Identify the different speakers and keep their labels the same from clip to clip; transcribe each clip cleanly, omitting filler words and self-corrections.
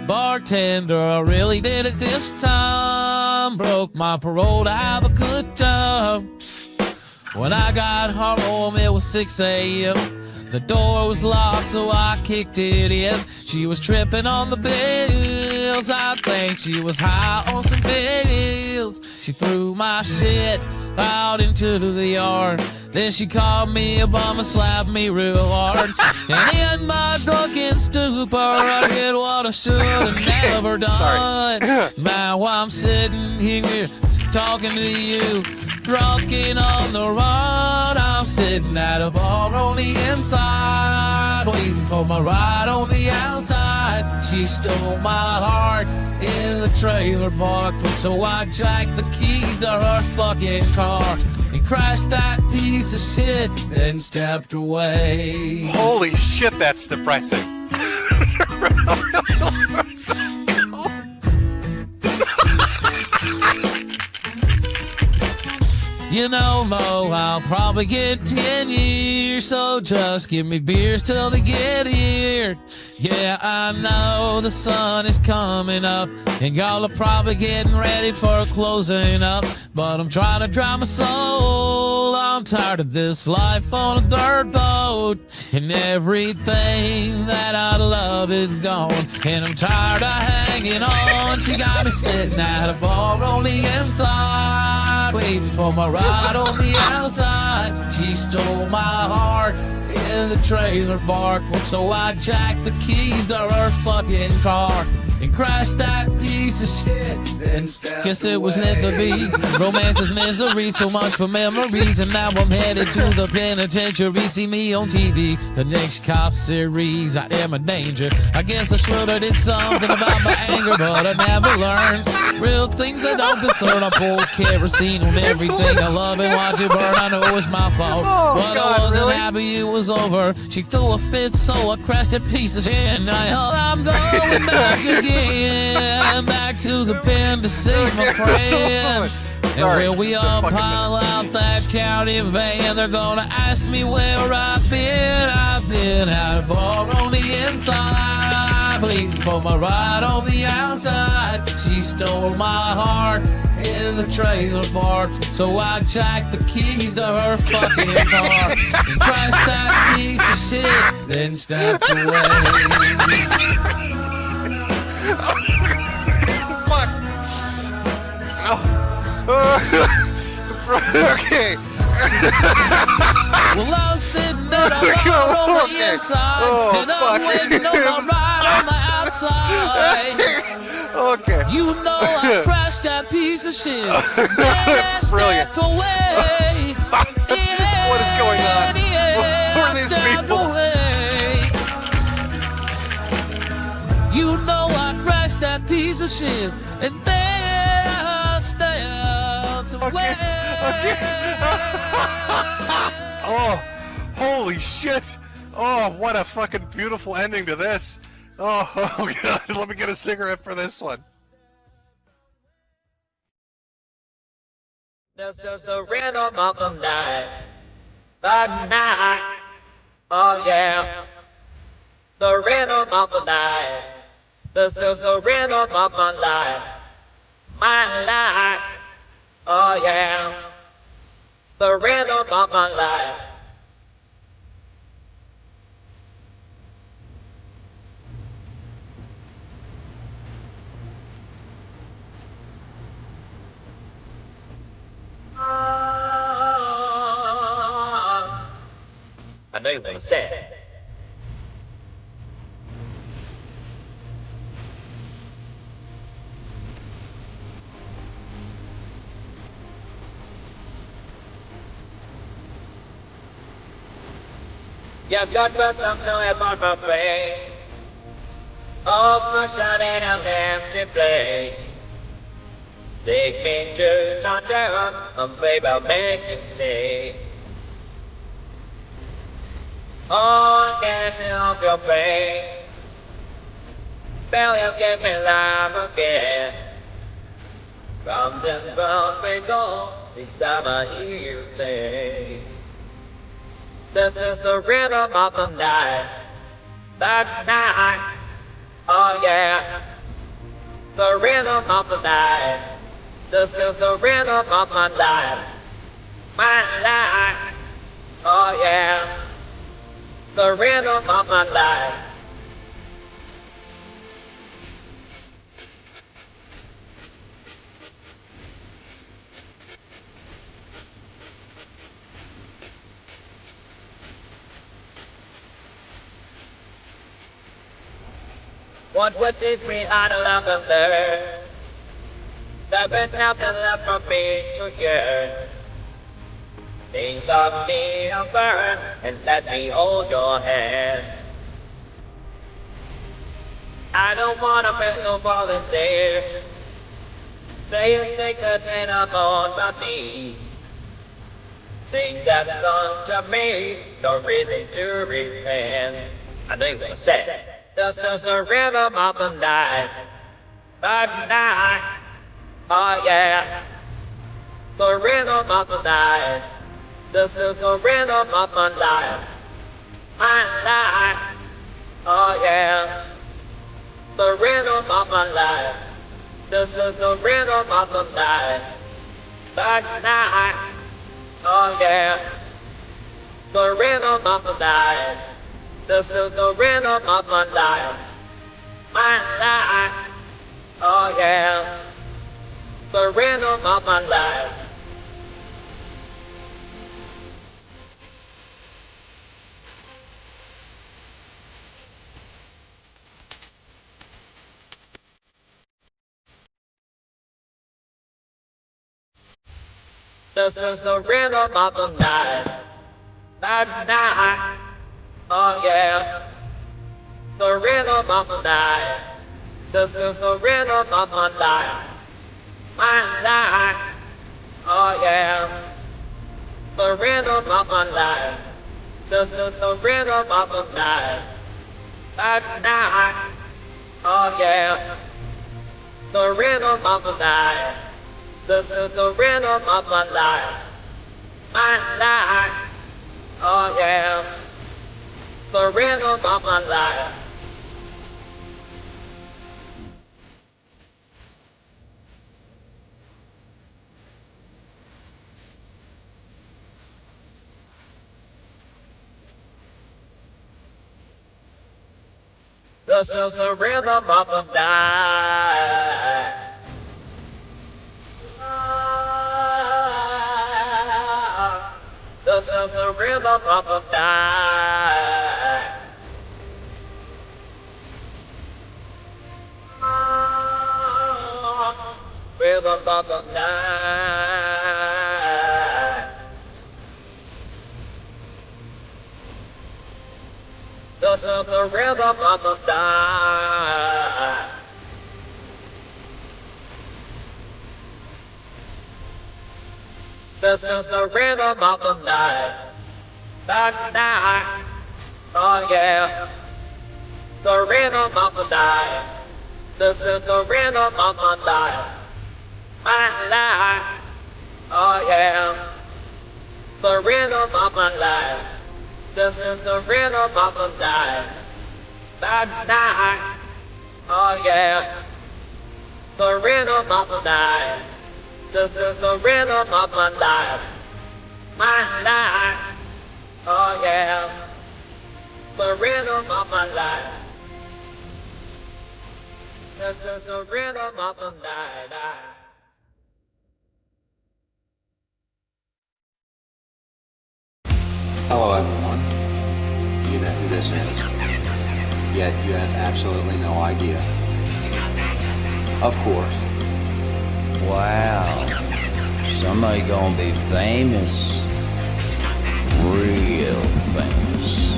Speaker 1: Bartender, I really did it this time. Broke my parole to have a good time. When I got home, it was 6 a.m. The door was locked, so I kicked it in. She was tripping on the pills. I think she was high on some pills. She threw my shit out into the yard. Then she called me a bum and slapped me real hard. And in my drunken stupor, I did what I should have never done. Now I'm sitting here talking to you, drunken on the run. I'm sitting at a bar on the inside, waiting for my ride on the outside. She stole my heart in the trailer park, so I jacked the keys to her fucking car and crashed that piece of shit, then stepped away.
Speaker 2: Holy shit, that's depressing.
Speaker 1: You know, Mo, I'll probably get 10 years, so just give me beers till they get here. Yeah, I know the sun is coming up, and y'all are probably getting ready for closing up, but I'm trying to dry my soul. I'm tired of this life on a dirt boat, and everything that I love is gone, and I'm tired of hanging on. She got me sitting at a bar on the inside, waiting for my ride on the outside. She stole my heart in the trailer park, so I jacked the keys to her fucking car and crashed that piece of shit, then stepped Guess it was meant to be. Romance is misery, so much for memories, and now I'm headed to the penitentiary. See me on TV, the next cop series. I am a danger. I guess I should have did something about my anger, but I never learned. Real things that don't concern. I pour kerosene on everything I love and watch it burn. I know it's my fault, but I wasn't happy it was over. She threw a fit, so I crashed that piece of shit, and I'm going back again, back to the pen to see my friend. And when we all pile out that county van, they're gonna ask me where I've been. I've been at a bar on the inside, bleeding for my ride on the outside. She stole my heart in the trailer park, so I jacked the keys to her fucking car and crashed that piece of shit, then stepped away.
Speaker 2: Fuck. Okay.
Speaker 1: Well, I'm sitting at a bar on the inside, and I'm waiting on my ride on the outside.
Speaker 2: Okay.
Speaker 1: You know I crashed that piece of shit.
Speaker 2: That's brilliant.
Speaker 1: Away.
Speaker 2: What is going on? Who are these people?
Speaker 1: You know I crashed that piece of shit, and then I stepped away.
Speaker 2: Okay. Oh, holy shit. Oh, what a fucking beautiful ending to this. Oh, God, let me get a cigarette for this one.
Speaker 3: This is the rhythm of the night. The night. Oh, yeah. The rhythm of the night. This is the rhythm of my life. My life. Oh, yeah. The rhythm of my life. I know you want to say it. You've got something upon my face. All sunshine in an empty place. Take me to downtown, and baby, I'll make you stay. Oh, I can't help your pain. Well, you give me life again. From the broad go, each time I hear you say, this is the rhythm of the night, that night, oh yeah, the rhythm of the night, this is the rhythm of my life, oh yeah, the rhythm of my life. What would teach me how to love and learn? There is nothing left for me to yearn. Think of me and burn, and let me hold your hand. I don't wanna miss no volunteers. Please take the thing I'm on my knee. Sing that song to me, no reason to repent. I know you're gonna say, this is the rhythm of the night, oh yeah, the rhythm of the night, this is the rhythm of my life, oh yeah, the rhythm of my life, this is the rhythm of the night, oh yeah, the rhythm of the night, this is the rhythm of my life, oh yeah, the rhythm of my life. This is the rhythm of the night, oh yeah, the rhythm of the night, this is the rhythm of my life, oh yeah, the rhythm of my life, this is the rhythm of the night, oh yeah, the rhythm of the night, this is the rhythm of my life, oh yeah, the rhythm of my life. This is the rhythm of the night. This is the rhythm of the night. Rhythm of the night. This is the rhythm of the night. This is the rhythm of the night. Oh yeah, the rhythm of the night. This is the rhythm of my life. Oh yeah, the rhythm of my life. This is the rhythm of the night. Oh yeah, the rhythm of the night. This is the rhythm of my life. Oh yeah, the rhythm of my life. This is the rhythm of the night.
Speaker 4: Hello everyone, you know who this is, yet you have absolutely no idea. Of course.
Speaker 5: Wow, somebody gonna be famous, real famous.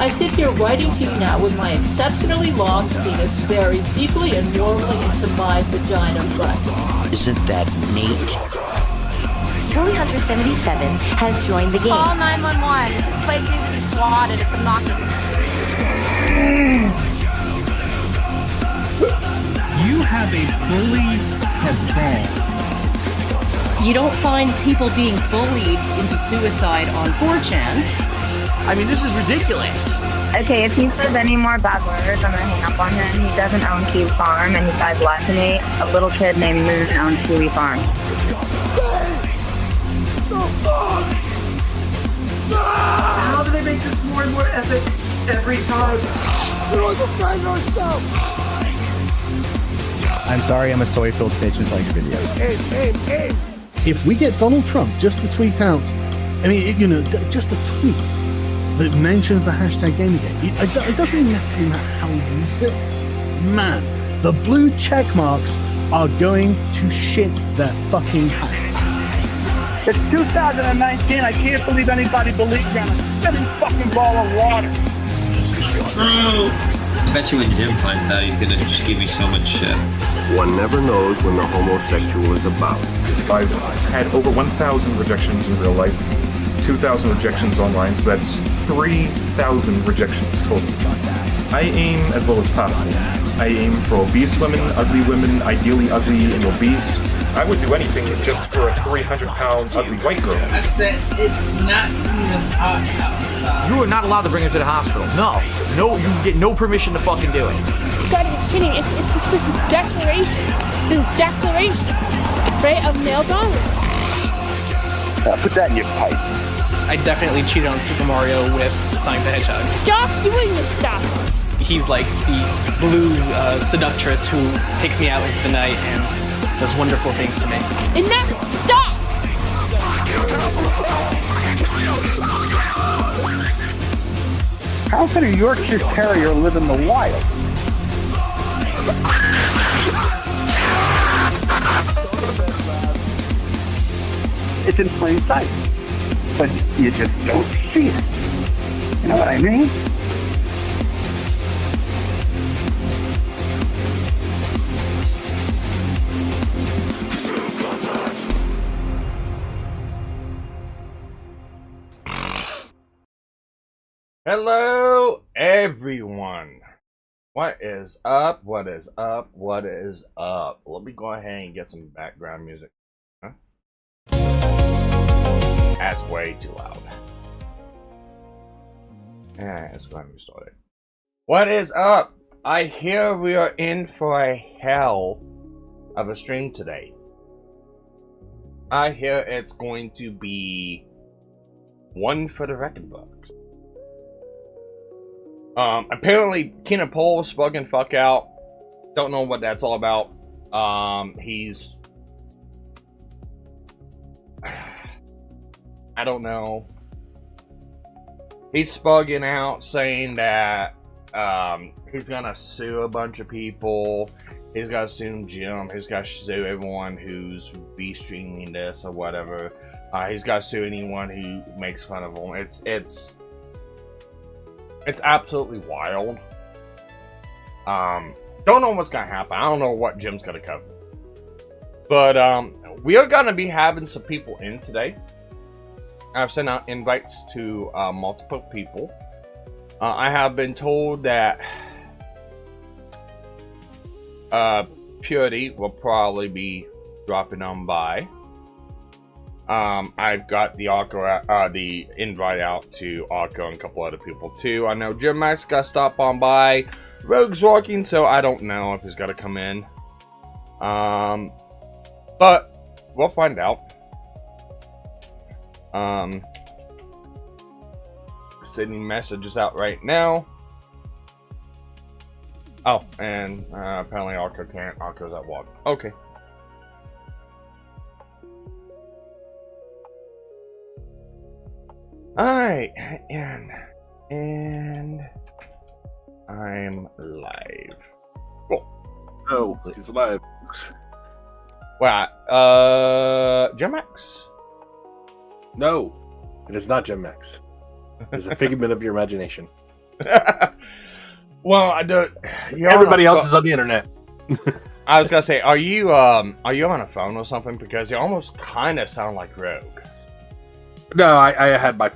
Speaker 6: I sit here writing to you now with my exceptionally long penis buried deeply and warmly into my vagina butt.
Speaker 5: Isn't that neat?
Speaker 7: Charlie Hunter 77 has joined the game.
Speaker 8: Call 911. This place needs to be swatted. It's obnoxious.
Speaker 9: You don't find people being bullied into suicide on 4chan.
Speaker 10: I mean, this is ridiculous.
Speaker 11: Okay, if he says any more bad words, I'm gonna hang up on him. He doesn't own Kiwi Farm, and he's guys left to me. A little kid named Moon owns Kiwi Farm.
Speaker 10: How do they make this more and more epic every time? We're defend ourselves.
Speaker 12: I'm sorry, I'm a soy-filled bitch and like your videos.
Speaker 10: Aim.
Speaker 13: If we get Donald Trump just to tweet out, I mean, just a tweet that mentions the hashtag Gamergate, it doesn't even necessarily matter how we use it. Man, the blue check marks are going to shit their fucking pants.
Speaker 14: It's 2019. I can't believe anybody believes me. I'm a spinning fucking ball of water.
Speaker 15: True. I bet you when Jim finds out, he's gonna just give me so much shit.
Speaker 16: One never knows when the homosexual is about.
Speaker 17: I've had over 1,000 rejections in real life, 2,000 rejections online, so that's 3,000 rejections total. I aim as well as possible. I aim for obese women, ideally ugly and obese. I would do anything just for a 300-pound ugly white girl.
Speaker 18: I said it's not even hot outside.
Speaker 10: You are not allowed to bring her to the hospital. No, you get no permission to fucking do it.
Speaker 19: You gotta be kidding. It's just like this declaration, right, of male dominance.
Speaker 14: Put that in your pipe.
Speaker 20: I definitely cheated on Super Mario with Sonic the Hedgehog.
Speaker 19: Stop doing this stuff.
Speaker 20: He's like the blue seductress who takes me out into the night and does wonderful things to me.
Speaker 19: Enough! Stop!
Speaker 14: How can a Yorkshire Terrier live in the wild? It's in plain sight, but you just don't see it. You know what I mean?
Speaker 21: Hello, everyone. What is up? What is up? What is up? Let me go ahead and get some background music. Huh? That's way too loud. Yeah, let's go ahead and restart it. What is up? I hear we are in for a hell of a stream today. I hear it's going to be one for the record books. Apparently Kenipole is bugging fuck out. Don't know what that's all about. He's... I don't know. He's bugging out saying that he's gonna sue a bunch of people. He's gotta sue Jim. He's gotta sue everyone who's streaming this or whatever. He's gotta sue anyone who makes fun of him. It's absolutely wild. Don't know what's gonna happen. I don't know what Jim's gonna cover. But we are gonna be having some people in today. I've sent out invites to multiple people. I have been told that Purity will probably be dropping on by. I've got the invite out to Arco and a couple other people too. I know Jim Max got to stop on by. Rogue's walking, so I don't know if he's got to come in. But we'll find out. Sending messages out right now. Oh, and apparently Arco can't. Arco's at walk. Okay. Alright, and I'm live. Cool.
Speaker 2: Oh, he's live.
Speaker 21: Wow, Gemax?
Speaker 22: No, it is not Gemax. It's a figment of your imagination.
Speaker 21: Well, I don't.
Speaker 22: Everybody else is on the internet.
Speaker 21: I was gonna say, are you on a phone or something? Because you almost kind of sound like Rogue.
Speaker 22: No, I had my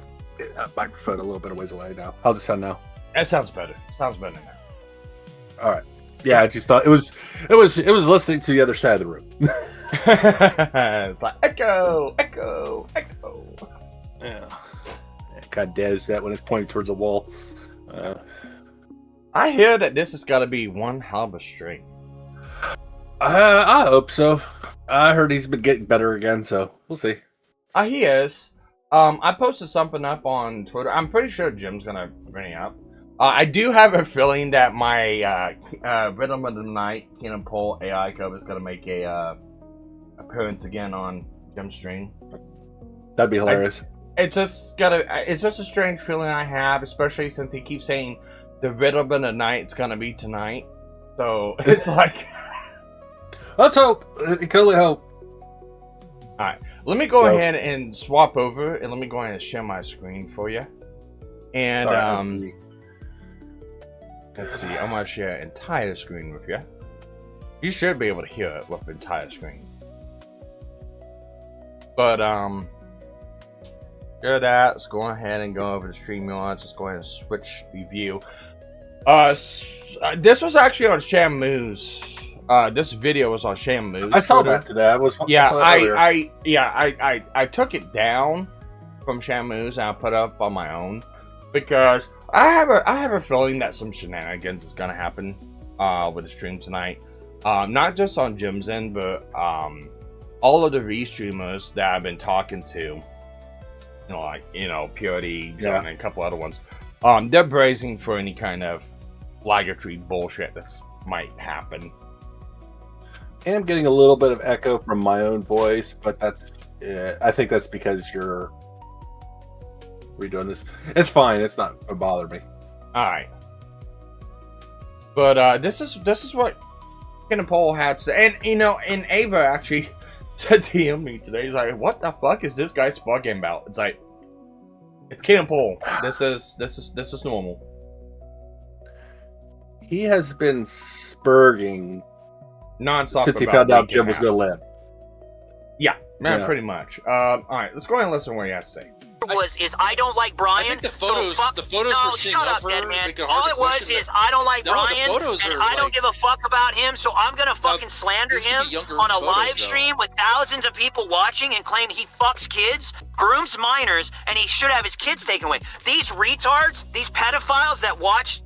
Speaker 22: microphone a little bit of ways away now. How's it sound now?
Speaker 21: It sounds better. Sounds better now.
Speaker 22: All right. Yeah, I just thought it was listening to the other side of the room.
Speaker 21: It's like echo.
Speaker 22: Yeah. God does that when it's pointed towards a wall.
Speaker 21: I hear that this has got to be one hell of a stream.
Speaker 22: I hope so. I heard he's been getting better again, so we'll see.
Speaker 21: He is. I posted something up on Twitter. I'm pretty sure Jim's gonna bring it up. I do have a feeling that my Rhythm of the Night Kenipole AI code is gonna make a appearance again on Jim's stream.
Speaker 22: That'd be hilarious.
Speaker 21: It's just a strange feeling I have, especially since he keeps saying the Rhythm of the Night's gonna be tonight. So it's like,
Speaker 22: let's hope. It can only hope.
Speaker 21: All right, let me go ahead and swap over, and let me go ahead and share my screen for you. And let's see, I'm gonna share an entire screen with you. You should be able to hear it with the entire screen. But share that. Let's go ahead and go over to StreamYard. Let's go ahead and switch the view. This was actually on Shamu's. This video was on Shamu's.
Speaker 22: I saw that today.
Speaker 21: I took it down from Shamu's and I put it up on my own because I have a feeling that some shenanigans is gonna happen with the stream tonight. Not just on Jim's end, but all of the restreamers that I've been talking to, Purity, John, and a couple other ones. They're bracing for any kind of flagatory bullshit that might happen.
Speaker 22: And I'm getting a little bit of echo from my own voice, but that's I think that's because you're redoing this. It's fine. It's not gonna bother me.
Speaker 21: All right. But this is what Kenipole had to say. And Ava actually said to me today, he's like, what the fuck is this guy bugging about? It's like, it's Kenipole. This is normal.
Speaker 22: He has been spurging
Speaker 21: non-stop
Speaker 22: since he found out Jim was going to live.
Speaker 21: Yeah, pretty much. All right, let's go ahead and listen to what he has to say.
Speaker 1: Is I don't like Brian. I think the photos were seeing
Speaker 3: shut up, dead man. All it was is I don't like Brian, and I don't give a fuck about him, so I'm gonna fucking slander him on a live stream with thousands of people watching and claim he fucks kids, grooms minors, and he should have his kids taken away. These retards, these pedophiles that watch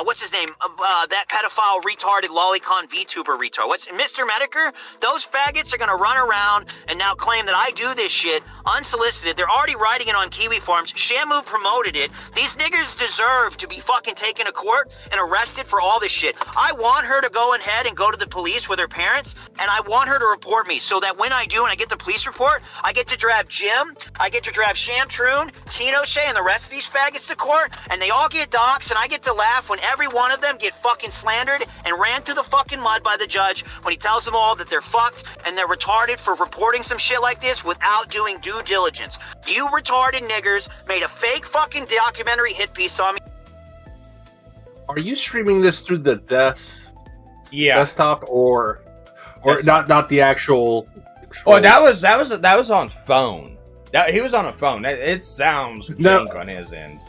Speaker 3: what's his name? That pedophile retarded lolicon VTuber retard. What's MrMetokur? Those faggots are gonna run around and now claim that I do this shit unsolicited. They're already writing it on Kiwi Farms. Shamu promoted it. These niggers deserve to be fucking taken to court and arrested for all this shit. I want her to go ahead and go to the police with her parents, and I want her to report me so that when I do and I get the police report, I get to drive Jim, I get to drive Shamtroon, Kinoche, and the rest of these faggots to court, and they all get doxxed, and I get to laugh when every one of them get fucking slandered and ran through the fucking mud by the judge when he tells them all that they're fucked and they're retarded for reporting some shit like this without doing due diligence. You retarded niggers made a fake fucking documentary hit piece on me.
Speaker 22: Are you streaming this through the desktop or not the actual?
Speaker 21: Oh, that was on phone. He was on a phone. It sounds jank on his end.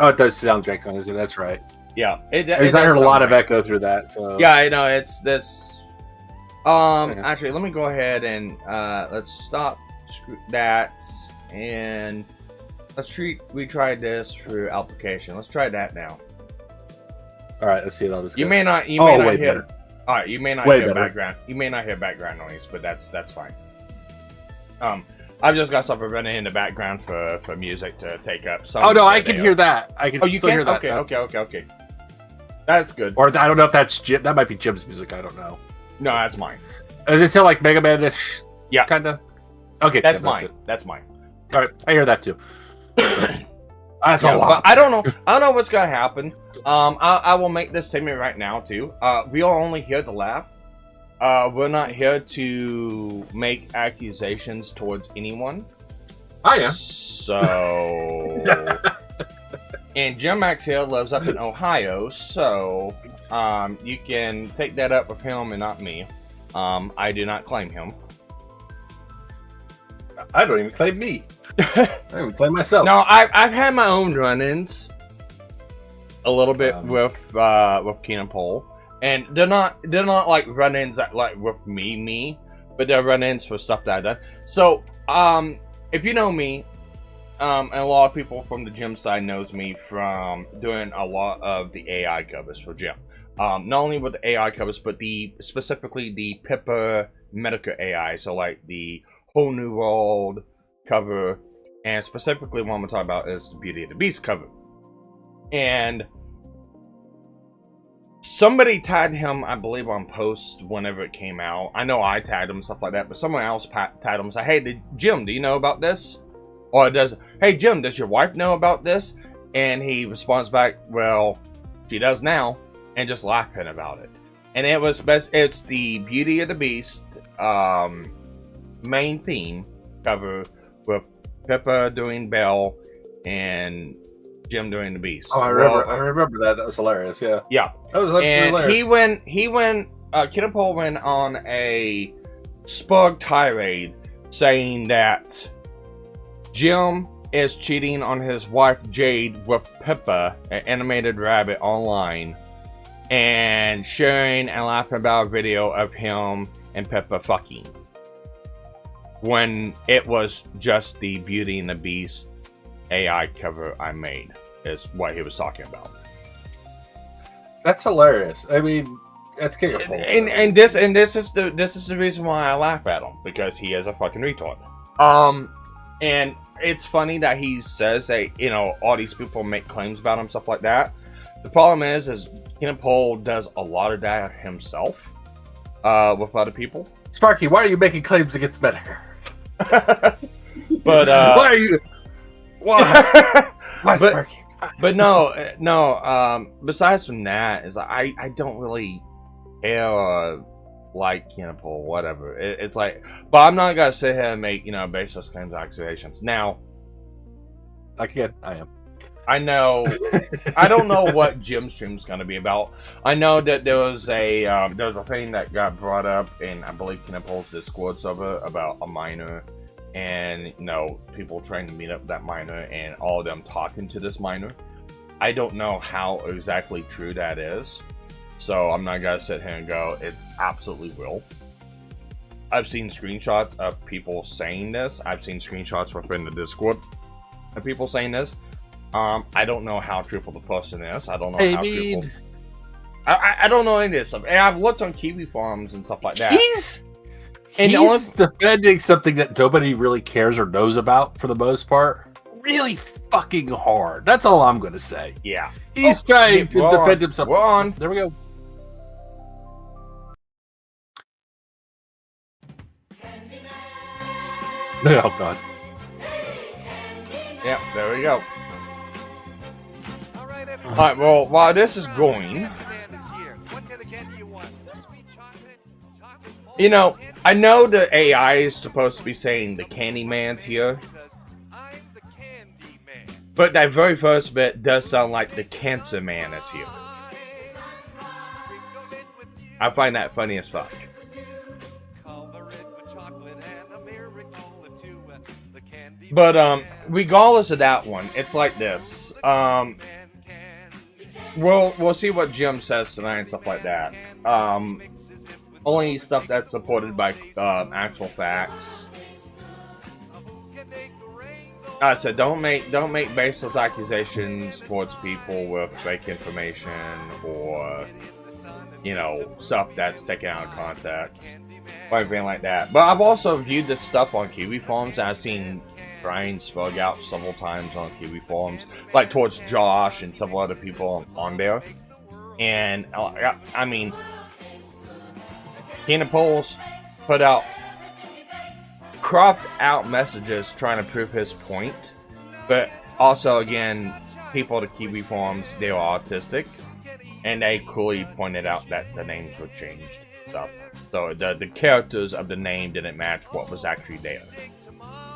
Speaker 22: Oh, it does sound jank on his end. That's right.
Speaker 21: Yeah,
Speaker 22: I heard a lot of echo through that. So
Speaker 21: yeah, I know it's this. Actually, let me go ahead and let's stop that and let's retry this through application. Let's try that now.
Speaker 22: All right, let's see how this goes.
Speaker 21: You may not hear.
Speaker 22: Better.
Speaker 21: All right, you may not
Speaker 22: way
Speaker 21: hear
Speaker 22: better.
Speaker 21: background. You may not hear background noise, but that's fine. I've just got something running in the background for music to take up.
Speaker 22: Oh no, I can hear that. I can.
Speaker 21: You
Speaker 22: still
Speaker 21: can
Speaker 22: hear that.
Speaker 21: Okay. That's good.
Speaker 22: Or I don't know if that's Jim. That might be Jim's music. I don't know.
Speaker 21: No, that's mine.
Speaker 22: Does it sound like Mega Man-ish?
Speaker 21: Yeah,
Speaker 22: kind of. Okay,
Speaker 21: that's mine. That's mine.
Speaker 22: All right, I hear that too. That's a lot.
Speaker 21: I don't know what's gonna happen. I will make this statement right now too. We are only here to laugh. We're not here to make accusations towards anyone.
Speaker 22: I am.
Speaker 21: So, and Jim Max here lives up in Ohio, so you can take that up with him and not me. I do not claim him.
Speaker 22: I don't even claim me. I don't even claim myself.
Speaker 21: No, I've had my own run-ins a little bit with Kenipole. And they're not like run-ins that like with me, but they're run-ins for stuff that I've done. So, if you know me, and a lot of people from the gym side knows me from doing a lot of the AI covers for gym. Not only with the AI covers, but specifically the Pippa Metokur AI. So like the Whole New World cover, and specifically what I'm gonna talk about is the Beauty and the Beast cover. And somebody tagged him, I believe, on post whenever it came out. I know I tagged him and stuff like that, but someone else tagged him and said, "Hey, Jim, do you know about this?" Or "Hey, Jim, does your wife know about this?" And he responds back, "Well, she does now," and just laughing about it. And it's the Beauty of the Beast main theme cover with Pippa doing Belle and Jim doing the Beast.
Speaker 22: Oh, I remember that. That was hilarious. Yeah.
Speaker 21: Yeah.
Speaker 22: That was
Speaker 21: hilarious.
Speaker 22: And
Speaker 21: he went. Kenipole went on a spug tirade saying that Jim is cheating on his wife Jade with Pippa, an animated rabbit, online, and sharing and laughing about a video of him and Pippa fucking, when it was just the Beauty and the Beast AI cover I made, is what he was talking about.
Speaker 22: That's hilarious. I mean, that's Kenipole.
Speaker 21: And this is the reason why I laugh at him, because he is a fucking retard. And it's funny that he says that, you know, all these people make claims about him, stuff like that. The problem is Kenipole does a lot of that himself with other people.
Speaker 22: Sparky, why are you making claims against Metokur?
Speaker 21: But
Speaker 22: why are you? Why? Why, Sparky?
Speaker 21: But no. Besides from that, is I don't really care like Kenipole, whatever. It's like, but I'm not gonna sit here and make, you know, baseless claims and accusations. Now,
Speaker 22: again, I am.
Speaker 21: I know. I don't know what Jim Stream's gonna be about. I know that there was a thing that got brought up in, I believe, Kenipole's Discord server about a minor, and, you know, people trying to meet up with that minor and all of them talking to this minor. I don't know how exactly true that is, so I'm not gonna sit here and go it's absolutely real. I've seen screenshots of people saying this. I've seen screenshots within the Discord of people saying this. I don't know how truthful the person is. I don't know how truthful. I don't know any of this stuff. And I've looked on Kiwi forums and stuff like that.
Speaker 22: He's defending something that nobody really cares or knows about for the most part. Really fucking hard. That's all I'm going to say.
Speaker 21: Yeah.
Speaker 22: He's trying to defend himself.
Speaker 21: We're on.
Speaker 22: There we go. Oh, God.
Speaker 21: Yeah, there we go. Alright, well, while this is going, you know, I know the AI is supposed to be saying the Candyman's here, but that very first bit does sound like the Cancer Man is here. I find that funny as fuck. But regardless of that one, it's like this. We'll see what Jim says tonight and stuff like that. Only stuff that's supported by actual facts. I said don't make baseless accusations towards people with fake information or, you know, stuff that's taken out of context or anything like that. But I've also viewed this stuff on Kiwi forums, and I've seen Brian spug out several times on Kiwi forums, like towards Josh and several other people on there. And I mean, Kenipole's put out cropped out messages trying to prove his point, but also, again, people at the Kiwi forums, they were autistic, and they clearly pointed out that the names were changed stuff. So the characters of the name didn't match what was actually there,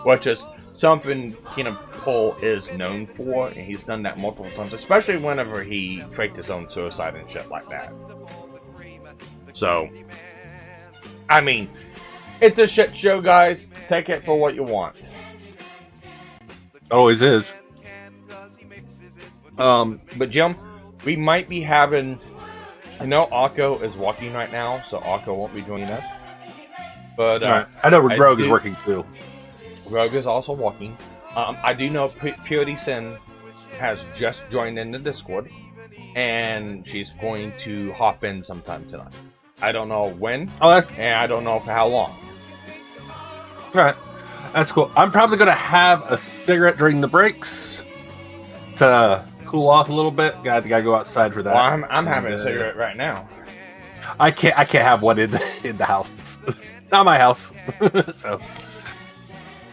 Speaker 21: which is something Kenipole is known for, and he's done that multiple times, especially whenever he faked his own suicide and shit like that. So, I mean, it's a shit show, guys. Take it for what you want.
Speaker 22: Always is.
Speaker 21: But Jim, we might be having I know Akko is walking right now, so Akko won't be joining us. But
Speaker 22: I know Rogue is working too.
Speaker 21: Rogue is also walking. I do know Purity Sin has just joined in the Discord, and she's going to hop in sometime tonight. I don't know when, and I don't know for how long.
Speaker 22: All right, that's cool. I'm probably going to have a cigarette during the breaks to cool off a little bit. Gotta go outside for that.
Speaker 21: Well, I'm having a cigarette right now.
Speaker 22: I can't have one in the house. Not my house. So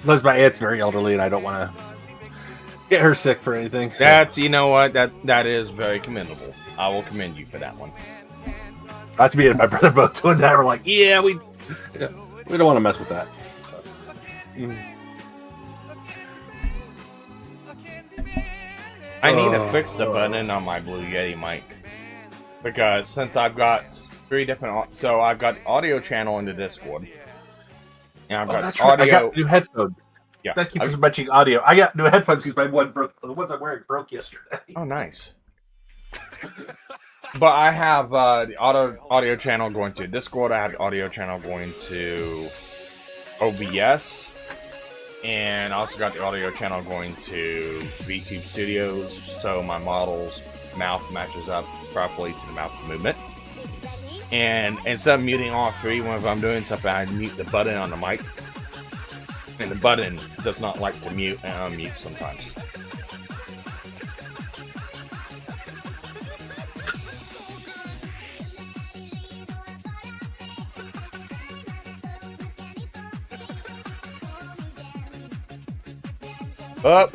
Speaker 22: unless my aunt's very elderly and I don't want to get her sick for anything.
Speaker 21: That's, you know what, that is very commendable. I will commend you for that one.
Speaker 22: That's me and my brother both doing that. We're like, yeah, we don't want to mess with that. So.
Speaker 21: I need to fix the button on my Blue Yeti mic, because since I've got 3 different, so I've got the audio channel in the Discord, and I've got audio.
Speaker 22: Right. I got new headphones.
Speaker 21: Yeah,
Speaker 22: that keeps mentioning audio. I got new headphones because my one broke. The ones I'm wearing broke yesterday.
Speaker 21: Oh, nice. But I have the audio channel going to Discord. I have the audio channel going to OBS. And I also got the audio channel going to VTube Studios, so my model's mouth matches up properly to the mouth movement. And instead of muting all 3 whenever I'm doing something, I mute the button on the mic. And the button does not like to mute and unmute sometimes. Oh,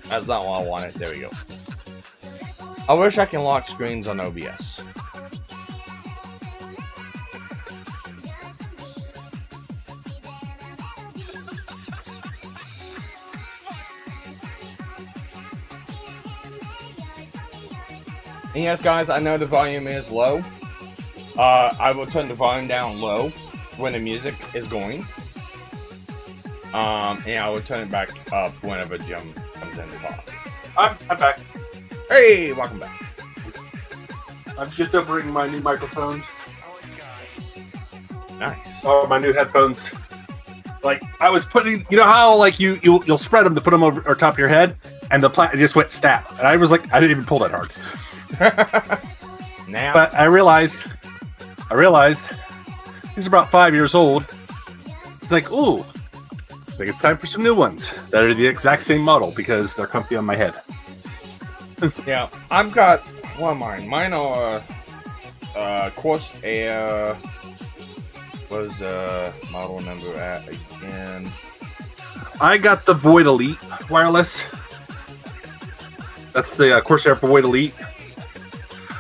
Speaker 21: that's not what I wanted. There we go. I wish I can lock screens on OBS. And yes, guys, I know the volume is low. I will turn the volume down low when the music is going. And I will turn it back up whenever Jim comes in to talk.
Speaker 22: I'm back.
Speaker 21: Hey, welcome back.
Speaker 22: I'm just operating my new microphones.
Speaker 21: Nice.
Speaker 22: Oh, my new headphones. Like I was putting, you know how like you'll spread them to put them over or top of your head, and the plant just went snap, and I was like, I didn't even pull that hard.
Speaker 21: Now,
Speaker 22: but I realized these are about 5 years old. It's like, ooh. I think it's time for some new ones that are the exact same model because they're comfy on my head.
Speaker 21: Yeah, I've got one of mine. Mine are Corsair. What is the model number at again?
Speaker 22: I got the Void Elite wireless. That's the Corsair Void Elite.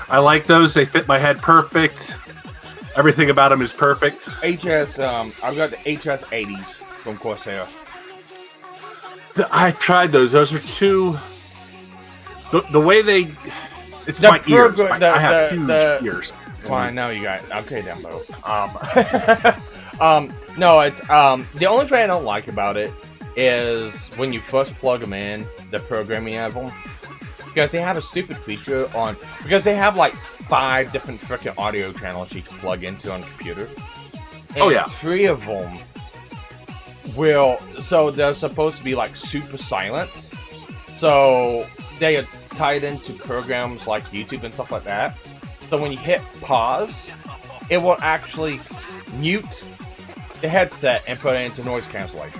Speaker 22: I like those. They fit my head perfect. Everything about them is perfect.
Speaker 21: I've got the HS80s from Corsair.
Speaker 22: I tried those. Those are too. The way they. It's my ears. I have huge ears.
Speaker 21: Well, I know you guys. Okay, Dumbo. No, it's the only thing I don't like about it is when you first plug them in, the programming of them, because they have a stupid feature on because they have like 5 different freaking audio channels you can plug into on a computer. And 3 of them so they're supposed to be like super silent. So they are tied into programs like YouTube and stuff like that. So when you hit pause, it will actually mute the headset and put it into noise cancellation.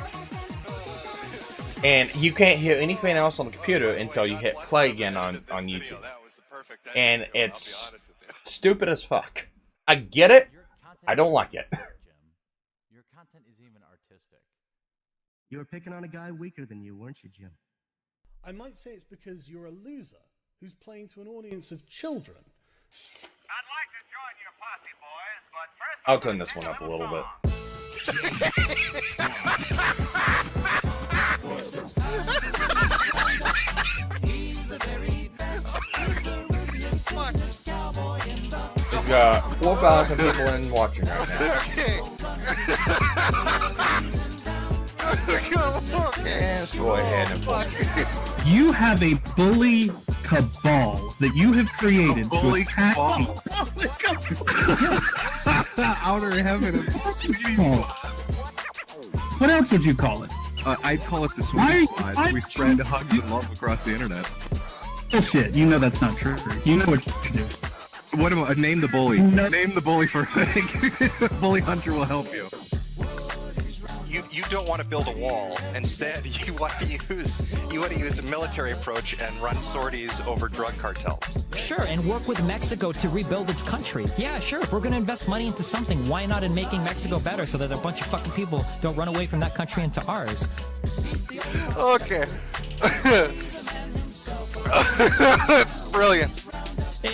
Speaker 21: And you can't hear anything else on the computer until you hit play again on YouTube. And it's stupid as fuck. I get it. I don't like it.
Speaker 4: Your content is even artistic. You were picking on a guy weaker than you, weren't you, Jim?
Speaker 13: I might say it's because you're a loser who's playing to an audience of children.
Speaker 6: I'd like to join your posse, boys, but first
Speaker 21: I'll turn this one up a little bit. He's got 4,000 people in watching right now. And go ahead and focus.
Speaker 23: You have a bully cabal that you have created to attack me.
Speaker 5: outer heaven of
Speaker 7: What else would you call it?
Speaker 5: I'd call it the sweet spot. We spread hugs and love across the internet.
Speaker 7: Bullshit. You know that's not true. You know what you do.
Speaker 5: What about name the bully?
Speaker 7: No.
Speaker 5: Name the bully for a thing. Bully Hunter will help you.
Speaker 23: You don't want to build a wall. Instead, you want to use a military approach and run sorties over drug cartels.
Speaker 24: Sure, and work with Mexico to rebuild its country. Yeah, sure. If we're going to invest money into something, why not in making Mexico better so that a bunch of fucking people don't run away from that country into ours?
Speaker 2: Okay. That's brilliant.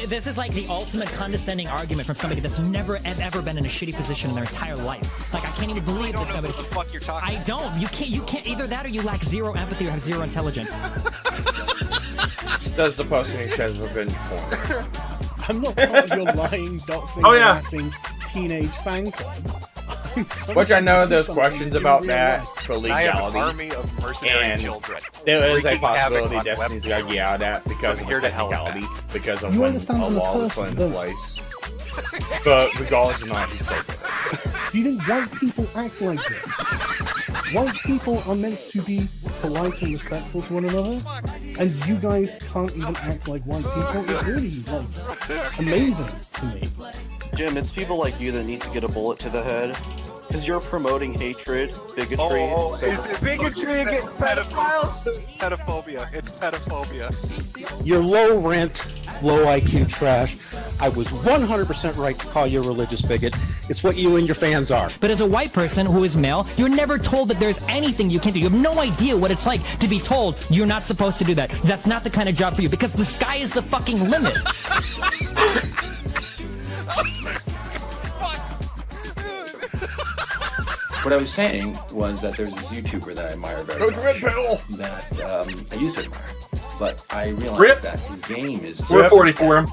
Speaker 24: This is like the ultimate condescending argument from somebody that's never ever been in a shitty position in their entire life. Like, I can't even believe that somebody.
Speaker 23: What the fuck you're talking
Speaker 24: I don't. You can't. Either that or you lack zero empathy or have zero intelligence.
Speaker 21: Does the person who says revenge porn?
Speaker 13: I'm not part of your lying, doxing, harassing teenage fan club.
Speaker 21: Which I know there's questions about that for
Speaker 23: I have an
Speaker 21: legality.
Speaker 23: army of mercenary
Speaker 21: And
Speaker 23: children.
Speaker 21: there is a
Speaker 23: wreaking havoc
Speaker 21: possibility
Speaker 23: on
Speaker 21: Destiny's
Speaker 23: web
Speaker 21: got yelled at because of
Speaker 23: here
Speaker 21: the
Speaker 23: to hell
Speaker 21: technicality, because of
Speaker 13: You
Speaker 21: when
Speaker 13: understand
Speaker 21: a
Speaker 13: I'm a
Speaker 21: law was
Speaker 13: person,
Speaker 21: put into
Speaker 13: don't
Speaker 21: place. But regardless of not, he's still good.
Speaker 13: Do you think white people act like this? White people are meant to be polite and respectful to one another, and you guys can't even act like white people. It's really like amazing to me.
Speaker 25: Jim, it's people like you that need to get a bullet to the head. Because you're promoting hatred, bigotry.
Speaker 23: Is it bigotry against pedophiles? Pedophobia. It's pedophobia.
Speaker 26: You're low rent, low IQ trash. I was 100% right to call you a religious bigot. It's what you and your fans are.
Speaker 24: But as a white person who is male, you're never told that there's anything you can do. You have no idea what it's like to be told you're not supposed to do that. That's not the kind of job for you, because the sky is the fucking limit.
Speaker 27: What I was saying was that there's this YouTuber that I admire very much. That I used to admire. But I realized that his game is...
Speaker 22: 440 for him.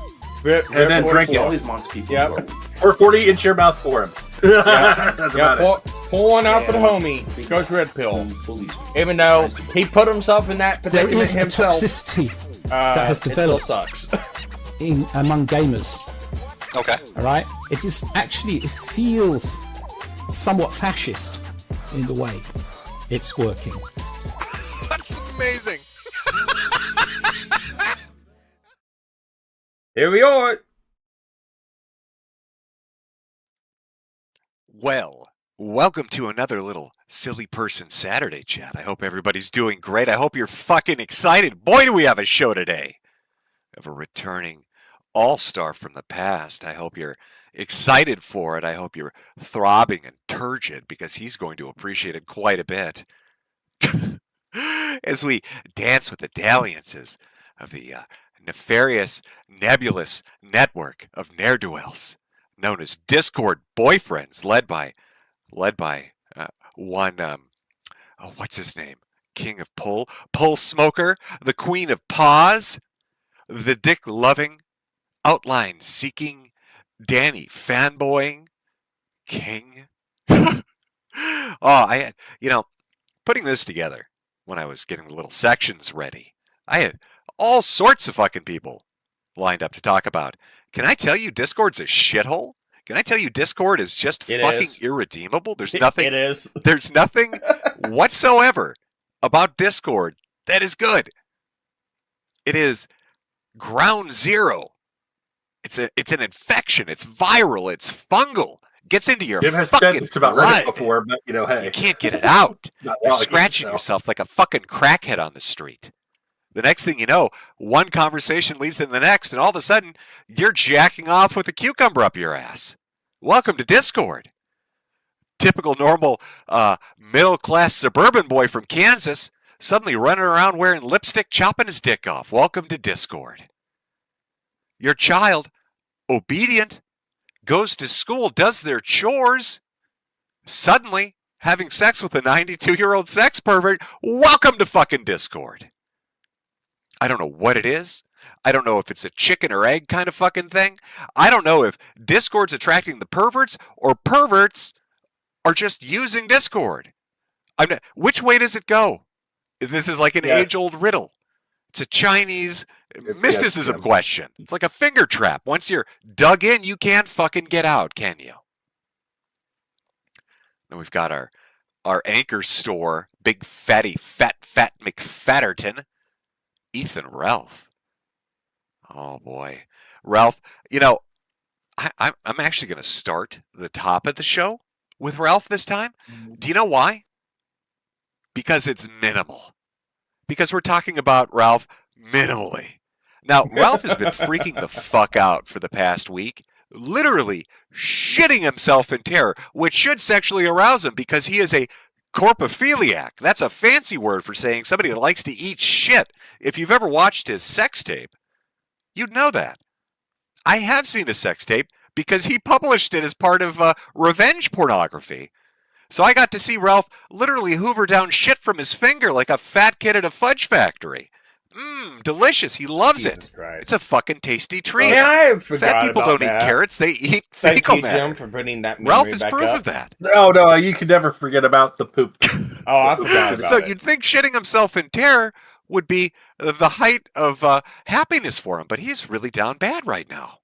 Speaker 22: And then drink
Speaker 27: He
Speaker 22: it.
Speaker 27: always mocks people.
Speaker 22: Yep. 440 into your mouth for him. That's about it.
Speaker 21: Pour one out for the homie. Goes red pill. Even though he put himself in that
Speaker 26: There
Speaker 21: predicament
Speaker 26: is a
Speaker 21: himself.
Speaker 26: toxicity that has developed
Speaker 21: It still sucks.
Speaker 26: among gamers.
Speaker 23: Okay.
Speaker 26: All right. It is actually, it feels somewhat fascist in the way it's working.
Speaker 2: That's amazing.
Speaker 21: Here we are.
Speaker 2: Well, welcome to another little Silly Person Saturday chat. I hope everybody's doing great. I hope you're fucking excited. Boy, do we have a show today. We have a returning all-star from the past. I hope you're excited for it. I hope you're throbbing and turgid, because he's going to appreciate it quite a bit. As we dance with the dalliances of the nefarious, nebulous network of ne'er-do-wells known as Discord boyfriends, led by one what's his name? King of Pull Smoker, the Queen of Pause, the dick-loving, outline-seeking, Danny fanboying King. I had, putting this together when I was getting the little sections ready, I had all sorts of fucking people lined up to talk about. Can I tell you Discord's a shithole? Can I tell you Discord is just fucking irredeemable? There's nothing.
Speaker 21: It is.
Speaker 2: There's nothing whatsoever about Discord that is good. It is ground zero. It's an infection. It's viral. It's fungal. Gets into your
Speaker 22: Jim has
Speaker 2: fucking
Speaker 22: said this about
Speaker 2: blood.
Speaker 22: Reddit before, but hey,
Speaker 2: You can't get it out.
Speaker 22: Not
Speaker 2: You're
Speaker 22: well against
Speaker 2: scratching
Speaker 22: yourself.
Speaker 2: yourself like a fucking crackhead on the street. The next thing you know, one conversation leads to the next, and all of a sudden, you're jacking off with a cucumber up your ass. Welcome to Discord. Typical normal middle-class suburban boy from Kansas suddenly running around wearing lipstick, chopping his dick off. Welcome to Discord. Your child, obedient, goes to school, does their chores, suddenly having sex with a 92-year-old sex pervert. Welcome to fucking Discord. I don't know what it is. I don't know if it's a chicken or egg kind of fucking thing. I don't know if Discord's attracting the perverts or perverts are just using Discord. Which way does it go? This is like an age-old riddle. It's a Chinese mysticism question. It's like a finger trap. Once you're dug in, you can't fucking get out, can you? And we've got our anchor store, big fat McFatterton, Ethan Ralph. Oh boy, Ralph. You know, I'm actually going to start the top of the show with Ralph this time. Do you know why? Because it's minimal. Because we're talking about Ralph minimally. Now, Ralph has been freaking the fuck out for the past week, literally shitting himself in terror, which should sexually arouse him because he is a corpophiliac. That's a fancy word for saying somebody that likes to eat shit. If you've ever watched his sex tape, you'd know that. I have seen a sex tape because he published it as part of revenge pornography. So I got to see Ralph literally hoover down shit from his finger like a fat kid at a fudge factory. Delicious. He loves it.
Speaker 21: Christ.
Speaker 2: It's a fucking tasty treat.
Speaker 21: Yeah, I forgot
Speaker 2: Fat people
Speaker 21: about
Speaker 2: don't eat
Speaker 21: that.
Speaker 2: carrots. They eat
Speaker 21: Thank
Speaker 2: fecal
Speaker 21: you,
Speaker 2: matter.
Speaker 21: Jim, for putting that memory
Speaker 2: Ralph is
Speaker 21: back
Speaker 2: proof
Speaker 21: up.
Speaker 2: of that.
Speaker 22: No, you can never forget about the poop.
Speaker 21: Oh, I forgot about
Speaker 2: So
Speaker 21: it.
Speaker 2: you'd think shitting himself in terror would be the height of happiness for him, but he's really down bad right now.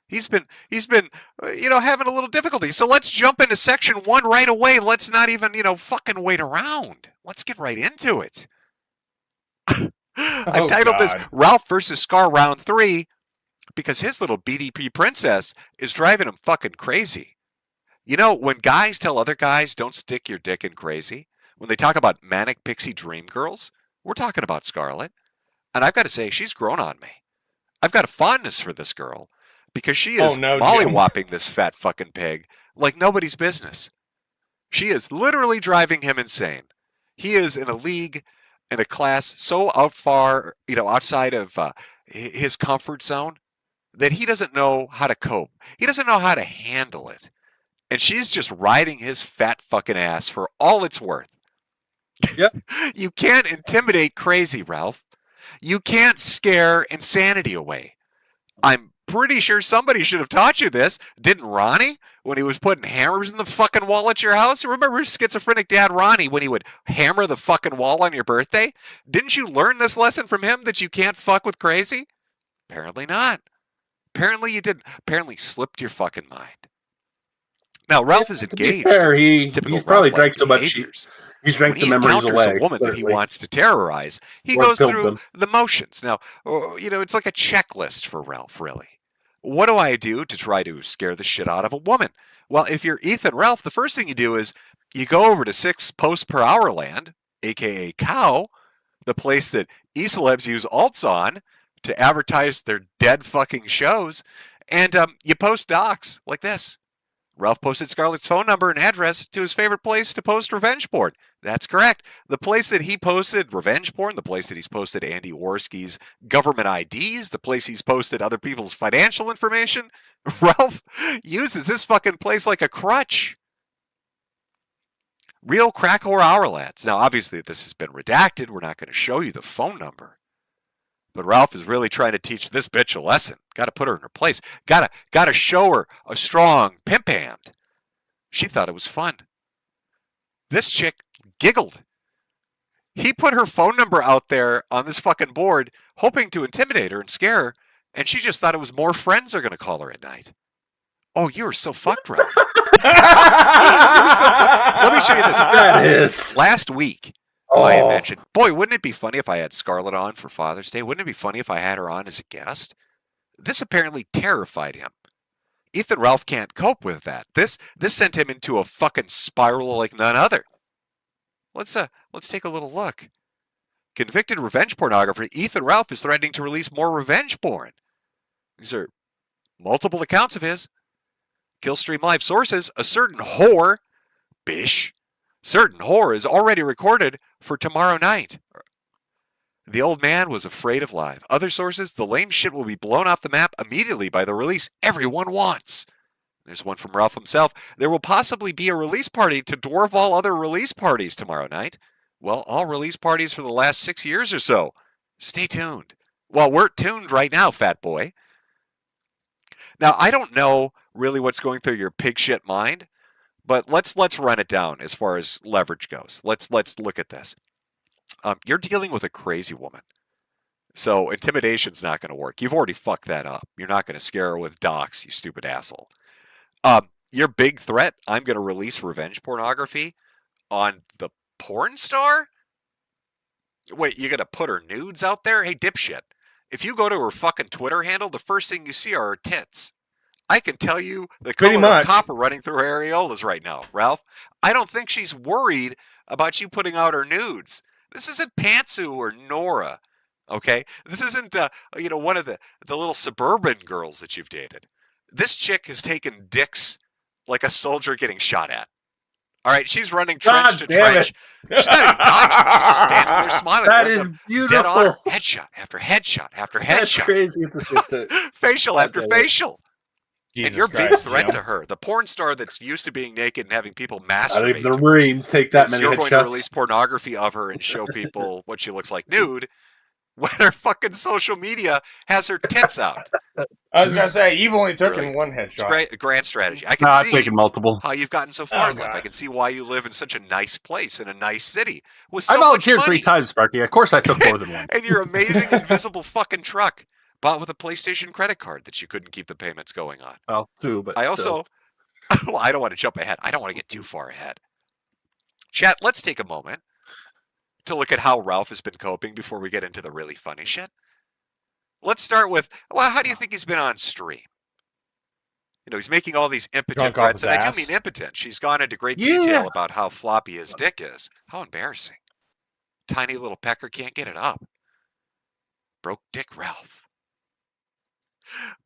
Speaker 2: He's been having a little difficulty. So let's jump into section 1 right away. Let's not even, fucking wait around. Let's get right into it. I've titled this Ralph versus Scar Round 3 because his little BDP princess is driving him fucking crazy. You know, when guys tell other guys don't stick your dick in crazy, when they talk about manic pixie dream girls, we're talking about Scarlett. And I've got to say, she's grown on me. I've got a fondness for this girl because she is mollywhopping this fat fucking pig like nobody's business. She is literally driving him insane. He is in a league and a class so outside of his comfort zone that he doesn't know how to cope. He doesn't know how to handle it. And she's just riding his fat fucking ass for all it's worth.
Speaker 22: Yep.
Speaker 2: You can't intimidate crazy, Ralph. You can't scare insanity away. I'm pretty sure somebody should have taught you this. Didn't Ronnie? When he was putting hammers in the fucking wall at your house? Remember schizophrenic dad Ronnie when he would hammer the fucking wall on your birthday? Didn't you learn this lesson from him that you can't fuck with crazy? Apparently not. Apparently you didn't. Apparently slipped your fucking mind. Now, Ralph is engaged.
Speaker 22: To be fair, he's probably drank so much. He's drank the memories away.
Speaker 2: A woman that he wants to terrorize, he goes through the motions. Now, it's like a checklist for Ralph, really. What do I do to try to scare the shit out of a woman? Well, if you're Ethan Ralph, the first thing you do is you go over to 6 posts per hour land, aka Cow, the place that e-celebs use alts on to advertise their dead fucking shows, and you post docs like this. Ralph posted Scarlett's phone number and address to his favorite place to post revenge porn. That's correct. The place that he posted revenge porn, the place that he's posted Andy Worski's government IDs, the place he's posted other people's financial information. Ralph uses this fucking place like a crutch. Real crack whore hour lads. Now, obviously, this has been redacted. We're not going to show you the phone number. But Ralph is really trying to teach this bitch a lesson. Got to put her in her place. Got to show her a strong pimp hand. She thought it was fun. This chick giggled. He put her phone number out there on this fucking board, hoping to intimidate her and scare her, and she just thought it was more friends are going to call her at night. Oh, you were so fucked, Ralph. Let me show you this.
Speaker 22: That is.
Speaker 2: Last week, I had mentioned, boy, wouldn't it be funny if I had Scarlett on for Father's Day? Wouldn't it be funny if I had her on as a guest? This apparently terrified him. Ethan Ralph can't cope with that. This sent him into a fucking spiral like none other. Let's take a little look. Convicted revenge pornographer Ethan Ralph is threatening to release more revenge porn. These are multiple accounts of his. Killstream Live sources, a certain whore, certain whore is already recorded for tomorrow night. The old man was afraid of live. Other sources, the lame shit will be blown off the map immediately by the release everyone wants. There's one from Ralph himself. There will possibly be a release party to dwarf all other release parties tomorrow night. Well, all release parties for the last 6 years or so. Stay tuned. Well, we're tuned right now, fat boy. Now, I don't know really what's going through your pig shit mind, but let's run it down as far as leverage goes. Let's look at this. You're dealing with a crazy woman. So intimidation's not going to work. You've already fucked that up. You're not going to scare her with docs, you stupid asshole. Your big threat, I'm going to release revenge pornography on the porn star? Wait, you're going to put her nudes out there? Hey, dipshit. If you go to her fucking Twitter handle, the first thing you see are her tits. I can tell you the color of copper running through her areolas right now, Ralph. I don't think she's worried about you putting out her nudes. This isn't Pantsu or Nora, okay? This isn't, one of the little suburban girls that you've dated. This chick has taken dicks like a soldier getting shot at. All right, she's running trench to trench. She's not even dodging. She's just standing there smiling.
Speaker 22: That is beautiful.
Speaker 2: Dead on her. Headshot after headshot after headshot.
Speaker 22: That's crazy.
Speaker 2: Facial after facial.
Speaker 21: Jesus
Speaker 2: and your
Speaker 21: Christ,
Speaker 2: big threat
Speaker 21: Jim.
Speaker 2: to her, the porn star that's used to being naked and having people masturbate.
Speaker 22: The Marines take that many
Speaker 2: You're
Speaker 22: headshots.
Speaker 2: going to release pornography of her and show people what she looks like nude when her fucking social media has her tits out.
Speaker 21: I was going to say, you've only taken one headshot.
Speaker 2: It's a grand strategy. I can
Speaker 22: I've
Speaker 2: see
Speaker 22: taken multiple.
Speaker 2: how you've gotten so far in life. I can see why you live in such a nice place, in a nice city. With
Speaker 22: I
Speaker 2: so
Speaker 22: volunteered
Speaker 2: much money.
Speaker 22: 3 times, Sparky. Of course I took more than one.
Speaker 2: And your amazing invisible fucking truck bought with a PlayStation credit card that you couldn't keep the payments going on.
Speaker 22: Well, too, but
Speaker 2: I also, well, I don't want to jump ahead. I don't want to get too far ahead. Chat, let's take a moment to look at how Ralph has been coping before we get into the really funny shit. Let's start with, well, how do you think he's been on stream? You know, he's making all these impotent threats, and I do mean impotent. She's gone into great detail about how floppy his dick is. How embarrassing. Tiny little pecker can't get it up. Broke dick Ralph.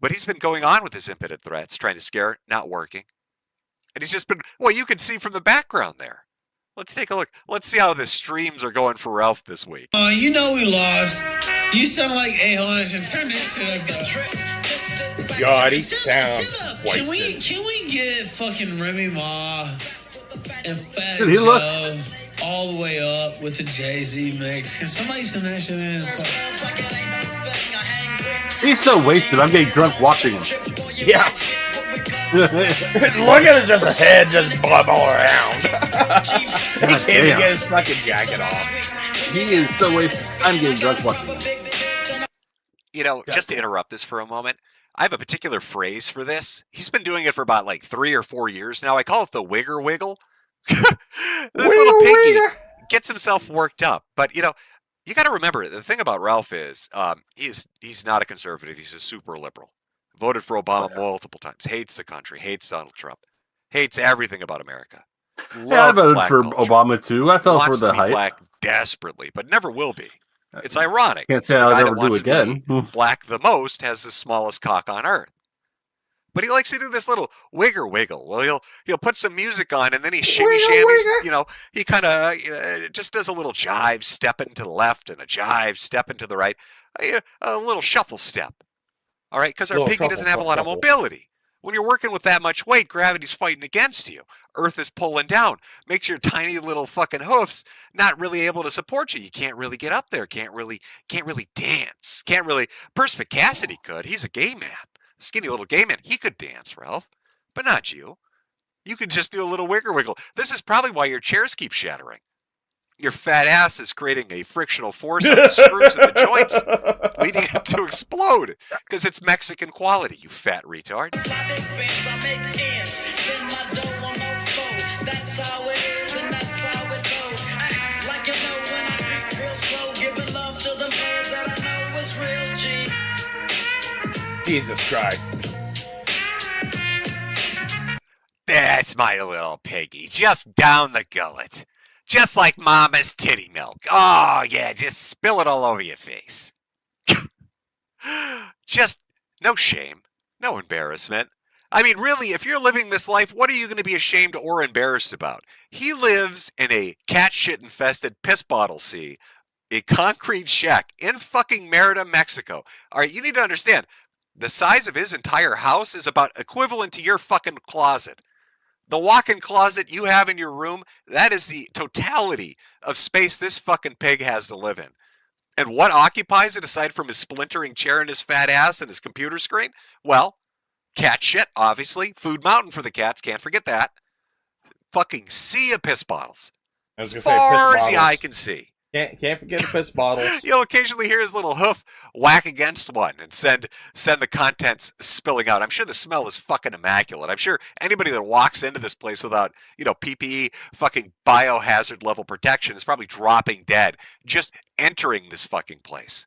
Speaker 2: But he's been going on with his impotent threats, trying to scare her, not working. And he's just been, well, you can see from the background there. Let's take a look. Let's see how the streams are going for Ralph this week.
Speaker 18: You know we lost. You sound like A-Honish and turn this shit up.
Speaker 21: God, he sounds
Speaker 18: Can we get fucking Remy Ma and Fat
Speaker 22: Dude, he
Speaker 18: Joe
Speaker 22: looks-
Speaker 18: all the way up with the Jay-Z mix? Can somebody send that shit in?
Speaker 22: He's so wasted. I'm getting drunk watching him.
Speaker 21: Yeah. Look at it, just his head just bob all around. He can't even get his fucking jacket off.
Speaker 22: He is so wasted. I'm getting drunk watching him.
Speaker 2: You know, just to interrupt this for a moment, I have a particular phrase for this. He's been doing it for about like 3 or 4 years now. I call it the wigger wiggle. This little piggy gets himself worked up. But, you know, you got to remember, the thing about Ralph is he's not a conservative. He's a super liberal. Voted for Obama multiple times. Hates the country. Hates Donald Trump. Hates everything about America.
Speaker 22: I voted for Obama too. I fell for the hype.
Speaker 2: Black desperately, but never will be. It's ironic.
Speaker 22: Can't say I'll never do again.
Speaker 2: Black the most has the smallest cock on earth. But he likes to do this little wigger wiggle. Well, he'll put some music on and then he shimmy shammies. You know, he kind of just does a little jive stepping to the left and a jive stepping to the right. A little shuffle step. All right, because our piggy doesn't have a lot of mobility. When you're working with that much weight, gravity's fighting against you. Earth is pulling down. Makes your tiny little fucking hoofs not really able to support you. You can't really get up there. Can't really dance. Can't really. Perspicacity could. He's a gay man. Skinny little gay man. He could dance, Ralph. But not you. You could just do a little wigger wiggle. This is probably why your chairs keep shattering. Your fat ass is creating a frictional force on the screws and the joints, leading it to explode. Because it's Mexican quality, you fat retard.
Speaker 21: Jesus Christ.
Speaker 2: That's my little piggy, just down the gullet. Just like Mama's titty milk. Oh, yeah, just spill it all over your face. Just no shame, no embarrassment. I mean, really, if you're living this life, what are you going to be ashamed or embarrassed about? He lives in a cat shit-infested piss bottle sea, a concrete shack in fucking Merida, Mexico. All right, you need to understand, the size of his entire house is about equivalent to your fucking closet. The walk-in closet you have in your room, that is the totality of space this fucking pig has to live in. And what occupies it aside from his splintering chair and his fat ass and his computer screen? Well, cat shit, obviously. Food mountain for the cats, can't forget that. Fucking sea of piss bottles. As far as the eye can see.
Speaker 21: Can't forget the piss bottles.
Speaker 2: You'll occasionally hear his little hoof whack against one and send the contents spilling out. I'm sure the smell is fucking immaculate. I'm sure anybody that walks into this place without, PPE, fucking biohazard level protection is probably dropping dead just entering this fucking place.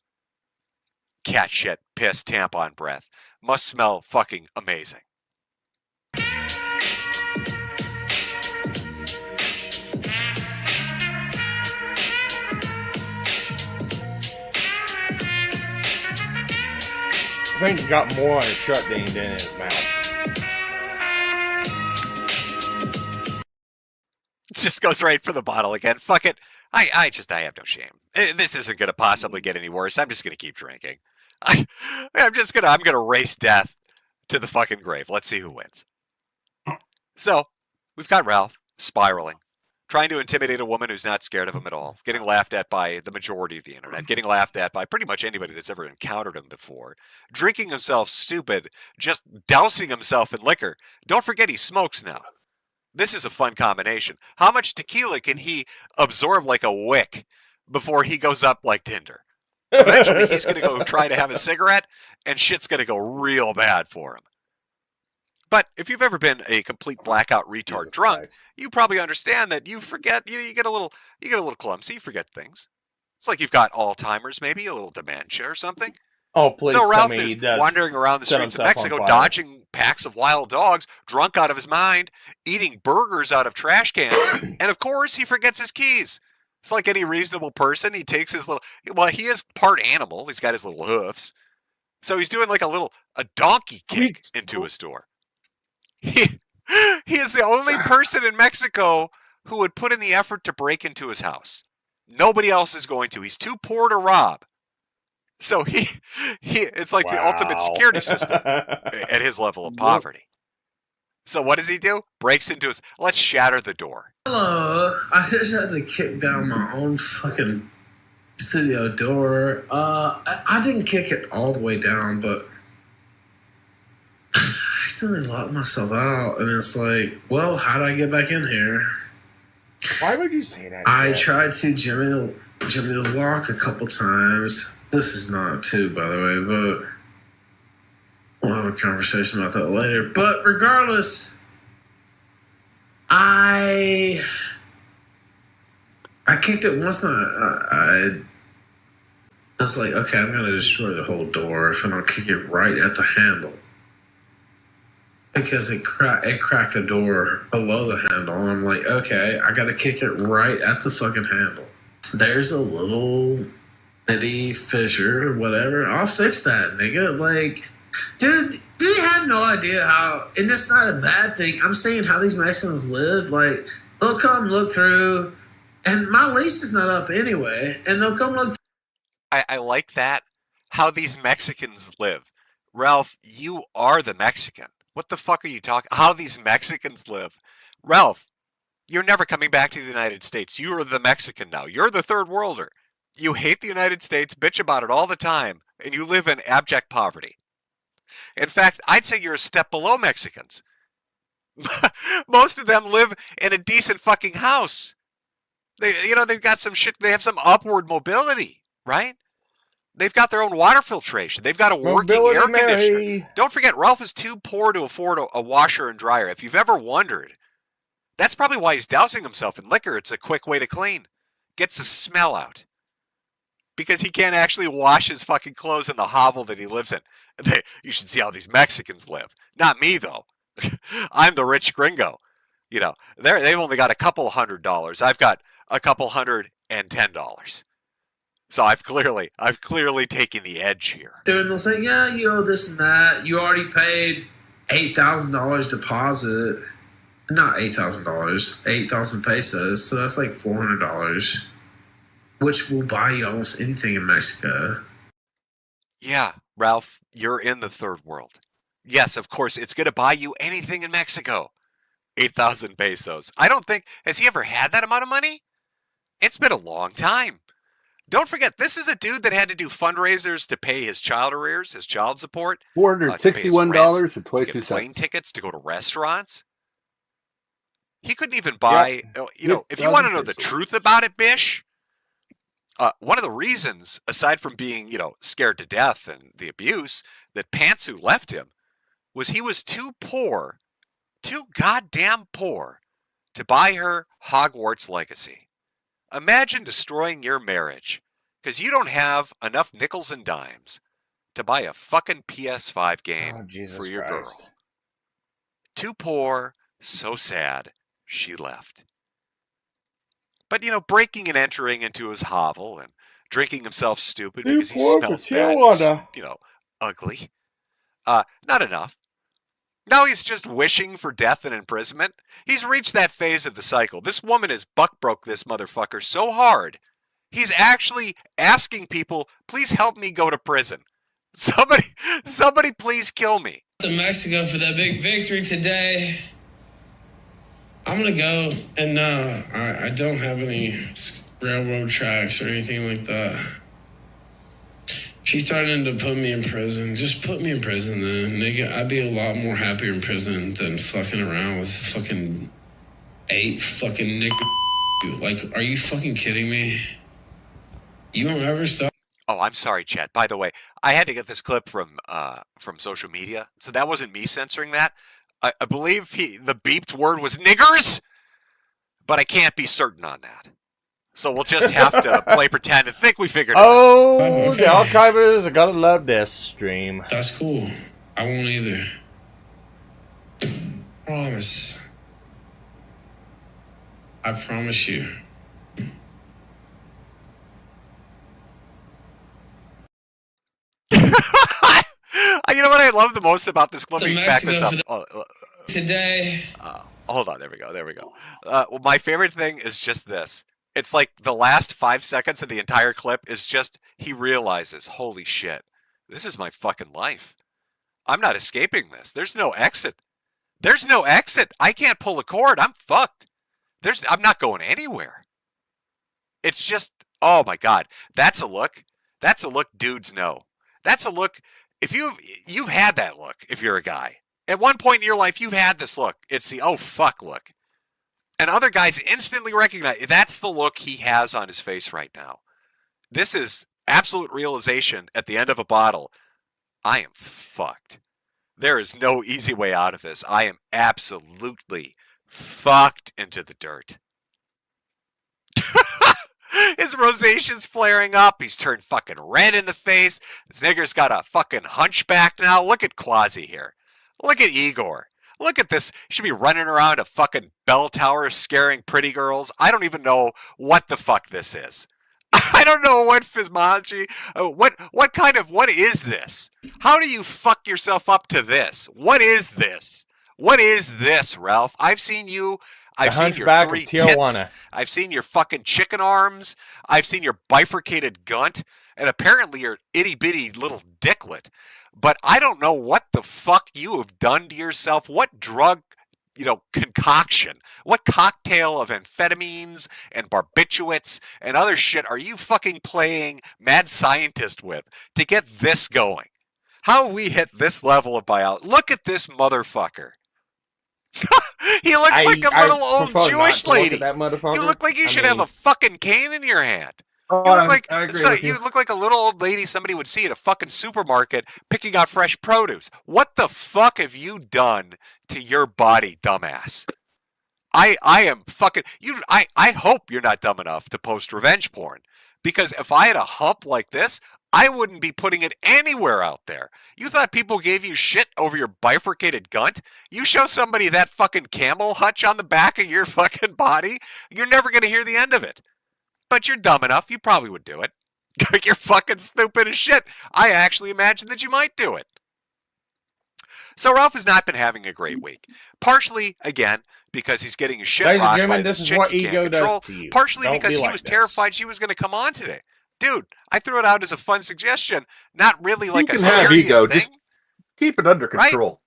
Speaker 2: Cat shit, piss, tampon breath. Must smell fucking amazing.
Speaker 21: I think he got more on his shirt than he did in his mouth.
Speaker 2: It just goes right for the bottle again. Fuck it. I have no shame. This isn't going to possibly get any worse. I'm just going to keep drinking. I'm going to race death to the fucking grave. Let's see who wins. So, we've got Ralph spiraling, trying to intimidate a woman who's not scared of him at all, getting laughed at by the majority of the internet, getting laughed at by pretty much anybody that's ever encountered him before, drinking himself stupid, just dousing himself in liquor. Don't forget he smokes now. This is a fun combination. How much tequila can he absorb like a wick before he goes up like Tinder? Eventually he's going to go try to have a cigarette and shit's going to go real bad for him. But if you've ever been a complete blackout retard drunk, you probably understand that you forget, you get a little clumsy, you forget things. It's like you've got Alzheimer's, maybe a little dementia or something.
Speaker 21: Oh, please.
Speaker 2: So Ralph is wandering around the streets of Mexico, dodging packs of wild dogs, drunk out of his mind, eating burgers out of trash cans, and of course he forgets his keys. It's like any reasonable person. He takes his little, he is part animal. He's got his little hoofs. So he's doing like a donkey kick into his door. He is the only person in Mexico who would put in the effort to break into his house. Nobody else is going to. He's too poor to rob. So it's like the ultimate security system at his level of poverty. So what does he do? Breaks into his, let's shatter the door.
Speaker 18: Hello, I just had to kick down my own fucking studio door. I didn't kick it all the way down, but I accidentally locked myself out, and it's like, well, how do I get back in here?
Speaker 21: Why would you say that?
Speaker 18: I tried to jimmy the lock a couple times. This is not two, by the way, but we'll have a conversation about that later. But regardless, I kicked it once, and I was like, okay, I'm going to destroy the whole door if I don't kick it right at the handle. Because it cracked the door below the handle. And I'm like, okay, I got to kick it right at the fucking handle. There's a little bitty fissure or whatever. I'll fix that, nigga. Like, dude, they have no idea how, and it's not a bad thing. I'm saying how these Mexicans live. Like, they'll come look through, and my lease is not up anyway, and they'll come look.
Speaker 2: I like that, how these Mexicans live. Ralph, you are the Mexican. What the fuck are you talking? How these Mexicans live. Ralph, you're never coming back to the United States. You are the Mexican now. You're the third worlder. You hate the United States, bitch about it all the time, and you live in abject poverty. In fact, I'd say you're a step below Mexicans. Most of them live in a decent fucking house. They've got some shit. They have some upward mobility, right? They've got their own water filtration. They've got a working air conditioner. Don't forget, Ralph is too poor to afford a washer and dryer. If you've ever wondered, that's probably why he's dousing himself in liquor. It's a quick way to clean. Gets the smell out. Because he can't actually wash his fucking clothes in the hovel that he lives in. You should see how these Mexicans live. Not me, though. I'm the rich gringo. They've only got a couple $100. I've got a couple $110. So I've clearly taken the edge here.
Speaker 18: Dude, and they'll say, yeah, you owe this and that. You already paid $8,000 deposit. Not $8,000, 8,000 pesos. So that's like $400, which will buy you almost anything in Mexico.
Speaker 2: Yeah, Ralph, you're in the third world. Yes, of course, it's going to buy you anything in Mexico. 8,000 pesos. I don't think, has he ever had that amount of money? It's been a long time. Don't forget, this is a dude that had to do fundraisers to pay his child arrears, his child support.
Speaker 22: $461 and 22
Speaker 2: cents. Plane tickets to go to restaurants. He couldn't even buy, if you want to know the truth about it, Bish, one of the reasons, aside from being, scared to death and the abuse, that Pantsu left him was he was too poor, too goddamn poor, to buy her Hogwarts legacy. Imagine destroying your marriage because you don't have enough nickels and dimes to buy a fucking PS5 game for your girl. Too poor, so sad, she left. But, breaking and entering into his hovel and drinking himself stupid because he smells bad and, ugly. Not enough. Now he's just wishing for death and imprisonment. He's reached that phase of the cycle. This woman has buck-broke this motherfucker so hard, he's actually asking people, please help me go to prison. Somebody please kill me.
Speaker 18: To Mexico for that big victory today. I'm gonna go, and no, I don't have any railroad tracks or anything like that. She's threatening to put me in prison. Just put me in prison then, nigga. I'd be a lot more happier in prison than fucking around with fucking 8 fucking nigga. Like, are you fucking kidding me? You don't ever stop.
Speaker 2: Oh, I'm sorry, chat. By the way, I had to get this clip from social media, so that wasn't me censoring that. I believe the beeped word was niggers, but I can't be certain on that. So we'll just have to play pretend and think we figured it out.
Speaker 21: Oh, the archivers are gonna love this stream.
Speaker 18: That's cool. I won't either. Promise. I promise you.
Speaker 2: You know what I love the most about this clip? Back this up.
Speaker 18: Today.
Speaker 2: Hold on. There we go. Well, my favorite thing is just this. It's like the last 5 seconds of the entire clip is just he realizes, holy shit, this is my fucking life. I'm not escaping this. There's no exit. I can't pull a cord. I'm fucked. I'm not going anywhere. It's just, oh my God. That's a look. That's a look dudes know. That's a look. If you've had that look, if you're a guy. At one point in your life, you've had this look. It's the, oh fuck look. And other guys instantly recognize that's the look he has on his face right now. This is absolute realization at the end of a bottle. I am fucked. There is no easy way out of this. I am absolutely fucked into the dirt. His rosacea's flaring up. He's turned fucking red in the face. This nigger's got a fucking hunchback now. Look at Quasi here. Look at Igor. Look at this. He should be running around a fucking bell tower scaring pretty girls. I don't even know what the fuck this is. I don't know what physmology, what is this? How do you fuck yourself up to this? What is this? What is this, Ralph? I've seen you. I've seen your 3 tits. I've seen your fucking chicken arms. I've seen your bifurcated gunt. And apparently your itty-bitty little dicklet. But I don't know what the fuck you have done to yourself. What drug, concoction. What cocktail of amphetamines and barbiturates and other shit are you fucking playing mad scientist with to get this going? How have we hit this level of biology? Look at this motherfucker. He looks like a little old Jewish lady. You look like you should have a fucking cane in your hand. You look like a little old lady somebody would see at a fucking supermarket picking out fresh produce. What the fuck have you done to your body, dumbass? I am fucking you. I hope you're not dumb enough to post revenge porn, because if I had a hump like this, I wouldn't be putting it anywhere out there. You thought people gave you shit over your bifurcated gunt? You show somebody that fucking camel hutch on the back of your fucking body, you're never going to hear the end of it. But you're dumb enough, you probably would do it. You're fucking stupid as shit. I actually imagine that you might do it. So Ralph has not been having a great week. Partially, again, because he's getting his shit rocked by this chick he can't control. Partially because he was terrified she was going to come on today. Dude, I threw it out as a fun suggestion, not really like a serious thing.
Speaker 22: Just keep it under control.
Speaker 2: Right?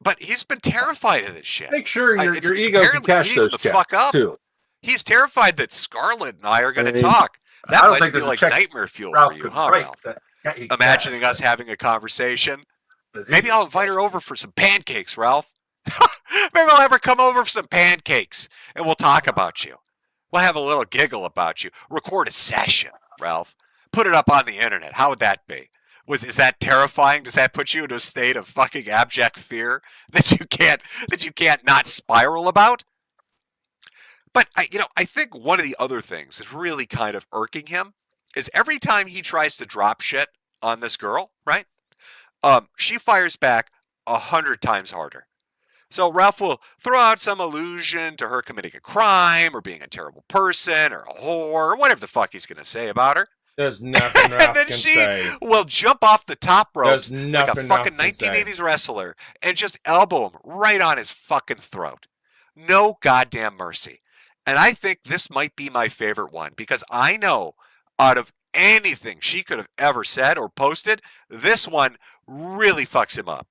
Speaker 2: But he's been terrified of this shit.
Speaker 22: Make sure your ego can catch those checks, too.
Speaker 2: He's terrified that Scarlett and I are going to talk. That must be like nightmare fuel for you, huh, Ralph? Imagining us having a conversation. Maybe I'll invite her over for some pancakes, Ralph. Maybe I'll have her come over for some pancakes, and we'll talk about you. We'll have a little giggle about you. Record a session. Ralph. Put it up on the internet. How would that be? Is that terrifying? Does that put you into a state of fucking abject fear that you can't not spiral about? But I think one of the other things that's really kind of irking him is every time he tries to drop shit on this girl, right? She fires back 100 times harder. So Ralph will throw out some allusion to her committing a crime or being a terrible person or a whore or whatever the fuck he's going to say about her.
Speaker 21: There's nothing Ralph
Speaker 2: and then
Speaker 21: can
Speaker 2: she
Speaker 21: say.
Speaker 2: will jump off the top ropes
Speaker 21: There's
Speaker 2: like a
Speaker 21: nothing
Speaker 2: fucking
Speaker 21: Ralph can
Speaker 2: 1980s wrestler and just elbow him right on his fucking throat. No goddamn mercy. And I think this might be my favorite one because I know out of anything she could have ever said or posted, this one really fucks him up.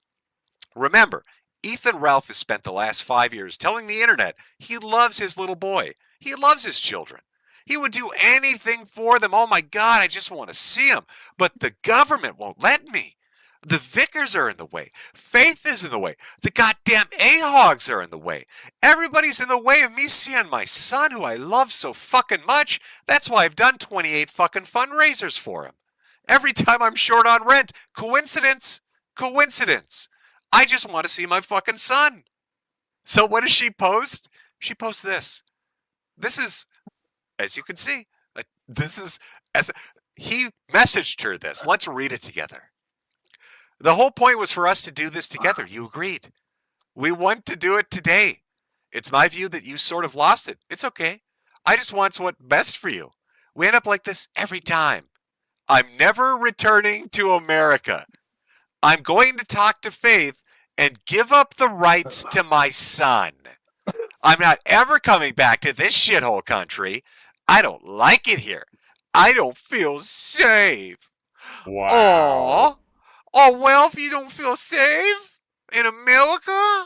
Speaker 2: Remember, Ethan Ralph has spent the last 5 years telling the internet he loves his little boy. He loves his children. He would do anything for them. Oh my God, I just want to see him. But the government won't let me. The Vickers are in the way. Faith is in the way. The goddamn A-hogs are in the way. Everybody's in the way of me seeing my son who I love so fucking much. That's why I've done 28 fucking fundraisers for him. Every time I'm short on rent. Coincidence? Coincidence. I just want to see my fucking son. So what does she post? She posts this. This is, as you can see, he messaged her this. Let's read it together. The whole point was for us to do this together. You agreed. We want to do it today. It's my view that you sort of lost it. It's okay. I just want what's best for you. We end up like this every time. I'm never returning to America. I'm going to talk to Faith and give up the rights to my son. I'm not ever coming back to this shithole country. I don't like it here. I don't feel safe.
Speaker 21: Wow.
Speaker 2: Oh, well, if you don't feel safe in America,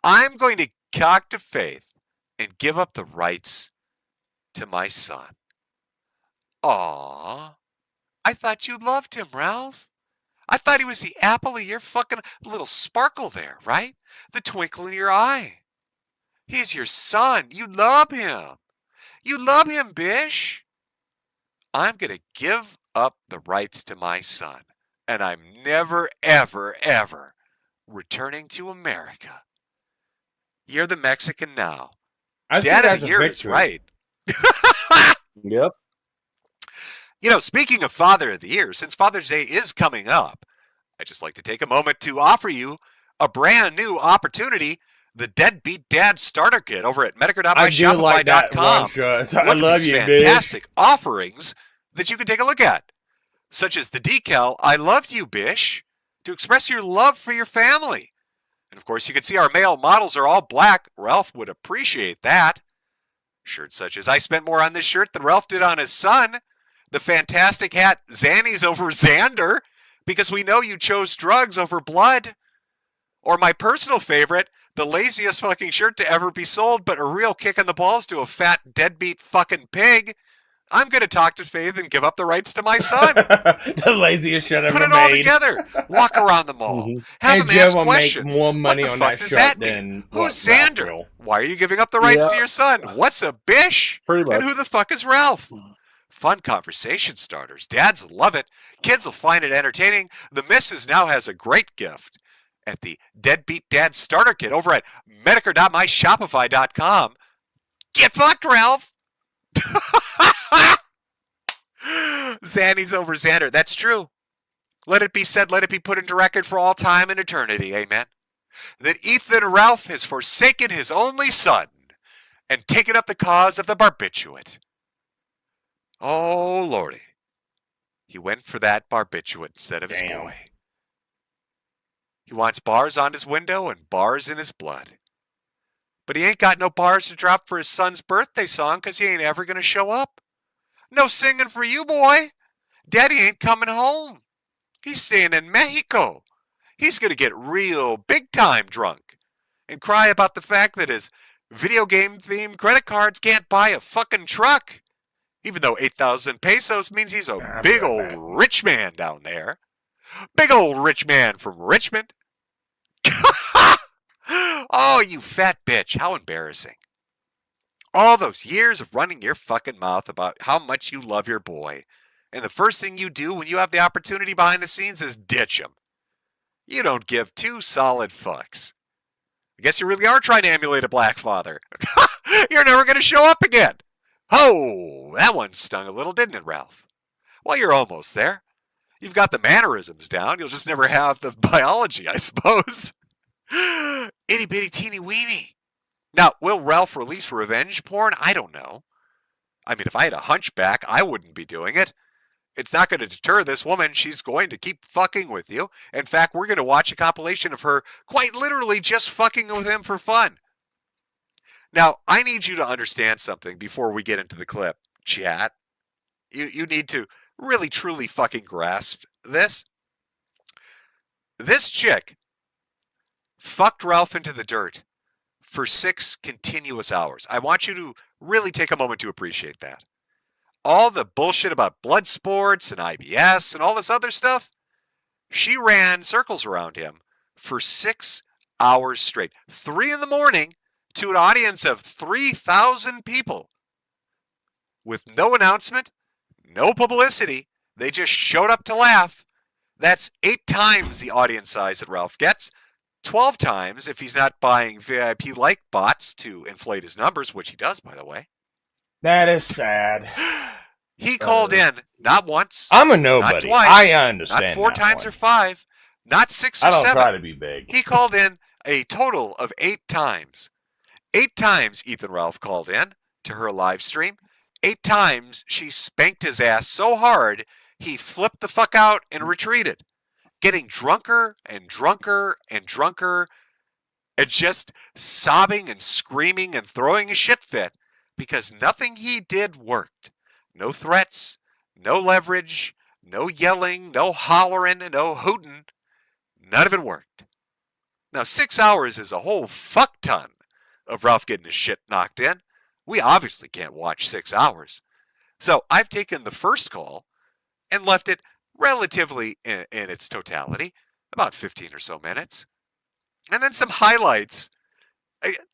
Speaker 2: I'm going to talk to Faith and give up the rights to my son. Aw, I thought you loved him, Ralph. I thought he was the apple of your fucking little sparkle there, right? The twinkle in your eye. He's your son. You love him. You love him, Bish. I'm going to give up the rights to my son, and I'm never, ever, ever returning to America. You're the Mexican now. Dad of the year is right.
Speaker 22: Yep.
Speaker 2: Speaking of Father of the Year, since Father's Day is coming up, I'd just like to take a moment to offer you a brand new opportunity, the Deadbeat Dad Starter Kit over at Metokur.myshopify.com.
Speaker 21: I love you, bitch.
Speaker 2: Fantastic offerings that you can take a look at, such as the decal, I loved you, Bish, to express your love for your family. And of course, you can see our male models are all black. Ralph would appreciate that. Shirts such as, I spent more on this shirt than Ralph did on his son. The fantastic hat, Xannies over Xander, because we know you chose drugs over blood. Or my personal favorite, the laziest fucking shirt to ever be sold, but a real kick in the balls to a fat, deadbeat fucking pig. I'm going to talk to Faith and give up the rights to my son.
Speaker 21: The laziest shit ever made.
Speaker 2: Put it all together. Walk around the mall. Have him ask questions.
Speaker 21: Make more money
Speaker 2: what the
Speaker 21: on
Speaker 2: fuck
Speaker 21: that
Speaker 2: does
Speaker 21: shirt
Speaker 2: that
Speaker 21: than
Speaker 2: mean? Who's Xander? Why are you giving up the rights to your son? What's a Bish?
Speaker 22: Pretty much.
Speaker 2: And who the fuck is Ralph? Fun conversation starters. Dads love it. Kids will find it entertaining. The missus now has a great gift at the Deadbeat Dad Starter Kit over at Metokur.myshopify.com. Get fucked, Ralph! Xannies over Xander. That's true. Let it be said, let it be put into record for all time and eternity. Amen. That Ethan Ralph has forsaken his only son and taken up the cause of the barbiturate. Oh, Lordy. He went for that barbiturate instead of his boy. He wants bars on his window and bars in his blood. But he ain't got no bars to drop for his son's birthday song because he ain't ever going to show up. No singing for you, boy. Daddy ain't coming home. He's staying in Mexico. He's going to get real big-time drunk and cry about the fact that his video game-themed credit cards can't buy a fucking truck. Even though 8,000 pesos means he's a big old rich man down there. Big old rich man from Richmond. Oh, you fat bitch. How embarrassing. All those years of running your fucking mouth about how much you love your boy. And the first thing you do when you have the opportunity behind the scenes is ditch him. You don't give two solid fucks. I guess you really are trying to emulate a black father. You're never going to show up again. Oh, that one stung a little, didn't it, Ralph? Well, you're almost there. You've got the mannerisms down. You'll just never have the biology, I suppose. Itty bitty teeny weeny. Now, will Ralph release revenge porn? I don't know. I mean, if I had a hunchback, I wouldn't be doing it. It's not going to deter this woman. She's going to keep fucking with you. In fact, we're going to watch a compilation of her quite literally just fucking with him for fun. Now, I need you to understand something before we get into the clip, chat. You need to really, truly fucking grasp this. This chick fucked Ralph into the dirt for 6 continuous hours. I want you to really take a moment to appreciate that. All the bullshit about blood sports and IBS and all this other stuff, she ran circles around him for 6 hours straight. 3 in the morning to an audience of 3,000 people. With no announcement, no publicity. They just showed up to laugh. That's 8 times the audience size that Ralph gets. 12 times if he's not buying VIP-like bots to inflate his numbers, which he does, by the way.
Speaker 21: That is sad.
Speaker 2: He called in not once.
Speaker 21: I'm a nobody.
Speaker 2: Not twice.
Speaker 21: I understand.
Speaker 2: Not 4 times or 5. Not 6 or 7.
Speaker 21: I don't try to be big.
Speaker 2: He called in a total of 8 times. 8 times Ethan Ralph called in to her live stream. 8 times she spanked his ass so hard he flipped the fuck out and retreated, getting drunker and drunker and drunker and just sobbing and screaming and throwing a shit fit because nothing he did worked. No threats, no leverage, no yelling, no hollering, no hooting. None of it worked. Now, 6 hours is a whole fuck ton of Ralph getting his shit knocked in. We obviously can't watch 6 hours. So I've taken the first call and left it relatively in its totality, about 15 or so minutes. And then some highlights.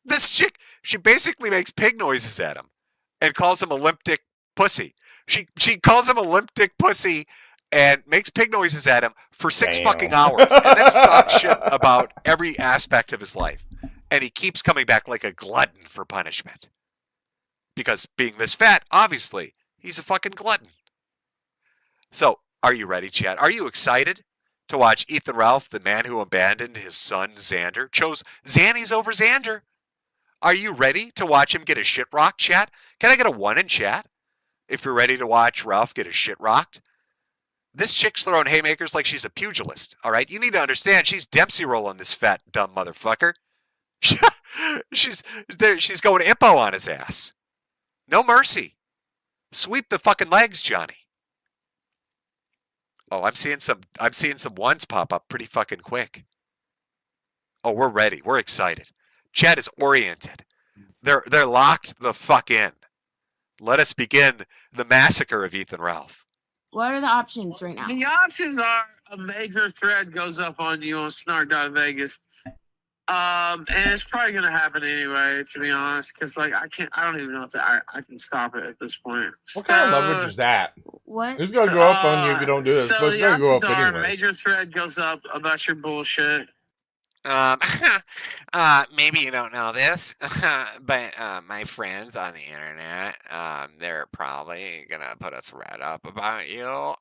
Speaker 2: This chick, she basically makes pig noises at him and calls him a limp dick pussy. She calls him a limp dick pussy and makes pig noises at him for 6 fucking hours and then talks shit about every aspect of his life. And he keeps coming back like a glutton for punishment. Because being this fat, obviously, he's a fucking glutton. So, are you ready, chat? Are you excited to watch Ethan Ralph, the man who abandoned his son Xander, chose Xannies over Xander? Are you ready to watch him get his shit rocked, chat? Can I get a 1 in chat if you're ready to watch Ralph get his shit rocked? This chick's throwing haymakers like she's a pugilist, all right? You need to understand she's Dempsey rolling this fat, dumb motherfucker. She's going Impo on his ass. No mercy. Sweep the fucking legs, Johnny. Oh, I'm seeing some 1s pop up pretty fucking quick. Oh, we're ready. We're excited. Chat is oriented. They're locked the fuck in. Let us begin the massacre of Ethan Ralph.
Speaker 8: What are the options right now?
Speaker 9: The options are a major thread goes up on you on Snark.Vegas. And it's probably gonna happen anyway, to be honest, because like I don't even know if I can stop it at this point.
Speaker 21: What kind of leverage is that?
Speaker 8: What?
Speaker 21: Who's gonna go up on you if you don't do this?
Speaker 9: So
Speaker 21: It's
Speaker 9: the
Speaker 21: gonna go
Speaker 9: options
Speaker 21: up
Speaker 9: are
Speaker 21: anyway.
Speaker 9: major thread goes up about your bullshit.
Speaker 2: Maybe you don't know this, but my friends on the internet, they're probably gonna put a thread up about you.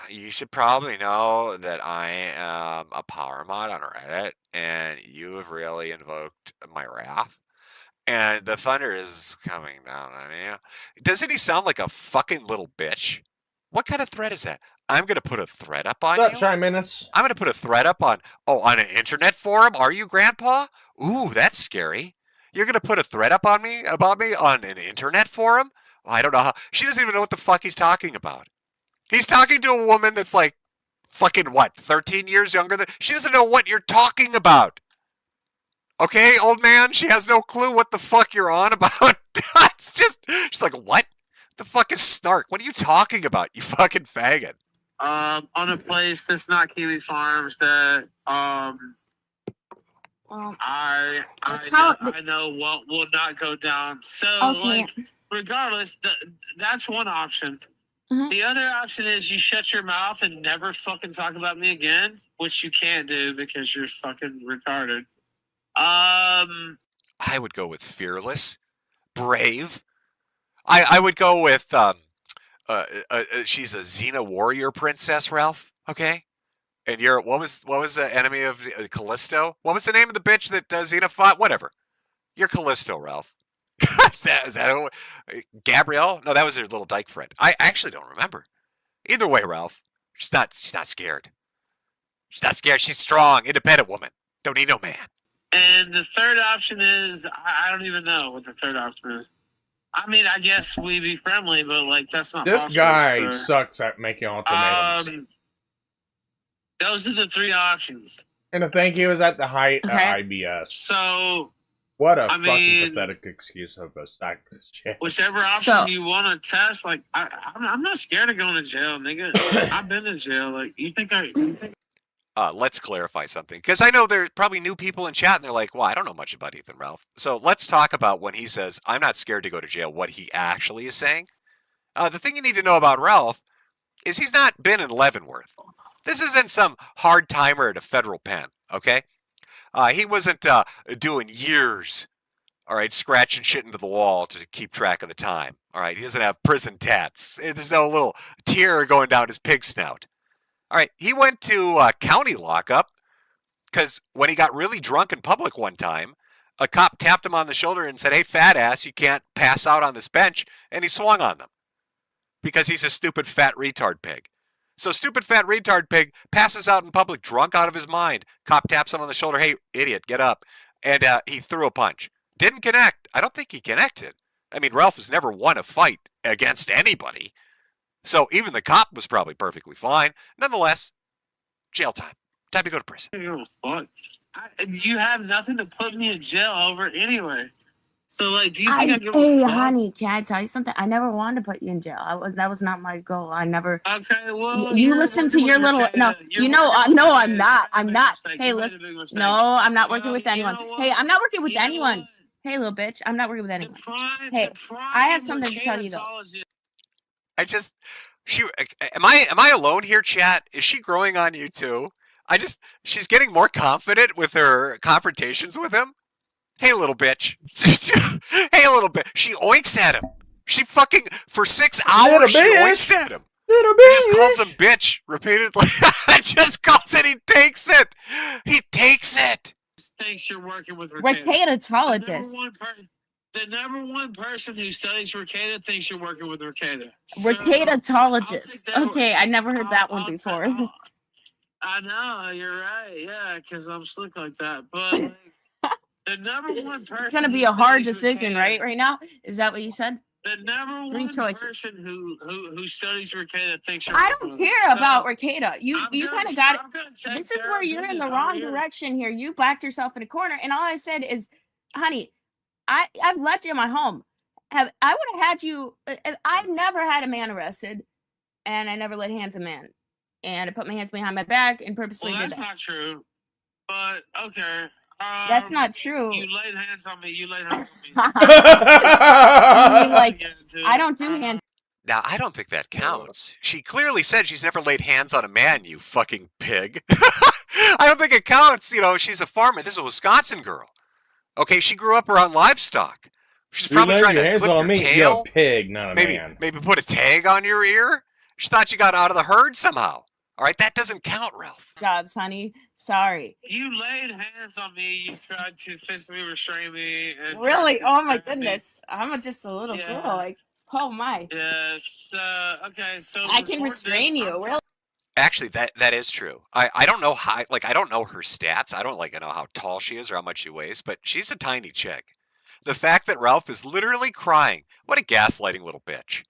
Speaker 2: You should probably know that I am a power mod on Reddit, and you have really invoked my wrath. And the thunder is coming down on you. Doesn't he sound like a fucking little bitch? What kind of thread is that? I'm going to put a thread up on you?
Speaker 21: Chime in us.
Speaker 2: I'm going to put a thread up on an internet forum? Are you, Grandpa? Ooh, that's scary. You're going to put a thread up on me about me on an internet forum? Well, I don't know how. She doesn't even know what the fuck he's talking about. He's talking to a woman that's like fucking what, 13 years younger than. She doesn't know what you're talking about. Okay, old man, she has no clue what the fuck you're on about. It's just, she's like, what? The fuck is Snark? What are you talking about, you fucking faggot?
Speaker 9: On a place that's not Kiwi Farms that I know what will not go down. So, like, regardless, that's one option. The other option is you shut your mouth and never fucking talk about me again, which you can't do because you're fucking retarded.
Speaker 2: I would go with fearless, brave. I would go with she's a Xena warrior princess, Ralph. Okay, and you're what was the enemy of Callisto? What was the name of the bitch that Xena fought? Whatever. You're Callisto, Ralph. is that Gabrielle? No, that was her little dyke friend. I actually don't remember. Either way, Ralph, she's not scared. She's not scared. She's strong, independent woman. Don't need no man.
Speaker 9: And the third option is I don't even know what the third option is. I mean, I guess we be friendly, but like that's not.
Speaker 21: This guy sucks at making ultimatums.
Speaker 9: Those are the three options.
Speaker 21: And I think he was at the height of IBS.
Speaker 9: So.
Speaker 21: What a fucking pathetic excuse of a sack of shit.
Speaker 9: Whichever option you want to test, like I'm not scared of going to jail, nigga. I've been to jail. Like you think
Speaker 2: let's clarify something, because I know there are probably new people in chat, and they're like, well, I don't know much about Ethan Ralph. So let's talk about when he says, I'm not scared to go to jail, what he actually is saying. The thing you need to know about Ralph is he's not been in Leavenworth. This isn't some hard timer at a federal pen, okay? He wasn't doing years, all right, scratching shit into the wall to keep track of the time, all right? He doesn't have prison tats. There's no little tear going down his pig snout. All right, he went to county lockup because when he got really drunk in public one time, a cop tapped him on the shoulder and said, hey, fat ass, you can't pass out on this bench, and he swung on them because he's a stupid fat retard pig. So stupid fat retard pig passes out in public drunk out of his mind. Cop taps him on the shoulder, hey, idiot, get up. And he threw a punch. Didn't connect. I don't think he connected. I mean, Ralph has never won a fight against anybody. So even the cop was probably perfectly fine. Nonetheless, jail time. Time to go to prison.
Speaker 9: You have nothing to put me in jail over anyway. So, like, do you think I give
Speaker 8: Hey,
Speaker 9: a fuck?
Speaker 8: honey, can I tell you something? I never wanted to put you in jail. That was not my goal. I never.
Speaker 9: Okay, well,
Speaker 8: you listen to your little. No, you know. No, I'm not. I'm not. Hey, listen. No, I'm not working with anyone. Hey, I'm not working with anyone. Hey, little bitch, I'm not working with anyone. Hey, I have something to tell you though.
Speaker 2: Am I alone here, chat? Is she growing on you too? She's getting more confident with her confrontations with him. Hey, little bitch. Hey, little bitch. She oinks at him. She fucking, for 6 hours, she oinks at him.
Speaker 21: Little
Speaker 2: bitch. He just calls him bitch repeatedly. Just calls it. He takes it. He takes it.
Speaker 9: Thinks you're working with
Speaker 8: Ricatologist.
Speaker 9: The number one person who studies Ricata thinks you're working with Ricata.
Speaker 8: Ricatologist. Okay, I never heard that one before.
Speaker 9: I know, you're right. Yeah, because I'm slick like that. But the number one person.
Speaker 8: It's going to be a hard decision, right now? Is that what you said?
Speaker 9: The number one person who studies Ricata thinks you're.
Speaker 8: I don't care about Ricata. You kind of got it. This is where you're in the wrong direction here. You backed yourself in a corner, and all I said is, honey, I've left you in my home. I would have had you. I've never had a man arrested, and I never laid hands on a man, and I put my hands behind my back and purposely did that.
Speaker 9: That's not true. But okay.
Speaker 8: That's not true.
Speaker 9: You laid hands on me. You laid hands on me.
Speaker 8: I don't do hands.
Speaker 2: Now, I don't think that counts. She clearly said she's never laid hands on a man, you fucking pig. I don't think it counts. You know, she's a farmer. This is a Wisconsin girl. Okay, she grew up around livestock. She's probably trying to clip your tail.
Speaker 21: You're a pig, not a man.
Speaker 2: Maybe put a tag on your ear. She thought you got out of the herd somehow. All right, that doesn't count, Ralph.
Speaker 8: Jobs, honey. Sorry.
Speaker 9: You laid hands on me. You tried to physically restrain me. And
Speaker 8: really? Oh my goodness. I'm just a little girl. Like, oh my.
Speaker 9: Yes. Okay. So
Speaker 8: I can restrain you. Really?
Speaker 2: Actually, that is true. I don't know how. Like, I don't know her stats. I don't know how tall she is or how much she weighs. But she's a tiny chick. The fact that Ralph is literally crying. What a gaslighting little bitch.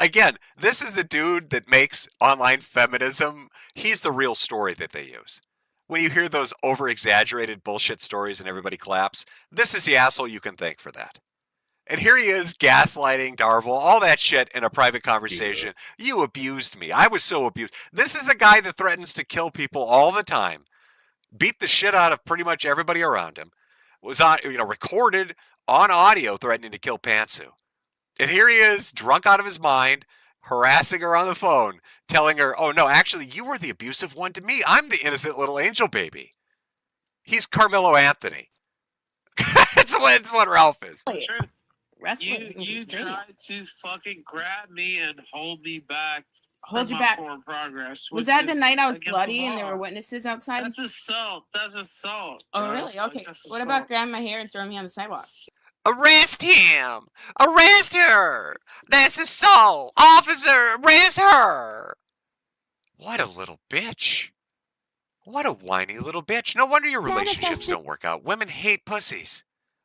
Speaker 2: Again, this is the dude that makes online feminism. He's the real story that they use. When you hear those over-exaggerated bullshit stories and everybody claps, this is the asshole you can thank for that. And here he is gaslighting Darvel, all that shit in a private conversation. You abused me. I was so abused. This is the guy that threatens to kill people all the time. beat the shit out of pretty much everybody around him, was on, recorded on audio threatening to kill Pantsu. And here he is, drunk out of his mind, harassing her on the phone, telling her, oh no, actually, you were the abusive one to me. I'm the innocent little angel baby. He's Carmelo Anthony. It's what Ralph is.
Speaker 9: You tried to fucking grab me and hold me back.
Speaker 8: Hold you back.
Speaker 9: Forward progress.
Speaker 8: Was that the night I was bloody and there were witnesses outside?
Speaker 9: That's assault. That's assault.
Speaker 8: Oh, really? Okay. What about grabbing my hair and throwing me on the sidewalk?
Speaker 2: Arrest him! Arrest her! That's assault! Officer, arrest her! What a little bitch. What a whiny little bitch. No wonder your relationships don't work out. Women hate pussies.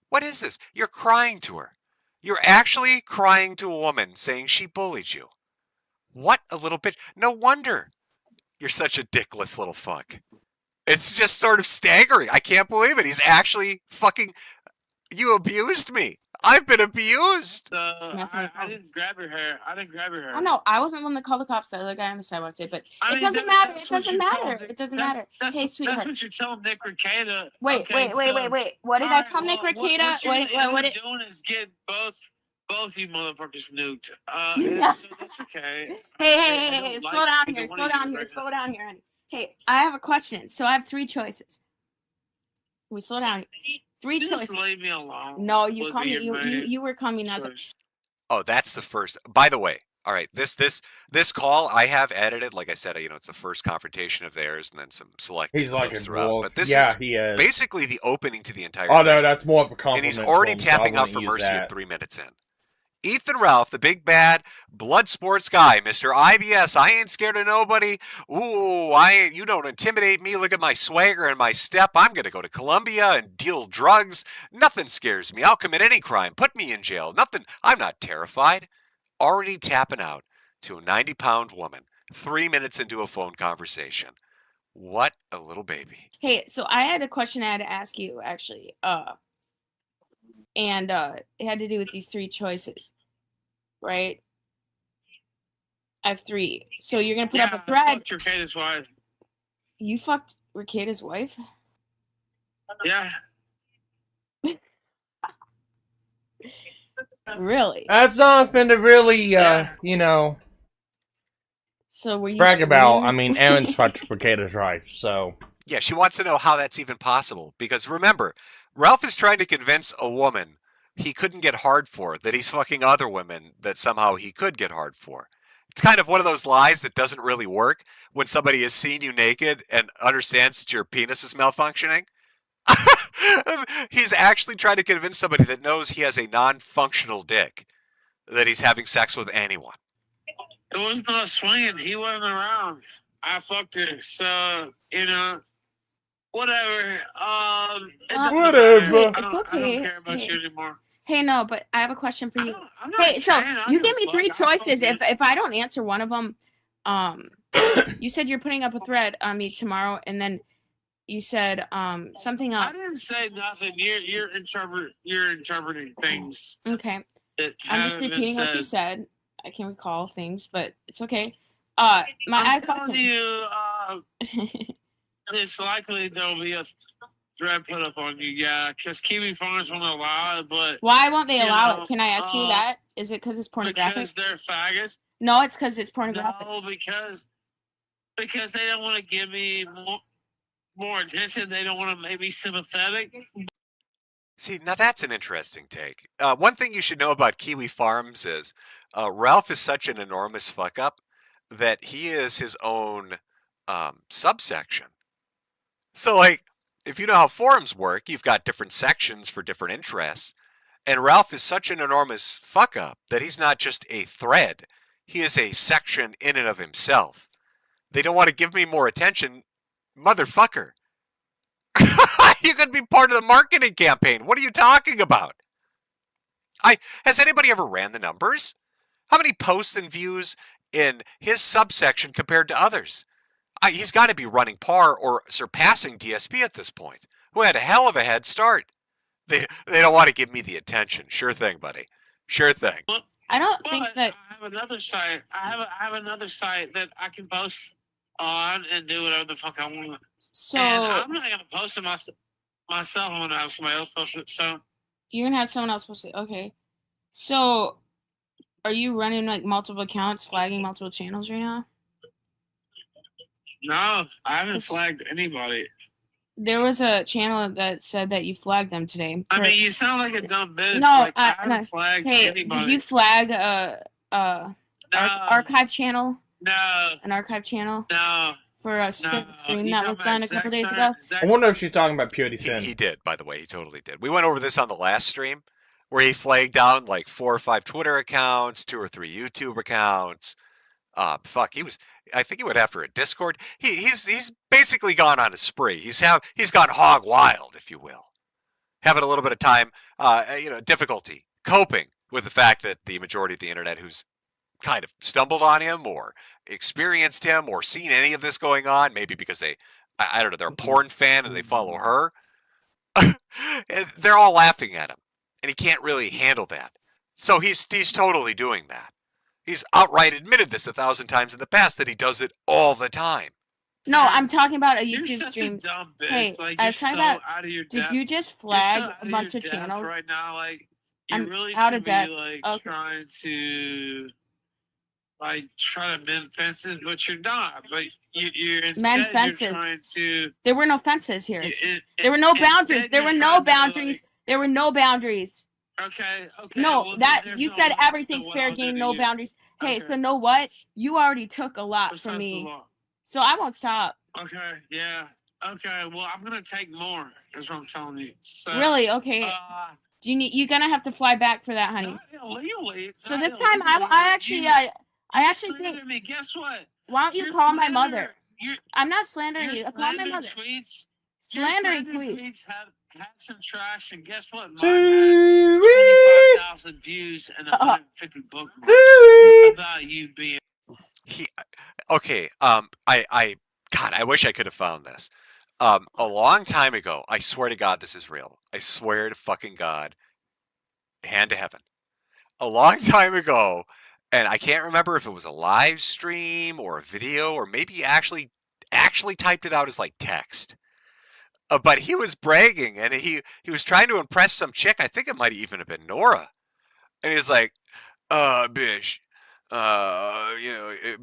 Speaker 2: What is this? You're crying to her. You're actually crying to a woman saying she bullied you. What a little bitch. No wonder you're such a dickless little fuck. It's just sort of staggering. I can't believe it. He's actually fucking... You abused me. I've been abused.
Speaker 9: I didn't grab your hair.
Speaker 8: Oh, no. I wasn't the one that called the cops. The other guy on the sidewalk did. But it doesn't matter. It doesn't matter. It doesn't matter. Hey, sweetheart.
Speaker 9: That's what you're telling Nick Rekieta.
Speaker 8: Wait. What did I tell Nick Rekieta?
Speaker 9: What you're doing is get both you motherfuckers nuked. So that's okay.
Speaker 8: Hey, slow down here, honey. Hey, I have a question. So I have 3 choices. We slow down. 3 choices.
Speaker 9: Just leave me alone.
Speaker 8: No, you call me. You were calling me nothing.
Speaker 2: Oh, that's the first. By the way, all right. This call I have edited. Like I said, it's the first confrontation of theirs, and then some selected
Speaker 21: He's like
Speaker 2: clips
Speaker 21: a
Speaker 2: throughout.
Speaker 21: wolf.
Speaker 2: But this
Speaker 21: he is
Speaker 2: basically the opening to the entire.
Speaker 21: Oh
Speaker 2: thing.
Speaker 21: no, that's more of a compliment.
Speaker 2: And he's already
Speaker 21: to him, so
Speaker 2: tapping
Speaker 21: I
Speaker 2: out for
Speaker 21: wouldn't use
Speaker 2: mercy
Speaker 21: that.
Speaker 2: at 3 minutes in. Ethan Ralph, the big bad blood sports guy, Mr. IBS. I ain't scared of nobody. Ooh, you don't intimidate me. Look at my swagger and my step. I'm going to go to Colombia and deal drugs. Nothing scares me. I'll commit any crime. Put me in jail. Nothing. I'm not terrified. Already tapping out to a 90-pound woman 3 minutes into a phone conversation. What a little baby.
Speaker 8: Hey, so I had a question I had to ask you, actually. And it had to do with these 3 choices, right? I have 3. So you're gonna put up a thread.
Speaker 9: I fucked Rekieta's wife.
Speaker 8: You fucked Rekieta's wife?
Speaker 9: Yeah.
Speaker 8: Really?
Speaker 21: That's something to really,
Speaker 8: So were you
Speaker 21: brag about.
Speaker 8: swearing?
Speaker 21: I mean, Aaron's fucked Rekieta's wife, so.
Speaker 2: Yeah, she wants to know how that's even possible. Because remember, Ralph is trying to convince a woman he couldn't get hard for, that he's fucking other women that somehow he could get hard for. It's kind of one of those lies that doesn't really work when somebody has seen you naked and understands that your penis is malfunctioning. He's actually trying to convince somebody that knows he has a non-functional dick that he's having sex with anyone.
Speaker 9: It was not swinging. He wasn't around. I fucked her. So, whatever.
Speaker 21: Whatever.
Speaker 9: I don't care about you anymore.
Speaker 8: Hey, no, but I have a question for you.
Speaker 9: I'm not
Speaker 8: Hey, so
Speaker 9: saying I
Speaker 8: you
Speaker 9: don't
Speaker 8: give me
Speaker 9: fuck.
Speaker 8: 3
Speaker 9: I fuck
Speaker 8: choices.
Speaker 9: you.
Speaker 8: If I don't answer one of them, you said you're putting up a thread on me tomorrow, and then you said something else.
Speaker 9: I didn't say nothing. You're interpreting things.
Speaker 8: Okay.
Speaker 9: That
Speaker 8: I'm just
Speaker 9: haven't been
Speaker 8: repeating what you
Speaker 9: said.
Speaker 8: said. I can recall things, but it's okay. I have a
Speaker 9: telling
Speaker 8: question.
Speaker 9: you, it's likely there'll be a thread put up on you, yeah, because Kiwi Farms won't allow it, but...
Speaker 8: Why won't they allow
Speaker 9: know,
Speaker 8: it? Can I ask you that? Is it because it's pornographic?
Speaker 9: Because they're faggots.
Speaker 8: No, it's because it's pornographic.
Speaker 9: No, because they don't want to give me more attention. They don't want to make me sympathetic.
Speaker 2: See, now that's an interesting take. One thing you should know about Kiwi Farms is Ralph is such an enormous fuck-up that he is his own subsection. So, like, if you know how forums work, you've got different sections for different interests. And Ralph is such an enormous fuck-up that he's not just a thread. He is a section in and of himself. They don't want to give me more attention. Motherfucker. You could be part of the marketing campaign. What are you talking about? Has anybody ever ran the numbers? How many posts and views in his subsection compared to others? He's got to be running par or surpassing DSP at this point, who had a hell of a head start. They don't want to give me the attention. Sure thing, buddy. Sure thing.
Speaker 8: I don't think that...
Speaker 9: I have another site. I have another site that I can post on and do whatever the fuck I want.
Speaker 8: So
Speaker 9: and I'm not gonna post it myself. I'm gonna have somebody else post it. So
Speaker 8: you're gonna have someone else post it. Okay. So are you running like multiple accounts, flagging multiple channels right now?
Speaker 9: No, I haven't flagged anybody.
Speaker 8: There was a channel that said that you flagged them today.
Speaker 9: I mean, you sound like a dumb bitch.
Speaker 8: No,
Speaker 9: like, I haven't flagged anybody.
Speaker 8: Did you flag archive channel?
Speaker 9: No.
Speaker 8: An archive channel?
Speaker 9: No.
Speaker 8: For a stream that was done a couple days ago?
Speaker 21: I wonder if she's talking about Purity Sin.
Speaker 2: He did, by the way. He totally did. We went over this on the last stream where he flagged down like 4 or 5 Twitter accounts, 2 or 3 YouTube accounts. I think he went after a Discord. He's basically gone on a spree. He's gone hog wild, if you will. Having a little bit of time, difficulty coping with the fact that the majority of the internet who's kind of stumbled on him or experienced him or seen any of this going on, maybe because they're a porn fan and they follow her. They're all laughing at him, and he can't really handle that. So he's totally doing that. He's outright admitted this 1,000 times in the past that he does it all the time.
Speaker 8: No, I'm talking about a YouTube
Speaker 9: You're such
Speaker 8: stream.
Speaker 9: a dumb bitch.
Speaker 8: Hey,
Speaker 9: like,
Speaker 8: I
Speaker 9: you're
Speaker 8: was talking
Speaker 9: so
Speaker 8: about.
Speaker 9: out of your
Speaker 8: Did
Speaker 9: depth.
Speaker 8: you just
Speaker 9: You're
Speaker 8: flag
Speaker 9: so out
Speaker 8: a bunch
Speaker 9: your
Speaker 8: of
Speaker 9: depth
Speaker 8: channels?
Speaker 9: right now? Like, you
Speaker 8: I'm
Speaker 9: really
Speaker 8: out
Speaker 9: could
Speaker 8: of depth.
Speaker 9: be like
Speaker 8: Okay.
Speaker 9: trying to try to mend fences, but you're not. But you're instead
Speaker 8: fences.
Speaker 9: you're trying to.
Speaker 8: There were no fences here.
Speaker 9: You-
Speaker 8: There were no
Speaker 9: instead
Speaker 8: boundaries. There
Speaker 9: you're
Speaker 8: were no
Speaker 9: trying to,
Speaker 8: boundaries. There were no boundaries.
Speaker 9: Okay.
Speaker 8: No,
Speaker 9: well,
Speaker 8: that
Speaker 9: there's
Speaker 8: you
Speaker 9: no
Speaker 8: said
Speaker 9: law, so
Speaker 8: everything's
Speaker 9: what
Speaker 8: fair
Speaker 9: I'll do
Speaker 8: game,
Speaker 9: to
Speaker 8: no
Speaker 9: you-
Speaker 8: boundaries. Hey,
Speaker 9: Okay.
Speaker 8: so know what? You already took a lot
Speaker 9: Besides
Speaker 8: from
Speaker 9: the
Speaker 8: me,
Speaker 9: law.
Speaker 8: so I won't stop.
Speaker 9: Okay. Yeah. Okay. Well, I'm gonna take more. That's what I'm telling you. So,
Speaker 8: Really? Okay. Do you're gonna have to fly back for that, honey.
Speaker 9: illegally.
Speaker 8: So this time, I actually think.
Speaker 9: Me. Guess what?
Speaker 8: Why don't you
Speaker 9: Your
Speaker 8: call my
Speaker 9: slander-
Speaker 8: mother?
Speaker 9: your-
Speaker 8: I'm not slandering
Speaker 9: Your
Speaker 8: you. Call my
Speaker 9: slander
Speaker 8: mother.
Speaker 9: tweets.
Speaker 8: Slandering
Speaker 9: your slander
Speaker 8: tweets.
Speaker 9: had some trash, and guess what? Mine had 25,000 views and 150 bookmarks about you being.
Speaker 2: I wish I could have found this. A long time ago, I swear to God, this is real. I swear to fucking God, hand to heaven. A long time ago, and I can't remember if it was a live stream or a video, or maybe he actually typed it out as like text. But he was bragging, and he was trying to impress some chick. I think it might even have been Nora. And he was like, bitch,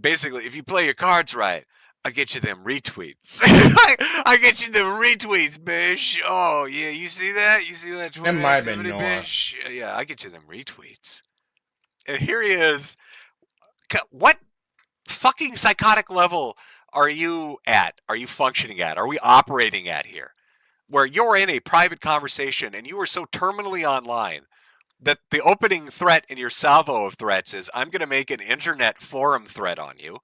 Speaker 2: basically, if you play your cards right, I get you them retweets. I get you them retweets, bitch. Oh, yeah, you see that? You see that Twitter
Speaker 21: might have been
Speaker 2: activity,
Speaker 21: Nora.
Speaker 2: bitch? Yeah, I get you them retweets. And here he is. What fucking psychotic level are you at? Are you functioning at? Are we operating at here? Where you're in a private conversation and you are so terminally online that the opening threat in your salvo of threats is, I'm going to make an internet forum threat on you.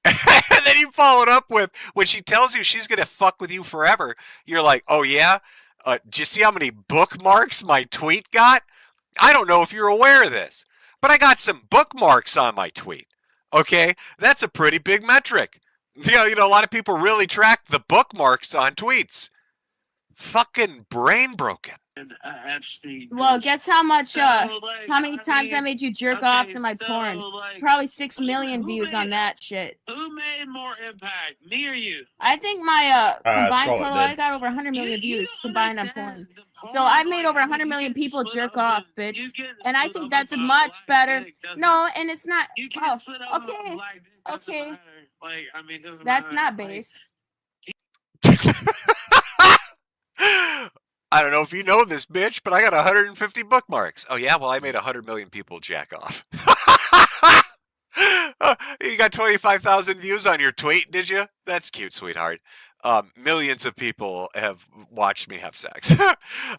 Speaker 2: And then you follow it up with, when she tells you she's going to fuck with you forever, you're like, oh yeah? Do you see how many bookmarks my tweet got? I don't know if you're aware of this, but I got some bookmarks on my tweet. Okay? That's a pretty big metric. You know, a lot of people really track the bookmarks on tweets. Fucking brain broken.
Speaker 9: Epstein.
Speaker 8: Well, guess how much?
Speaker 9: So,
Speaker 8: how many times I made you jerk off to my porn?
Speaker 9: like,
Speaker 8: Probably 6 million
Speaker 9: who
Speaker 8: views on
Speaker 9: made-
Speaker 8: that shit.
Speaker 9: Who made more impact, me or you?
Speaker 8: I think my combined
Speaker 21: Scarlett
Speaker 8: total,
Speaker 21: did.
Speaker 8: I got over 100 million views combined on porn. So I made over 100 million people jerk off, bitch. And I think that's much better. No, and it's not. Oh, okay, okay.
Speaker 9: Like, I mean, doesn't
Speaker 8: That's
Speaker 9: matter.
Speaker 8: not
Speaker 9: Like,
Speaker 8: based.
Speaker 2: I don't know if you know this, bitch, but I got 150 bookmarks. Oh, yeah? Well, I made 100 million people jack off. You got 25,000 views on your tweet, did you? That's cute, sweetheart. Millions of people have watched me have sex.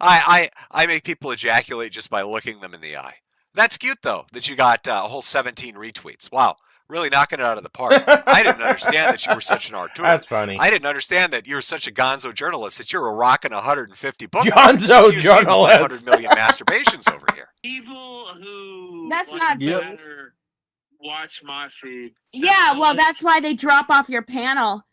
Speaker 2: I make people ejaculate just by looking them in the eye. That's cute, though, that you got a whole 17 retweets. Wow. Really knocking it out of the park. I didn't understand that you were such an artist.
Speaker 21: That's funny.
Speaker 2: I didn't understand that you were such a gonzo journalist that you were rocking 150 books.
Speaker 21: Gonzo journalist.
Speaker 2: 100 million masturbations over here.
Speaker 9: People who
Speaker 8: That's
Speaker 9: like,
Speaker 8: not
Speaker 9: better
Speaker 8: based.
Speaker 9: watch my feed.
Speaker 8: Yeah, well, that's why they drop off your panel.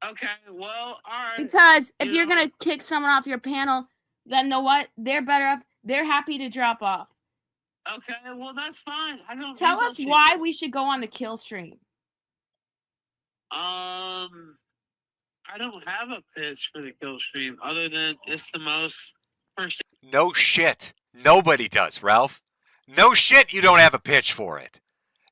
Speaker 9: Okay, well, all right.
Speaker 8: Because if you're gonna kick someone off your panel, then know what? They're better off. They're happy to drop off.
Speaker 9: Okay, well, that's fine. I don't
Speaker 8: Tell
Speaker 9: need
Speaker 8: us
Speaker 9: those
Speaker 8: why
Speaker 9: people.
Speaker 8: we should go on the kill stream.
Speaker 9: I don't have a pitch for the kill stream other than it's the most.
Speaker 2: No shit. Nobody does, Ralph. No shit, you don't have a pitch for it.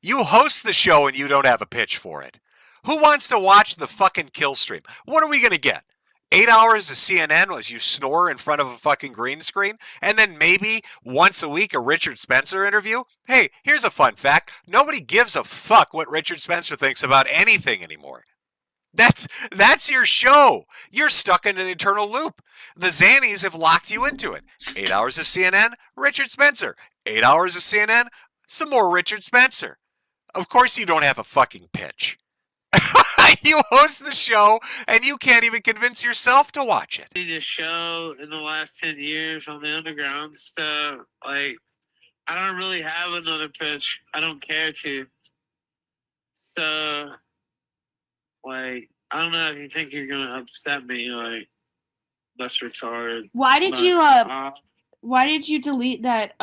Speaker 2: You host the show and you don't have a pitch for it. Who wants to watch the fucking kill stream? What are we going to get? 8 hours of CNN as you snore in front of a fucking green screen? And then maybe once a week a Richard Spencer interview? Hey, here's a fun fact. Nobody gives a fuck what Richard Spencer thinks about anything anymore. That's your show. You're stuck in an eternal loop. The Xannies have locked you into it. 8 hours of CNN, Richard Spencer. 8 hours of CNN, some more Richard Spencer. Of course you don't have a fucking pitch. You host the show and you can't even convince yourself to watch it.
Speaker 9: Did a show in the last 10 years on the underground stuff. Like, I don't really have another pitch. I don't care to. So, like, I don't know if you think you're gonna upset me, like, that's retarded.
Speaker 8: Why did you delete that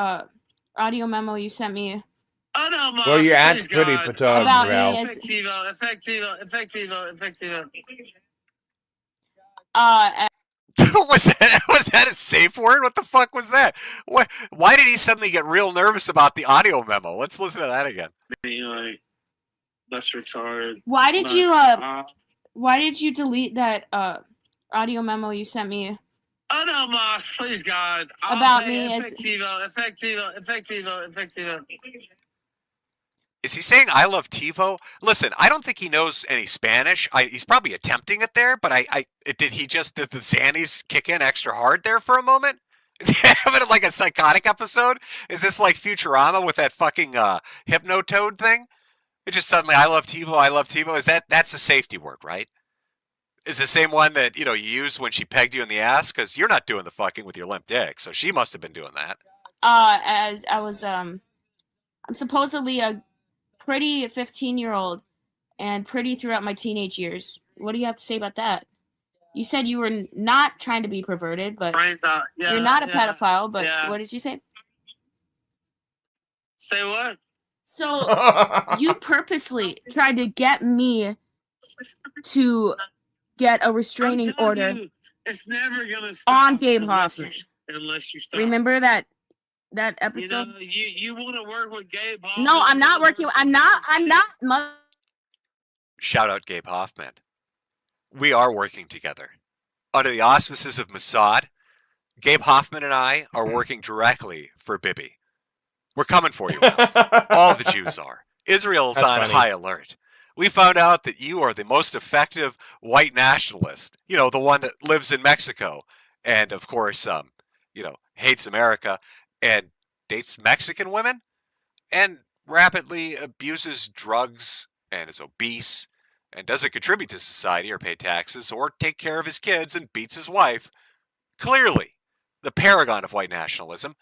Speaker 8: audio memo you sent me?
Speaker 9: Oh no, Moss,
Speaker 21: well, you asked
Speaker 9: please
Speaker 21: Goody
Speaker 9: God.
Speaker 21: Patog,
Speaker 8: About
Speaker 21: Ralph.
Speaker 8: me.
Speaker 9: Effectivo.
Speaker 2: Was that a safe word? What the fuck was that? Why did he suddenly get real nervous about the audio memo? Let's listen to that again.
Speaker 9: Like, that's retarded.
Speaker 8: Why did you delete that audio memo you sent me?
Speaker 9: Oh no, Moss, please God.
Speaker 8: About me.
Speaker 9: Effectivo.
Speaker 2: Is he saying I love TiVo? Listen, I don't think he knows any Spanish. He's probably attempting it there, but did the Xannies kick in extra hard there for a moment? Is he having like a psychotic episode? Is this like Futurama with that fucking Hypnotoad thing? It just suddenly, I love TiVo. That's a safety word, right? Is the same one that, you used when she pegged you in the ass? Because you're not doing the fucking with your limp dick, so she must have been doing that.
Speaker 8: As I was, I'm supposedly a pretty 15-year-old and pretty throughout my teenage years. What do you have to say about that? You said you were not trying to be perverted, but you're not a pedophile, but what did you say?
Speaker 9: Say what?
Speaker 8: So you purposely tried to get me to get a restraining order
Speaker 9: it's never gonna stop
Speaker 8: on Gabe Hoffman.
Speaker 9: Unless you stop.
Speaker 8: Remember that episode?
Speaker 9: You want to work with Gabe Hoffman?
Speaker 8: No, I'm not working. I'm not.
Speaker 2: Shout out Gabe Hoffman. We are working together. Under the auspices of Mossad, Gabe Hoffman and I are working directly for Bibi. We're coming for you, Ralph. All the Jews are. Israel's
Speaker 21: That's
Speaker 2: on
Speaker 21: funny.
Speaker 2: high alert. We found out that you are the most effective white nationalist. The one that lives in Mexico. And, of course, hates America and dates Mexican women and rapidly abuses drugs and is obese and doesn't contribute to society or pay taxes or take care of his kids and beats his wife. Clearly, the paragon of white nationalism.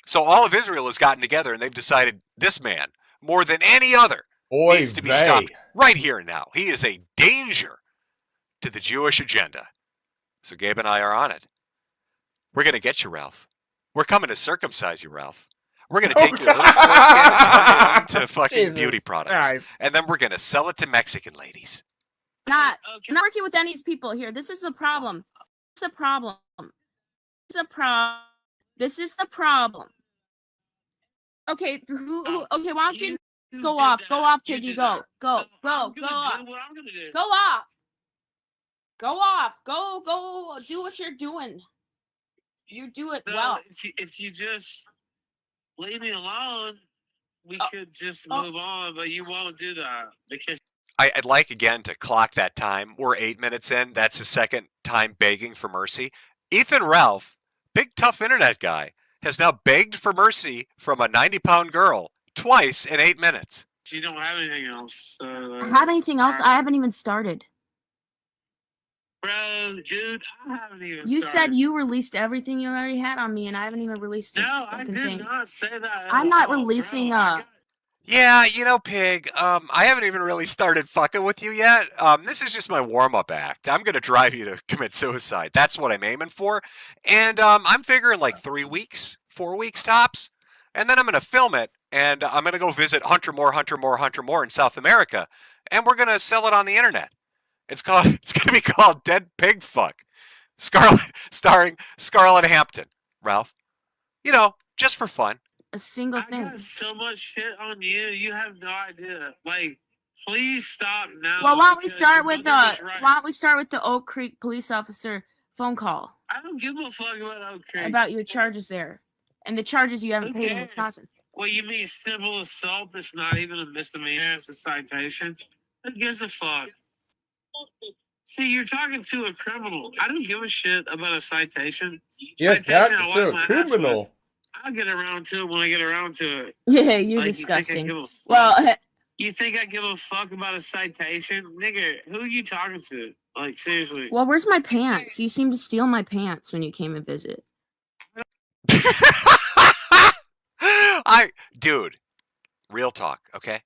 Speaker 2: So all of Israel has gotten together and they've decided this man, more than any other, needs to be stopped right here and now. He is a danger to the Jewish agenda. So Gabe and I are on it. We're going to get you, Ralph. We're coming to circumcise you, Ralph. We're going to take your little foreskin and turn it into fucking beauty products.
Speaker 21: Nice.
Speaker 2: And then we're going to sell it to Mexican ladies.
Speaker 8: I'm not working with any of these people here. This is the problem. This is the problem. Okay, okay, why don't you go off? Go off, Piggy. Go off. Go do what you're doing. You do it well.
Speaker 9: If you just leave me alone, we could just move on, but you won't do that because
Speaker 2: I'd like again to clock that time. We're 8 minutes in. That's his second time begging for mercy. Ethan Ralph, big tough internet guy, has now begged for mercy from a 90-pound girl twice in 8 minutes.
Speaker 9: you don't have anything else. So,
Speaker 8: I have anything else? I haven't even started.
Speaker 9: Bro, dude, I haven't even
Speaker 8: You
Speaker 9: started.
Speaker 8: said you released everything you already had on me, and I haven't even released it.
Speaker 9: No, I did not say that.
Speaker 8: I'm not releasing
Speaker 2: Yeah, Pig, I haven't even really started fucking with you yet. This is just my warm-up act. I'm going to drive you to commit suicide. That's what I'm aiming for. And I'm figuring like 3 weeks, 4 weeks tops. And then I'm going to film it, and I'm going to go visit Hunter Moore in South America. and we're gonna sell it on the internet. It's gonna be called Dead Pig Fuck, starring Scarlett Hampton. Ralph, you know, just for fun.
Speaker 8: A single thing.
Speaker 9: I got so much shit on you. You have no idea. Like, please stop now.
Speaker 8: Well, why don't we start with the Oak Creek police officer phone call?
Speaker 9: I don't give a fuck about Oak Creek.
Speaker 8: About your charges there, and the charges you haven't paid in Wisconsin.
Speaker 9: Well, you mean simple assault? That's not even a misdemeanor. It's a citation. Who gives a fuck? See, you're talking to a criminal. I don't give a shit about a citation.
Speaker 21: Yeah,
Speaker 9: Citation,
Speaker 21: talking to a criminal.
Speaker 9: I'll get around to it when I get around to it.
Speaker 8: Yeah, you're disgusting. You
Speaker 9: think I give a fuck about a citation? Nigga, who are you talking to? Like, seriously.
Speaker 8: Well, where's my pants? You seemed to steal my pants when you came and visit.
Speaker 2: Dude, real talk, okay?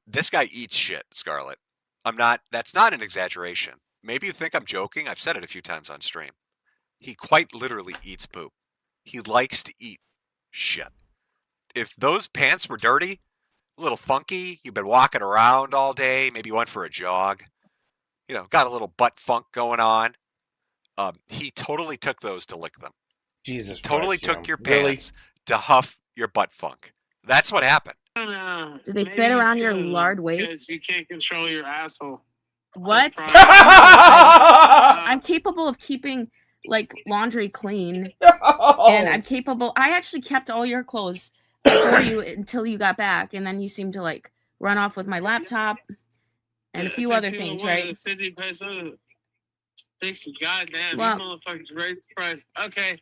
Speaker 2: This guy eats shit, Scarlett. That's not an exaggeration. Maybe you think I'm joking. I've said it a few times on stream. He quite literally eats poop. He likes to eat shit. If those pants were dirty, a little funky, you've been walking around all day, maybe you went for a jog, you know, got a little butt funk going on, he totally took those to lick them.
Speaker 21: Jesus
Speaker 2: Totally
Speaker 21: Christ,
Speaker 2: took
Speaker 21: Jim.
Speaker 2: your pants to huff your butt funk. That's what happened.
Speaker 8: Do they fit around your lard waist?
Speaker 9: Because you can't control your asshole.
Speaker 8: What? I'm capable of keeping like laundry clean, and I'm capable. I actually kept all your clothes for you until you got back, and then you seemed to like run off with my laptop and a few other things, right?
Speaker 9: 50 pesos. 60. Goddamn,
Speaker 8: Well-
Speaker 9: you motherfuckers raised the price. Okay.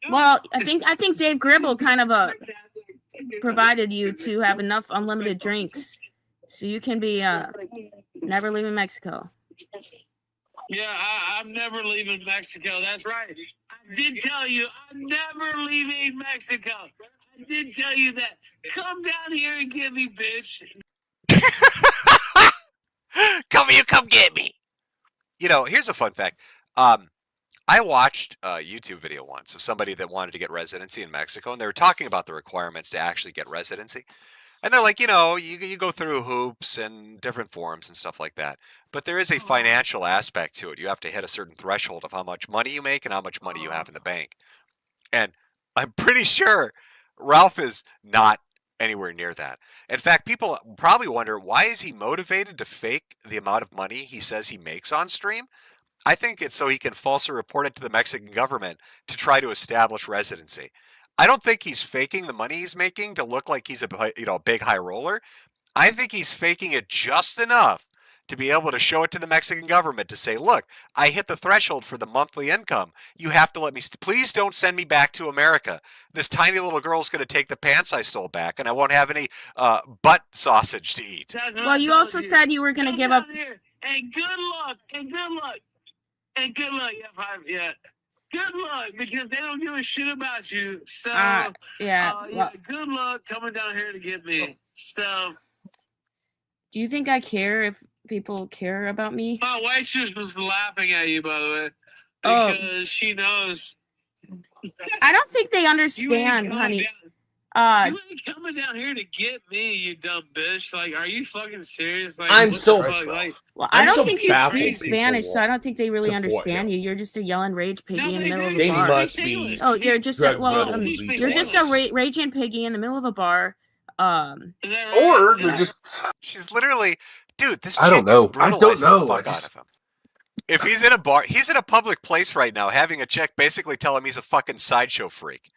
Speaker 8: Well, I think Dave Gribble kind of provided you to have enough unlimited drinks, so you can be never leaving Mexico.
Speaker 9: Yeah, I'm never leaving Mexico. That's right. I did tell you I'm never leaving Mexico. I did tell you that. Come down here and get me, bitch.
Speaker 2: Come get me. You know, here's a fun fact. I watched a YouTube video once of somebody that wanted to get residency in Mexico, and they were talking about the requirements to actually get residency. And they're like, you know, you go through hoops and different forms and stuff like that. But there is a financial aspect to it. You have to hit a certain threshold of how much money you make and how much money you have in the bank. And I'm pretty sure Ralph is not anywhere near that. In fact, people probably wonder, why is he motivated to fake the amount of money he says he makes on stream? I think it's so he can falsely report it to the Mexican government to try to establish residency. I don't think he's faking the money he's making to look like he's a big high roller. I think he's faking it just enough to be able to show it to the Mexican government to say, look, I hit the threshold for the monthly income. You have to let me, please don't send me back to America. This tiny little girl's going to take the pants I stole back, and I won't have any butt sausage to eat.
Speaker 8: Well, you also said you were going to give up.
Speaker 9: And good luck. And good luck. And good luck. Yeah. Good luck, because they don't give a shit about you. So, good luck coming down here to get me. So,
Speaker 8: do you think I care if people care about me?
Speaker 9: my wife just was laughing at you, by the way, because she knows.
Speaker 8: I don't think they understand, honey.
Speaker 9: You ain't coming down here to get me, you dumb bitch. Like, are you fucking serious? Like,
Speaker 21: I'm
Speaker 9: what
Speaker 21: so
Speaker 9: the fuck? Like,
Speaker 8: Well, I don't
Speaker 21: so
Speaker 8: think you
Speaker 21: baffled
Speaker 8: speak Spanish, so I don't think they really
Speaker 21: support
Speaker 8: understand you. You're just a yelling rage piggy in the middle of a
Speaker 21: They
Speaker 8: bar.
Speaker 21: must be.
Speaker 8: Oh, you're just a, you're just a
Speaker 21: rage.
Speaker 8: raging piggy in the middle of a bar.
Speaker 22: Or they're just.
Speaker 2: She's literally, dude, this
Speaker 22: I
Speaker 2: chick
Speaker 22: don't know.
Speaker 2: is brutalizing
Speaker 22: I don't know.
Speaker 2: the fuck out of him. If he's in a bar, he's in a public place right now, having a chick basically tell him he's a fucking sideshow freak.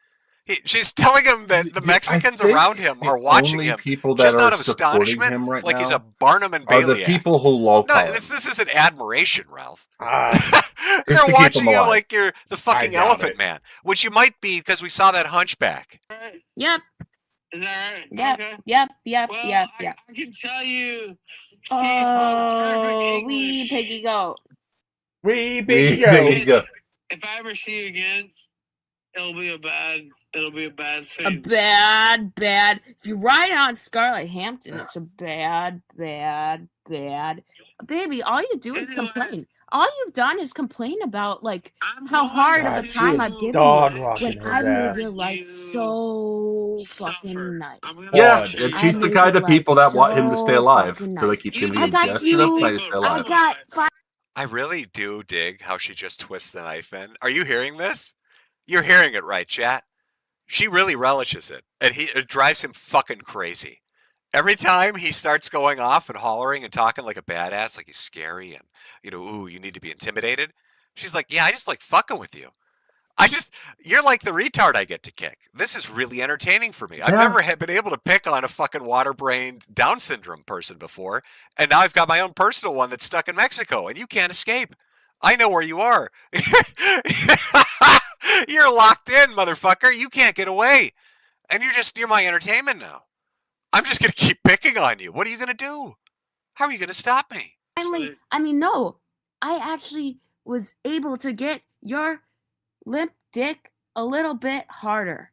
Speaker 2: She's telling him that the Mexicans around him are watching him
Speaker 22: people that
Speaker 2: just
Speaker 22: are
Speaker 2: out of astonishment,
Speaker 22: him right
Speaker 2: like he's
Speaker 22: now
Speaker 2: a Barnum and
Speaker 22: are
Speaker 2: Bailey.
Speaker 22: the people who love
Speaker 2: No,
Speaker 22: him.
Speaker 2: this isn't admiration, Ralph.
Speaker 22: Just
Speaker 2: They're
Speaker 22: to keep
Speaker 2: watching
Speaker 22: him
Speaker 2: you
Speaker 22: alive.
Speaker 2: like you're the fucking
Speaker 22: doubt
Speaker 2: elephant
Speaker 22: it.
Speaker 2: man, which you might be because we saw that hunchback.
Speaker 8: Yep.
Speaker 9: is that right?
Speaker 8: Yep.
Speaker 9: Okay.
Speaker 8: Yep.
Speaker 9: Well,
Speaker 8: Yep.
Speaker 9: I can tell you, she
Speaker 8: Oh,
Speaker 9: spoke perfect
Speaker 8: we
Speaker 9: English.
Speaker 8: piggy go.
Speaker 21: We
Speaker 22: go.
Speaker 9: If I ever see you again, it'll be a bad
Speaker 8: A
Speaker 9: scene.
Speaker 8: bad. If you ride on Scarlett Hampton, it's a bad. Baby, all you do is complain. all you've done is complain about like how hard of a time I've given
Speaker 21: dog
Speaker 8: you
Speaker 21: walking
Speaker 8: when
Speaker 21: his
Speaker 8: I made
Speaker 21: ass.
Speaker 8: your life so fucking nice.
Speaker 22: Yeah, and she's the kind of people that want him to stay
Speaker 8: so
Speaker 22: alive,
Speaker 8: fucking
Speaker 22: so they
Speaker 8: nice.
Speaker 22: keep giving
Speaker 8: I
Speaker 22: him
Speaker 8: got
Speaker 22: just enough money to stay
Speaker 8: I
Speaker 22: alive.
Speaker 8: got 5.
Speaker 2: I really do dig how she just twists the knife in. Are you hearing this? You're hearing it right, chat. She really relishes it, and it drives him fucking crazy. Every time he starts going off and hollering and talking like a badass, like he's scary and, ooh, you need to be intimidated. She's like, yeah, I just like fucking with you. You're like the retard I get to kick. This is really entertaining for me. I've never been able to pick on a fucking water-brained Down syndrome person before, and now I've got my own personal one that's stuck in Mexico, and you can't escape. I know where you are. You're locked in, motherfucker. You can't get away. And you're my entertainment now. I'm just going to keep picking on you. What are you going to do? How are you going to stop me?
Speaker 8: Finally, no. I actually was able to get your limp dick a little bit harder.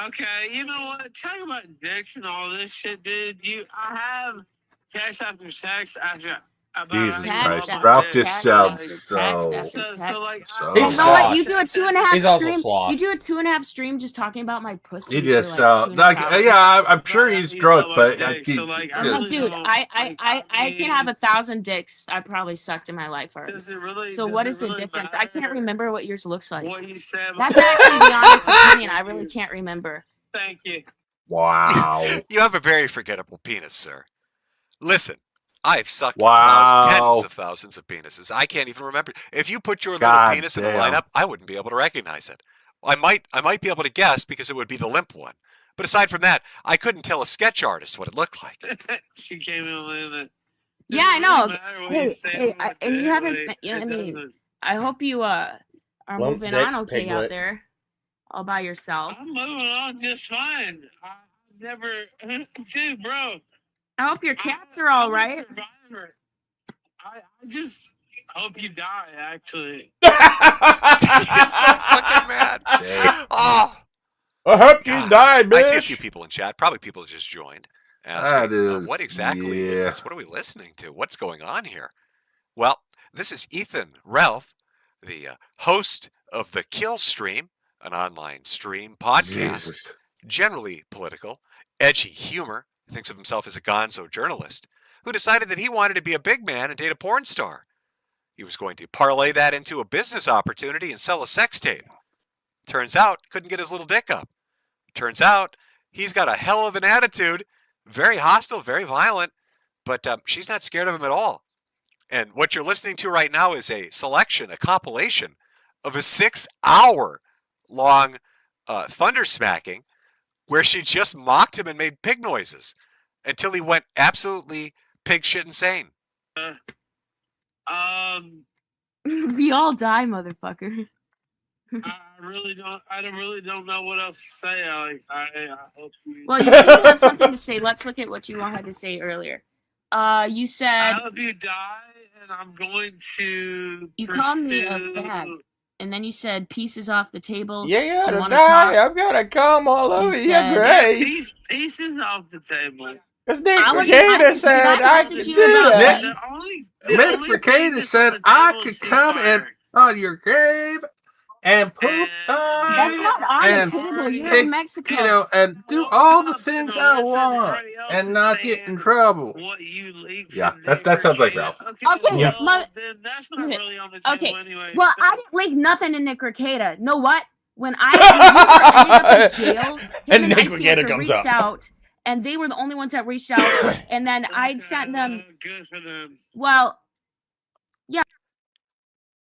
Speaker 9: Okay, you know what? Talking about dicks and all this shit, dude. I have text after sex after.
Speaker 22: Jesus Christ, Ralph just sounds so.
Speaker 8: You know what? You do a 2.5 stream. You do a 2.5 stream just talking about my pussy.
Speaker 22: He just I'm sure he's drunk, but
Speaker 8: dude, I can have 1,000 dicks I probably sucked in my life already. So what is the difference? I can't remember what yours looks like.
Speaker 9: What you said.
Speaker 8: That's actually the honest opinion. I really can't remember.
Speaker 9: Thank you.
Speaker 22: Wow.
Speaker 2: You have a very forgettable penis, sir. Listen. I've sucked tens of thousands of penises. I can't even remember. If you put your little penis in the lineup, I wouldn't be able to recognize it. I might be able to guess because it would be the limp one. But aside from that, I couldn't tell a sketch artist what it looked like.
Speaker 9: She came in with it.
Speaker 8: Yeah, I know. And you haven't. I hope you are moving on okay out there, all by yourself.
Speaker 9: I'm moving on just fine. I never, dude, bro.
Speaker 8: I hope your cats are all right.
Speaker 9: I just hope you die, actually.
Speaker 2: He's so fucking mad. Oh.
Speaker 21: I hope you die, bitch.
Speaker 2: I see a few people in chat. Probably people just joined. Asking, what exactly is this? What are we listening to? What's going on here? Well, this is Ethan Ralph, the host of the Kill Stream, an online stream podcast, generally political, edgy humor. Thinks of himself as a gonzo journalist who decided that he wanted to be a big man and date a porn star. He was going to parlay that into a business opportunity and sell a sex tape. Turns out, couldn't get his little dick up. Turns out, he's got a hell of an attitude, very hostile, very violent, but she's not scared of him at all. And what you're listening to right now is a selection, a compilation of a 6-hour-long thunder smacking where she just mocked him and made pig noises until he went absolutely pig shit insane.
Speaker 8: We all die, motherfucker.
Speaker 9: I really don't know what else to say, Alex. I hope you.
Speaker 8: Well, you seem to have something to say. Let's look at what you had to say earlier. You said.
Speaker 9: I hope you die, and I'm going to.
Speaker 8: You called me a fag. And then you said pieces off the table.
Speaker 21: Yeah, you gotta die. I've gotta come all over your grave.
Speaker 9: Pieces off the table.
Speaker 21: Because Nick Mercator said I could do that.
Speaker 22: Nick Mercator said I could come on your grave and poop
Speaker 8: That's not on the table. You're in Mexico.
Speaker 22: And do all the things I want and not get in trouble. Yeah, that sounds like Ralph.
Speaker 8: Okay,
Speaker 22: yeah.
Speaker 9: Then that's not really on the table anyway.
Speaker 8: Well, I didn't link nothing to Nick Mercator. Know what? When I ended up in jail,
Speaker 21: and Nick Mercator comes
Speaker 8: reached out, and they were the only ones that reached out, and then I'd sent them.
Speaker 9: Good for them.
Speaker 8: Well, yeah.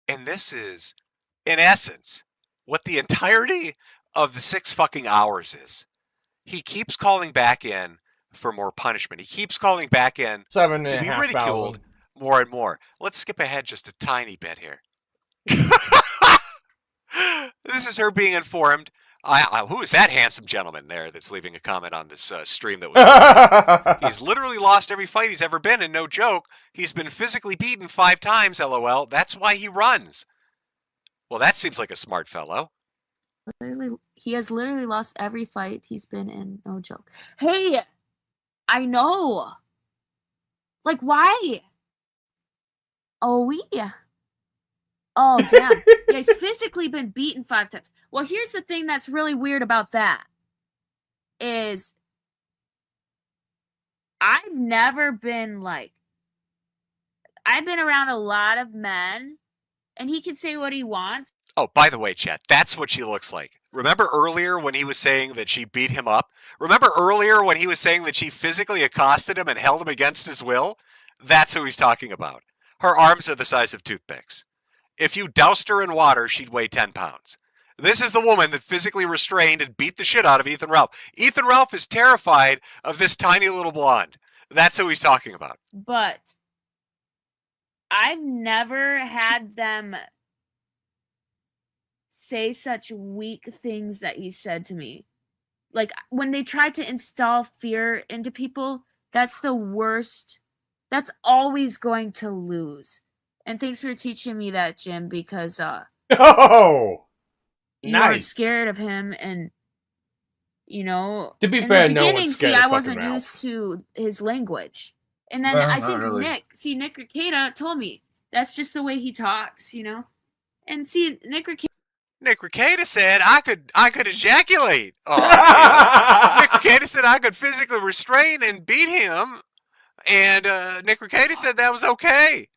Speaker 2: And this is, in essence, what the entirety of the 6 fucking hours is. He keeps calling back in for more punishment. He keeps calling back in to be ridiculed more and more. Let's skip ahead just a tiny bit here. This is her being informed. Who is that handsome gentleman there that's leaving a comment on this stream that was He's literally lost every fight he's ever been, and no joke, he's been physically beaten 5 times, LOL. That's why he runs. Well, that seems like a smart fellow.
Speaker 8: He has literally lost every fight he's been in, no joke. Hey, I know. Like, why? Oh, yeah. Oh, damn. Yeah, he's physically been beaten 5 times. Well, here's the thing that's really weird about that. Is I've never been like... I've been around a lot of men, and he can say what he wants.
Speaker 2: Oh, by the way, chat, that's what she looks like. Remember earlier when he was saying that she beat him up? Remember earlier when he was saying that she physically accosted him and held him against his will? That's who he's talking about. Her arms are the size of toothpicks. If you doused her in water, she'd weigh 10 pounds. This is the woman that physically restrained and beat the shit out of Ethan Ralph. Ethan Ralph is terrified of this tiny little blonde. That's who he's talking about.
Speaker 8: But I've never had them say such weak things that he said to me. Like, when they try to install fear into people, that's the worst. That's always going to lose. And thanks for teaching me that, Jim, because
Speaker 21: Oh,
Speaker 8: you weren't scared of him, and
Speaker 21: to be
Speaker 8: in
Speaker 21: fair,
Speaker 8: the
Speaker 21: no
Speaker 8: beginning,
Speaker 21: one's scared
Speaker 8: I
Speaker 21: of
Speaker 8: wasn't
Speaker 21: fucking
Speaker 8: used to his language. And then
Speaker 22: Well,
Speaker 8: I
Speaker 22: not
Speaker 8: think
Speaker 22: really.
Speaker 8: Nick Ricada told me that's just the way he talks, And see, Nick
Speaker 2: Ricada said I could ejaculate. Nick Ricada said I could physically restrain and beat him, and Nick Ricada said that was okay.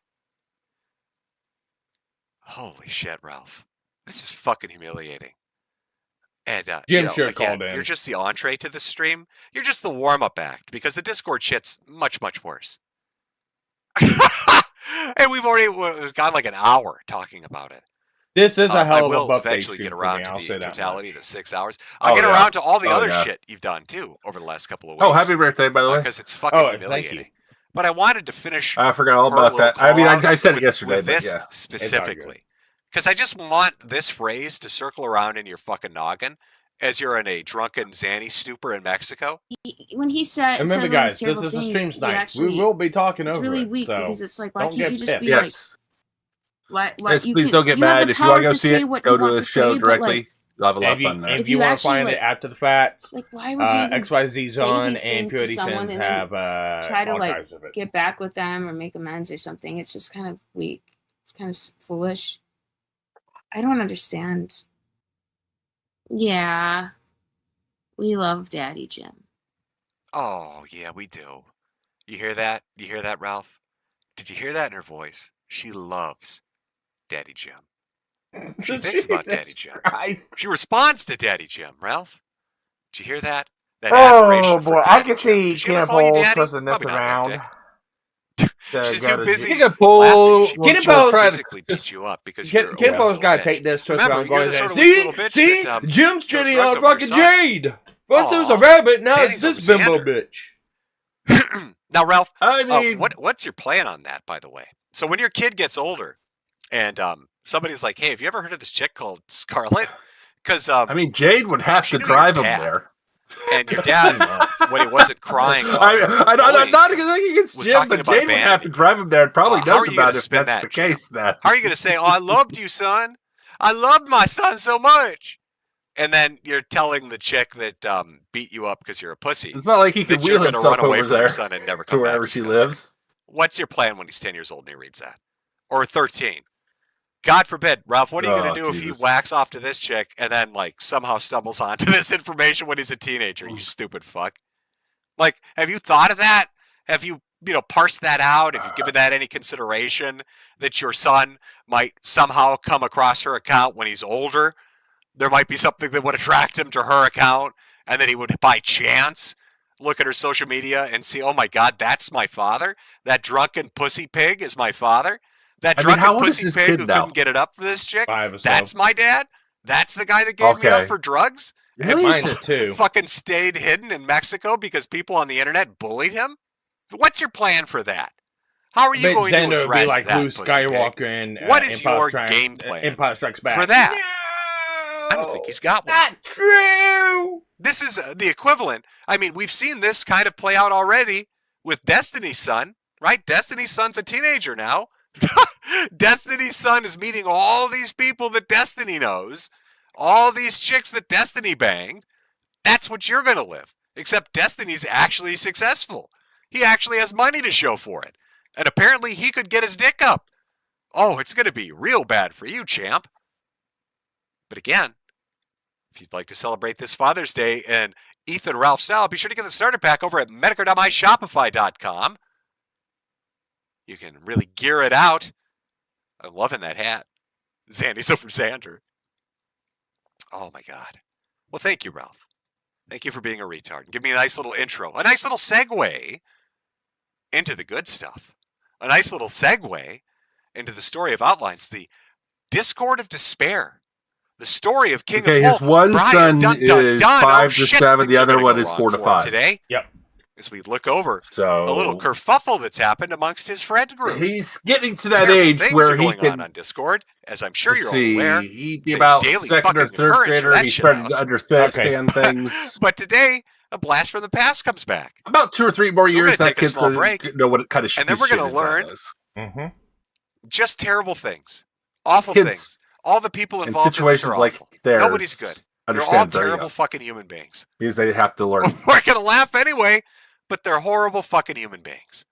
Speaker 2: Holy shit, Ralph. This is fucking humiliating. And
Speaker 21: Jim should have called in.
Speaker 2: You're just the entree to this stream. You're just the warm-up act, because the Discord shit's much, much worse. And we've already gone like an hour talking about it.
Speaker 21: This is a hell of a
Speaker 2: I will
Speaker 21: buffet
Speaker 2: eventually
Speaker 21: stream
Speaker 2: get
Speaker 21: for
Speaker 2: around
Speaker 21: me,
Speaker 2: to
Speaker 21: I'll
Speaker 2: the
Speaker 21: say that
Speaker 2: totality,
Speaker 21: much.
Speaker 2: the 6 hours. I'll get around to all the other shit you've done, too, over the last couple of weeks.
Speaker 22: Oh, happy birthday, by the way.
Speaker 2: Because it's fucking humiliating. But I wanted to finish.
Speaker 22: I forgot all
Speaker 2: her
Speaker 22: about
Speaker 2: little
Speaker 22: that. I mean,
Speaker 2: call-out
Speaker 22: I said it
Speaker 2: with
Speaker 22: yesterday, but
Speaker 2: this
Speaker 22: yeah.
Speaker 2: specifically. Because I just want this phrase to circle around in your fucking noggin as you're in a drunken Zanny stupor in Mexico.
Speaker 8: when he said,
Speaker 21: Remember,
Speaker 8: says
Speaker 21: guys,
Speaker 8: all these
Speaker 21: this is a
Speaker 8: terrible
Speaker 21: stream
Speaker 8: things,
Speaker 21: snipe.
Speaker 8: he actually,
Speaker 21: We will be talking
Speaker 8: it's
Speaker 21: over
Speaker 8: really
Speaker 21: it,
Speaker 8: weak
Speaker 21: so
Speaker 8: because it's like, why
Speaker 21: don't
Speaker 8: can't
Speaker 21: get
Speaker 8: you just
Speaker 21: pissed.
Speaker 8: be
Speaker 22: Yes.
Speaker 8: like,
Speaker 22: Yes,
Speaker 8: you
Speaker 22: please
Speaker 8: can-
Speaker 22: don't get
Speaker 8: you have
Speaker 22: mad.
Speaker 8: the
Speaker 22: If you want
Speaker 8: power
Speaker 22: to go
Speaker 8: to
Speaker 22: see
Speaker 8: say
Speaker 22: it,
Speaker 8: what
Speaker 22: go
Speaker 8: you
Speaker 22: to
Speaker 8: want
Speaker 22: the
Speaker 8: to
Speaker 22: show
Speaker 8: say, but,
Speaker 22: directly.
Speaker 8: like,
Speaker 22: You'll have a lot of
Speaker 21: If you,
Speaker 22: fun there.
Speaker 21: if
Speaker 8: If
Speaker 21: you
Speaker 8: you
Speaker 21: want to
Speaker 8: actually,
Speaker 21: find
Speaker 8: like-
Speaker 21: it after the fact,
Speaker 8: like, why would you even
Speaker 21: XYZ
Speaker 8: say
Speaker 21: Zone
Speaker 8: these
Speaker 21: and
Speaker 8: things to
Speaker 21: Purity
Speaker 8: someone
Speaker 21: Sins
Speaker 8: and then
Speaker 21: have
Speaker 8: try to
Speaker 21: archives of it.
Speaker 8: get back with them or make amends or something? It's just kind of weak. It's kind of foolish. I don't understand. Yeah, we love Daddy Jim.
Speaker 2: Oh, yeah, we do. You hear that? You hear that, Ralph? Did you hear that in her voice? She loves Daddy Jim. She thinks about Daddy Jim.
Speaker 21: Christ.
Speaker 2: She responds to Daddy Jim, Ralph. Did you hear that? That
Speaker 21: Oh
Speaker 2: admiration for
Speaker 21: boy, I
Speaker 2: Daddy
Speaker 21: can
Speaker 2: Jim.
Speaker 21: see
Speaker 2: Did she ever call you
Speaker 21: Kenipole
Speaker 2: Daddy?
Speaker 21: twisting this
Speaker 2: Probably not,
Speaker 21: around.
Speaker 2: Dick.
Speaker 21: to
Speaker 2: She's
Speaker 21: go
Speaker 2: too
Speaker 21: to
Speaker 2: busy
Speaker 21: Jim.
Speaker 22: Kenipole
Speaker 2: laughing.
Speaker 22: will
Speaker 2: She
Speaker 21: Kenipole-
Speaker 2: will physically beat you up because you're a weak
Speaker 21: Kennipole's
Speaker 2: little
Speaker 21: got to
Speaker 2: bitch.
Speaker 21: take this twist
Speaker 2: Remember,
Speaker 21: around
Speaker 2: you're
Speaker 21: going
Speaker 2: the
Speaker 21: there.
Speaker 2: sort of weak
Speaker 21: See,
Speaker 2: little bitch
Speaker 21: see,
Speaker 2: that,
Speaker 21: Jim's
Speaker 2: throws
Speaker 21: shitting
Speaker 2: drugs
Speaker 21: on
Speaker 2: over your
Speaker 21: fucking
Speaker 2: son.
Speaker 21: Jade. Once it was a
Speaker 2: Aw,
Speaker 21: rabbit, now
Speaker 2: Zanny's
Speaker 21: it's this
Speaker 2: over
Speaker 21: bimbo
Speaker 2: Xander.
Speaker 21: bitch.
Speaker 2: Now, Ralph,
Speaker 22: I mean,
Speaker 2: what's your plan on that, by the way? So when your kid gets older and somebody's like, hey, have you ever heard of this chick called Scarlett? Because
Speaker 22: I mean, Jade would have
Speaker 2: she
Speaker 22: to
Speaker 2: knew
Speaker 22: drive
Speaker 2: your
Speaker 22: him
Speaker 2: dad.
Speaker 22: there.
Speaker 2: And your dad, when he wasn't crying about
Speaker 22: I'm not against
Speaker 2: was
Speaker 22: Jim,
Speaker 2: talking
Speaker 22: but
Speaker 2: about
Speaker 22: Jade would have
Speaker 2: vanity.
Speaker 22: to drive him there and probably
Speaker 2: How are
Speaker 22: knows
Speaker 2: you gonna
Speaker 22: about it if
Speaker 2: spin
Speaker 22: that's
Speaker 2: that,
Speaker 22: the case. Then
Speaker 2: How are you going to say, oh, I loved you, son. I loved my son so much. And then you're telling the chick that beat you up because you're a pussy.
Speaker 22: it's not like he could
Speaker 2: that you're
Speaker 22: wheel
Speaker 2: going to
Speaker 22: himself
Speaker 2: run away
Speaker 22: over
Speaker 2: from your
Speaker 22: there
Speaker 2: son and never
Speaker 22: to
Speaker 2: come back
Speaker 22: wherever
Speaker 2: to
Speaker 22: she
Speaker 2: the country.
Speaker 22: lives.
Speaker 2: What's your plan when he's 10 years old and he reads that? Or 13? God forbid, Ralph, what are you going to do if he
Speaker 22: Jesus.
Speaker 2: whacks off to this chick and then like somehow stumbles onto this information when he's a teenager, you stupid fuck? Like, have you thought of that? Have you, parsed that out? Have you given that any consideration that your son might somehow come across her account when he's older? There might be something that would attract him to her account, and then he would, by chance, look at her social media and see, oh my God, that's my father? That drunken pussy pig is my father? That
Speaker 22: I mean, how
Speaker 2: drunken
Speaker 22: old is
Speaker 2: pussy
Speaker 22: this
Speaker 2: pig
Speaker 22: kid
Speaker 2: who
Speaker 22: now?
Speaker 2: couldn't get it up for this chick?
Speaker 21: 5 or so.
Speaker 2: That's my dad? That's the guy that gave me up
Speaker 22: Okay.
Speaker 2: for drugs?
Speaker 22: Really?
Speaker 21: Mine is too.
Speaker 2: Fucking stayed hidden in Mexico because people on the internet bullied him? What's your plan for that? How are you
Speaker 21: Bet
Speaker 2: going to
Speaker 21: Xander would
Speaker 2: address
Speaker 21: be like
Speaker 2: that,
Speaker 21: Luke
Speaker 2: pussy pig?
Speaker 21: Skywalker in
Speaker 2: What is your
Speaker 21: Empire
Speaker 2: game plan
Speaker 21: Empire Strikes Back.
Speaker 2: for that? I don't think he's got one.
Speaker 21: Not true.
Speaker 2: This is the equivalent. I mean, we've seen this kind of play out already with Destiny's Son, right? Destiny's Son's a teenager now. Destiny's Son is meeting all these people that Destiny knows, all these chicks that Destiny banged. That's what you're going to live. Except Destiny's actually successful. He actually has money to show for it. And apparently he could get his dick up. Oh, it's going to be real bad for you, champ. But again, if you'd like to celebrate this Father's Day and Ethan Ralph style, be sure to get the starter pack over at metokur.myshopify.com. You can really gear it out. I'm loving that hat. Zandy's over Xander. Oh my God. Well, thank you, Ralph. Thank you for being a retard. Give me a nice little intro, a nice little segue into the good stuff, a nice little segue into the story of outlines, the Discord of Despair, the story of King of Pole.
Speaker 22: His one
Speaker 2: Brian,
Speaker 22: son is 5 to 7, the other one is
Speaker 2: wrong
Speaker 22: 4 to 5.
Speaker 2: Today,
Speaker 21: yep.
Speaker 2: As we look over
Speaker 22: So
Speaker 2: a little kerfuffle that's happened amongst his friend group.
Speaker 22: He's getting to that
Speaker 2: Terrible
Speaker 22: age
Speaker 2: things
Speaker 22: where
Speaker 2: are
Speaker 22: he
Speaker 2: going
Speaker 22: can
Speaker 2: on Discord, as I'm sure you're all
Speaker 22: see,
Speaker 2: aware.
Speaker 22: he'd
Speaker 2: It's
Speaker 22: be
Speaker 2: a
Speaker 22: about
Speaker 2: daily
Speaker 22: second or
Speaker 2: fucking
Speaker 22: third
Speaker 2: occurrence for
Speaker 22: grader.
Speaker 2: that
Speaker 22: He's
Speaker 2: shit
Speaker 22: starting
Speaker 2: house.
Speaker 22: to understand things.
Speaker 2: But today, a blast from the past comes back.
Speaker 22: About 2 or 3 more
Speaker 2: So we're
Speaker 22: years,
Speaker 2: gonna
Speaker 22: that
Speaker 2: take a
Speaker 22: kid's
Speaker 2: small
Speaker 22: going
Speaker 2: break,
Speaker 22: to know what kind of shit.
Speaker 2: and then we're going to learn just terrible things, awful things. All the people
Speaker 22: in
Speaker 2: involved in this
Speaker 22: situations
Speaker 2: are
Speaker 22: like
Speaker 2: awful.
Speaker 22: theirs
Speaker 2: Nobody's good. They're all
Speaker 22: understand very
Speaker 2: terrible
Speaker 22: young.
Speaker 2: fucking human beings.
Speaker 22: Because they have to learn.
Speaker 2: We're going to laugh anyway, but they're horrible fucking human beings.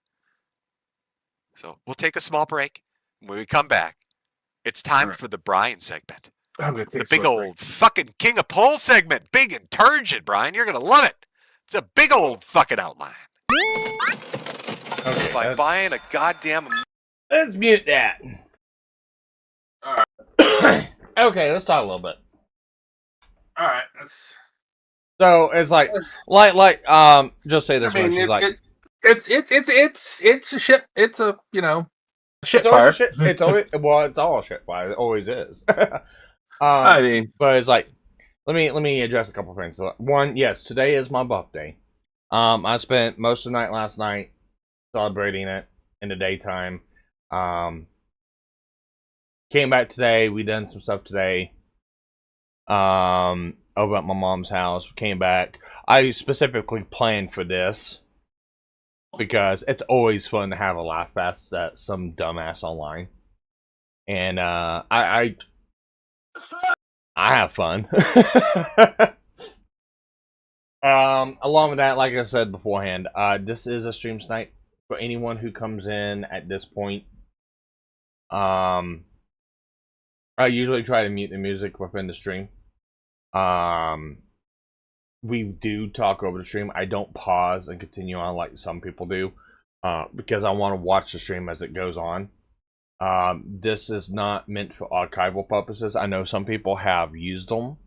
Speaker 2: So we'll take a small break. When we come back, it's time for the Brian segment.
Speaker 22: I'm gonna take
Speaker 2: The
Speaker 22: a
Speaker 2: big
Speaker 22: short
Speaker 2: old fucking King of Pole segment. Big and turgid, Brian. You're going to love it. It's a big old fucking outline.
Speaker 21: Okay,
Speaker 2: By buying a goddamn...
Speaker 21: Let's mute that. Alright. Okay, let's talk a little bit.
Speaker 22: Alright,
Speaker 21: so it's like, just say this one. She's like,
Speaker 22: it's a shit. It's a shit
Speaker 21: it's
Speaker 22: fire.
Speaker 21: Always a shit, it's always it's all a shit fire. It always is.
Speaker 22: I mean,
Speaker 21: but it's like, let me address a couple things. So, one, yes, today is my birthday. I spent most of the night last night celebrating it in the daytime. Came back today. We done some stuff today. Over at my mom's house. Came back. I specifically planned for this because it's always fun to have a laugh fest at some dumbass online, and I have fun. Along with that, like I said beforehand, this is a stream snipe for anyone who comes in at this point. I usually try to mute the music within the stream. We do talk over the stream. I don't pause and continue on like some people do, because I want to watch the stream as it goes on. This is not meant for archival purposes. I know some people have used them,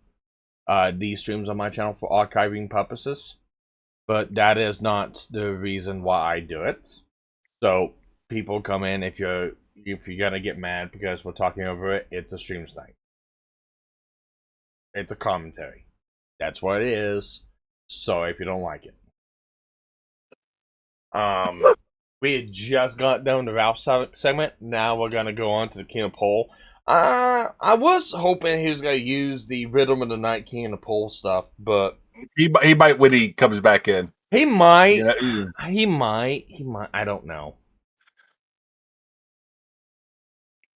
Speaker 21: these streams on my channel, for archiving purposes, but that is not the reason why I do it. So people come in, if you're gonna get mad because we're talking over it, it's a stream snipe. It's a commentary. That's what it is. So if you don't like it, we had just got done the Ralph segment. Now we're gonna go on to the Kenipole. I was hoping he was gonna use the Rhythm of the Night Kenipole stuff, but
Speaker 22: he might when he comes back in.
Speaker 21: He might.
Speaker 22: Yeah.
Speaker 21: He might. I don't know.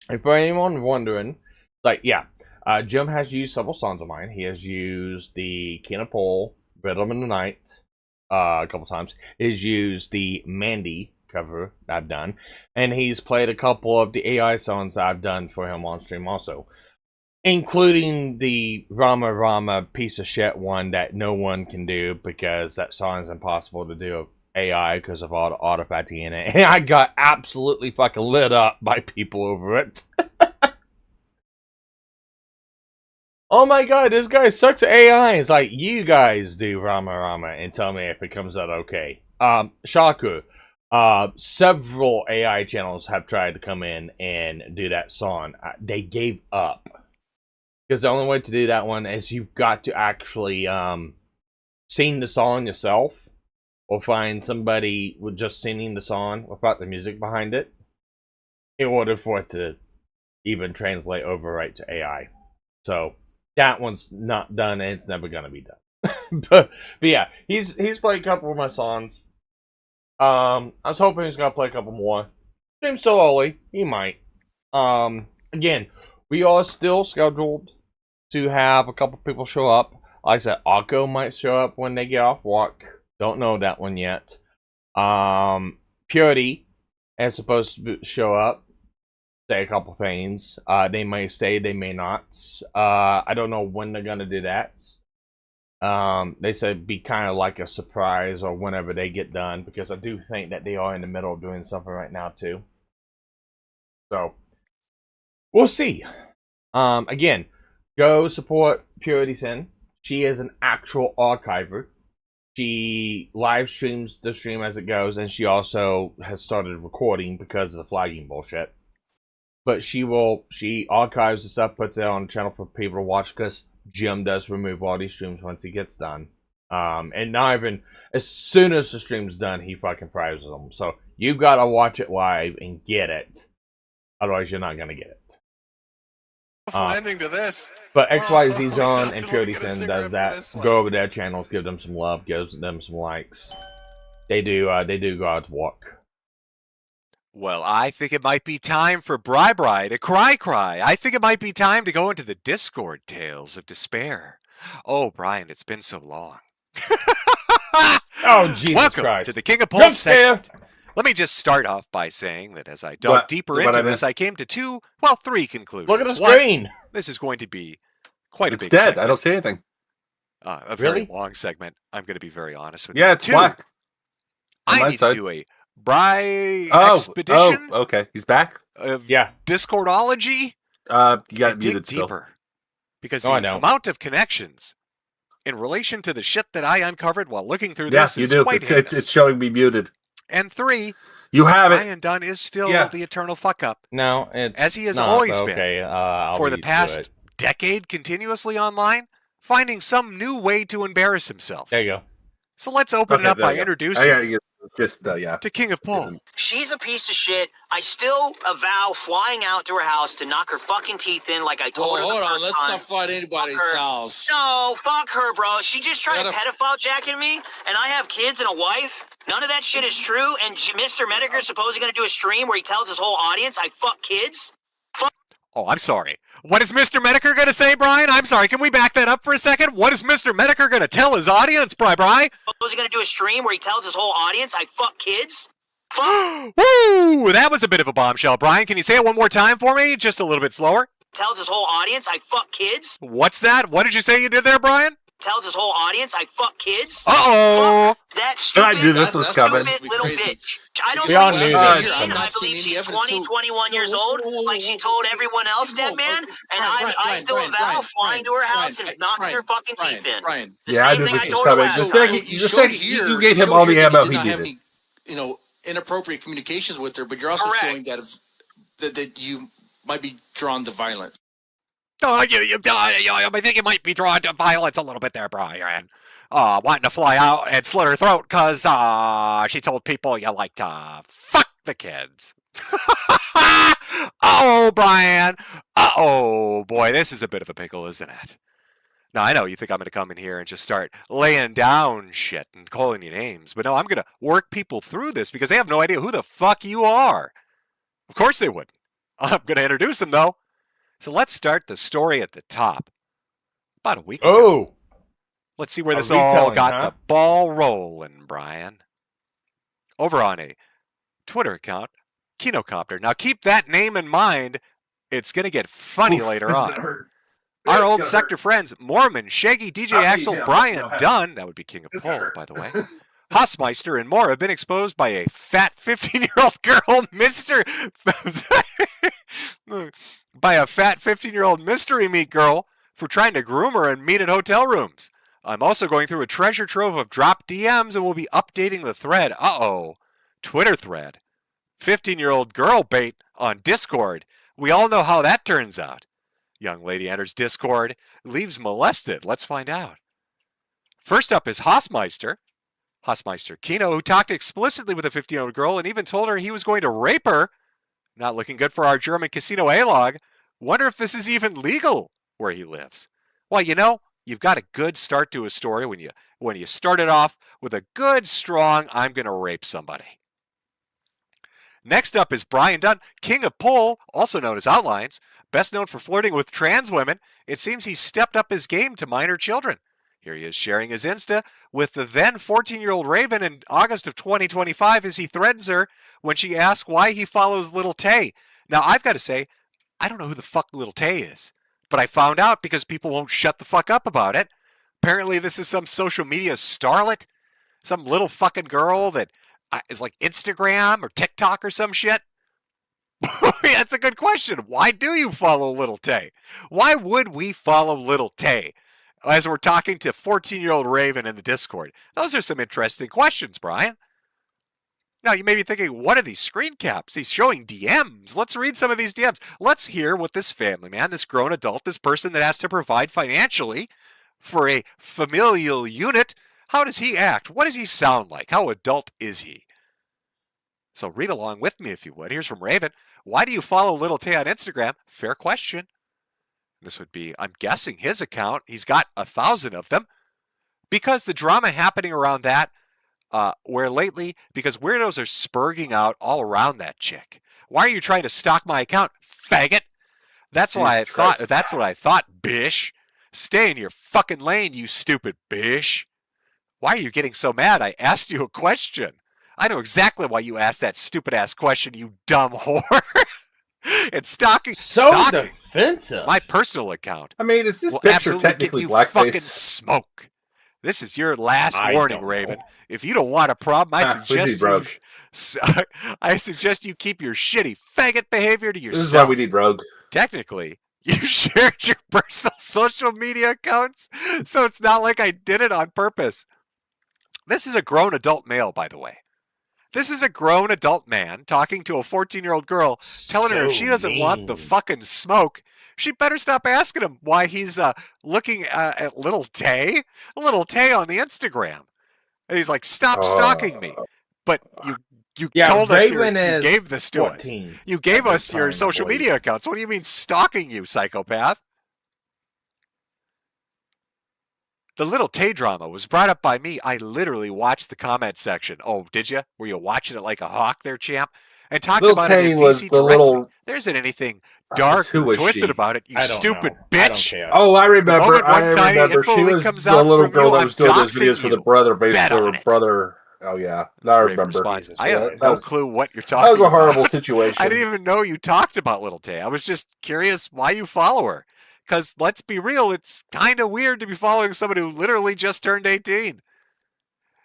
Speaker 21: And for anyone wondering, like, yeah, Jim has used several songs of mine. He has used the Kenipole, Rhythm of the Night, a couple times. He's used the Mandy cover I've done, and he's played a couple of the AI songs I've done for him on stream also, including the Rama Rama piece of shit one that no one can do because that song is impossible to do AI because of all the artifacting in it. And I got absolutely fucking lit up by people over it. Oh my god, this guy sucks at AI. It's like, you guys do Rama Rama and tell me if it comes out okay. Shocker. Several AI channels have tried to come in and do that song. They gave up. Because the only way to do that one is you've got to actually sing the song yourself, or find somebody with just singing the song without the music behind it, in order for it to even translate over right to AI. So that one's not done, and it's never gonna be done. but yeah, he's played a couple of my songs. I was hoping he's gonna play a couple more. Seems so early, he might. Again, we are still scheduled to have a couple people show up. Like I said, Akko might show up when they get off work. Don't know that one yet. Purity is supposed to show up. say a couple things. They may stay, they may not. I don't know when they're gonna do that. They said be kind of like a surprise or whenever they get done, because I do think that they are in the middle of doing something right now too. So we'll see. Again, go support Purity Sin. She is an actual archiver. She live streams the stream as it goes, and she also has started recording because of the flagging bullshit. But she archives the stuff, puts it on the channel for people to watch, because Jim does remove all these streams once he gets done. And not even as soon as the stream's done, he fucking privates them. So you gotta watch it live and get it. Otherwise, you're not gonna get it.
Speaker 2: Ending to this.
Speaker 21: But XYZ Zone and Purity Sin does that. Go over their channels, give them some love, give them some likes. They do God's work.
Speaker 2: Well, I think it might be time for Bri to cry. I think it might be time to go into the Discord tales of despair. Oh, Brian, it's been so long.
Speaker 21: Oh, Jesus
Speaker 2: Welcome
Speaker 21: Christ.
Speaker 2: to the King of Pole segment. Let me just start off by saying that as I dug deeper into this, I came to three conclusions.
Speaker 21: Look at the screen.
Speaker 2: One, this is going to be quite a big
Speaker 22: dead.
Speaker 2: segment.
Speaker 22: I don't see anything.
Speaker 2: A very long segment. I'm going to be very honest with you.
Speaker 22: Yeah, it's black.
Speaker 2: I need to do a Bri expedition.
Speaker 22: Oh, okay. He's back?
Speaker 21: Yeah.
Speaker 2: Discordology.
Speaker 22: You got
Speaker 2: dig
Speaker 22: muted still.
Speaker 2: deeper. Because the amount of connections in relation to the shit that I uncovered while looking through this is quite heinous.
Speaker 22: It's showing me muted.
Speaker 2: And three,
Speaker 22: you have it.
Speaker 2: Brian Dunn is still the eternal fuck up.
Speaker 21: No, it's
Speaker 2: as he has
Speaker 21: not,
Speaker 2: always
Speaker 21: okay.
Speaker 2: been for the past decade, continuously online, finding some new way to embarrass himself.
Speaker 21: There you go.
Speaker 2: So let's open it up by introducing to King of Pole.
Speaker 3: She's a piece of shit. I still avow flying out to her house to knock her fucking teeth in like I told her the
Speaker 1: hold on,
Speaker 3: first
Speaker 1: let's
Speaker 3: time.
Speaker 1: not fight anybody's house.
Speaker 3: No, fuck her, bro. She just tried to pedophile jacket me, and I have kids and a wife. None of that shit is true, and MrMetokur is supposedly going to do a stream where he tells his whole audience I fuck kids.
Speaker 2: Oh, I'm sorry. What is MrMetokur going to say, Brian? I'm sorry. Can we back that up for a second? What is MrMetokur going to tell his audience, Bri?
Speaker 3: Supposedly going to do a stream where he tells his whole audience I fuck kids.
Speaker 2: Woo! That was a bit of a bombshell, Brian. Can you say it one more time for me? Just a little bit slower.
Speaker 3: Tells his whole audience I fuck kids.
Speaker 2: What's that? What did you say you did there, Brian?
Speaker 3: Tells his whole audience I fuck kids.
Speaker 2: Uh-oh!
Speaker 3: That stupid,
Speaker 22: little
Speaker 3: bitch. I don't think she's 18. I believe she's 20, 21 years old, like she told everyone else, dead man. And I still avow flying to her house and knocking her fucking teeth in.
Speaker 22: Yeah, I knew this was coming. You gave him all the ammo he needed.
Speaker 1: You know, inappropriate communications with her, but you're also showing that you might be drawn to violence.
Speaker 2: Oh, I think you might be drawn to violence a little bit there, Brian. Wanting to fly out and slit her throat because she told people you like to fuck the kids. Uh-oh, Brian. Uh-oh, boy, this is a bit of a pickle, isn't it? Now, I know you think I'm going to come in here and just start laying down shit and calling you names, but no, I'm going to work people through this because they have no idea who the fuck you are. Of course they wouldn't. I'm going to introduce them, though. So let's start the story at the top. About a week ago. Let's see where this all got the ball rolling, Brian. Over on a Twitter account, Kinocopter. Now keep that name in mind. It's going to get funny later on. Our old sector friends, Mormon, Shaggy, DJ Axel, Brian Dunn, that would be King of Pole, by the way, Hausmeister, and more have been exposed by a fat 15-year-old girl, by a fat 15-year-old mystery meat girl for trying to groom her and meet at hotel rooms. I'm also going through a treasure trove of dropped DMs and will be updating the thread. Uh-oh. Twitter thread. 15-year-old girl bait on Discord. We all know how that turns out. Young lady enters Discord, leaves molested. Let's find out. First up is Hausmeister Kino, who talked explicitly with a 15-year-old girl and even told her he was going to rape her. Not looking good for our German casino A-log. Wonder if this is even legal where he lives. Well, you know, you've got a good start to a story when you start it off with a good, strong, I'm going to rape somebody. Next up is Brian Dunn, King of Pole, also known as Outlines, best known for flirting with trans women. It seems he stepped up his game to minor children. Here he is sharing his Insta with the then 14-year-old Raven in August of 2025 as he threatens her when she asks why he follows Little Tay. Now, I've got to say, I don't know who the fuck Little Tay is, but I found out because people won't shut the fuck up about it. Apparently, this is some social media starlet, some little fucking girl that is like Instagram or TikTok or some shit. That's a good question. Why do you follow Little Tay? Why would we follow Little Tay as we're talking to 14-year-old Raven in the Discord? Those are some interesting questions, Brian. Now, you may be thinking, what are these screen caps? He's showing DMs. Let's read some of these DMs. Let's hear what this family man, this grown adult, this person that has to provide financially for a familial unit, how does he act? What does he sound like? How adult is he? So read along with me if you would. Here's from Raven. Why do you follow Little Tay on Instagram? Fair question. This would be, I'm guessing, his account. He's got 1,000 of them. Because the drama happening around that, where lately, because weirdos are spurging out all around that chick. Why are you trying to stalk my account, faggot? That's why I thought. That's what I thought, bish. Stay in your fucking lane, you stupid bish. Why are you getting so mad? I asked you a question. I know exactly why you asked that stupid ass question, you dumb whore. And stalking.
Speaker 21: Defensive.
Speaker 2: My personal account.
Speaker 22: I mean, is this
Speaker 2: will
Speaker 22: picture
Speaker 2: absolutely
Speaker 22: technically
Speaker 2: get you
Speaker 22: blackface?
Speaker 2: fucking smoke. This is your last warning, Raven. If you don't want a problem, I suggest you keep your shitty faggot behavior to yourself.
Speaker 22: This is why we need Rogue.
Speaker 2: Technically, you shared your personal social media accounts, so it's not like I did it on purpose. This is a grown adult male, by the way. This is a grown adult man talking to a 14-year-old girl, telling her if she doesn't want the fucking smoke, she better stop asking him why he's looking at Little Tay. Little Tay on the Instagram. And he's like, stop stalking me. But you told us you gave this to 14. Us. You gave us your social media accounts. What do you mean stalking you, psychopath? The Little Tay drama was brought up by me. I literally watched the comment section. Oh, did you? Were you watching it like a hawk there, champ? And talked
Speaker 22: Little
Speaker 2: about
Speaker 22: Tay
Speaker 2: it in
Speaker 22: was
Speaker 2: VC
Speaker 22: the
Speaker 2: directly.
Speaker 22: little...
Speaker 2: There isn't anything dark or twisted about it, you stupid bitch.
Speaker 22: Oh, I remember.
Speaker 2: She
Speaker 22: was the little girl that was doing those videos for the brother, basically. Brother. Oh, yeah. I remember.
Speaker 2: I have no clue what you're talking about.
Speaker 22: That was a horrible situation.
Speaker 2: I didn't even know you talked about Little Tay. I was just curious why you follow her. Because let's be real, it's kind of weird to be following somebody who literally just turned 18.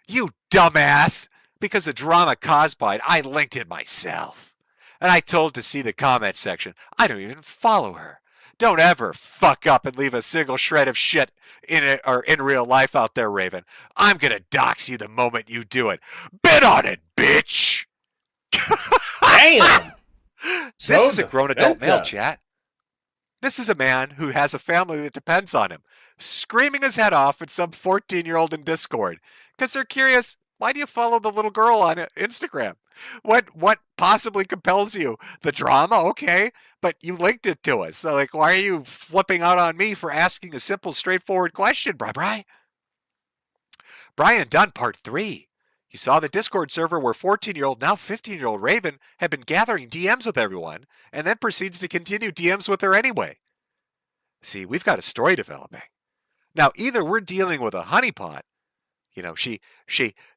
Speaker 2: You dumbass. Because of drama caused by it, I linked it myself. And I told to see the comment section. I don't even follow her. Don't ever fuck up and leave a single shred of shit in it or in real life out there, Raven. I'm going to dox you the moment you do it. Bet on it, bitch.
Speaker 21: Damn.
Speaker 2: This is a grown adult male, chat. This is a man who has a family that depends on him, screaming his head off at some 14-year-old in Discord because they're curious, why do you follow the little girl on Instagram? What possibly compels you? The drama, okay, but you linked it to us. So, like, why are you flipping out on me for asking a simple, straightforward question, Brian? Brian Dunn, part 3. You saw the Discord server where 14-year-old, now 15-year-old Raven had been gathering DMs with everyone and then proceeds to continue DMs with her anyway. See, we've got a story developing. Now, either we're dealing with a honeypot, you know, she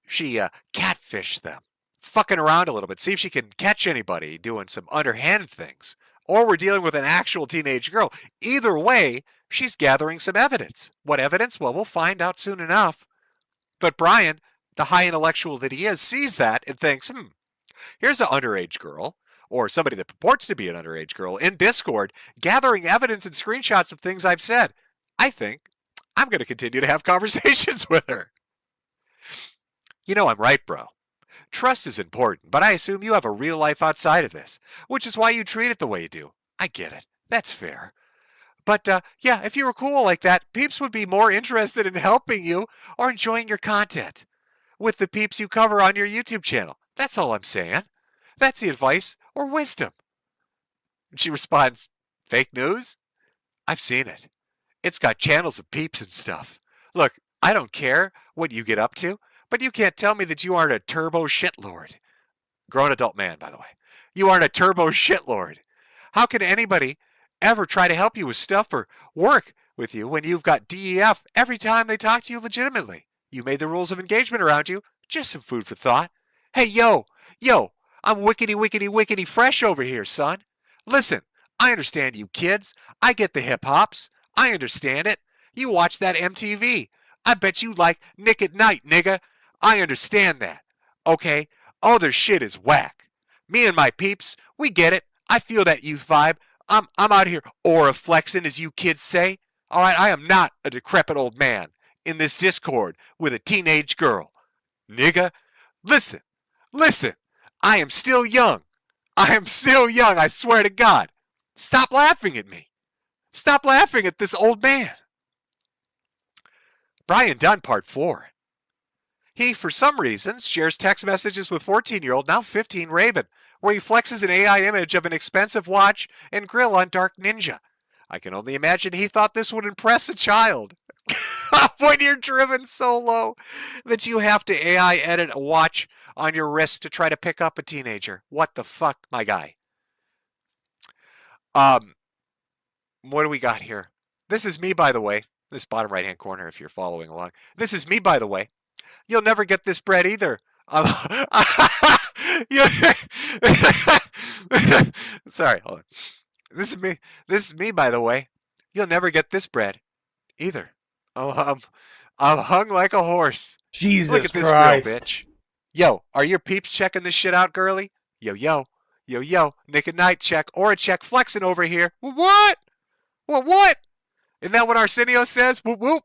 Speaker 2: catfished them, fucking around a little bit, see if she can catch anybody doing some underhand things, or we're dealing with an actual teenage girl. Either way, she's gathering some evidence. What evidence? Well, we'll find out soon enough. But Brian, the high intellectual that he is, sees that and thinks, here's an underage girl, or somebody that purports to be an underage girl, in Discord, gathering evidence and screenshots of things I've said. I think I'm going to continue to have conversations with her. You know I'm right, bro. Trust is important, but I assume you have a real life outside of this, which is why you treat it the way you do. I get it. That's fair. But, yeah, if you were cool like that, peeps would be more interested in helping you or enjoying your content with the peeps you cover on your YouTube channel. That's all I'm saying. That's the advice or wisdom. And she responds, fake news? I've seen it. It's got channels of peeps and stuff. Look, I don't care what you get up to, but you can't tell me that you aren't a turbo shitlord. Grown adult man, by the way. You aren't a turbo shitlord. How can anybody ever try to help you with stuff or work with you when you've got DEF every time they talk to you legitimately? You made the rules of engagement around you. Just some food for thought. Hey, yo, I'm wickety fresh over here, son. Listen, I understand you kids. I get the hip hops. I understand it. You watch that MTV. I bet you like Nick at Night, nigga. I understand that. Okay? All their shit is whack. Me and my peeps, we get it. I feel that youth vibe. I'm out here aura flexing, as you kids say. All right, I am not a decrepit old man in this Discord with a teenage girl. Nigga, listen. I am still young. I swear to God. Stop laughing at me. Stop laughing at this old man. Brian Dunn, Part 4. He, for some reason, shares text messages with 14-year-old, now 15, Raven, where he flexes an AI image of an expensive watch and grill on Dark Ninja. I can only imagine he thought this would impress a child. When you're driven so low that you have to AI edit a watch on your wrist to try to pick up a teenager. What the fuck, my guy? What do we got here? This is me, by the way. This bottom right-hand corner, if you're following along. This is me, by the way. You'll never get this bread either. Sorry, hold on. This is me. This is me, by the way. You'll never get this bread either. I'm hung like a horse.
Speaker 21: Jesus
Speaker 2: Look at this
Speaker 21: Christ.
Speaker 2: girl, bitch. Yo, are your peeps checking this shit out, girly? Yo. Nick at Night check. Aura check flexing over here. What? What? Isn't that what Arsenio says? Whoop, whoop.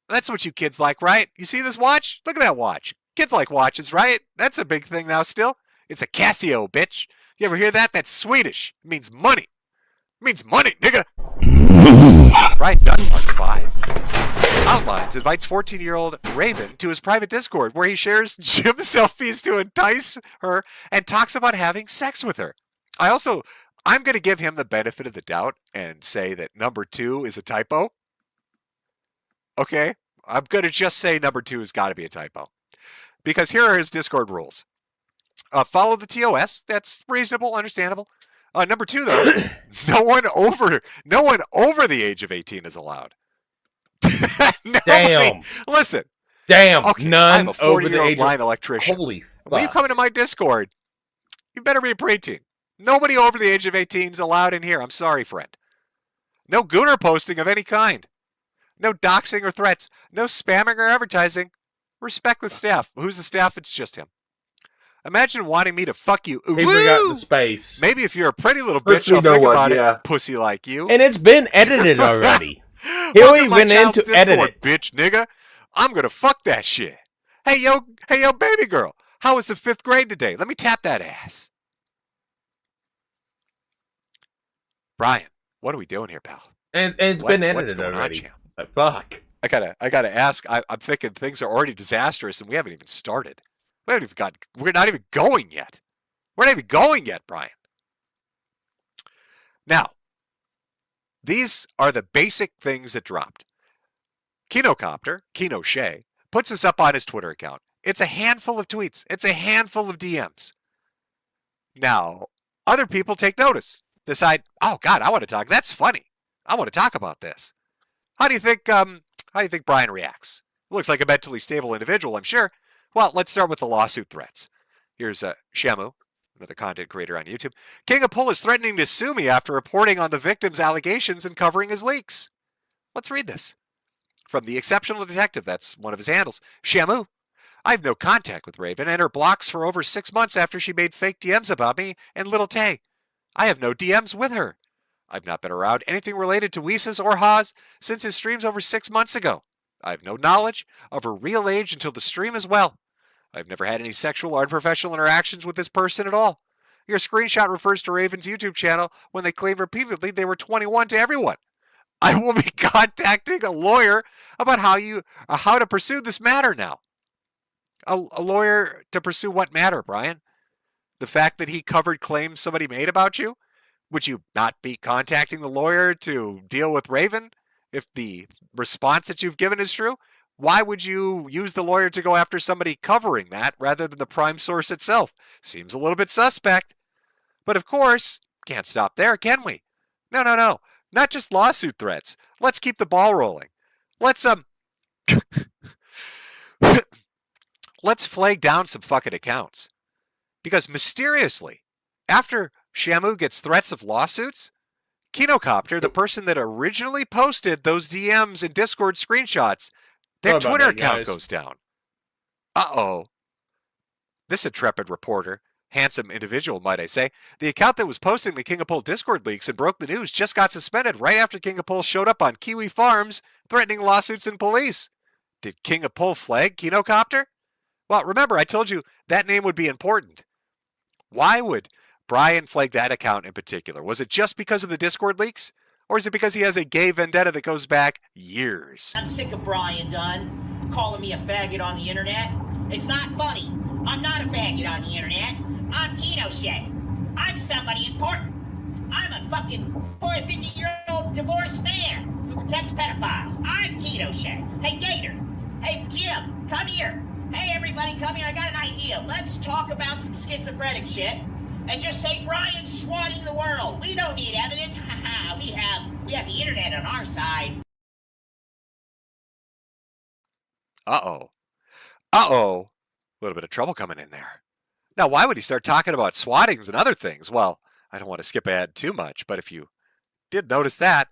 Speaker 2: That's what you kids like, right? You see this watch? Look at that watch. Kids like watches, right? That's a big thing now still. It's a Casio, bitch. You ever hear that? That's Swedish. It means money. It means money, nigga. Right, done. Part 5. Outlines invites 14-year-old Raven to his private Discord where he shares gym selfies to entice her and talks about having sex with her. I'm going to give him the benefit of the doubt and say that number 2 is a typo. Okay? I'm going to just say number 2 has got to be a typo. Because here are his Discord rules. Follow the TOS. That's reasonable, understandable. Number 2, though, no one over the age of 18 is allowed.
Speaker 21: Damn.
Speaker 2: Listen.
Speaker 21: Damn.
Speaker 2: Okay,
Speaker 21: None
Speaker 2: I'm a
Speaker 21: over the
Speaker 2: 40-year-old
Speaker 21: age
Speaker 2: line
Speaker 21: of...
Speaker 2: electrician.
Speaker 21: Holy fuck.
Speaker 2: When you come into my Discord, you better be a preteen. Nobody over the age of 18 is allowed in here. I'm sorry, friend. No gooner posting of any kind. No doxing or threats. No spamming or advertising. Respect the staff. Who's the staff? It's just him. Imagine wanting me to fuck you.
Speaker 21: He forgot the space.
Speaker 2: Maybe if you're a pretty little bitch, I'll think about it. Pussy like you.
Speaker 21: And it's been edited already. He'll even in to edit it.
Speaker 2: Bitch, nigga. I'm gonna fuck that shit. Hey yo, baby girl. How was the 5th grade today? Let me tap that ass. Brian, what are we doing here, pal?
Speaker 21: And it's been edited already. It's like, fuck.
Speaker 2: I gotta ask. I'm thinking things are already disastrous, and we haven't even started. We're not even going yet. We're not even going yet, Brian. Now, these are the basic things that dropped. Kino Shea, puts this up on his Twitter account. It's a handful of tweets. It's a handful of DMs. Now, other people take notice. Decide, oh God, I want to talk. That's funny. I want to talk about this. How do you think Brian reacts? Looks like a mentally stable individual, I'm sure. Well, let's start with the lawsuit threats. Here's Shamu, another content creator on YouTube. Kenipole is threatening to sue me after reporting on the victim's allegations and covering his leaks. Let's read this. From the exceptional detective, that's one of his handles. Shamu, I have no contact with Raven and her blocks for over 6 months after she made fake DMs about me and Little Tay. I have no DMs with her. I've not been around anything related to Weeses or Haas since his streams over 6 months ago. I have no knowledge of her real age until the stream as well. I've never had any sexual or unprofessional interactions with this person at all. Your screenshot refers to Raven's YouTube channel when they claimed repeatedly they were 21 to everyone. I will be contacting a lawyer about how to pursue this matter now. A lawyer to pursue what matter, Brian? The fact that he covered claims somebody made about you? Would you not be contacting the lawyer to deal with Raven if the response that you've given is true? Why would you use the lawyer to go after somebody covering that rather than the prime source itself? Seems a little bit suspect. But of course, can't stop there, can we? No. Not just lawsuit threats. Let's keep the ball rolling. Let's flag down some fucking accounts. Because mysteriously, after Shamu gets threats of lawsuits? Kinocopter, the person that originally posted those DMs and Discord screenshots, their Twitter account goes down. Uh-oh. This intrepid reporter, handsome individual, might I say, the account that was posting the Kenipole Discord leaks and broke the news just got suspended right after Kenipole showed up on Kiwi Farms, threatening lawsuits and police. Did Kenipole flag Kinocopter? Well, remember, I told you that name would be important. Why would Brian flag that account in particular? Was it just because of the Discord leaks? Or is it because he has a gay vendetta that goes back years?
Speaker 10: I'm sick of Brian Dunn calling me a faggot on the internet. It's not funny. I'm not a faggot on the internet. I'm Kenoshet. I'm somebody important. I'm a fucking 50-year-old divorced man who protects pedophiles. I'm Kenoshet. Hey, Gator. Hey, Jim, come here. Hey, everybody, come here. I got an idea. Let's talk about some schizophrenic shit and just say Brian's swatting the world. We don't need evidence. Haha, we have the internet on our side.
Speaker 2: Uh-oh. Uh-oh. A little bit of trouble coming in there. Now, why would he start talking about swattings and other things? Well, I don't want to skip ahead too much, but if you did notice that,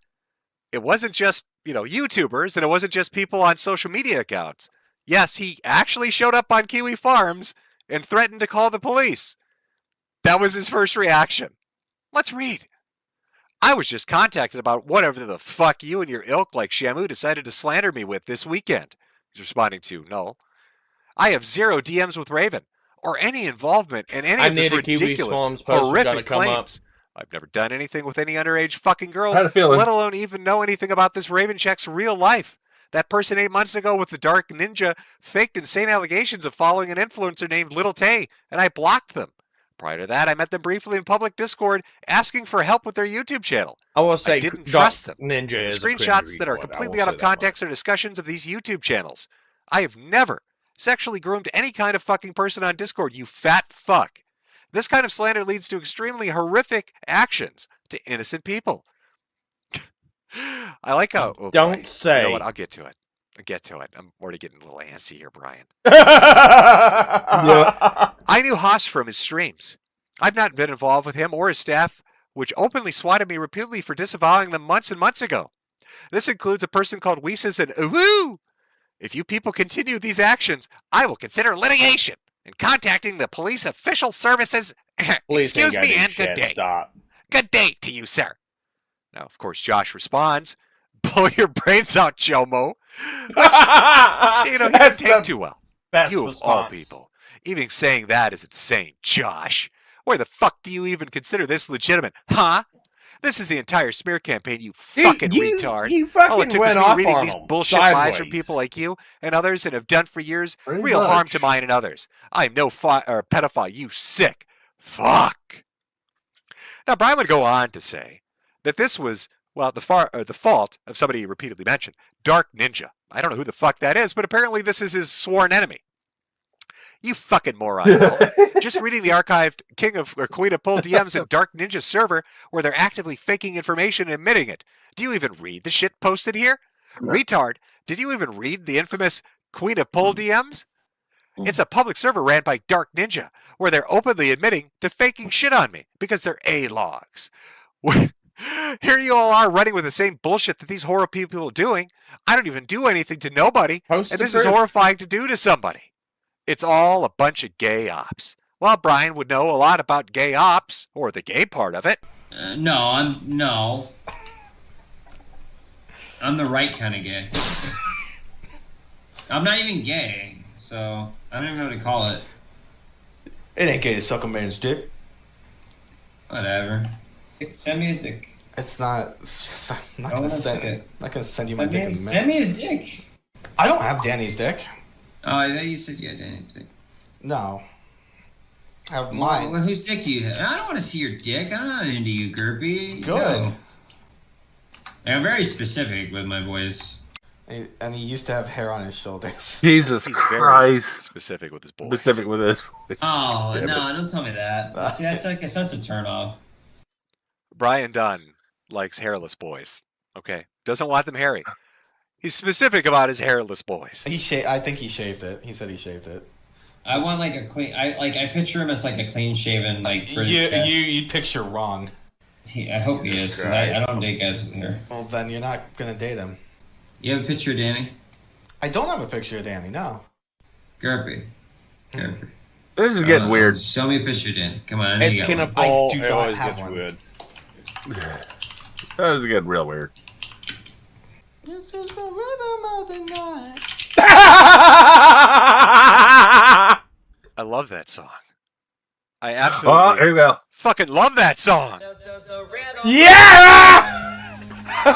Speaker 2: it wasn't just, YouTubers, and it wasn't just people on social media accounts. Yes, he actually showed up on Kiwi Farms and threatened to call the police. That was his first reaction. Let's read. I was just contacted about whatever the fuck you and your ilk like Shamu decided to slander me with this weekend. He's responding to, no. I have 0 DMs with Raven, or any involvement in any of these ridiculous, horrific claims. I've never done anything with any underage fucking girls, let alone even know anything about this Raven check's real life. That person 8 months ago with the Dark Ninja faked insane allegations of following an influencer named Little Tay, and I blocked them. Prior to that, I met them briefly in public Discord asking for help with their YouTube channel.
Speaker 21: I
Speaker 2: didn't trust them.
Speaker 21: Ninja is
Speaker 2: screenshots that are completely out of context are discussions of these YouTube channels. I have never sexually groomed any kind of fucking person on Discord, you fat fuck. This kind of slander leads to extremely horrific actions to innocent people. I like how...
Speaker 21: Don't say...
Speaker 2: You know what? I'll get to it. I'm already getting a little antsy here, Brian.
Speaker 21: Yeah.
Speaker 2: I knew Haas from his streams. I've not been involved with him or his staff, which openly swatted me repeatedly for disavowing them months and months ago. This includes a person called Weesus and Uwoo. If you people continue these actions, I will consider litigation and contacting the police official services. Excuse me and good day.
Speaker 21: Stop.
Speaker 2: Good day to you, sir. Now, of course, Josh responds, blow your brains out, Chomo. Which, he didn't take too well. You of all people. Even saying that is insane, Josh. Where the fuck do you even consider this legitimate, huh? This is the entire smear campaign, you fucking retard.
Speaker 21: You fucking
Speaker 2: All it took was me reading these bullshit lies from people like you and others and have done for years real harm to mine and others. I am no pedophile, you sick fuck. Now, Brian would go on to say that this was, well, the fault of somebody he repeatedly mentioned, Dark Ninja. I don't know who the fuck that is, but apparently this is his sworn enemy. You fucking moron. Just reading the archived King of or Queen of Pole DMs in Dark Ninja server where they're actively faking information and admitting it. Do you even read the shit posted here? No. Retard, did you even read the infamous Queen of Pole DMs? It's a public server ran by Dark Ninja where they're openly admitting to faking shit on me because they're A-logs. Here you all are running with the same bullshit that these horror people are doing. I don't even do anything to nobody, and this is horrifying to do to somebody. It's all a bunch of gay ops. Well, Brian would know a lot about gay ops, or the gay part of it.
Speaker 11: No. I'm the right kind of gay. I'm not even gay, so I don't even know what to call it.
Speaker 12: It ain't gay to suck a man's dick.
Speaker 11: Whatever. Send me his dick.
Speaker 12: It's not. I'm not gonna send you my dick in the mail.
Speaker 11: Send me his dick.
Speaker 12: I don't have Danny's dick.
Speaker 11: Oh, I thought you said you had Danny's dick.
Speaker 12: No. I have mine.
Speaker 11: Well, whose dick do you have? I don't want to see your dick. I'm not into you, Gerpy.
Speaker 12: Good.
Speaker 11: No. I'm very specific with my voice.
Speaker 12: And he used to have hair on his shoulders.
Speaker 22: Jesus Christ.
Speaker 2: Specific with his voice.
Speaker 22: Specific with his voice.
Speaker 11: Oh, no, don't tell me that. See, that's like such a turnoff.
Speaker 2: Brian Dunn likes hairless boys. Okay. Doesn't want them hairy. He's specific about his hairless boys.
Speaker 12: I think he shaved it. He said he shaved it.
Speaker 11: I want like a clean. I picture him as like a clean shaven like British guy.
Speaker 12: You picture wrong.
Speaker 11: I hope he is, because I don't date guys with hair.
Speaker 12: Well, then you're not gonna date him.
Speaker 11: You have a picture of Danny?
Speaker 12: I don't have a picture of Danny. No.
Speaker 11: Garpy.
Speaker 22: This is getting weird.
Speaker 11: Show me a picture of Danny. Come on.
Speaker 21: It's Kenipole.
Speaker 12: I do
Speaker 21: It
Speaker 12: not
Speaker 21: always
Speaker 12: have
Speaker 21: gets
Speaker 12: one.
Speaker 21: weird.
Speaker 22: This is getting real weird.
Speaker 12: This is the rhythm of the night.
Speaker 2: I love that song. I absolutely
Speaker 22: here we go.
Speaker 2: Fucking love that song.
Speaker 21: Yeah!
Speaker 2: I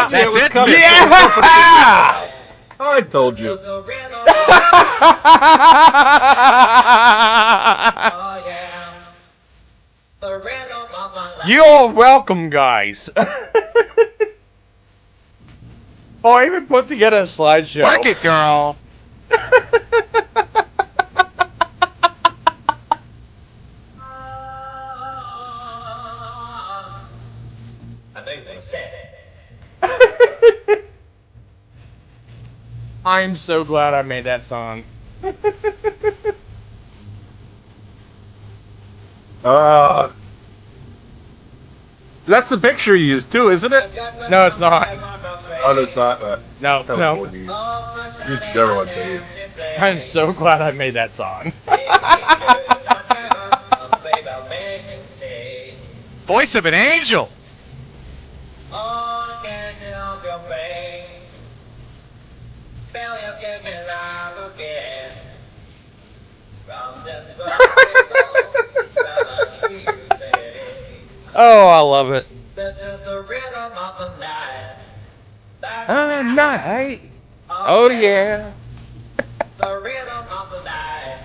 Speaker 2: told you it was coming.
Speaker 21: Yeah!
Speaker 22: I told you.
Speaker 21: You're welcome, guys. Oh, I even put together a slideshow.
Speaker 2: Work it, girl.
Speaker 21: I'm so glad I made that song.
Speaker 22: That's the picture you used too, isn't it?
Speaker 21: No, it's not.
Speaker 22: Oh, no, it's not.
Speaker 21: No, no.
Speaker 22: Everyone did.
Speaker 21: I'm so glad I made that song.
Speaker 2: Voice of an angel.
Speaker 21: Oh, I love it.
Speaker 10: This is the rhythm of the night.
Speaker 21: Night. Oh yeah.
Speaker 10: The rhythm of the night.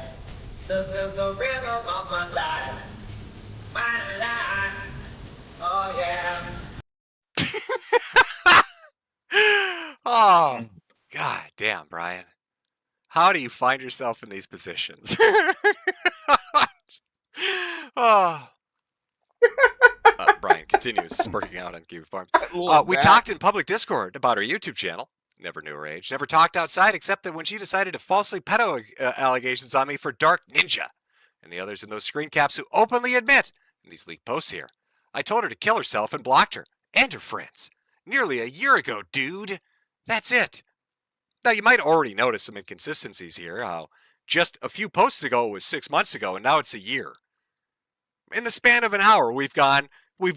Speaker 10: This is the rhythm of my life. My life. Oh yeah.
Speaker 2: Oh, God damn, Brian. How do you find yourself in these positions? Oh. Brian continues smirking out on Kiwi Farms. We talked in public Discord about her YouTube channel. Never knew her age. Never talked outside except that when she decided to falsely pedo allegations on me for Dark Ninja and the others in those screen caps who openly admit in these leaked posts here. I told her to kill herself and blocked her and her friends. Nearly a year ago, dude. That's it. Now, you might already notice some inconsistencies here. How just a few posts ago it was 6 months ago, and now it's a year. In the span of an hour, we've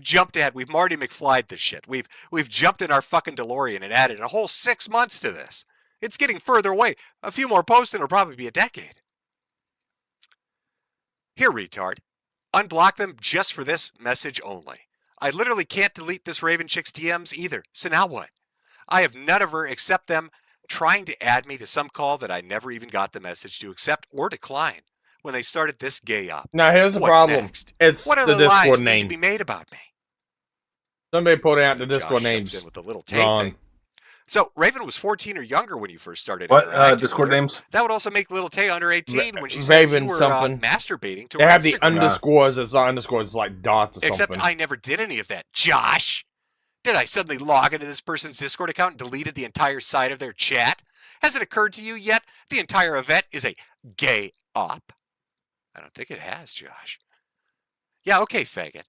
Speaker 2: jumped ahead. We've Marty McFly'd this shit. We've jumped in our fucking DeLorean and added a whole 6 months to this. It's getting further away. A few more posts and it'll probably be a decade. Here, retard. Unblock them just for this message only. I literally can't delete this Raven Chick's DMs either. So now what? I have none of her except them trying to add me to some call that I never even got the message to accept or decline when they started this gay up.
Speaker 21: Now here's the problem.
Speaker 2: Next?
Speaker 21: It's
Speaker 2: what
Speaker 21: the
Speaker 2: other
Speaker 21: Discord
Speaker 2: lies
Speaker 21: name.
Speaker 2: need to be made about me?
Speaker 21: Somebody put out the
Speaker 2: Josh
Speaker 21: Discord
Speaker 2: jumps
Speaker 21: names
Speaker 2: in with the little tape
Speaker 21: wrong.
Speaker 2: thing. So Raven was 14 or younger when you first started.
Speaker 22: What
Speaker 2: interacting
Speaker 22: Discord
Speaker 2: with her.
Speaker 22: names?
Speaker 2: That would also make Little Tay under 18 when she says
Speaker 21: Raven
Speaker 2: you were
Speaker 21: something.
Speaker 2: masturbating to
Speaker 21: They
Speaker 2: her
Speaker 21: have the
Speaker 2: Instagram.
Speaker 21: underscores. It's not underscores. It's like dots or
Speaker 2: Except
Speaker 21: something.
Speaker 2: I never did any of that. Josh, did I suddenly log into this person's Discord account and deleted the entire side of their chat? Has it occurred to you yet? The entire event is a gay op. I don't think it has, Josh. Yeah, okay, faggot.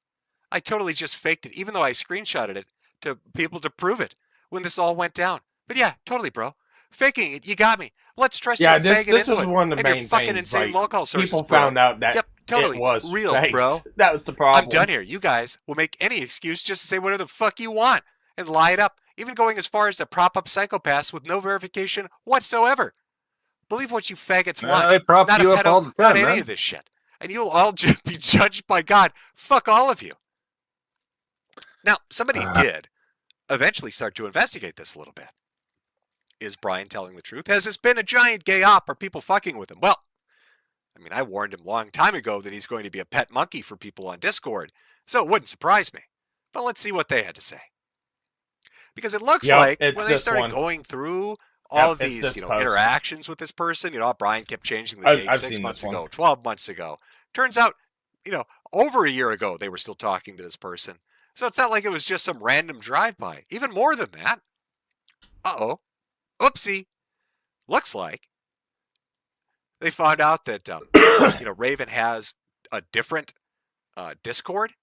Speaker 2: I totally just faked it, even though I screenshotted it to people to prove it when this all went down. But yeah, totally, bro. Faking it, you got me. Let's trust
Speaker 21: Yeah,
Speaker 2: you,
Speaker 21: this
Speaker 2: faggot
Speaker 21: was
Speaker 2: into it.
Speaker 21: one of the
Speaker 2: And your
Speaker 21: main
Speaker 2: fucking
Speaker 21: things.
Speaker 2: insane
Speaker 21: Like,
Speaker 2: locale sources,
Speaker 21: people
Speaker 2: bro.
Speaker 21: found out that
Speaker 2: Yep, totally.
Speaker 21: it was
Speaker 2: real,
Speaker 21: faked.
Speaker 2: bro.
Speaker 21: That was the problem.
Speaker 2: I'm done here. You guys will make any excuse just to say whatever the fuck you want and lie it up, even going as far as to prop up psychopaths with no verification whatsoever. Believe what you faggots want.
Speaker 22: They prop
Speaker 2: not
Speaker 22: you
Speaker 2: a
Speaker 22: up
Speaker 2: pedo,
Speaker 22: all the
Speaker 2: not
Speaker 22: time,
Speaker 2: any
Speaker 22: man.
Speaker 2: of this shit. And you'll all be judged by God. Fuck all of you. Now, somebody did eventually start to investigate this a little bit. Is Brian telling the truth? Has this been a giant gay op? Or people fucking with him? Well, I mean, I warned him a long time ago that he's going to be a pet monkey for people on Discord, so it wouldn't surprise me. But let's see what they had to say. Because it looks like when they started going through all of these, interactions with this person, Brian kept changing the date 6 months ago, 12 months ago. Turns out, over a year ago, they were still talking to this person. So it's not like it was just some random drive-by. Even more than that. Uh-oh. Oopsie. looks like they found out that Raven has a different Discord,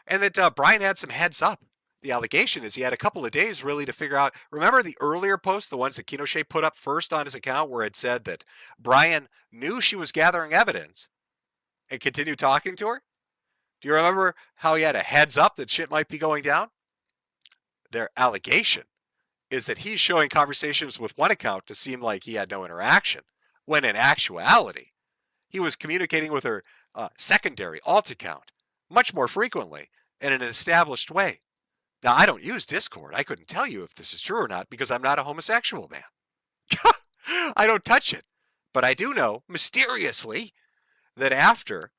Speaker 2: and that Brian had some heads up. The allegation is he had a couple of days really to figure out. Remember the earlier posts, the ones that Kenosha put up first on his account, where it said that Brian knew she was gathering evidence and continued talking to her? Do you remember how he had a heads up that shit might be going down? Their allegation is that he's showing conversations with one account to seem like he had no interaction, when in actuality, he was communicating with her secondary alt account much more frequently and in an established way. Now, I don't use Discord. I couldn't tell you if this is true or not because I'm not a homosexual man. I don't touch it. But I do know, mysteriously, that after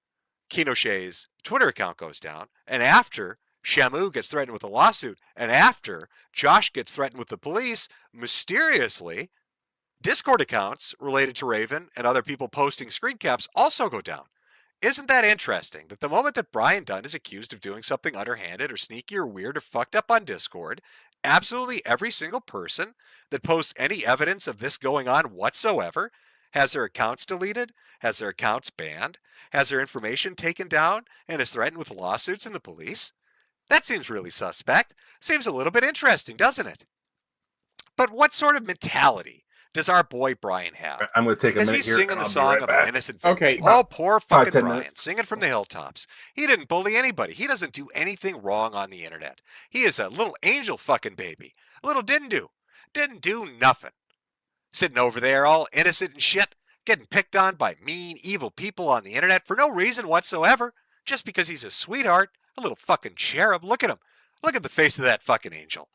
Speaker 2: Kenosha's Twitter account goes down, and after Shamu gets threatened with a lawsuit, and after Josh gets threatened with the police, mysteriously, Discord accounts related to Raven and other people posting screen caps also go down. Isn't that interesting that the moment that Brian Dunn is accused of doing something underhanded or sneaky or weird or fucked up on Discord, absolutely every single person that posts any evidence of this going on whatsoever has their accounts deleted, has their accounts banned, has their information taken down, and is threatened with lawsuits and the police? That seems really suspect. Seems a little bit interesting, doesn't it? But what sort of mentality does our boy Brian have?
Speaker 22: I'm going to take a minute here.
Speaker 2: Because he's singing the song of an innocent victim.
Speaker 22: Okay.
Speaker 2: Oh, poor fucking Brian.
Speaker 22: Minutes.
Speaker 2: Singing from the hilltops. He didn't bully anybody. He doesn't do anything wrong on the internet. He is a little angel fucking baby. A little didn't do. Didn't do nothing. Sitting over there all innocent and shit. Getting picked on by mean, evil people on the internet for no reason whatsoever. Just because he's a sweetheart. A little fucking cherub. Look at him. Look at the face of that fucking angel.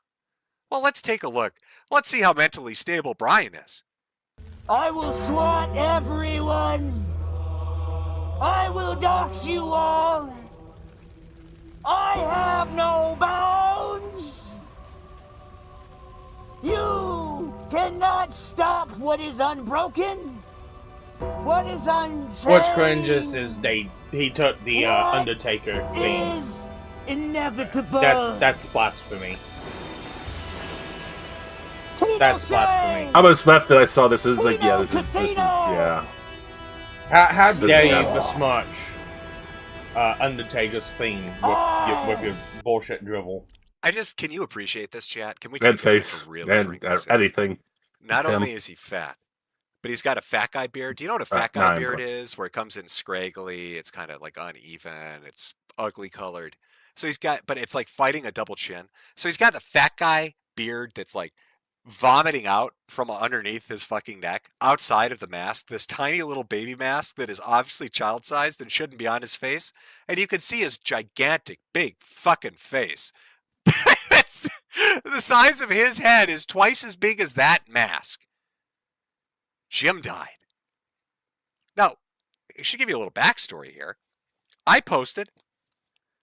Speaker 2: Well, let's take a look. Let's see how mentally stable Brian is.
Speaker 4: I will swat everyone. I will dox you all. I have no bounds. You cannot stop what is unbroken. What is unchanged.
Speaker 21: What's cringes is he took the Undertaker thing.
Speaker 4: Is inevitable.
Speaker 21: That's blasphemy. That's blasphemy.
Speaker 22: I was left that I saw this. This is like, yeah, this is yeah.
Speaker 21: How dare you besmirch Undertaker's theme with your bullshit drivel?
Speaker 2: Can you appreciate this, chat? Can we
Speaker 22: Red
Speaker 2: take
Speaker 22: face
Speaker 2: a really drink this in?
Speaker 22: anything?
Speaker 2: Not only is he fat, but he's got a fat guy beard. Do you know what a fat guy beard is? Where it comes in scraggly, it's kind of like uneven, it's ugly colored. So but it's like fighting a double chin. So he's got a fat guy beard that's like vomiting out from underneath his fucking neck, outside of the mask, this tiny little baby mask that is obviously child-sized and shouldn't be on his face. And you can see his gigantic, big fucking face. That's, the size of his head is twice as big as that mask. Jim died. Now, I should give you a little backstory here. I posted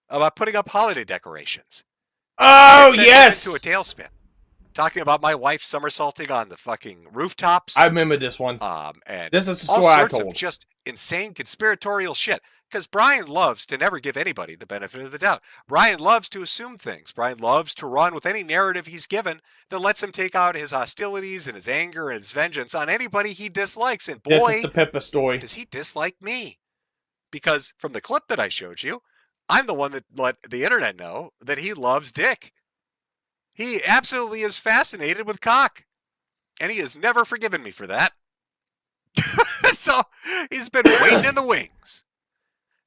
Speaker 2: about putting up holiday decorations.
Speaker 21: Oh, yes!
Speaker 2: Into a tailspin. Talking about my wife somersaulting on the fucking rooftops.
Speaker 21: I remember this one.
Speaker 2: And
Speaker 21: this is the
Speaker 2: all
Speaker 21: story
Speaker 2: sorts
Speaker 21: I told.
Speaker 2: of just insane conspiratorial shit. Because Brian loves to never give anybody the benefit of the doubt. Brian loves to assume things. Brian loves to run with any narrative he's given that lets him take out his hostilities and his anger and his vengeance on anybody he dislikes. And boy,
Speaker 21: this is the Pippa story.
Speaker 2: Does he dislike me? Because from the clip that I showed you, I'm the one that let the internet know that he loves dick. He absolutely is fascinated with cock. And he has never forgiven me for that. So he's been waiting in the wings.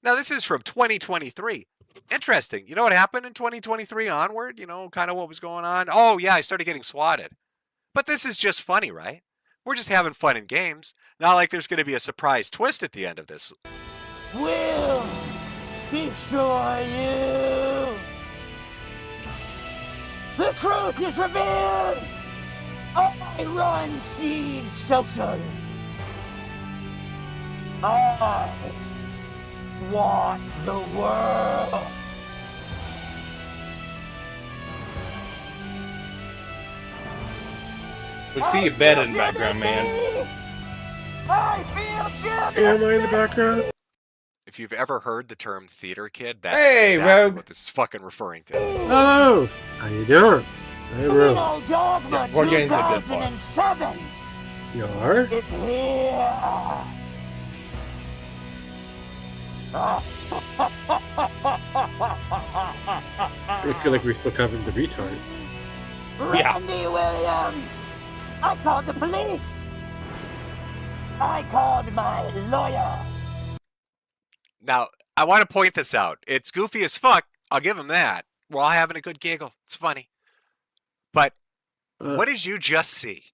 Speaker 2: Now, this is from 2023. Interesting. You know what happened in 2023 onward? You know, kind of what was going on? Oh, yeah, I started getting swatted. But this is just funny, right? We're just having fun in games. Not like there's going to be a surprise twist at the end of this.
Speaker 4: Will destroy you. The truth is revealed. I run Steve's social. I want the world.
Speaker 21: We see your bed in the background, man.
Speaker 4: I feel champion.
Speaker 22: Am I in the background?
Speaker 2: If you've ever heard the term theater kid, that's exactly what this is fucking referring to.
Speaker 14: Hello. How you doing? Hey, bro.
Speaker 4: Dogma
Speaker 21: we're getting to the good
Speaker 4: 2007.
Speaker 6: Yar?
Speaker 4: It's here.
Speaker 6: I feel like we're still covering the retards.
Speaker 4: Randy Williams! I called the police! I called my lawyer!
Speaker 2: Now, I want to point this out. It's goofy as fuck. I'll give him that. We're all having a good giggle. It's funny. But what did you just see,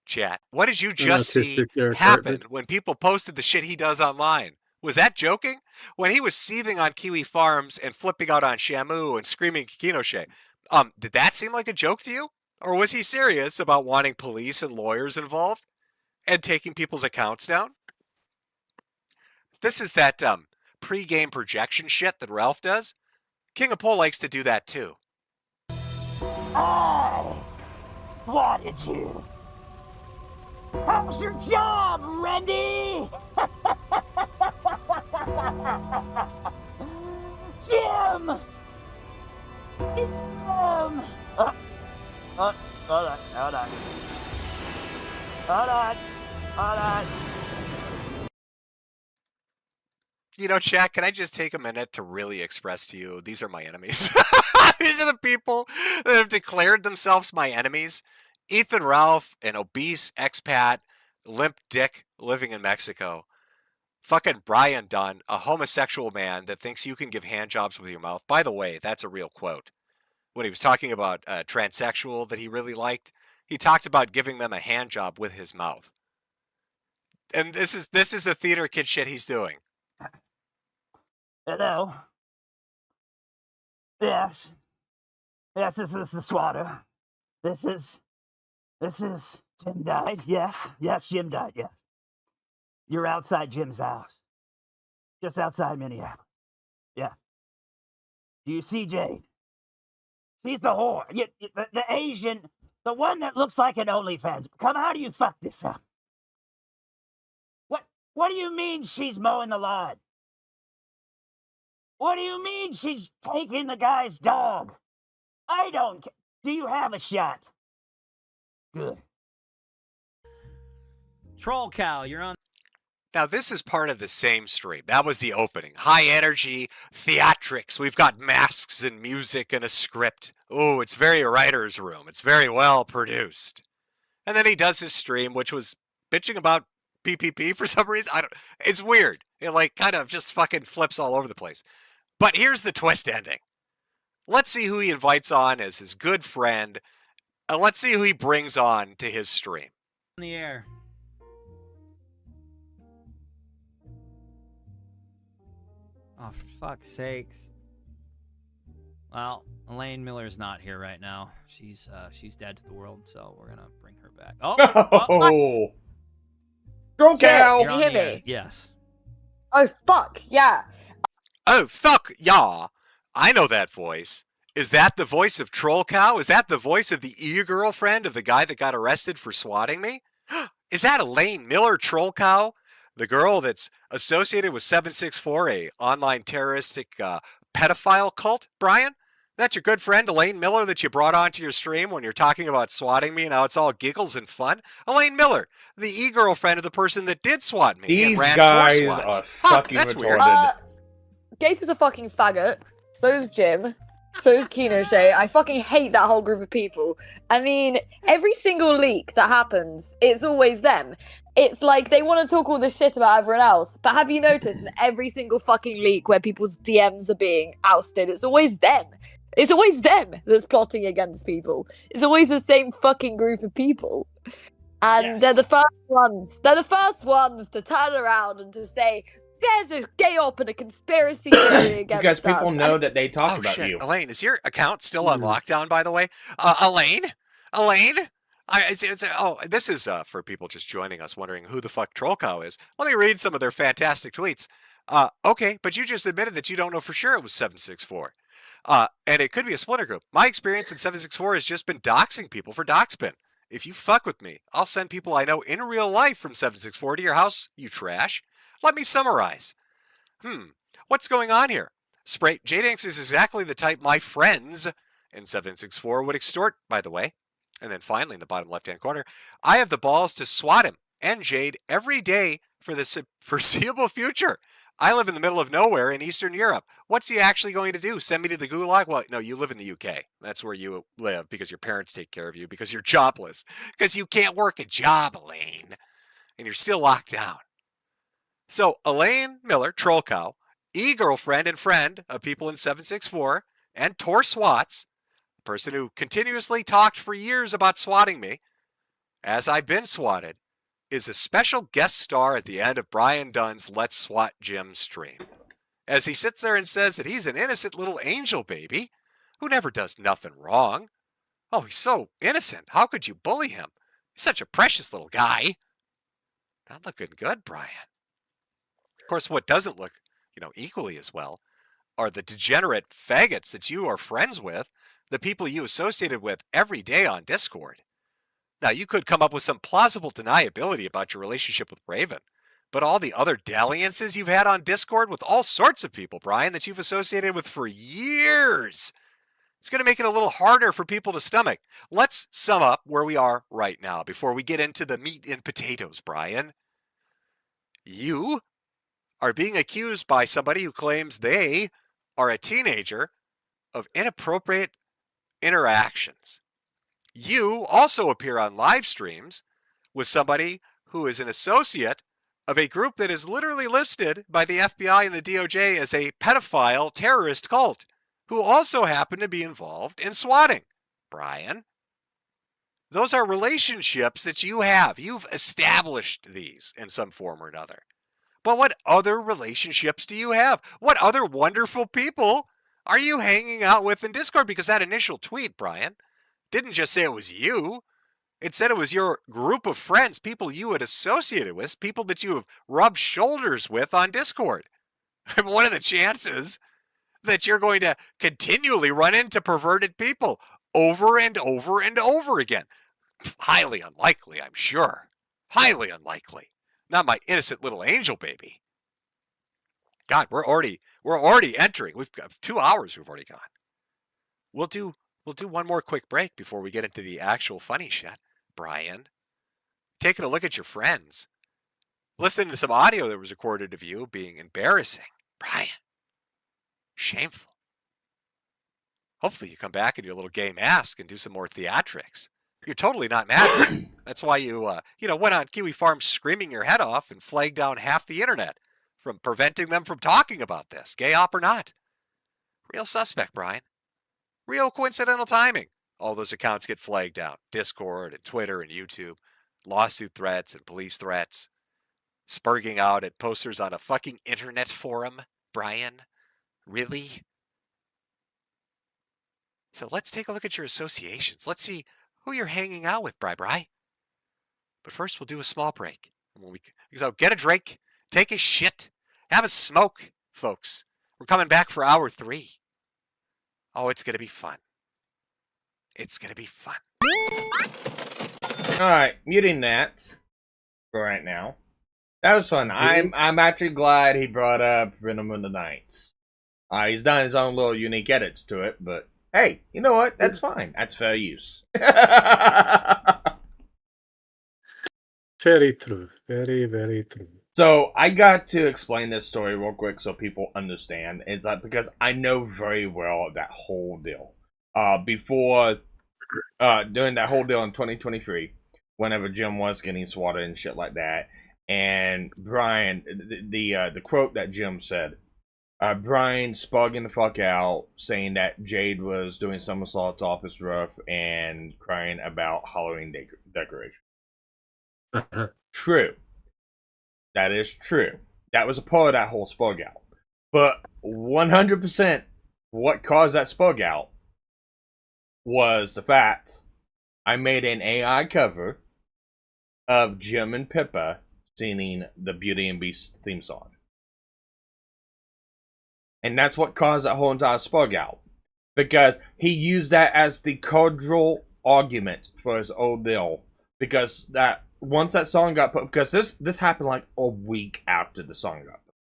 Speaker 2: chat? What did you just see happen when people posted the shit he does online? Was that joking? When he was seething on Kiwi Farms and flipping out on Shamu and screaming Kikinoche, did that seem like a joke to you? Or was he serious about wanting police and lawyers involved and taking people's accounts down? This is that pre-game projection shit that Ralph does. Kenipole likes to do that too.
Speaker 4: I swatted you. How's your job, Randy? Jim! Jim! Hold on.
Speaker 2: You know, chat, can I just take a minute to really express to you, these are my enemies. These are the people that have declared themselves my enemies. Ethan Ralph, an obese expat, limp dick living in Mexico. Fucking Brian Dunn, a homosexual man that thinks you can give handjobs with your mouth. By the way, that's a real quote. When he was talking about a transsexual that he really liked, he talked about giving them a handjob with his mouth. And this is the theater kid shit he's doing.
Speaker 4: Hello? Yes, this is the swatter. This is Jim died. Yes, Jim died, yes. You're outside Jim's house. Just outside Minneapolis. Yeah. Do you see Jade? She's the whore. The Asian, the one that looks like an OnlyFans. Come, how do you fuck this up? What do you mean she's mowing the lawn? What do you mean she's taking the guy's dog? I don't care. Do you have a shot? Good.
Speaker 14: Troll Cow, you're on.
Speaker 2: Now, this is part of the same stream. That was the opening. High energy, theatrics. We've got masks and music and a script. Oh, it's very writer's room. It's very well produced. And then he does his stream, which was bitching about PPP for some reason. It's weird. It like kind of just fucking flips all over the place. But here's the twist ending. Let's see who he invites on as his good friend. And let's see who he brings on to his stream.
Speaker 14: In the air. Oh, for fuck's sakes. Well, Elaine Miller's not here right now. She's dead to the world, so we're gonna bring her back. Oh!
Speaker 21: Troll Cow!
Speaker 14: Can you hear me? Yes.
Speaker 15: Oh, fuck, yeah.
Speaker 2: Oh, fuck, yeah. I know that voice. Is that the voice of Troll Cow? Is that the voice of the e-girlfriend of the guy that got arrested for swatting me? Is that Elaine Miller, Troll Cow? The girl that's associated with 764, a online terroristic pedophile cult, Brian? That's your good friend Elaine Miller that you brought onto your stream when you're talking about swatting me and how it's all giggles and fun? Elaine Miller, the e-girlfriend of the person that did swat me.
Speaker 21: These
Speaker 2: and ran
Speaker 21: guys
Speaker 2: swats.
Speaker 21: are fucking
Speaker 2: that's
Speaker 21: retarded.
Speaker 15: Gator's a fucking faggot. So's Jim. So's Kinoche. I fucking hate that whole group of people. I mean, every single leak that happens, it's always them. It's like they want to talk all this shit about everyone else. But have you noticed in every single fucking leak where people's DMs are being ousted, it's always them. It's always them that's plotting against people. It's always the same fucking group of people. And they're the first ones. They're the first ones to turn around and to say, there's a gay op and a conspiracy theory against
Speaker 21: Because people
Speaker 15: us.
Speaker 21: know that they talk about
Speaker 2: shit.
Speaker 21: you.
Speaker 2: Elaine, is your account still on lockdown, by the way? Elaine? This is for people just joining us wondering who the fuck Troll Cow is. Let me read some of their fantastic tweets. Okay, but you just admitted that you don't know for sure it was 764. And it could be a splinter group. My experience in 764 has just been doxing people for Doxbin. If you fuck with me, I'll send people I know in real life from 764 to your house, you trash. Let me summarize. What's going on here? J-Danks is exactly the type my friends in 764 would extort, by the way. And then finally, in the bottom left-hand corner, I have the balls to swat him and Jade every day for the foreseeable future. I live in the middle of nowhere in Eastern Europe. What's he actually going to do? Send me to the gulag? Well, no, you live in the UK. That's where you live because your parents take care of you, because you're jobless, because you can't work a job, Elaine, and you're still locked down. So Elaine Miller, Troll Cow, e-girlfriend and friend of people in 764, and Tor Swats, the person who continuously talked for years about swatting me, as I've been swatted, is a special guest star at the end of Brian Dunn's Let's Swat Jim stream, as he sits there and says that he's an innocent little angel baby who never does nothing wrong. Oh, he's so innocent. How could you bully him? He's such a precious little guy. Not looking good, Brian. Of course, what doesn't look, equally as well are the degenerate faggots that you are friends with, the people you associated with every day on Discord. Now, you could come up with some plausible deniability about your relationship with Raven, but all the other dalliances you've had on Discord with all sorts of people, Brian, that you've associated with for years, it's going to make it a little harder for people to stomach. Let's sum up where we are right now before we get into the meat and potatoes, Brian. You are being accused by somebody who claims they are a teenager of inappropriate interactions. You also appear on live streams with somebody who is an associate of a group that is literally listed by the FBI and the DOJ as a pedophile terrorist cult, who also happen to be involved in swatting. Brian, those are relationships that you have. You've established these in some form or another. But what other relationships do you have? What other wonderful people are you hanging out with in Discord? Because that initial tweet, Brian, didn't just say it was you. It said it was your group of friends, people you had associated with, people that you have rubbed shoulders with on Discord. What are the chances that you're going to continually run into perverted people over and over and over again? Highly unlikely, I'm sure. Highly unlikely. Not my innocent little angel baby. God, we're already entering. We've got 2 hours we've already gone. We'll do one more quick break before we get into the actual funny shit. Brian, taking a look at your friends. Listening to some audio that was recorded of you being embarrassing. Brian, shameful. Hopefully you come back in your little gay mask and do some more theatrics. You're totally not mad at me. That's why you, went on Kiwi Farm screaming your head off and flagged down half the internet from preventing them from talking about this, gay op or not. Real suspect, Brian. Real coincidental timing. All those accounts get flagged down. Discord and Twitter and YouTube. Lawsuit threats and police threats. Spurging out at posters on a fucking internet forum. Brian, really? So let's take a look at your associations. Let's see who you're hanging out with, Bri. But first we'll do a small break. So get a drink, take a shit, have a smoke, folks. We're coming back for hour 3. Oh, it's going to be fun. It's going to be fun.
Speaker 21: Alright, muting that for right now. That was fun. I'm actually glad he brought up Rhythm of the Night. He's done his own little unique edits to it, but hey, you know what? That's fine. That's fair use.
Speaker 6: Very true. Very, very true.
Speaker 21: So I got to explain this story real quick so people understand. It's like because I know very well that whole deal. Before doing that whole deal in 2023, whenever Jim was getting swatted and shit like that, and Brian, the quote that Jim said, Brian spugging the fuck out, saying that Jade was doing somersaults off his roof and crying about Halloween decoration. True. That is true. That was a part of that whole spug out. But 100% what caused that spug out was the fact I made an AI cover of Jim and Pippa singing the Beauty and Beast theme song. And that's what caused that whole entire spug out. Because he used that as the causal argument for his old deal. Because that once that song got put, because this happened like a week after the song got put.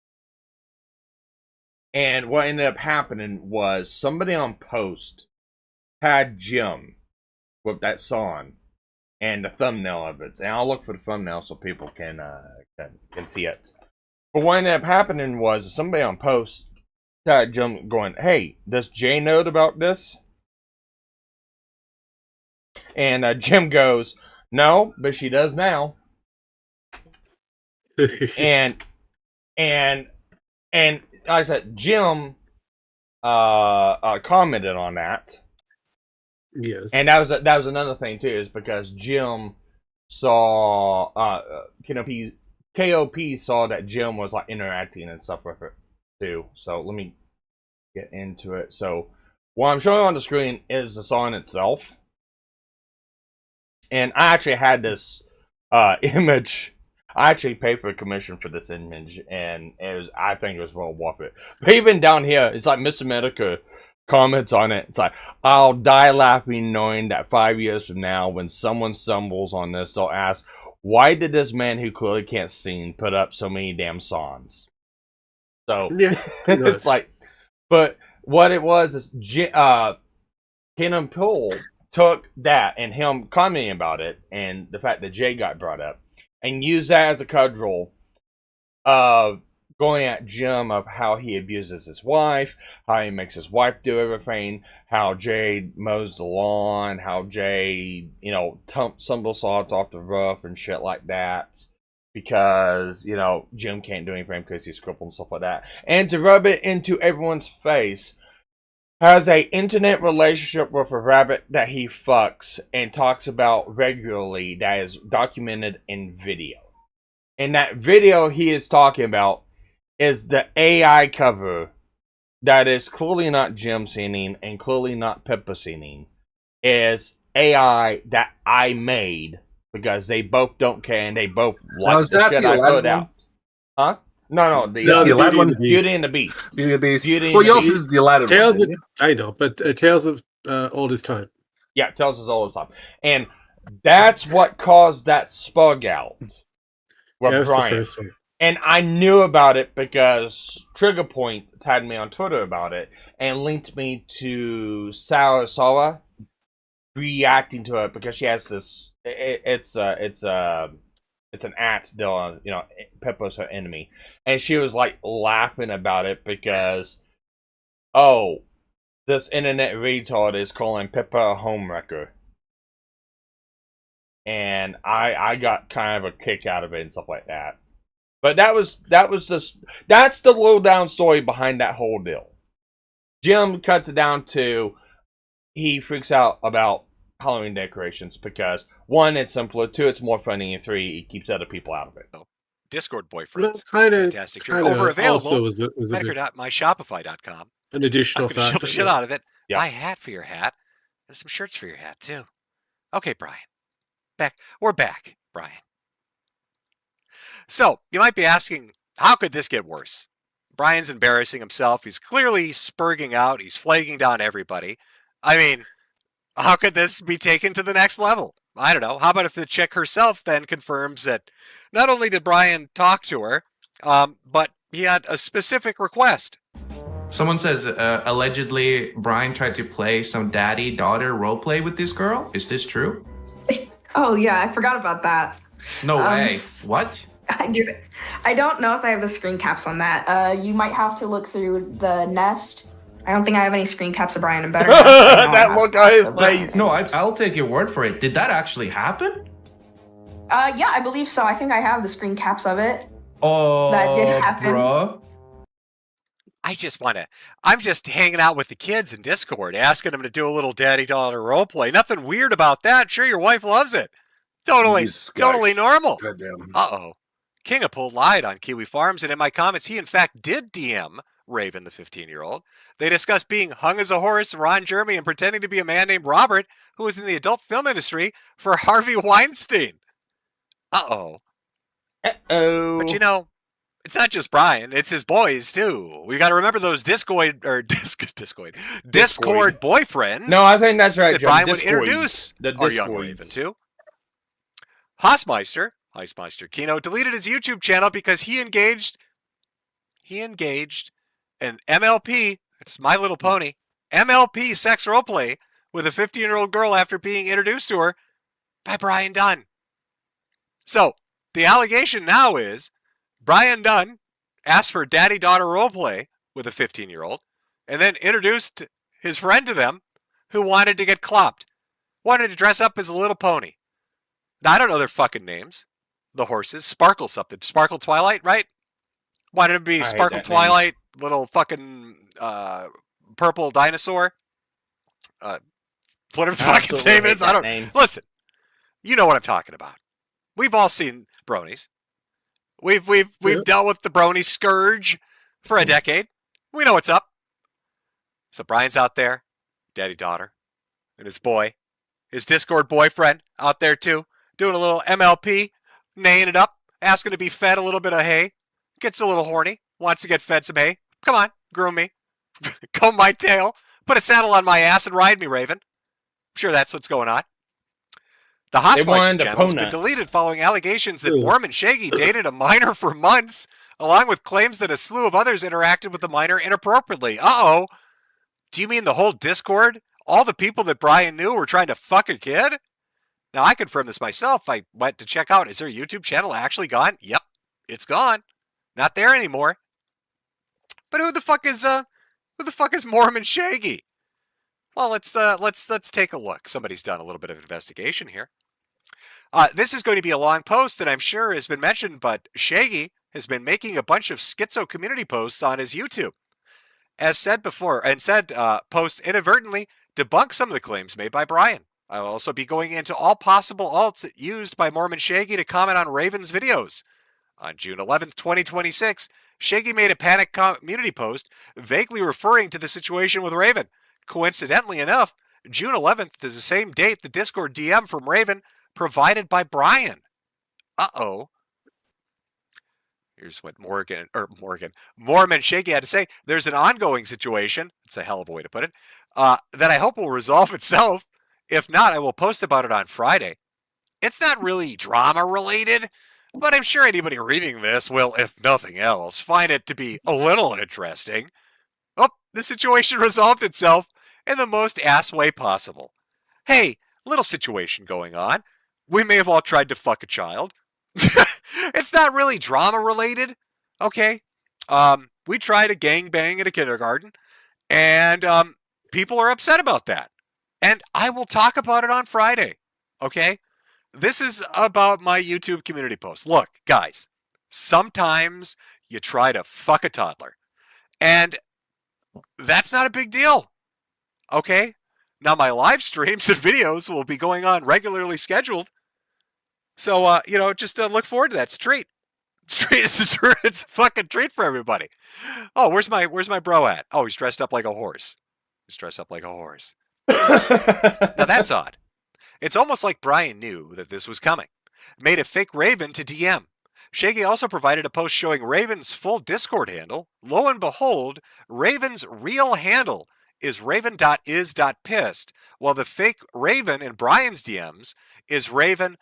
Speaker 21: And what ended up happening was somebody on post had Jim with that song and the thumbnail of it. And I'll look for the thumbnail so people can see it. But what ended up happening was somebody on post started going, "Hey, does Jay know about this?" And Jim goes, "No, but she does now." and like I said, Jim commented on that.
Speaker 6: Yes.
Speaker 21: And that was another thing too, is because Jim saw KOP saw that Jim was like interacting and stuff with it too. So let me get into it. So what I'm showing on the screen is the song itself. And I actually had this image. I actually paid for a commission for this image, and I think it was well worth it. But even down here, it's like MrMetokur comments on it. It's like, "I'll die laughing knowing that 5 years from now, when someone stumbles on this, they'll ask, why did this man who clearly can't sing put up so many damn songs?" So
Speaker 6: yeah,
Speaker 21: it's like, but what it was is Kenipole took that and him commenting about it and the fact that Jay got brought up and used that as a cudgel of going at Jim of how he abuses his wife, how he makes his wife do everything, how Jay mows the lawn, how Jay, tumbles swords off the roof and shit like that. Because, Jim can't do anything because he's crippled and stuff like that. And to rub it into everyone's face, has a intimate relationship with a rabbit that he fucks and talks about regularly that is documented in video. And that video he is talking about is the AI cover that is clearly not Jim singing and clearly not Pippa singing. Is AI that I made because they both don't care and they both like the shit I put out. Huh? No, the
Speaker 22: Aladdin one?
Speaker 21: Beauty and the Beast.
Speaker 22: Beauty and the Beast.
Speaker 21: Beauty
Speaker 22: Well,
Speaker 21: and
Speaker 22: you
Speaker 21: the
Speaker 22: also
Speaker 21: Beast.
Speaker 22: did the Aladdin
Speaker 6: Tales
Speaker 22: one.
Speaker 6: of, I know, but Tales of Oldest Time.
Speaker 21: Yeah, Tales of Oldest Time. And that's what caused that spug out with
Speaker 6: That was the
Speaker 21: Brian.
Speaker 6: first one.
Speaker 21: And I knew about it because Trigger Point tagged me on Twitter about it and linked me to Sawa reacting to it because she has this. It's an act deal. Pippa's her enemy, and she was like laughing about it because, this internet retard is calling Pippa a homewrecker, and I got kind of a kick out of it and stuff like that. But that's the low-down story behind that whole deal. Jim cuts it down to he freaks out about Halloween decorations because 1, it's simpler, 2, it's more funny, and 3, it keeps other people out of it.
Speaker 2: Discord boyfriends.
Speaker 22: Fantastic.
Speaker 2: Over available.
Speaker 6: Was
Speaker 2: Metokur.myshopify.com.
Speaker 6: an additional
Speaker 2: I'm gonna chill the
Speaker 6: factor.
Speaker 2: shit out of it.
Speaker 21: Yep.
Speaker 2: Buy a hat for your hat and some shirts for your hat too. Okay, Brian. We're back, Brian. So you might be asking, how could this get worse? Brian's embarrassing himself. He's clearly spurging out. He's flagging down everybody. I mean, how could this be taken to the next level? I don't know. How about if the chick herself then confirms that not only did Brian talk to her, but he had a specific request.
Speaker 5: Someone says allegedly Brian tried to play some daddy-daughter roleplay with this girl. Is this true?
Speaker 7: Oh yeah, I forgot about that.
Speaker 5: No way. What?
Speaker 7: I don't know if I have the screen caps on that. You might have to look through the nest. I don't think I have any screen caps of Brian and better.
Speaker 5: That look on his face. No, I'll take your word for it. Did that actually happen?
Speaker 7: Yeah, I believe so. I think I have the screen caps of it.
Speaker 5: Oh,
Speaker 7: that did happen.
Speaker 5: Bruh.
Speaker 2: I'm just hanging out with the kids in Discord, asking them to do a little daddy-daughter roleplay. Nothing weird about that. Sure, your wife loves it. Totally normal. Uh-oh. Kenipole lied on Kiwi Farms, and in my comments, he in fact did DM Raven, the 15-year-old. They discussed being hung as a horse, Ron Jeremy, and pretending to be a man named Robert, who was in the adult film industry for Harvey Weinstein. Uh-oh.
Speaker 21: Uh-oh.
Speaker 2: But it's not just Brian, it's his boys too. We got to remember those Discord boyfriends.
Speaker 21: No, I think that's right,
Speaker 2: that
Speaker 21: John.
Speaker 2: Brian would
Speaker 21: Discord.
Speaker 2: introduce
Speaker 21: The
Speaker 2: our young
Speaker 21: Discords.
Speaker 2: Raven to. Heismeister Kino deleted his YouTube channel because he engaged an MLP, it's My Little Pony, MLP sex roleplay with a 15-year-old girl after being introduced to her by Brian Dunn. So, the allegation now is Brian Dunn asked for daddy-daughter roleplay with a 15-year-old and then introduced his friend to them who wanted to get clopped, wanted to dress up as a little pony. Now, I don't know their fucking names. The horses. Sparkle something. Sparkle Twilight, right? Wanted to be Sparkle Twilight, little fucking purple dinosaur. Whatever the fucking name is. I don't know. Listen, you know what I'm talking about. We've all seen bronies. We've dealt with the brony scourge for a decade. We know what's up. So Brian's out there, daddy-daughter, and his boy, his Discord boyfriend out there too, doing a little MLP, neighing it up, asking to be fed a little bit of hay, gets a little horny, wants to get fed some hay. Come on, groom me, comb my tail, put a saddle on my ass and ride me, Raven. I'm sure that's what's going on. The Housewives channel has been deleted following allegations that Mormon Shaggy dated a minor for months, along with claims that a slew of others interacted with the minor inappropriately. Uh-oh. Do you mean the whole Discord? All the people that Brian knew were trying to fuck a kid? Now, I confirmed this myself. I went to check out, is their YouTube channel actually gone? Yep, it's gone. Not there anymore. But who the fuck is Mormon Shaggy? Well, let's take a look. Somebody's done a little bit of investigation here. This is going to be a long post that I'm sure has been mentioned, but Shaggy has been making a bunch of schizo community posts on his YouTube. As said before, and said posts inadvertently debunk some of the claims made by Brian. I'll also be going into all possible alts used by Mormon Shaggy to comment on Raven's videos. On June 11th, 2026, Shaggy made a panic community post vaguely referring to the situation with Raven. Coincidentally enough, June 11th is the same date the Discord DM from Raven provided by Brian. Uh-oh. Here's what Mormon Shaggy had to say. There's an ongoing situation, it's a hell of a way to put it, that I hope will resolve itself. If not, I will post about it on Friday. It's not really drama related, but I'm sure anybody reading this will, if nothing else, find it to be a little interesting. Oh, the situation resolved itself in the most ass way possible. Hey, little situation going on. We may have all tried to fuck a child. It's not really drama related, okay? We tried a gangbang at a kindergarten, and people are upset about that. And I will talk about it on Friday, okay? This is about my YouTube community post. Look, guys, sometimes you try to fuck a toddler, and that's not a big deal, okay? Now, my live streams and videos will be going on regularly scheduled. So, just look forward to that. It's a treat. It's a fucking treat for everybody. Oh, where's my bro at? Oh, he's dressed up like a horse. Now, that's odd. It's almost like Brian knew that this was coming. Made a fake Raven to DM. Shaggy also provided a post showing Raven's full Discord handle. Lo and behold, Raven's real handle is raven.is.pissed, while the fake Raven in Brian's DMs is raven.is.pissed.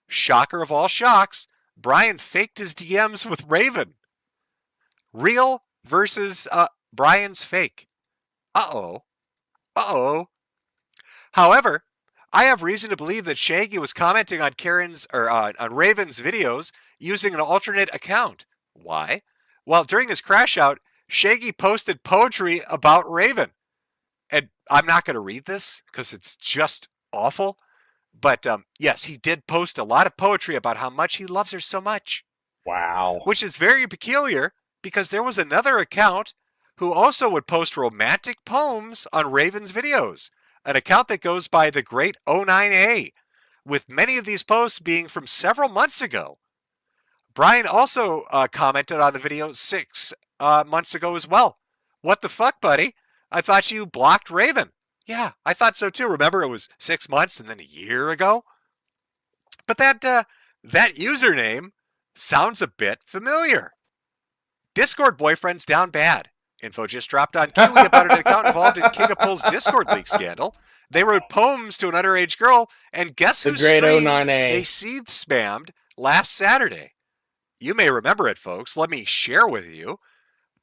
Speaker 2: Shocker of all shocks, Brian faked his DMs with Raven. Real versus Brian's fake. Uh-oh. However, I have reason to believe that Shaggy was commenting on on Raven's videos using an alternate account. Why? Well, during his crash out, Shaggy posted poetry about Raven. And I'm not going to read this because it's just awful. But yes, he did post a lot of poetry about how much he loves her so much.
Speaker 21: Wow.
Speaker 2: Which is very peculiar because there was another account who also would post romantic poems on Raven's videos. An account that goes by the Great 09A, with many of these posts being from several months ago. Brian also commented on the video 6 months ago as well. What the fuck, buddy? I thought you blocked Raven. Yeah, I thought so too. Remember, it was 6 months and then a year ago? But that username sounds a bit familiar. Discord boyfriend's down bad. Info just dropped on Kiwi about an account involved in Kenipole's Discord leak scandal. They wrote poems to an underage girl, and guess whose stream they seed spammed last Saturday? You may remember it, folks. Let me share with you.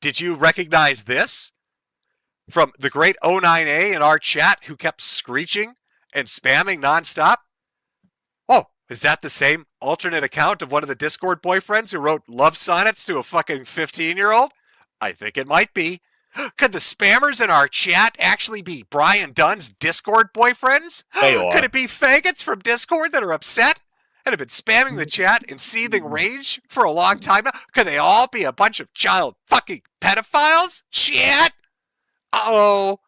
Speaker 2: Did you recognize this? from the great 09A in our chat who kept screeching and spamming nonstop? Oh, is that the same alternate account of one of the Discord boyfriends who wrote love sonnets to a fucking 15-year-old? I think it might be. Could the spammers in our chat actually be Brian Dunn's Discord boyfriends? Could it be faggots from Discord that are upset and have been spamming the chat in seething rage for a long time now? Could they all be a bunch of child fucking pedophiles? Chat? Uh-oh.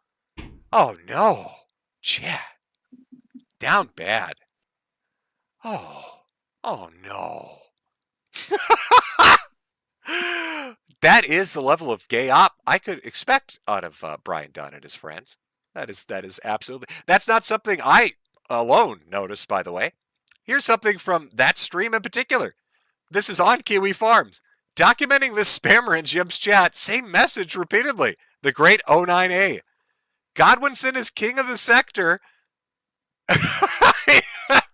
Speaker 2: Oh, no. Chat. Down bad. Oh. Oh, no. That is the level of gay op I could expect out of Brian Dunn and his friends. That is absolutely... That's not something I alone noticed, by the way. Here's something from that stream in particular. This is on Kiwi Farms. Documenting this spammer in Jim's chat, same message repeatedly. The great 09A. Godwinson is king of the sector.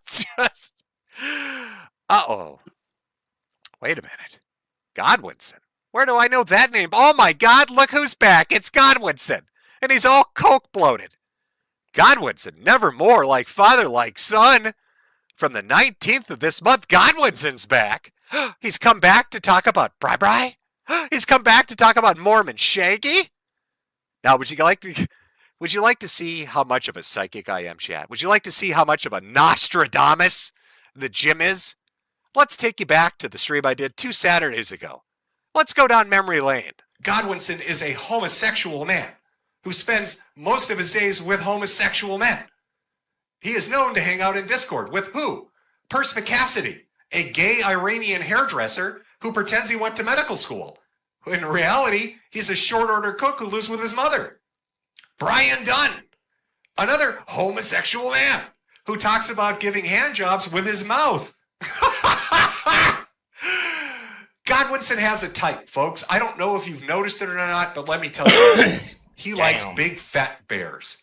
Speaker 2: Just... Uh-oh. Wait a minute. Godwinson? Where do I know that name? Oh my God, look who's back. It's Godwinson. And he's all coke bloated. Godwinson, never more like father, like son. From the 19th of this month, Godwinson's back. He's come back to talk about Bri. He's come back to talk about Mormon Shaggy. Now, would you like to see how much of a psychic I am, chat? Would you like to see how much of a Nostradamus the Jim is? Let's take you back to the stream I did 2 Saturdays ago. Let's go down memory lane. Godwinson is a homosexual man who spends most of his days with homosexual men. He is known to hang out in Discord with who? Perspicacity, a gay Iranian hairdresser who pretends he went to medical school. In reality, he's a short order cook who lives with his mother. Brian Dunn, another homosexual man who talks about giving handjobs with his mouth. Godwinson has a type, folks. I don't know if you've noticed it or not, but let me tell you what it is. He likes big fat bears.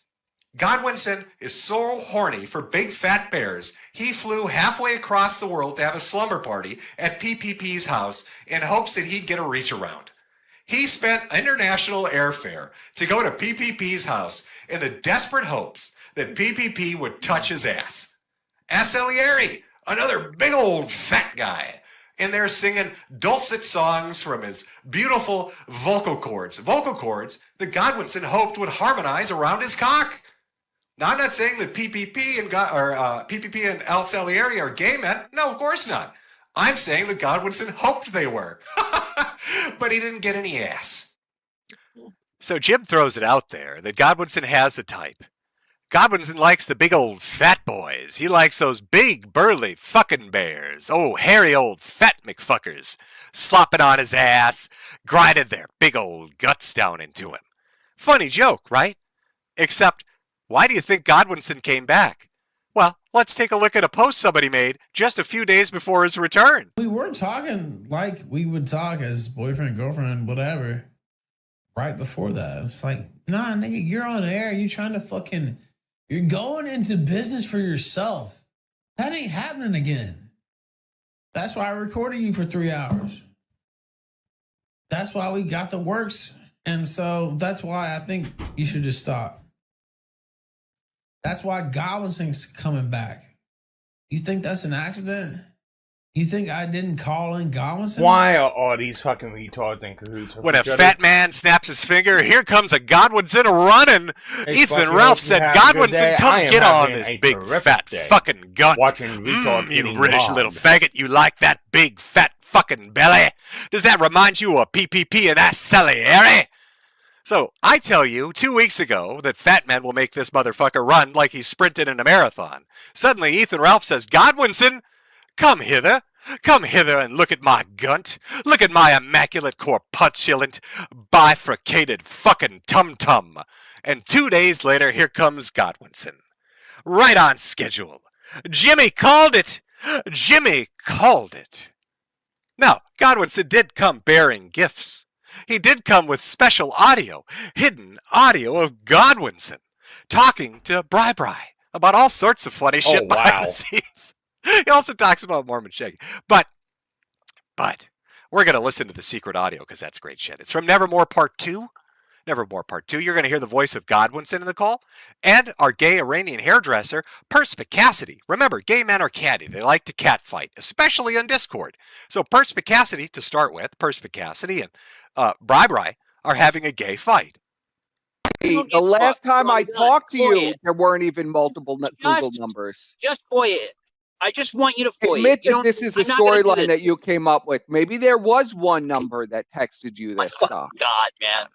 Speaker 2: Godwinson is so horny for big fat bears, he flew halfway across the world to have a slumber party at PPP's house in hopes that he'd get a reach around. He spent international airfare to go to PPP's house in the desperate hopes that PPP would touch his ass. Salieri, another big old fat guy, in there singing dulcet songs from his beautiful vocal cords that Godwinson hoped would harmonize around his cock. Now, I'm not saying that PPP and Al Salieri are gay men. No, of course not. I'm saying that Godwinson hoped they were. But he didn't get any ass. So Jim throws it out there that Godwinson has a type. Godwinson likes the big old fat boys. He likes those big, burly fucking bears. Oh, hairy old fat McFuckers. Slopping on his ass, grinding their big old guts down into him. Funny joke, right? Except, why do you think Godwinson came back? Well, let's take a look at a post somebody made just a few days before his return.
Speaker 13: We were talking like we would talk as boyfriend, girlfriend, whatever, right before that. It's like, nah, nigga, you're on air. You trying to fucking... You're going into business for yourself. That ain't happening again. That's why I recorded you for 3 hours. That's why we got the works. And so that's why I think you should just stop. That's why Godwinson's coming back. You think that's an accident? You think I didn't call in Godwinson?
Speaker 21: Why are all these fucking retards in cahoots?
Speaker 2: When a fat man snaps his finger, here comes a Godwinson running. Ethan Ralph said, Godwinson, come get on this big fat fucking gunt. You British little faggot, you like that big fat fucking belly? Does that remind you of PPP and that Salieri? So, I tell you, 2 weeks ago, that fat men will make this motherfucker run like he's sprinted in a marathon. Suddenly, Ethan Ralph says, Godwinson, come hither and look at my gunt. Look at my immaculate corpulent, bifurcated fucking tum-tum. And 2 days later, here comes Godwinson. Right on schedule. Jimmy called it. Jimmy called it. Now, Godwinson did come bearing gifts. He did come with special audio, hidden audio of Godwinson talking to Bri about all sorts of funny shit behind the scenes. He also talks about Mormon Shaggy. But we're going to listen to the secret audio because that's great shit. It's from Nevermore Part 2. Nevermore Part 2, you're going to hear the voice of Godwin sitting in the call, and our gay Iranian hairdresser, Perspicacity. Remember, gay men are catty. They like to catfight, especially on Discord. So Perspicacity, to start with, Perspicacity and Bri are having a gay fight.
Speaker 16: The last time I talked to you, there weren't even multiple Google numbers.
Speaker 3: Just FOIA it. I just want you to FOIA
Speaker 16: Admit
Speaker 3: it.
Speaker 16: that this is a storyline that you came up with. Maybe there was one number that texted you this stuff.
Speaker 3: God, man.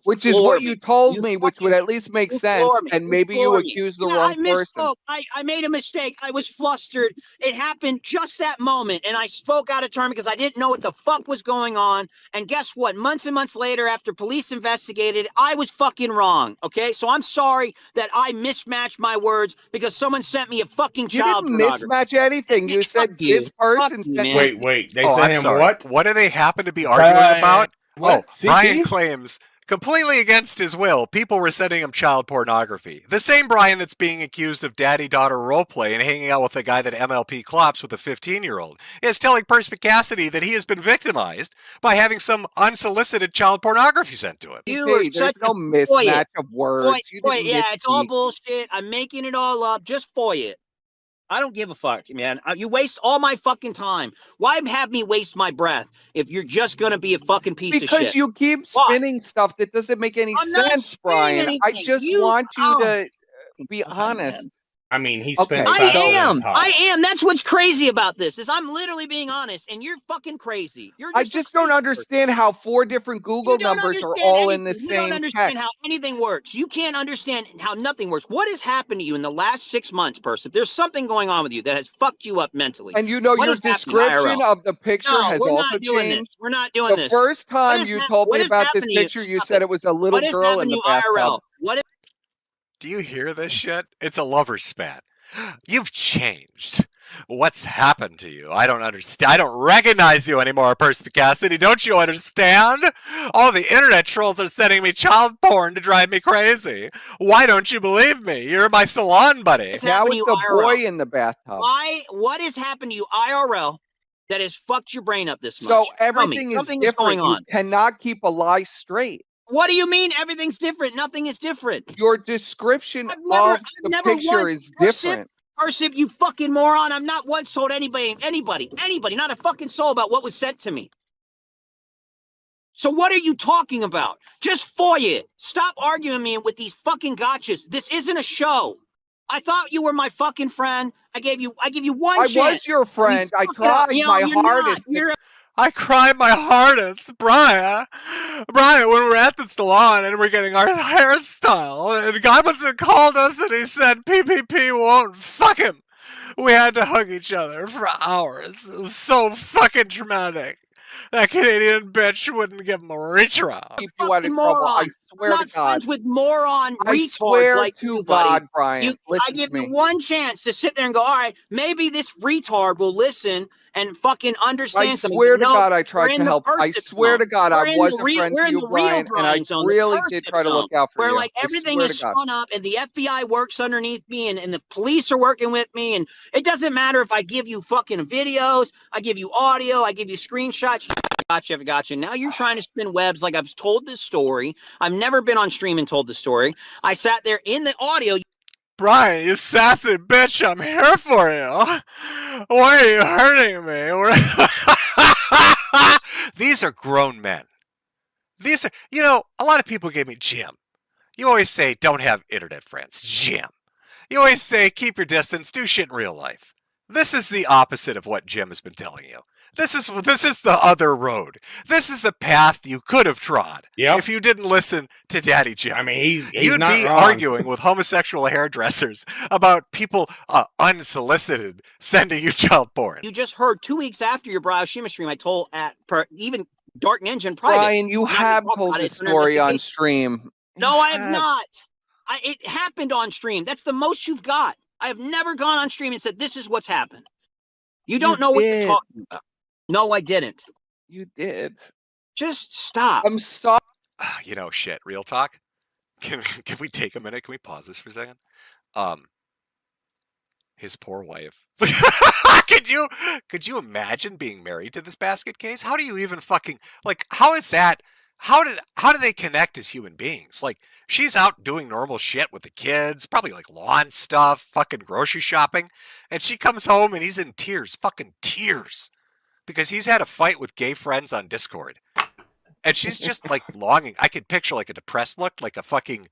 Speaker 16: Which is what you told me, which would at least make sense, and maybe you accused the wrong person.
Speaker 3: I made a mistake. I was flustered. It happened just that moment, and I spoke out of turn because I didn't know what the fuck was going on. And guess what? Months and months later, after police investigated, I was fucking wrong. Okay, so I'm sorry that I mismatched my words because someone sent me a fucking child pornography.
Speaker 16: You didn't mismatch anything. You said this person sent.
Speaker 21: Wait. They sent him what?
Speaker 2: What do they happen to be arguing about?
Speaker 21: What?
Speaker 2: Brian claims, completely against his will, people were sending him child pornography. The same Brian that's being accused of daddy-daughter roleplay and hanging out with the guy that MLP clops with a 15-year-old is telling Perspicacity that he has been victimized by having some unsolicited child pornography sent to him.
Speaker 16: There's no mismatch of words.
Speaker 3: It's all bullshit. I'm making it all up. Just FOIA it. I don't give a fuck, man. You waste all my fucking time. Why have me waste my breath if you're just going to be a fucking piece of shit?
Speaker 16: Because you keep spinning stuff that doesn't make any sense, Brian. I just want you to be honest.
Speaker 21: I mean, he spent
Speaker 3: I am. That's what's crazy about this, is I'm literally being honest, and you're fucking crazy.
Speaker 16: I just don't understand how 4 different Google numbers are all in the same text. You don't understand
Speaker 3: how anything works. You can't understand how nothing works. What has happened to you in the last 6 months, person? There's something going on with you that has fucked you up mentally.
Speaker 16: And you know, your description of the picture has also changed.
Speaker 3: We're not doing this.
Speaker 16: The first time you told me about this picture, you said it was a little girl in the bathtub.
Speaker 2: Do you hear this shit? It's a lover's spat. You've changed. What's happened to you? I don't understand. I don't recognize you anymore, Perspicacity. Don't you understand? All the internet trolls are sending me child porn to drive me crazy. Why don't you believe me? You're my salon buddy.
Speaker 16: Now it's a boy in the bathtub.
Speaker 3: What has happened to you IRL that has fucked your brain up this much?
Speaker 16: So everything is different.
Speaker 3: Going on.
Speaker 16: You cannot keep a lie straight.
Speaker 3: What do you mean everything's different? Nothing is different.
Speaker 16: Your description of the picture is different.
Speaker 3: Parsip, you fucking moron. I've not once told anybody, not a fucking soul about what was sent to me. So what are you talking about? Just FOIA it. Stop arguing me with these fucking gotchas. This isn't a show. I thought you were my fucking friend. I give you one chance.
Speaker 16: I was your friend. I tried my hardest.
Speaker 2: I cried my hardest, Brian, when we're at the salon and we're getting our hairstyle, and Godwinson called us and he said PPP won't fuck him. We had to hug each other for hours. It was so fucking traumatic. That Canadian bitch wouldn't give him a reach around.
Speaker 16: Keep you out of trouble. I swear to God.
Speaker 3: I'm not friends with moron retards
Speaker 16: swear
Speaker 3: like
Speaker 16: to
Speaker 3: you,
Speaker 16: God, Brian.
Speaker 3: I give you one chance to sit there and go, all right, maybe this retard will listen and fucking understand something.
Speaker 16: I swear to God, I tried to help. I swear to God, I was a friend to you, Brian, and I really did try to look out for you.
Speaker 3: Where like everything is spun up and the FBI works underneath me and the police are working with me, and it doesn't matter if I give you fucking videos, I give you audio, I give you screenshots. Gotcha. Now you're trying to spin webs like I've told this story. I've never been on stream and told the story. I sat there in the audio.
Speaker 2: Brian, you sassy bitch, I'm here for you. Why are you hurting me? These are grown men. These are, a lot of people gave me Jim. You always say, don't have internet friends. Jim. You always say, keep your distance, do shit in real life. This is the opposite of what Jim has been telling you. This is the other road. This is the path you could have trod if you didn't listen to Daddy Jim.
Speaker 21: I mean,
Speaker 2: you'd
Speaker 21: not
Speaker 2: be
Speaker 21: wrong.
Speaker 2: arguing with homosexual hairdressers about people unsolicited sending you child porn.
Speaker 3: You just heard 2 weeks after your Shima stream, I told even Dark Ninja in private.
Speaker 16: Brian, you have told the story on stream.
Speaker 3: No, I have not. It happened on stream. That's the most you've got. I have never gone on stream and said, this is what's happened. You don't know what you're talking about. No, I didn't.
Speaker 16: You did.
Speaker 3: Just stop.
Speaker 16: I'm sorry.
Speaker 2: Shit. Real talk. Can we take a minute? Can we pause this for a second? His poor wife. Could you imagine being married to this basket case? How do you even fucking how is that how do they connect as human beings? Like, she's out doing normal shit with the kids, probably like lawn stuff, fucking grocery shopping, and she comes home and he's in tears, fucking tears, because he's had a fight with gay friends on Discord. And she's just like longing. I could picture like a depressed look, like a fucking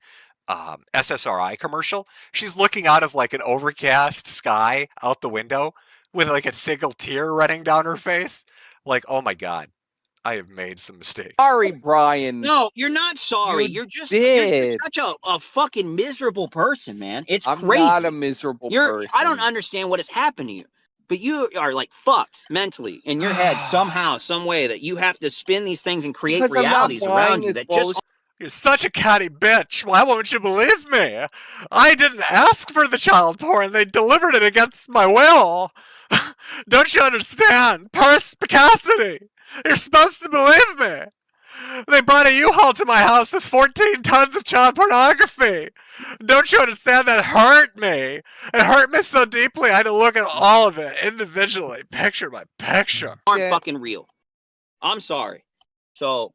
Speaker 2: SSRI commercial. She's looking out of like an overcast sky out the window with like a single tear running down her face. Like, oh my God, I have made some mistakes.
Speaker 16: Sorry, Brian.
Speaker 17: No, you're not sorry. You're such a fucking miserable person, man. It's
Speaker 16: I'm
Speaker 17: crazy.
Speaker 16: I'm not a miserable person.
Speaker 17: I don't understand what has happened to you. But you are like fucked mentally in your head somehow, some way that you have to spin these things and create realities around you that just.
Speaker 2: You're such a catty bitch. Why won't you believe me? I didn't ask for the child porn. They delivered it against my will. Don't you understand? Perspicacity. You're supposed to believe me. They brought a U-Haul to my house with 14 tons of child pornography. Don't you understand? That hurt me. It hurt me so deeply I had to look at all of it individually, picture by picture.
Speaker 17: Aren't fucking real. I'm sorry. So,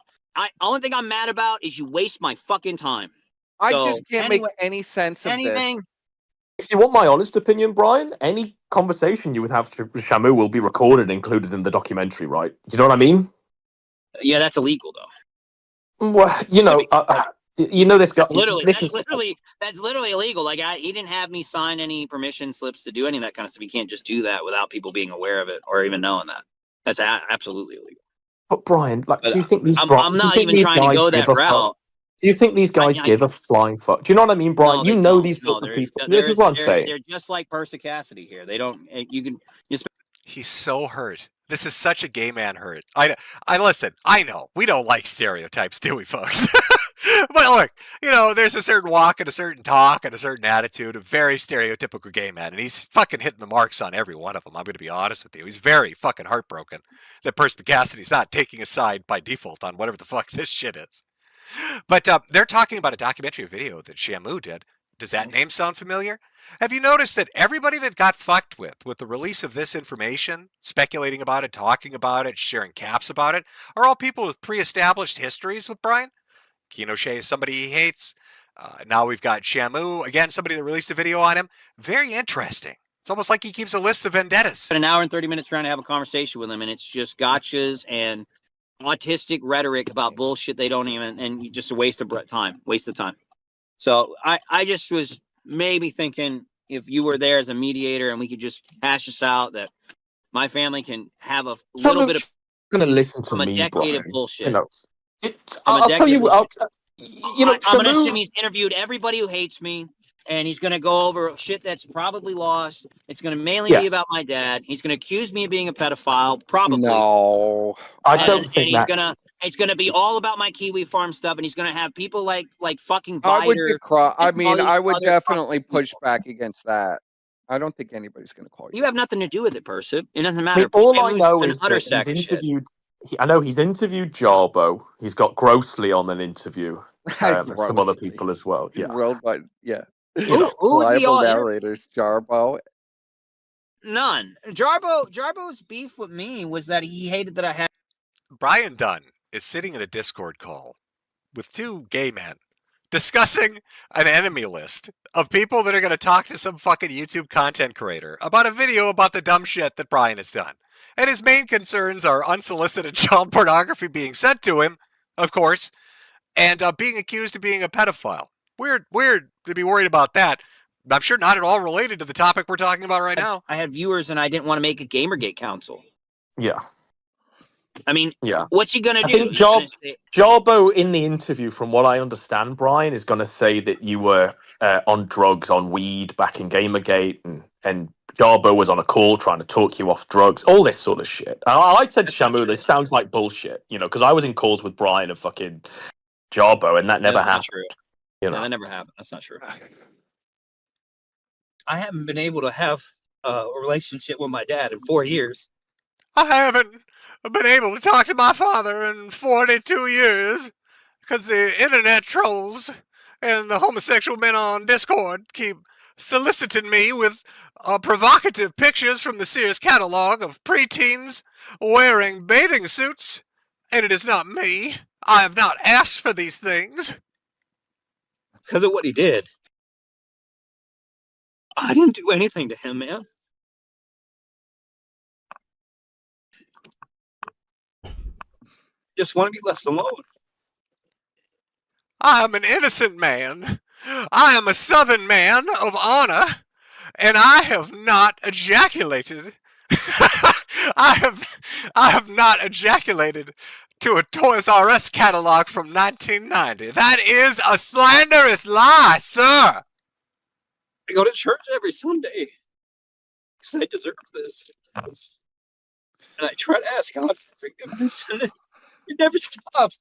Speaker 17: only thing I'm mad about is you waste my fucking time.
Speaker 16: I just can't make any sense of
Speaker 17: anything.
Speaker 16: this.
Speaker 19: If you want my honest opinion, Brian, any conversation you would have with Shamu will be recorded and included in the documentary, right? Do you know what I mean?
Speaker 17: Yeah, that's illegal, though.
Speaker 19: Well, you know, this guy.
Speaker 17: That's literally illegal. Like, he didn't have me sign any permission slips to do any of that kind of stuff. You can't just do that without people being aware of it or even knowing that. That's absolutely illegal.
Speaker 19: But Brian, like, do you think these?
Speaker 17: I'm not even trying to go that route.
Speaker 19: Do you think these guys give a flying fuck? Do you know what I mean, Brian? You know these sorts of people. This is what I'm saying.
Speaker 17: They're just like Persicacity here. They don't. You can.
Speaker 2: He's so hurt. This is such a gay man hurt. I listen. I know we don't like stereotypes, do we, folks? But look, you know, there's a certain walk and a certain talk and a certain attitude of very stereotypical gay man, and he's fucking hitting the marks on every one of them. I'm going to be honest with you. He's very fucking heartbroken that Perspicacity's not taking a side by default on whatever the fuck this shit is. But they're talking about a documentary video that Shamu did. Does that name sound familiar? Have you noticed that everybody that got fucked with the release of this information, speculating about it, talking about it, sharing caps about it, are all people with pre-established histories with Brian? Kinochet is somebody he hates. Now we've got Shamu, again, somebody that released a video on him. Very interesting. It's almost like he keeps a list of vendettas.
Speaker 17: An hour and 30 minutes trying to have a conversation with him, and it's just gotchas and autistic rhetoric about bullshit they don't even, and just a waste of time. So I just was maybe thinking if you were there as a mediator and we could just hash this out, that my family can have a little bit of.
Speaker 19: Going to listen to
Speaker 17: I'm
Speaker 19: me,
Speaker 17: a decade
Speaker 19: Brian.
Speaker 17: of bullshit.
Speaker 19: You know, I'll tell you.
Speaker 17: I'm going to assume he's interviewed everybody who hates me, and he's going to go over shit that's probably lost. It's going to mainly be about my dad. He's going to accuse me of being a pedophile, probably.
Speaker 16: No,
Speaker 19: I don't think
Speaker 17: that's. It's gonna be all about my Kiwi Farm stuff, and he's gonna have people like fucking Vider.
Speaker 16: I would definitely push back against that. I don't think anybody's gonna call you.
Speaker 17: You have nothing to do with it, Percy. It doesn't matter.
Speaker 19: All I know is that he's interviewed. He's interviewed Jarbo. He's got Grossly on an interview. Some other people as well. Yeah.
Speaker 16: Worldwide, yeah.
Speaker 17: Who's the
Speaker 16: narrators? Jarbo.
Speaker 17: None. Jarbo's beef with me was that he hated that I had.
Speaker 2: Brian Dunn is sitting in a Discord call with two gay men discussing an enemy list of people that are going to talk to some fucking YouTube content creator about a video about the dumb shit that Brian has done. And his main concerns are unsolicited child pornography being sent to him, of course, and being accused of being a pedophile. Weird to be worried about that. I'm sure not at all related to the topic we're talking about right now.
Speaker 17: I had viewers and I didn't want to make a Gamergate council.
Speaker 19: Yeah.
Speaker 17: I mean,
Speaker 19: yeah.
Speaker 17: What's he going to do?
Speaker 19: I think Jarbo, in the interview, from what I understand, Brian, is going to say that you were on drugs, on weed back in Gamergate, and Jarbo was on a call trying to talk you off drugs, all this sort of shit. I said to Shamu, this sounds like bullshit, because I was in calls with Brian and fucking Jarbo, and that never happened.
Speaker 17: True.
Speaker 19: You know?
Speaker 17: No, that never happened. That's not true. I haven't been able to have a relationship with my dad in 4 years.
Speaker 2: I haven't been able to talk to my father in 42 years because the internet trolls and the homosexual men on Discord keep soliciting me with provocative pictures from the Sears catalog of preteens wearing bathing suits, and it is not me. I have not asked for these things.
Speaker 17: Because of what he did. I didn't do anything to him, man. Just want to be left alone.
Speaker 2: I am an innocent man. I am a Southern man of honor, and I have not ejaculated. I have not ejaculated to a Toys R Us catalog from 1990. That is a slanderous lie, sir.
Speaker 17: I go to church every Sunday because I deserve this. And I try to ask God for forgiveness, and it never stops.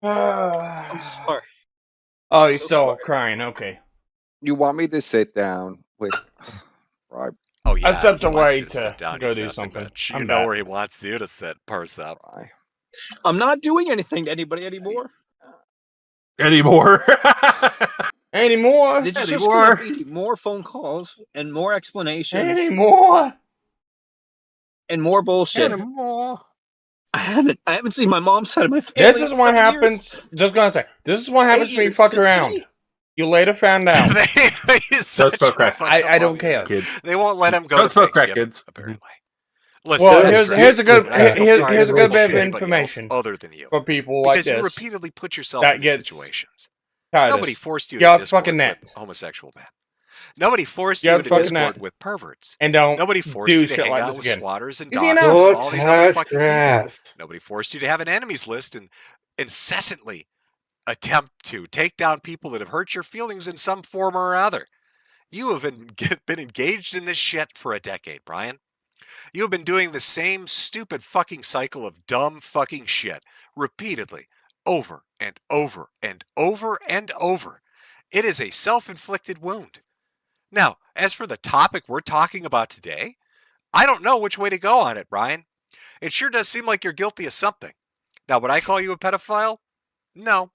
Speaker 17: I'm sorry.
Speaker 21: Oh, he's still crying. Okay.
Speaker 16: You want me to sit down with Rob?
Speaker 2: Oh yeah,
Speaker 21: I stepped
Speaker 2: he wants
Speaker 21: away
Speaker 2: you
Speaker 21: to
Speaker 2: sit down.
Speaker 21: go
Speaker 2: He's
Speaker 21: do
Speaker 2: nothing
Speaker 21: something.
Speaker 2: but-
Speaker 21: I'm
Speaker 2: You know
Speaker 21: back.
Speaker 2: where he wants you to sit, purse up.
Speaker 17: I'm not doing anything to anybody anymore.
Speaker 22: Anymore.
Speaker 21: Anymore.
Speaker 17: It's just going to be more phone calls and more explanations.
Speaker 21: Anymore.
Speaker 17: And more bullshit.
Speaker 22: Anymore.
Speaker 17: I haven't seen my mom's side of my family.
Speaker 21: This is
Speaker 17: in
Speaker 21: what
Speaker 17: 7 years.
Speaker 21: happens. Just gonna say, this is what happens
Speaker 17: 8
Speaker 21: when you
Speaker 17: years,
Speaker 21: fuck
Speaker 17: 6
Speaker 21: around.
Speaker 17: years.
Speaker 21: You later found out.
Speaker 2: He's such a fuck
Speaker 21: I
Speaker 2: up
Speaker 21: don't
Speaker 2: on
Speaker 21: care.
Speaker 2: the internet. They won't let him go
Speaker 22: Don't
Speaker 2: to
Speaker 22: smoke crack,
Speaker 2: Thanksgiving,
Speaker 22: kids.
Speaker 2: apparently.
Speaker 21: Well,
Speaker 2: Listen,
Speaker 21: here's a good here's a good bit of
Speaker 2: anybody else
Speaker 21: information
Speaker 2: other than you,
Speaker 21: for people like
Speaker 2: because
Speaker 21: this
Speaker 2: you repeatedly put yourself
Speaker 21: that
Speaker 2: in
Speaker 21: gets
Speaker 2: these situations.
Speaker 21: tired of
Speaker 2: Nobody
Speaker 21: this.
Speaker 2: forced you
Speaker 21: Get
Speaker 2: to
Speaker 21: off the
Speaker 2: Discord
Speaker 21: fucking net.
Speaker 2: with homosexual men. Nobody forced
Speaker 21: Get
Speaker 2: you
Speaker 21: off
Speaker 2: to
Speaker 21: the fucking
Speaker 2: Discord
Speaker 21: net.
Speaker 2: with perverts.
Speaker 21: And don't
Speaker 2: Nobody forced
Speaker 21: do
Speaker 2: you to
Speaker 21: shit
Speaker 2: hang
Speaker 21: like
Speaker 2: out
Speaker 21: this
Speaker 2: with
Speaker 21: again.
Speaker 2: swatters and
Speaker 21: You see
Speaker 2: doxers
Speaker 21: enough?
Speaker 2: and all these other fucking
Speaker 18: grass.
Speaker 2: people. Nobody forced you to have an enemies list and incessantly attempt to take down people that have hurt your feelings in some form or other. You have been engaged in this shit for a decade, Brian. You have been doing the same stupid fucking cycle of dumb fucking shit repeatedly, over and over and over and over. It is a self-inflicted wound. Now, as for the topic we're talking about today, I don't know which way to go on it, Brian. It sure does seem like you're guilty of something. Now, would I call you a pedophile? No.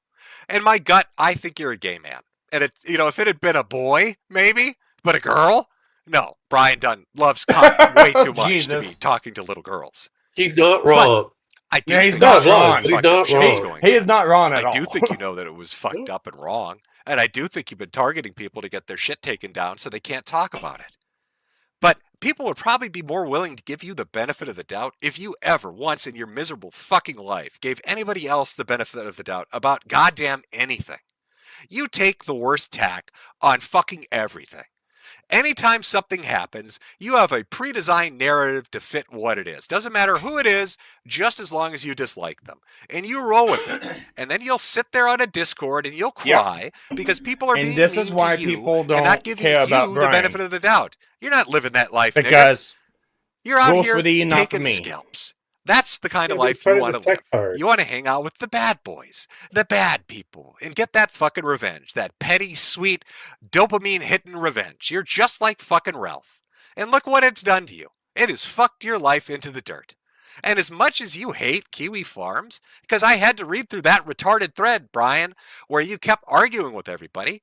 Speaker 2: In my gut, I think you're a gay man. And it's, if it had been a boy, maybe, but a girl? No. Brian Dunn loves cock way too much to be talking to little girls.
Speaker 18: He's not wrong.
Speaker 2: I do
Speaker 21: Yeah, he's
Speaker 2: think
Speaker 21: not
Speaker 2: there's
Speaker 21: wrong.
Speaker 2: some
Speaker 21: He's
Speaker 2: fucked up
Speaker 21: not
Speaker 2: shit
Speaker 21: wrong.
Speaker 2: that's going
Speaker 21: He
Speaker 2: on.
Speaker 21: is not wrong at
Speaker 2: I do
Speaker 21: all.
Speaker 2: think you know that it was fucked up and wrong. And I do think you've been targeting people to get their shit taken down so they can't talk about it. But people would probably be more willing to give you the benefit of the doubt if you ever once in your miserable fucking life gave anybody else the benefit of the doubt about goddamn anything. You take the worst tack on fucking everything. Anytime something happens, you have a pre-designed narrative to fit what it is. Doesn't matter who it is, just as long as you dislike them. And you roll with it. And then you'll sit there on a Discord and you'll cry because people are
Speaker 21: And
Speaker 2: being
Speaker 21: this
Speaker 2: mean
Speaker 21: is why
Speaker 2: to you
Speaker 21: people
Speaker 2: and not
Speaker 21: don't
Speaker 2: giving
Speaker 21: care about
Speaker 2: you the
Speaker 21: Brian.
Speaker 2: benefit of the doubt. You're not living that life, nigga.
Speaker 21: Because
Speaker 2: You're out
Speaker 21: rules
Speaker 2: here
Speaker 21: for thee, not for
Speaker 2: taking
Speaker 21: me.
Speaker 2: scalps. That's the kind of
Speaker 18: Yeah, be
Speaker 2: life
Speaker 18: part
Speaker 2: you
Speaker 18: of
Speaker 2: want
Speaker 18: the
Speaker 2: to live.
Speaker 18: tech part.
Speaker 2: You want to hang out with the bad boys, the bad people, and get that fucking revenge, that petty, sweet, dopamine-hitting revenge. You're just like fucking Ralph. And look what it's done to you. It has fucked your life into the dirt. And as much as you hate Kiwi Farms, because I had to read through that retarded thread, Brian, where you kept arguing with everybody,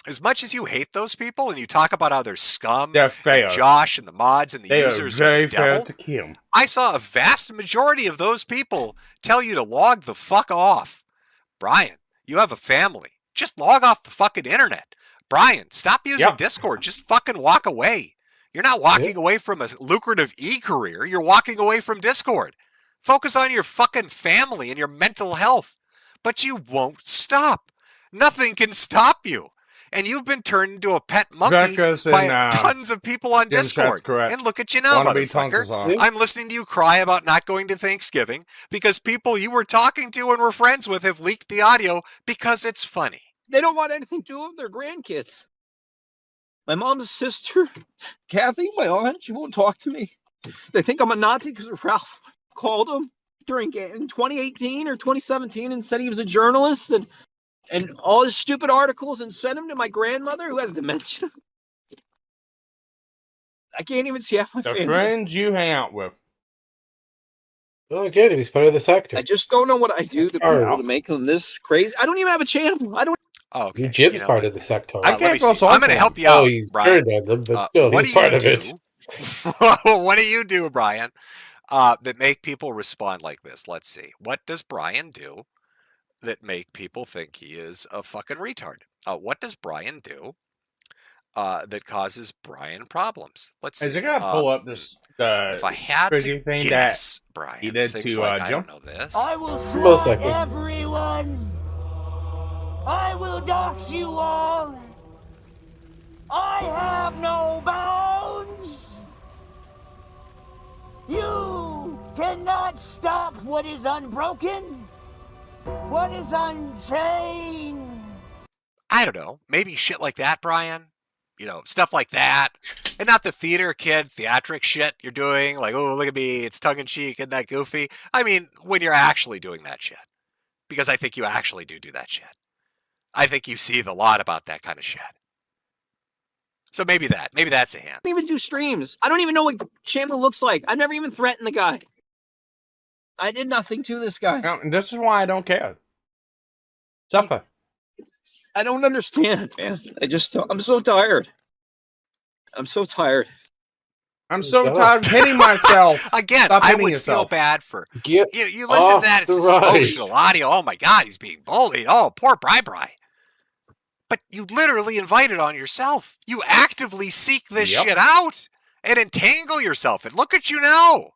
Speaker 2: as much as you hate those people and you talk about how they're scum,
Speaker 21: They're fair.
Speaker 2: and Josh and the mods and the
Speaker 21: They are
Speaker 2: users are the
Speaker 21: very fair
Speaker 2: devil,
Speaker 21: to kill.
Speaker 2: I saw a vast majority of those people tell you to log the fuck off. Brian, you have a family. Just log off the fucking internet. Brian, stop using Discord. Just fucking walk away. You're not walking away from a lucrative e-career. You're walking away from Discord. Focus on your fucking family and your mental health. But you won't stop. Nothing can stop you. And you've been turned into a pet monkey
Speaker 21: Becca's
Speaker 2: by
Speaker 21: in,
Speaker 2: tons of people on
Speaker 21: Jim's
Speaker 2: Discord.
Speaker 21: correct.
Speaker 2: And look at you now,
Speaker 21: Wannabe
Speaker 2: motherfucker.
Speaker 21: tonsils off.
Speaker 2: I'm listening to you cry about not going to Thanksgiving because people you were talking to and were friends with have leaked the audio because it's funny.
Speaker 17: They don't want anything to do with their grandkids. My mom's sister, Kathy, my aunt, she won't talk to me. They think I'm a Nazi because Ralph called him in 2018 or 2017 and said he was a journalist and all his stupid articles and sent them to my grandmother who has dementia. I can't even see half my
Speaker 21: The
Speaker 17: family.
Speaker 21: friends you hang out with.
Speaker 18: Oh, again, he's part of the sector.
Speaker 17: I just don't know what I do to people to make them this crazy. I don't even have a channel. I don't.
Speaker 2: Oh, okay.
Speaker 18: Jim's part of the sector.
Speaker 21: I can't feel sorry
Speaker 2: I'm going to
Speaker 21: for
Speaker 2: help
Speaker 21: him.
Speaker 2: you out,
Speaker 18: Oh, he's
Speaker 2: Brian.
Speaker 18: turned on them, but still,
Speaker 2: what
Speaker 18: he's
Speaker 2: do
Speaker 18: part
Speaker 2: you
Speaker 18: of it.
Speaker 2: do? What do you do, Brian? that make people respond like this. Let's see. What does Brian do that make people think he is a fucking retard? What does Brian do that causes Brian problems? Let's see.
Speaker 21: Is it gonna pull up this
Speaker 2: if I had to
Speaker 21: thing
Speaker 2: guess,
Speaker 21: that
Speaker 2: Brian,
Speaker 21: he did
Speaker 2: things
Speaker 21: to
Speaker 2: like I
Speaker 21: Jim?
Speaker 2: don't know this.
Speaker 4: I will
Speaker 18: Most
Speaker 4: slap
Speaker 18: likely.
Speaker 4: everyone. I will dox you all. I have no bounds. You cannot stop what is unbroken, what is unchained.
Speaker 2: I don't know. Maybe shit like that, Brian. You know, stuff like that. And not the theater kid theatric shit you're doing. Like, oh, look at me. It's tongue-in-cheek. Isn't that goofy? I mean, when you're actually doing that shit. Because I think you actually do that shit. I think you see the lot about that kind of shit. So maybe that. Maybe that's a hint.
Speaker 17: I don't even do streams. I don't even know what Chandler looks like. I've never even threatened the guy. I did nothing to this guy.
Speaker 21: This is why I don't care. Suffer.
Speaker 17: I don't understand, man. I'm so tired. I'm so tired.
Speaker 21: I'm so tired of hitting myself.
Speaker 2: Again,
Speaker 21: Stop
Speaker 2: I
Speaker 21: hitting
Speaker 2: would
Speaker 21: yourself.
Speaker 2: feel bad for
Speaker 18: Get
Speaker 2: you listen to that, it's this
Speaker 18: ride.
Speaker 2: emotional audio. Oh my god, he's being bullied. Oh, poor Bri. But you literally invite it on yourself. You actively seek this shit out and entangle yourself. And look at you now.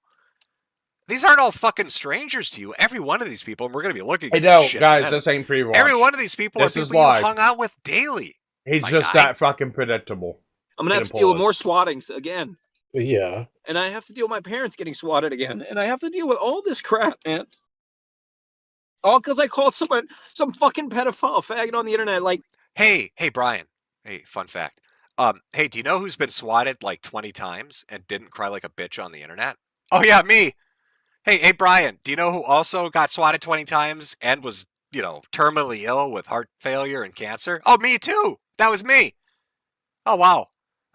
Speaker 2: These aren't all fucking strangers to you. Every one of these people, and we're going to be looking at some shit.
Speaker 21: Guys, this ain't pre-watch.
Speaker 2: Every one of these people are people you hung out with daily.
Speaker 21: He's just that fucking predictable.
Speaker 17: I'm going to have to deal with more swattings again.
Speaker 18: Yeah.
Speaker 17: And I have to deal with my parents getting swatted again. And I have to deal with all this crap, man. All because I called some fucking pedophile faggot on the internet. Like,
Speaker 2: hey, Brian. Hey, fun fact. Hey, do you know who's been swatted like 20 times and didn't cry like a bitch on the internet? Oh yeah, me. Hey, Brian, do you know who also got swatted 20 times and was, terminally ill with heart failure and cancer? Oh, me too. That was me. Oh, wow.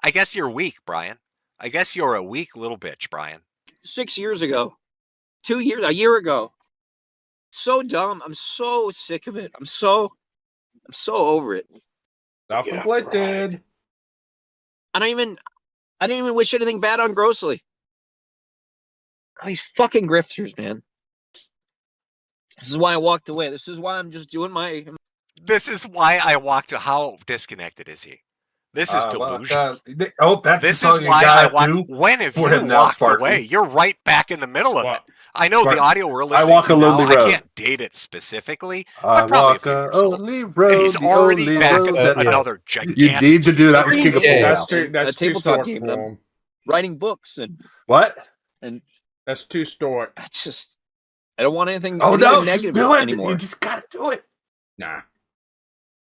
Speaker 2: I guess you're weak, Brian. I guess you're a weak little bitch, Brian.
Speaker 17: 6 years ago. 2 years, a year ago. So dumb. I'm so sick of it. I'm so over it.
Speaker 21: Self-inflicted.
Speaker 17: I didn't even wish anything bad on Grossly. These fucking grifters, man. This is why I walked away. This is why I'm just doing my...
Speaker 2: This is why I walked away. How disconnected is he? This is delusion.
Speaker 22: This
Speaker 2: is why I walked. When have you walked away? You're right back in the middle of it. I know the audio we're listening to now. I can't date it specifically, but probably a few years old. And he's already back in another gigantic...
Speaker 22: You need to do that with King of Pool.
Speaker 17: That's a tabletop game. I'm writing books and...
Speaker 22: What?
Speaker 17: And
Speaker 21: that's too short.
Speaker 17: I don't want anything
Speaker 22: negative
Speaker 17: just
Speaker 22: do it.
Speaker 17: Anymore.
Speaker 22: You just gotta do it.
Speaker 21: Nah.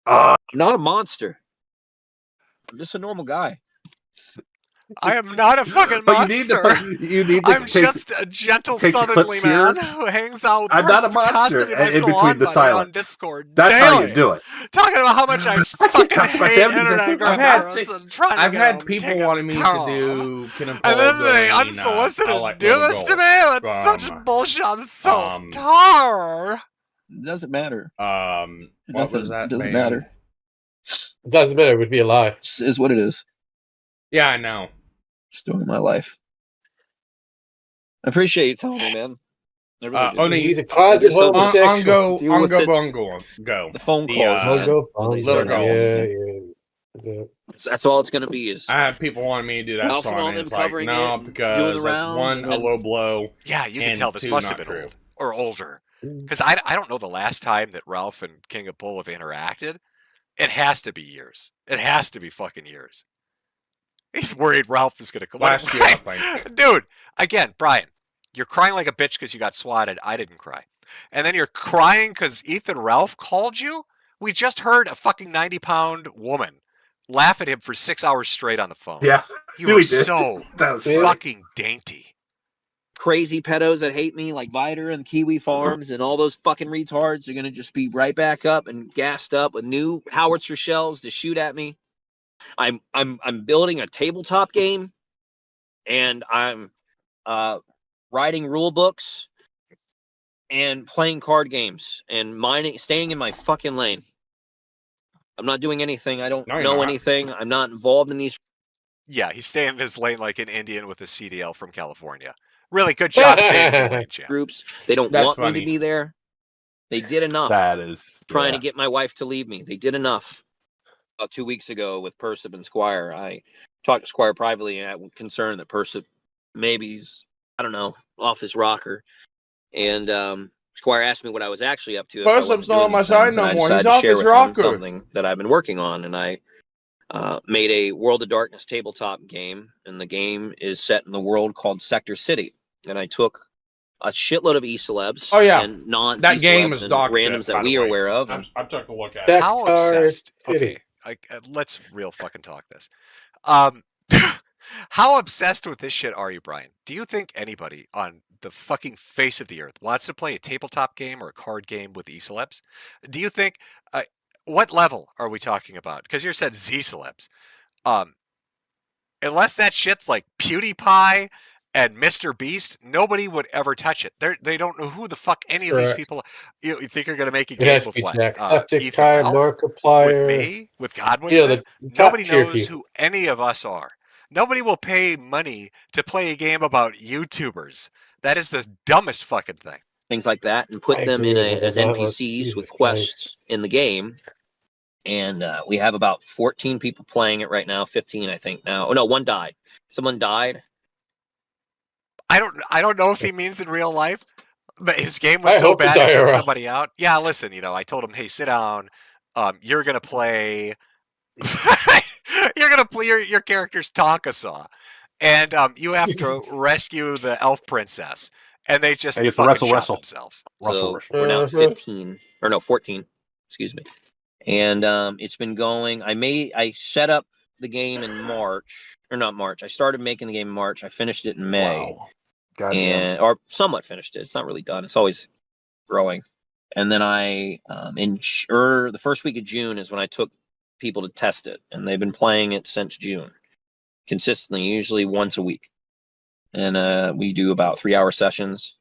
Speaker 17: I'm not a monster. I'm just a normal guy.
Speaker 2: I am not a fucking monster. I'm just a gentle southerly man who hangs out with
Speaker 22: I'm not a monster in between the silence.
Speaker 2: On Discord.
Speaker 22: That's
Speaker 2: daily,
Speaker 22: how you do it.
Speaker 2: Talking about how much I fucking hate internet grifters.
Speaker 21: I've had people wanting me to do Kenipole,
Speaker 2: and then they unsolicited do this to me. That's such bullshit. I'm so tired.
Speaker 17: It doesn't matter.
Speaker 21: What was that?
Speaker 17: It doesn't matter.
Speaker 18: It doesn't matter. It would be a lie.
Speaker 17: It is what it is.
Speaker 21: Yeah, I know.
Speaker 17: Just doing my life. I appreciate you telling me, man.
Speaker 18: Only he's a closet homosexual.
Speaker 21: Go.
Speaker 17: The phone calls.
Speaker 18: Yeah.
Speaker 17: That's all it's going to be. Is
Speaker 21: I have people wanting me to do that song. And it's like, no, because that's one, a low blow.
Speaker 2: Yeah, you can tell this must have been old or older. Because I don't know the last time that Ralph and King of Pool have interacted. It has to be years. It has to be fucking years. He's worried Ralph is going to come.
Speaker 21: Last year, I think.
Speaker 2: Dude, again, Brian, you're crying like a bitch because you got swatted. I didn't cry. And then you're crying because Ethan Ralph called you? We just heard a fucking 90-pound woman laugh at him for 6 hours straight on the phone.
Speaker 22: Yeah.
Speaker 2: You were so fucking dainty.
Speaker 17: Crazy pedos that hate me, like Viter and Kiwi Farms and all those fucking retards are going to just be right back up and gassed up with new howitzer shells to shoot at me. I'm building a tabletop game, and I'm writing rule books and playing card games and staying in my fucking lane. I'm not doing anything. I don't know anything. I'm not involved in these.
Speaker 2: Yeah, he's staying in his lane like an Indian with a CDL from California. Really good job staying in the lane, champ.
Speaker 17: Groups. They don't want me to be there. They did enough.
Speaker 22: That is
Speaker 17: trying to get my wife to leave me. They did enough. About 2 weeks ago with Persip and Squire, I talked to Squire privately and I'm concerned that Persip maybe's, I don't know, off his rocker. And Squire asked me what I was actually up to.
Speaker 21: Persip's not on my side no more. He's off his rocker.
Speaker 17: Something that I've been working on, and I made a World of Darkness tabletop game, and the game is set in the world called Sector City. And I took a shitload of e-celebs.
Speaker 21: Oh yeah,
Speaker 17: and non
Speaker 21: that game is dog
Speaker 17: randoms
Speaker 21: shit,
Speaker 17: that we are aware of.
Speaker 21: I took a look at it.
Speaker 2: How obsessed? Okay, let's real fucking talk this. How obsessed with this shit are you, Brian? Do you think anybody on the fucking face of the earth wants to play a tabletop game or a card game with e-celebs? Do you think? What level are we talking about? Because you said z-celebs. Unless that shit's like PewDiePie and Mr. Beast, nobody would ever touch it. They don't know who the fuck any of these people are. You think you're going to make a game with what?
Speaker 18: Jacksepticeye, Markiplier.
Speaker 2: With me? With Godwinson?
Speaker 18: Yeah, the
Speaker 2: nobody
Speaker 18: top-tier
Speaker 2: knows
Speaker 18: people.
Speaker 2: who any of us are. Nobody will pay money to play a game about YouTubers. That is the dumbest fucking thing.
Speaker 17: Things like that, and put them in as NPCs with quests in the game. And we have about 14 people playing it right now, 15 I think now. Oh no, one died. Someone died.
Speaker 2: I don't know if he means in real life, but his game was so bad it took somebody out. Yeah, listen, I told him, hey, sit down. You're gonna play. You're gonna play your character's Tonka Saw, and you have to rescue the elf princess, and they just fucking shot themselves.
Speaker 17: So we're now 15 or no 14, excuse me, and it's been going. I set up the game in March or not March. I started making the game in March. I finished it in May.
Speaker 22: Wow.
Speaker 17: Or somewhat finished it. It's not really done. It's always growing. And then I, in the first week of June is when I took people to test it, and they've been playing it since June, consistently, usually once a week. And we do about 3-hour sessions.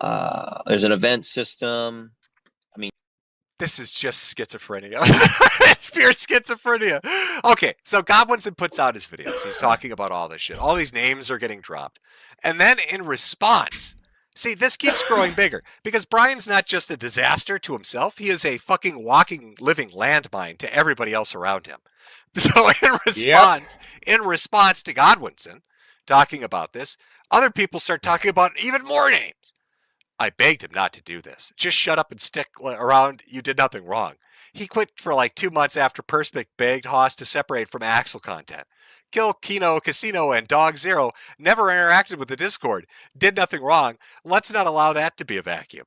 Speaker 17: There's an event system. I mean,
Speaker 2: this is just schizophrenia. It's pure schizophrenia. Okay, so Godwinson puts out his videos. He's talking about all this shit. All these names are getting dropped. And then in response, see, this keeps growing bigger because Brian's not just a disaster to himself. He is a fucking walking, living landmine to everybody else around him. So in response to Godwinson talking about this, other people start talking about even more names. I begged him not to do this. Just shut up and stick around. You did nothing wrong. He quit for like 2 months after Perspic begged Haas to separate from Axel content. Kill, Kino, Casino, and Dog Zero never interacted with the Discord. Did nothing wrong. Let's not allow that to be a vacuum.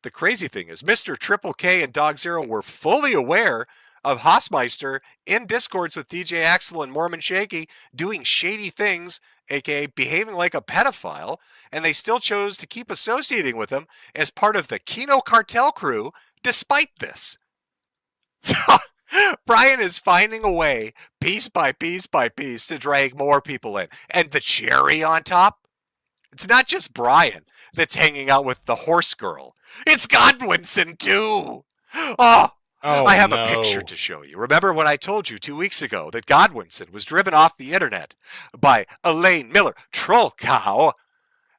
Speaker 2: The crazy thing is Mr. Triple K and Dog Zero were fully aware of Haasmeister in Discords with DJ Axel and Mormon Shaky doing shady things, aka behaving like a pedophile, and they still chose to keep associating with him as part of the Kino cartel crew despite this. So Brian is finding a way, piece by piece by piece, to drag more people in. And the cherry on top, it's not just Brian that's hanging out with the horse girl. It's Godwinson too. Oh, I have a picture to show you. Remember when I told you 2 weeks ago that Godwinson was driven off the internet by Elaine Miller, troll cow,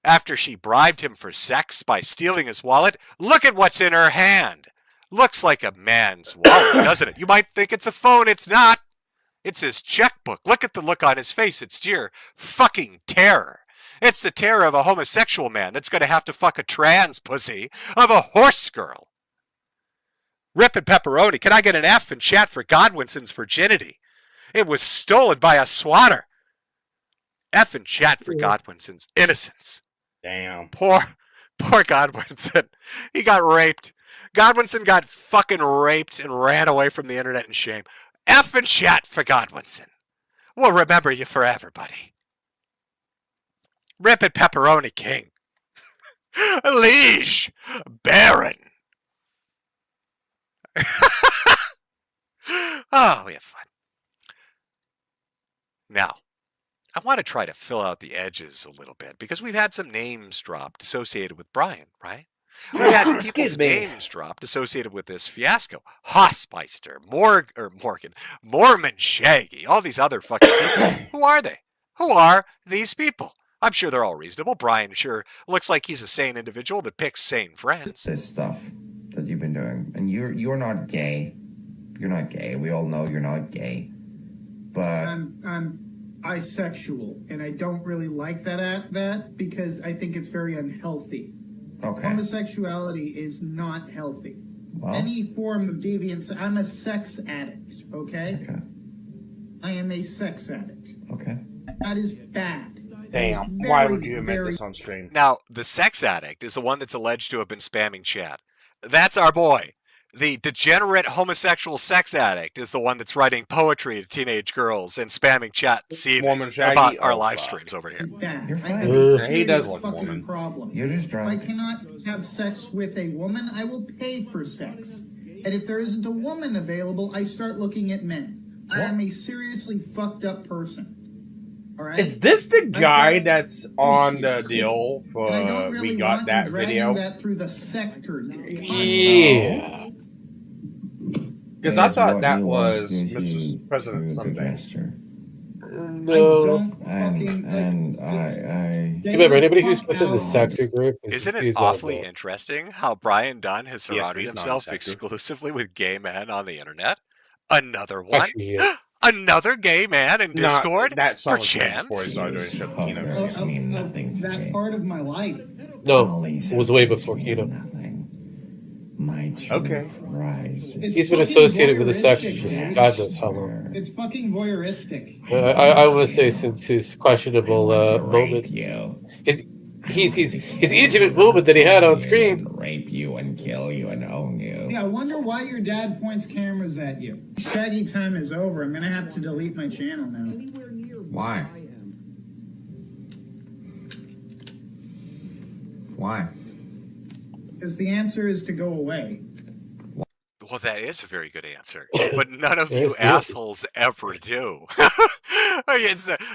Speaker 2: after she bribed him for sex by stealing his wallet? Look at what's in her hand. Looks like a man's wallet, doesn't it? You might think it's a phone. It's not. It's his checkbook. Look at the look on his face. It's sheer fucking terror. It's the terror of a homosexual man that's going to have to fuck a trans pussy of a horse girl. Rip and Pepperoni, can I get an F in chat for Godwinson's virginity? It was stolen by a swatter. F in chat for Godwinson's innocence.
Speaker 21: Damn.
Speaker 2: Poor Godwinson. He got raped. Godwinson got fucking raped and ran away from the internet in shame. F in chat for Godwinson. We'll remember you forever, buddy. Rip and Pepperoni King. Liege Baron. Oh, we have fun. Now, I want to try to fill out the edges a little bit because we've had some names dropped associated with Brian, right? We had people's names dropped associated with this fiasco. Haasmeister, Morgan, Mormon Shaggy, all these other fucking people. Who are they? Who are these people? I'm sure they're all reasonable. Brian sure looks like he's a sane individual that picks sane friends.
Speaker 9: This stuff that you've been doing, and you're not gay. You're not gay. We all know you're not gay. But
Speaker 20: I'm bisexual, and I don't really like that because I think it's very unhealthy.
Speaker 9: Okay.
Speaker 20: Homosexuality is not healthy.
Speaker 9: Well,
Speaker 20: any form of deviance. I'm a sex addict. Okay. I am a sex addict.
Speaker 9: Okay.
Speaker 20: That is bad.
Speaker 21: Damn, why would you admit this on stream?
Speaker 2: Now, the sex addict is the one that's alleged to have been spamming chat. That's our boy. The degenerate homosexual sex addict is the one that's writing poetry to teenage girls and spamming chat about our live streams over here.
Speaker 20: You're
Speaker 21: fine. He does look woman.
Speaker 20: Problem.
Speaker 9: You're just drunk.
Speaker 20: If I cannot have sex with a woman, I will pay for sex. And if there isn't a woman available, I start looking at men. I am a seriously fucked up person. All right?
Speaker 21: Is this the guy that's on the deal for We Got That video?
Speaker 20: That through the sector.
Speaker 21: Yeah. Because I thought that was Mr. President Sunday.
Speaker 18: No. Remember, anybody who's within the sector group
Speaker 2: Isn't it awfully interesting how Brian Dunn has surrounded himself exclusively with gay men on the internet? Another one?
Speaker 18: Actually, yeah.
Speaker 2: Another gay man in Discord?
Speaker 21: That
Speaker 2: for chance?
Speaker 20: That part of my life.
Speaker 18: No, it was way before Kino.
Speaker 21: Okay.
Speaker 18: He's been associated with the sector for God knows how long.
Speaker 20: It's fucking voyeuristic.
Speaker 18: I want to say since his questionable moment, his intimate moment that he had on screen.
Speaker 9: Rape you and kill you and own you.
Speaker 20: Yeah, I wonder why your dad points cameras at you. Shaggy time is over. I'm gonna have to delete my channel now.
Speaker 9: Why? Why?
Speaker 20: Because the answer is to go away.
Speaker 2: Well, that is a very good answer, but none of you
Speaker 18: Yes, yes.
Speaker 2: assholes ever do.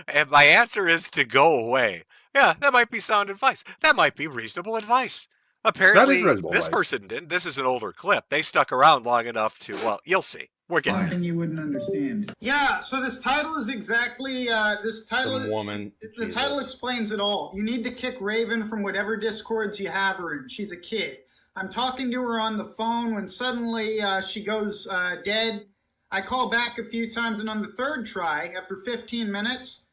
Speaker 2: And my answer is to go away. Yeah, that might be sound advice. That might be reasonable advice. Apparently,
Speaker 22: reasonable
Speaker 2: this
Speaker 22: advice.
Speaker 2: person didn't. This is an older clip. They stuck around long enough to, well, you'll see. We're getting there.
Speaker 20: Something you wouldn't understand. Yeah, so this title is exactly,
Speaker 21: Some woman.
Speaker 20: The title explains it all. You need to kick Raven from whatever discords you have her in. She's a kid. I'm talking to her on the phone when suddenly she goes dead. I call back a few times, and on the third try, after 15 minutes,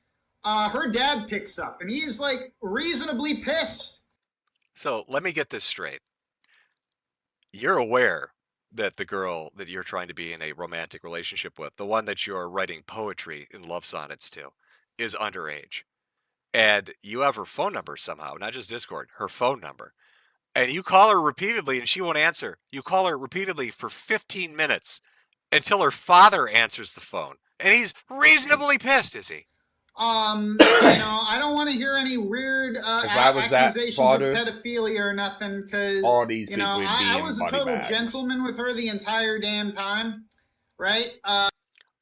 Speaker 20: her dad picks up, and he's like reasonably pissed.
Speaker 2: So let me get this straight. You're aware that the girl that you're trying to be in a romantic relationship with, the one that you're writing poetry and love sonnets to, is underage. And you have her phone number somehow, not just Discord, her phone number. And you call her repeatedly and she won't answer. You call her repeatedly for 15 minutes until her father answers the phone. And he's reasonably pissed, is he?
Speaker 20: I don't want to hear any weird accusations of
Speaker 21: father,
Speaker 20: pedophilia or nothing, because
Speaker 21: all these people
Speaker 20: I was a total
Speaker 21: bags.
Speaker 20: gentleman with her the entire damn time, right?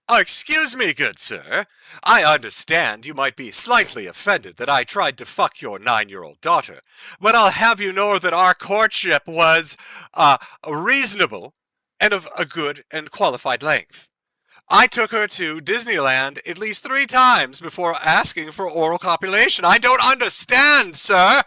Speaker 2: Excuse me, good sir. I understand you might be slightly offended that I tried to fuck your 9-year-old daughter, but I'll have you know that our courtship was reasonable and of a good and qualified length. I took her to Disneyland at least 3 times before asking for oral copulation. I don't understand, sir,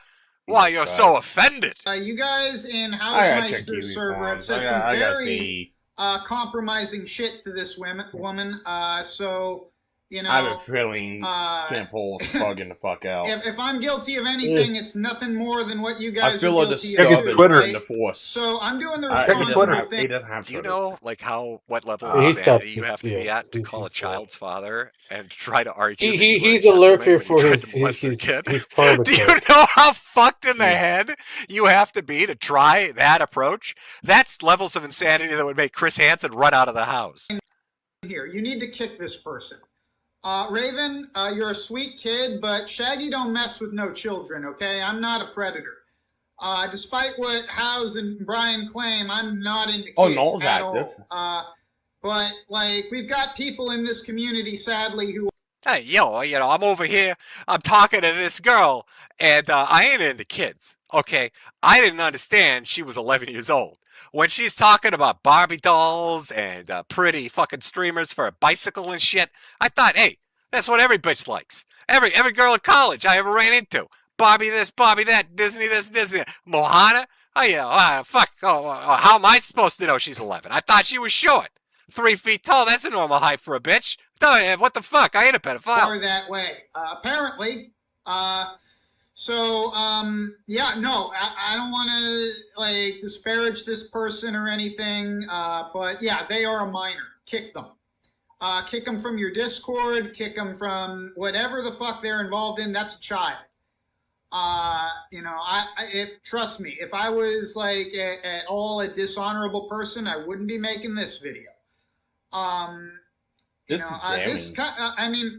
Speaker 2: why you're so offended.
Speaker 20: You guys in Hausmeister's server have said some very compromising shit to this woman. So,
Speaker 21: I have a feeling Kenipole is bugging the fuck out.
Speaker 20: If I'm guilty of anything, it's nothing more than what you guys
Speaker 21: I feel
Speaker 20: are
Speaker 21: a
Speaker 20: guilty
Speaker 21: disgust
Speaker 20: of.
Speaker 21: Twitter in the force.
Speaker 20: So I'm doing the
Speaker 21: He
Speaker 20: responsible thing.
Speaker 21: doesn't have
Speaker 2: Do you
Speaker 21: Twitter.
Speaker 2: know, like, what level of insanity you have to be at to call a child's father and try to argue?
Speaker 18: He's a lurker for his karma.
Speaker 2: Do you know how fucked in the head you have to be to try that approach? That's levels of insanity that would make Chris Hansen run out of the house.
Speaker 20: Here, you need to kick this person. Raven, you're a sweet kid, but Shaggy don't mess with no children, okay? I'm not a predator. Despite what House and Brian claim, I'm not into kids at all. But, like, we've got people in this community, sadly, who...
Speaker 2: Hey, I'm over here, I'm talking to this girl, and I ain't into kids, okay? I didn't understand she was 11 years old. When she's talking about Barbie dolls and pretty fucking streamers for a bicycle and shit, I thought, hey, That's what every bitch likes. Every girl at college I ever ran into. Bobby this, Bobby that, Disney this, Disney that. Mohana? Oh, yeah, fuck. How am I supposed to know she's 11? I thought she was short. 3 feet tall, that's a normal height for a bitch. What the fuck? I ain't a pedophile.
Speaker 20: Or that way. Apparently. Yeah, no, I don't want to, like, disparage this person or anything, but yeah, they are a minor. Kick them. Kick them from your Discord, kick them from whatever the fuck they're involved in. That's a child. Trust me, if I was like at all a dishonorable person, I wouldn't be making this video.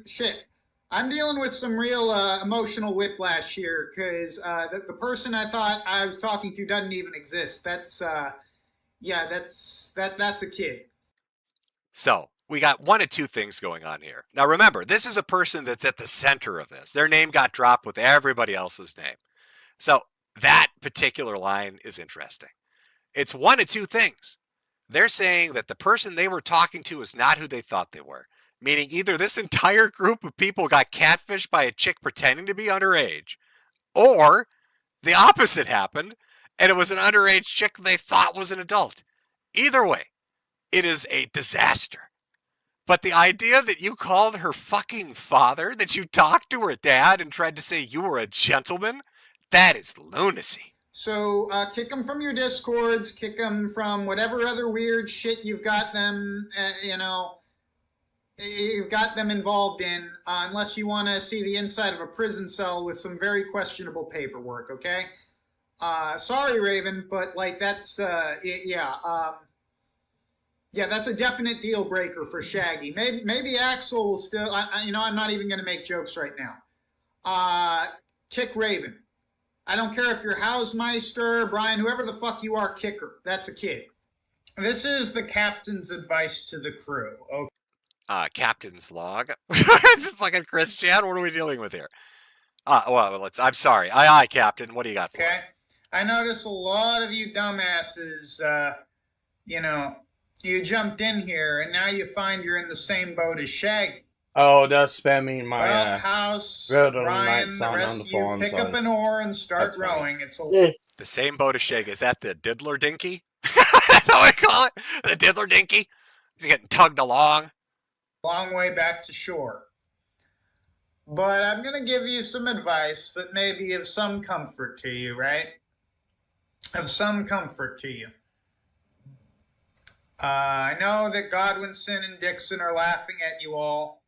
Speaker 20: Shit. I'm dealing with some real emotional whiplash here because the person I thought I was talking to doesn't even exist. That's a kid.
Speaker 2: So we got one of two things going on here. Now remember, this is a person that's at the center of this. Their name got dropped with everybody else's name. So that particular line is interesting. It's one of two things. They're saying that the person they were talking to is not who they thought they were. Meaning either this entire group of people got catfished by a chick pretending to be underage, or the opposite happened, and it was an underage chick they thought was an adult. Either way, it is a disaster. But the idea that you called her fucking father, that you talked to her dad and tried to say you were a gentleman, that is lunacy.
Speaker 20: So kick them from your Discords, kick them from whatever other weird shit you've got them, you've got them involved in, unless you want to see the inside of a prison cell with some very questionable paperwork, okay? Sorry, Raven, but like that's, yeah, that's a definite deal breaker for Shaggy. Maybe Axel will still, I'm not even going to make jokes right now. Kick Raven. I don't care if you're Hausmeister, Brian, whoever the fuck you are, kick her. That's a kid. This is the captain's advice to the crew. Okay.
Speaker 2: Captain's log. It's fucking Chris Chan. What are we dealing with here? I'm sorry. Aye, Captain. What do you got for us?
Speaker 20: I notice a lot of you dumbasses, you jumped in here and now you find you're in the same boat as Shaggy.
Speaker 21: Oh, that's spamming my
Speaker 20: House,
Speaker 21: Brian,
Speaker 20: the rest of you, pick up an oar and start rowing. It's a
Speaker 2: the same boat as Shaggy. Is that the diddler dinky? That's how I call it. The diddler dinky. He's getting tugged along.
Speaker 20: Long way back to shore. But I'm going to give you some advice that may be of some comfort to you, right? Of some comfort to you. I know that Godwinson and Dixon are laughing at you all.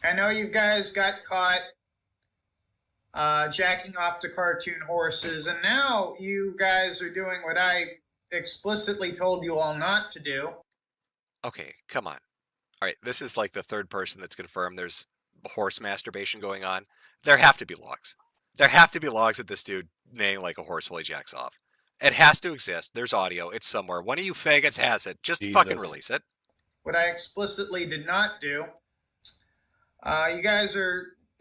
Speaker 20: I know you guys got caught jacking off to cartoon horses, and now you guys are doing what I explicitly told you all not to do.
Speaker 2: Okay, come on. All right, this is like the third person that's confirmed there's horse masturbation going on. There have to be logs. There have to be logs of this dude neighing like a horse while he jacks off. It has to exist. There's audio. It's somewhere. One of you faggots has it. Just fucking release it.
Speaker 20: What I explicitly did not do. You guys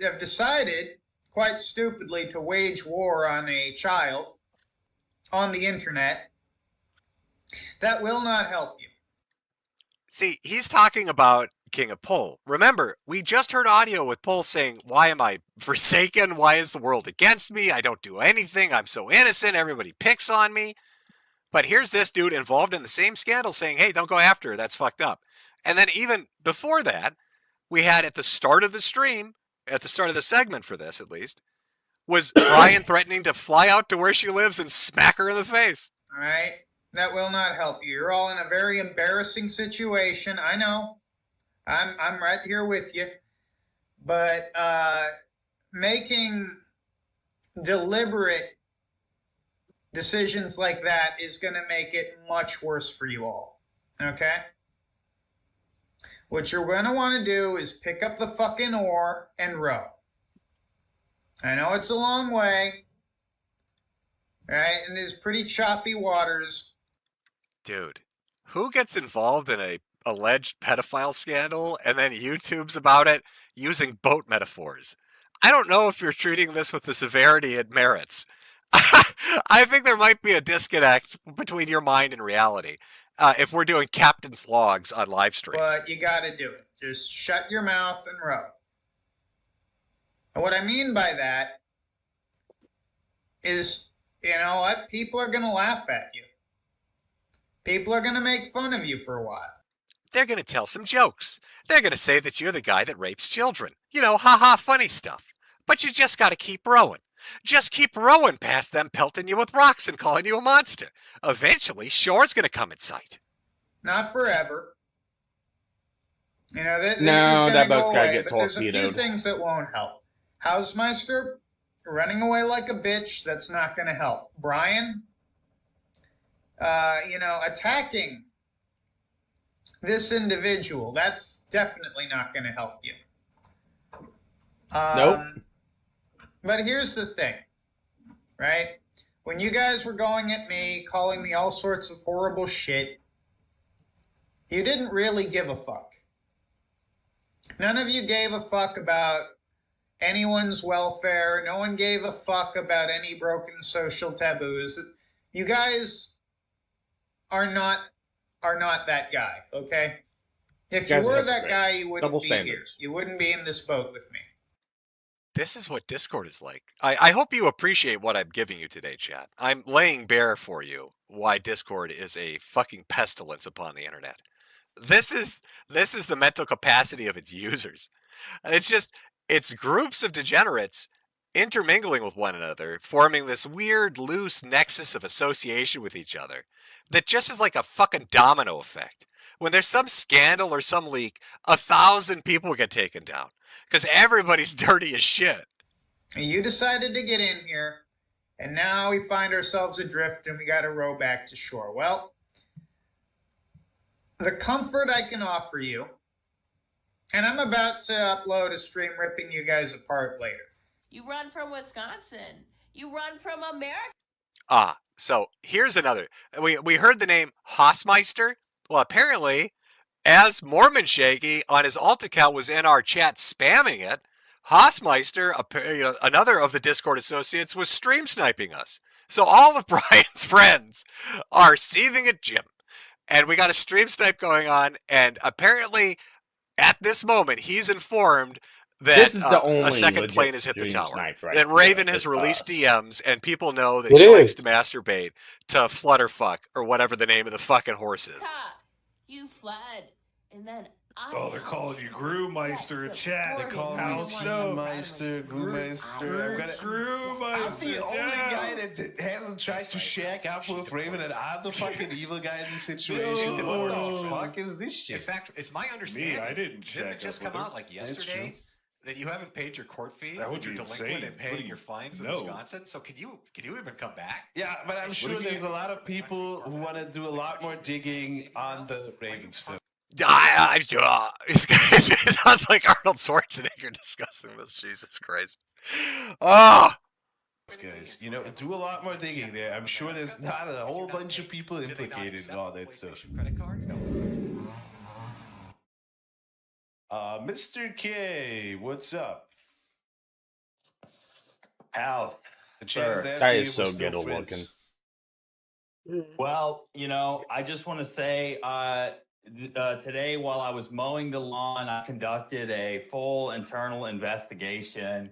Speaker 20: have decided, quite stupidly, to wage war on a child on the internet. That will not help you.
Speaker 2: See, he's talking about Kenipole. Remember, we just heard audio with Pole saying, why am I forsaken? Why is the world against me? I don't do anything. I'm so innocent. Everybody picks on me. But here's this dude involved in the same scandal saying, hey, don't go after her. That's fucked up. And then even before that, we had at the start of the stream, at the start of the segment for this at least, was Brian threatening to fly out to where she lives and smack her in the face.
Speaker 20: All right? That will not help you. You're all in a very embarrassing situation. I know. I'm right here with you. But making deliberate decisions like that is going to make it much worse for you all. Okay? What you're going to want to do is pick up the fucking oar and row. I know it's a long way. Right? And there's pretty choppy waters.
Speaker 2: Dude, who gets involved in a alleged pedophile scandal and then YouTubes about it using boat metaphors? I don't know if you're treating this with the severity it merits. I think there might be a disconnect between your mind and reality. if we're doing captain's logs on live streams.
Speaker 20: But you got to do it. Just shut your mouth and row. And what I mean by that is, you know what? People are going to laugh at you. People are going to make fun of you for a while.
Speaker 2: They're going to tell some jokes. They're going to say that you're the guy that rapes children. You know, haha, funny stuff. But you just got to keep rowing. Just keep rowing past them pelting you with rocks and calling you a monster. Eventually, shore's going to come in sight.
Speaker 20: Not forever. You know, this
Speaker 21: No,
Speaker 20: is
Speaker 21: that
Speaker 20: going to
Speaker 21: boat's
Speaker 20: go
Speaker 21: gotta
Speaker 20: away,
Speaker 21: get
Speaker 20: but there's a few
Speaker 21: torpedoed.
Speaker 20: things that won't help. Hausmeister, running away like a bitch, that's not going to help. Brian, you know, attacking this individual, that's definitely not going to help you.
Speaker 21: Nope.
Speaker 20: But here's the thing, right? When you guys were going at me, calling me all sorts of horrible shit, you didn't really give a fuck. None of you gave a fuck about anyone's welfare. No one gave a fuck about any broken social taboos. You guys are not that guy, okay? If you were that guy, you wouldn't be here. You wouldn't be in this boat with me.
Speaker 2: This is what Discord is like. I hope you appreciate what I'm giving you today, chat. I'm laying bare for you why Discord is a fucking pestilence upon the internet. This is the mental capacity of its users. It's groups of degenerates intermingling with one another, forming this weird, loose nexus of association with each other that just is like a fucking domino effect. When there's some scandal or some leak, 1,000 people get taken down because everybody's dirty as shit.
Speaker 20: You decided to get in here, and now we find ourselves adrift and we got to row back to shore. Well, the comfort I can offer you, and I'm about to upload a stream ripping you guys apart later.
Speaker 1: You run from Wisconsin. You run from America.
Speaker 2: So here's another. We heard the name Hausmeister. Well, apparently, as Mormon Shaggy on his alt account was in our chat spamming it, Hausmeister, another of the Discord associates, was stream sniping us. So all of Brian's friends are seething at Jim. And we got a stream snipe going on, and apparently, at this moment, he's informed that
Speaker 21: This is the only
Speaker 2: a second
Speaker 21: legit
Speaker 2: plane has hit the
Speaker 21: stream
Speaker 2: tower.
Speaker 21: snipe right
Speaker 2: That
Speaker 21: here.
Speaker 2: Raven has
Speaker 21: It's
Speaker 2: released
Speaker 21: us.
Speaker 2: DMs, and people know that
Speaker 18: It
Speaker 2: he likes
Speaker 18: is.
Speaker 2: to masturbate to flutterfuck, or whatever the name of the fucking horse is.
Speaker 1: You fled, and then I.
Speaker 8: Oh, they're calling you Grewmeister in chat. They call me
Speaker 23: Meister, Grewmeister. I'm the only guy that hasn't tried to shack up with Raven, and I'm the fucking evil guy in this situation. What the fuck is this shit?
Speaker 2: In fact, it's my understanding.
Speaker 8: I didn't
Speaker 2: Didn't it
Speaker 8: shack
Speaker 2: just
Speaker 8: up
Speaker 2: come
Speaker 8: with
Speaker 2: out
Speaker 8: her.
Speaker 2: like
Speaker 8: That's
Speaker 2: yesterday
Speaker 8: true.
Speaker 2: that you haven't paid your court fees,
Speaker 8: That would
Speaker 2: that you're
Speaker 8: be
Speaker 2: delinquent
Speaker 8: insane.
Speaker 2: in paying
Speaker 8: What do
Speaker 2: your
Speaker 8: you-
Speaker 2: fines in
Speaker 8: No.
Speaker 2: Wisconsin? So can you even come back?
Speaker 23: Yeah, but I'm
Speaker 2: What
Speaker 23: sure
Speaker 2: if you-
Speaker 23: there's a lot of people who want to do a lot more digging on the Raven stuff.
Speaker 2: This guy sounds like Arnold Schwarzenegger discussing this. Jesus Christ. Oh,
Speaker 23: Guys, you know, do a lot more digging there. I'm sure there's not a whole bunch of people implicated in all that stuff.
Speaker 2: Credit cards?
Speaker 23: Mr. K, what's up?
Speaker 24: Hal,
Speaker 23: The chat is asking
Speaker 21: That
Speaker 23: if
Speaker 21: is
Speaker 23: we're
Speaker 21: so
Speaker 23: still
Speaker 21: ghetto
Speaker 23: friends.
Speaker 21: looking.
Speaker 24: well, you know, I just want to say today while I was mowing the lawn, I conducted a full internal investigation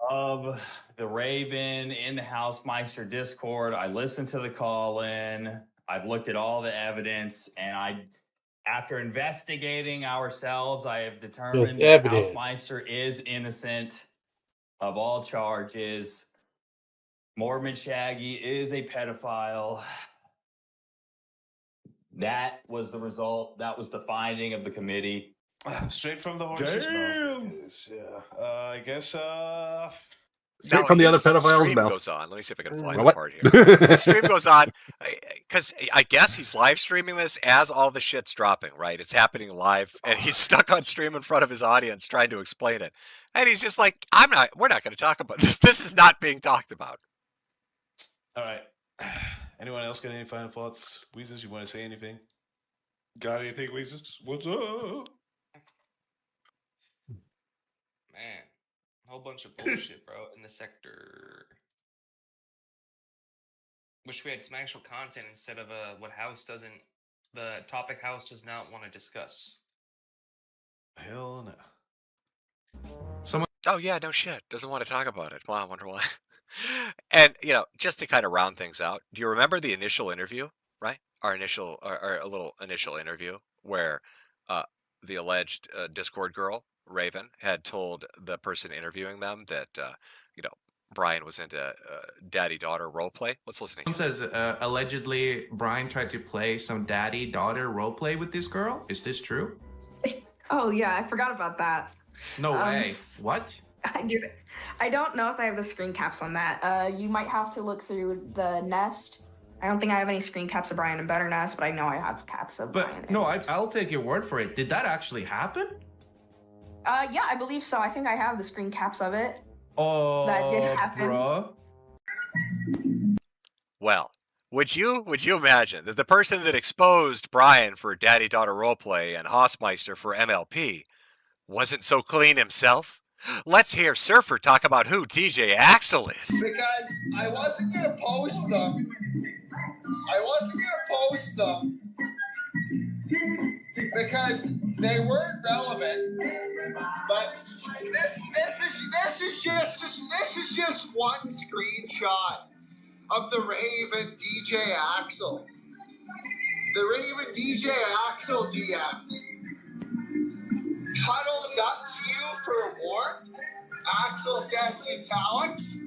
Speaker 24: of the Raven in the Hausmeister Discord. I listened to the call-in. I've looked at all the evidence, and after investigating ourselves, I have determined that
Speaker 18: evidence.
Speaker 24: Hausmeister is innocent of all charges. Mormon Shaggy is a pedophile. That was the result. That was the finding of the committee.
Speaker 23: Straight from the horse's mouth. Yes, yeah. I guess.
Speaker 2: Straight
Speaker 22: from the other
Speaker 2: his
Speaker 22: pedophile's
Speaker 2: stream
Speaker 22: mouth.
Speaker 2: goes on. Let me see if I can find
Speaker 22: What?
Speaker 2: the part here. His stream goes on because I guess he's live streaming this as all the shit's dropping, right? It's happening live, and he's stuck on stream in front of his audience trying to explain it. And he's just like, we're not going to talk about this. This is not being talked about.
Speaker 23: All right. Anyone else got any final thoughts? Weezers, you want to say anything?
Speaker 8: Got anything, Weezers? What's up?
Speaker 25: Man, a whole bunch of bullshit, bro, in the sector.
Speaker 10: Wish we had some actual content instead of what the topic House does not want to discuss.
Speaker 8: Hell no.
Speaker 2: Oh yeah, no shit. Doesn't want to talk about it. Wow, I wonder why. And just to kind of round things out, do you remember the initial interview? Right, our a little initial interview where the alleged Discord girl Raven had told the person interviewing them that Brian was into daddy-daughter role play. Let's listen to him.
Speaker 5: Someone says allegedly Brian tried to play some daddy-daughter role play with this girl. Is this true?
Speaker 7: Oh yeah, I forgot about that.
Speaker 5: No way. What?
Speaker 7: I don't know if I have the screen caps on that. You might have to look through the nest. I don't think I have any screen caps of Brian and Better Nest, but I know I have caps of Brian.
Speaker 5: But no, I'll take your word for it. Did that actually happen?
Speaker 7: Yeah, I believe so. I think I have the screen caps of it.
Speaker 5: Oh,
Speaker 7: that did happen.
Speaker 5: Bruh.
Speaker 2: Well, would you imagine that the person that exposed Brian for daddy-daughter roleplay and Hausmeister for MLP wasn't so clean himself? Let's hear Surfer talk about who DJ Axel is.
Speaker 11: Because I wasn't going to post them. Because they weren't relevant. But this is just one screenshot of the Raven DJ Axel. The Raven DJ Axel DMs. Cuddles up to you for warmth. Axel says italics.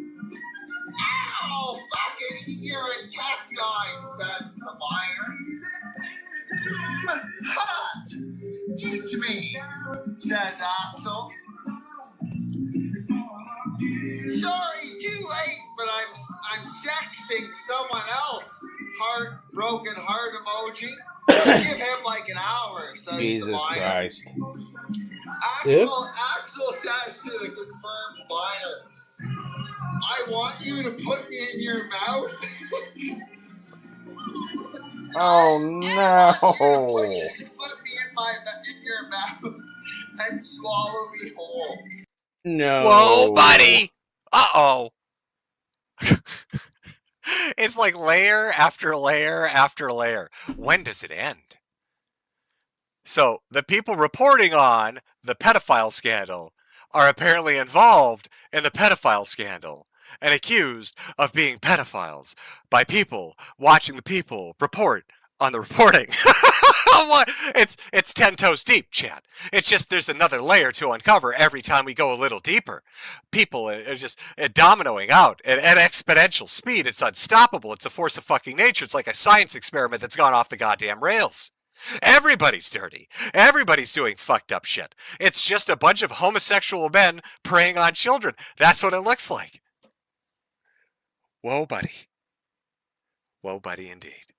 Speaker 11: Ow! Fucking eat your intestines, says the minor. Hot! Eat me, says Axel. Sorry, too late, but I'm sexting someone else. Broken heart emoji. Give him like an hour, says
Speaker 21: Jesus
Speaker 11: the minor.
Speaker 21: Christ.
Speaker 11: Axel says to the confirmed minor, I want you to put me in your mouth.
Speaker 21: Oh no!
Speaker 11: Put me in your mouth and swallow me whole.
Speaker 21: No.
Speaker 2: Whoa, buddy! Uh-oh. It's like layer after layer after layer. When does it end? So, the people reporting on the pedophile scandal are apparently involved in the pedophile scandal and accused of being pedophiles by people watching the people report on the reporting. It's 10 toes deep, Chad. It's just there's another layer to uncover every time we go a little deeper. People are just dominoing out at exponential speed. It's unstoppable. It's a force of fucking nature. It's like a science experiment that's gone off the goddamn rails. Everybody's dirty. Everybody's doing fucked up shit. It's just a bunch of homosexual men preying on children. That's what it looks like. Whoa, buddy. Whoa, buddy, indeed.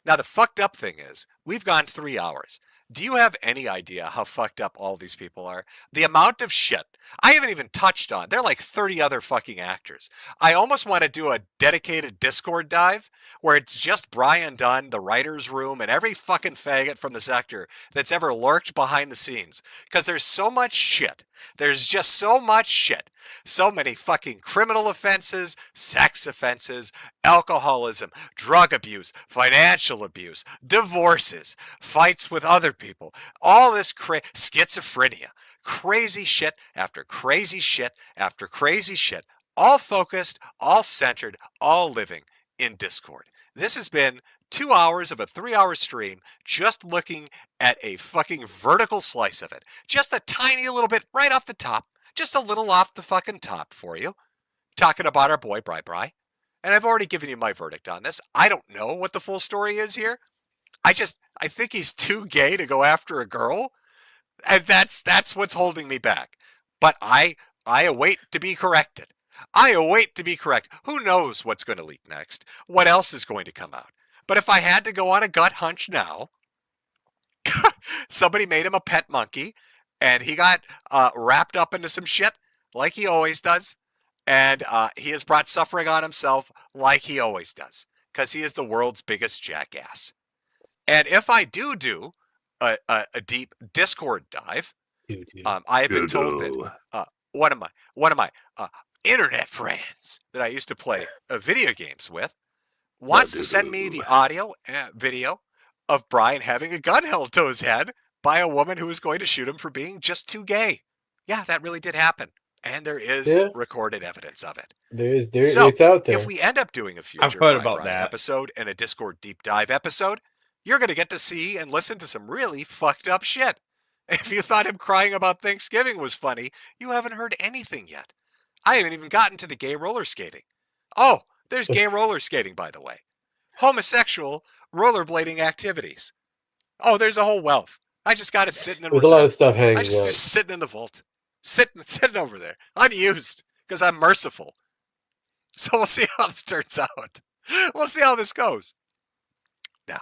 Speaker 2: Now, the fucked up thing is, we've gone 3 hours. Do you have any idea how fucked up all these people are? The amount of shit I haven't even touched on. There are like 30 other fucking actors. I almost want to do a dedicated Discord dive where it's just Brian Dunn, the writer's room, and every fucking faggot from the sector that's ever lurked behind the scenes. Because there's so much shit. There's just so much shit. So many fucking criminal offenses, sex offenses, alcoholism, drug abuse, financial abuse, divorces, fights with other people, all this schizophrenia, crazy shit after crazy shit after crazy shit, all focused, all centered, all living in Discord. This has been 2 hours of a 3-hour stream just looking at a fucking vertical slice of it. Just a tiny little bit right off the top. Just a little off the fucking top for you. Talking about our boy Bri. And I've already given you my verdict on this. I don't know what the full story is here. I think he's too gay to go after a girl. And that's what's holding me back. But I await to be corrected. I await to be correct. Who knows what's going to leak next? What else is going to come out? But if I had to go on a gut hunch now, somebody made him a pet monkey, and he got wrapped up into some shit like he always does, and he has brought suffering on himself like he always does, because he is the world's biggest jackass. And if I do a deep Discord dive, I have been told that one of my internet friends that I used to play video games with wants to send me the audio video of Brian having a gun held to his head by a woman who was going to shoot him for being just too gay. Yeah, that really did happen. And there is recorded evidence of it.
Speaker 18: So, it's out there.
Speaker 2: If we end up doing a future Brian episode and a Discord deep dive episode, you're going to get to see and listen to some really fucked up shit. If you thought him crying about Thanksgiving was funny, you haven't heard anything yet. I haven't even gotten to the gay roller skating. Oh, there's gay roller skating, by the way. Homosexual rollerblading activities. Oh, there's a whole wealth. I just got it sitting in
Speaker 18: There's a lot of stuff hanging
Speaker 2: I just sitting in the vault. Sitting over there. Unused. Because I'm merciful. So we'll see how this turns out. We'll see how this goes. Now,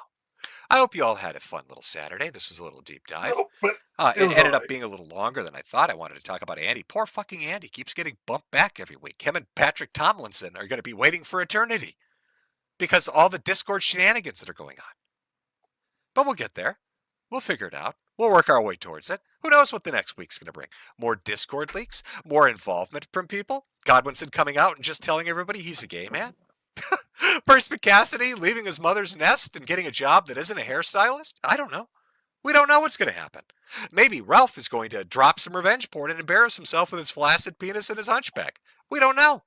Speaker 2: I hope you all had a fun little Saturday. This was a little deep dive. It ended up being a little longer than I thought. I wanted to talk about Andy. Poor fucking Andy keeps getting bumped back every week. Him and Patrick Tomlinson are going to be waiting for eternity because all the Discord shenanigans that are going on. But we'll get there. We'll figure it out. We'll work our way towards it. Who knows what the next week's going to bring? More Discord leaks? More involvement from people? Godwinson coming out and just telling everybody he's a gay man? Perspicacity Cassidy leaving his mother's nest and getting a job that isn't a hairstylist? I don't know. We don't know what's going to happen. Maybe Ralph is going to drop some revenge porn and embarrass himself with his flaccid penis and his hunchback. We don't know.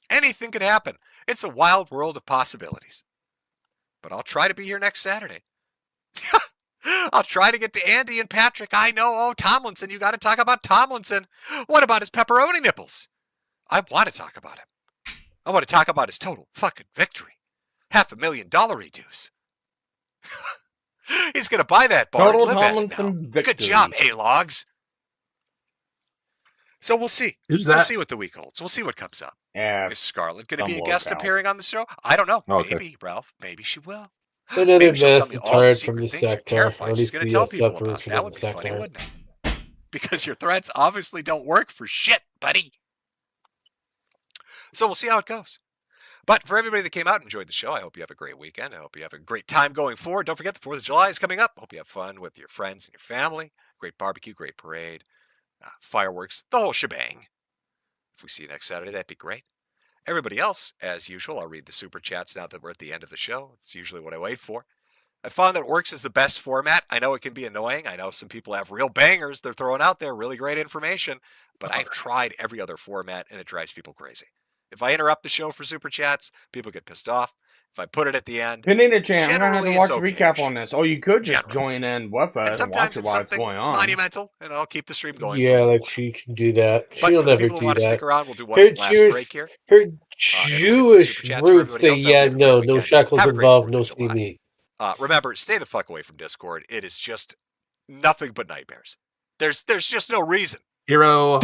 Speaker 2: Anything could happen. It's a wild world of possibilities. But I'll try to be here next Saturday. I'll try to get to Andy and Patrick. I know. Oh, Tomlinson. You got to talk about Tomlinson. What about his pepperoni nipples? I want to talk about him. I want to talk about his total fucking victory. $500,000 he dues. He's going to buy that bar
Speaker 21: Total
Speaker 2: and live
Speaker 21: Tomlinson
Speaker 2: at it now.
Speaker 21: victory.
Speaker 2: Good job, A-Logs. So we'll see.
Speaker 22: Who's
Speaker 2: We'll
Speaker 22: that?
Speaker 2: see what the week holds. We'll see what comes up.
Speaker 21: Yeah.
Speaker 2: Is Scarlett going to be a
Speaker 21: Some
Speaker 2: guest
Speaker 21: workout.
Speaker 2: appearing on the show? I don't know.
Speaker 22: Okay.
Speaker 2: Maybe, Ralph. Maybe she will.
Speaker 18: Another
Speaker 2: Maybe she'll tell
Speaker 18: massive
Speaker 2: me all the
Speaker 18: turd
Speaker 2: secret
Speaker 18: from the
Speaker 2: things you're
Speaker 18: sector.
Speaker 2: terrified
Speaker 18: At
Speaker 2: she's
Speaker 18: least
Speaker 2: going to
Speaker 18: the
Speaker 2: tell people
Speaker 18: sufferer
Speaker 2: about.
Speaker 18: from
Speaker 2: That
Speaker 18: the
Speaker 2: would be funny,
Speaker 18: sector.
Speaker 2: wouldn't it? Because your threats obviously don't work for shit, buddy. So we'll see how it goes. But for everybody that came out and enjoyed the show, I hope you have a great weekend. I hope you have a great time going forward. Don't forget the 4th of July is coming up. Hope you have fun with your friends and your family. Great barbecue, great parade, fireworks, the whole shebang. If we see you next Saturday, that'd be great. Everybody else, as usual, I'll read the super chats now that we're at the end of the show. It's usually what I wait for. I found that it works as the best format. I know it can be annoying. I know some people have real bangers they're throwing out there, really great information, but I've tried every other format and it drives people crazy. If I interrupt the show for super chats, people get pissed off. If I put it at the end,
Speaker 21: Panina Chan, I'm gonna have
Speaker 2: generally
Speaker 21: to watch
Speaker 2: it's
Speaker 21: a recap on this. Or you could just
Speaker 2: Generally.
Speaker 21: join in with us
Speaker 2: And
Speaker 21: and
Speaker 2: sometimes
Speaker 21: watch it
Speaker 2: it's
Speaker 21: while it's
Speaker 2: something
Speaker 21: going on.
Speaker 2: monumental, and I'll keep the stream going.
Speaker 18: Yeah, like she can do that.
Speaker 2: But
Speaker 18: She'll
Speaker 2: for the
Speaker 18: never
Speaker 2: people who
Speaker 18: do
Speaker 2: want to
Speaker 18: that.
Speaker 2: stick around, we'll do one
Speaker 18: Her
Speaker 2: last
Speaker 18: Jewish,
Speaker 2: break here.
Speaker 18: her Jewish
Speaker 2: super chats for
Speaker 18: roots say,
Speaker 2: everybody else. I
Speaker 18: yeah,
Speaker 2: hope you have a
Speaker 18: no,
Speaker 2: great
Speaker 18: no
Speaker 2: weekend.
Speaker 18: shackles
Speaker 2: Have a great
Speaker 18: involved,
Speaker 2: 4th
Speaker 18: no
Speaker 2: of
Speaker 18: see
Speaker 2: July.
Speaker 18: me.
Speaker 2: Remember, stay the fuck away from Discord. It is just nothing but nightmares. There's just no reason.
Speaker 22: Hero.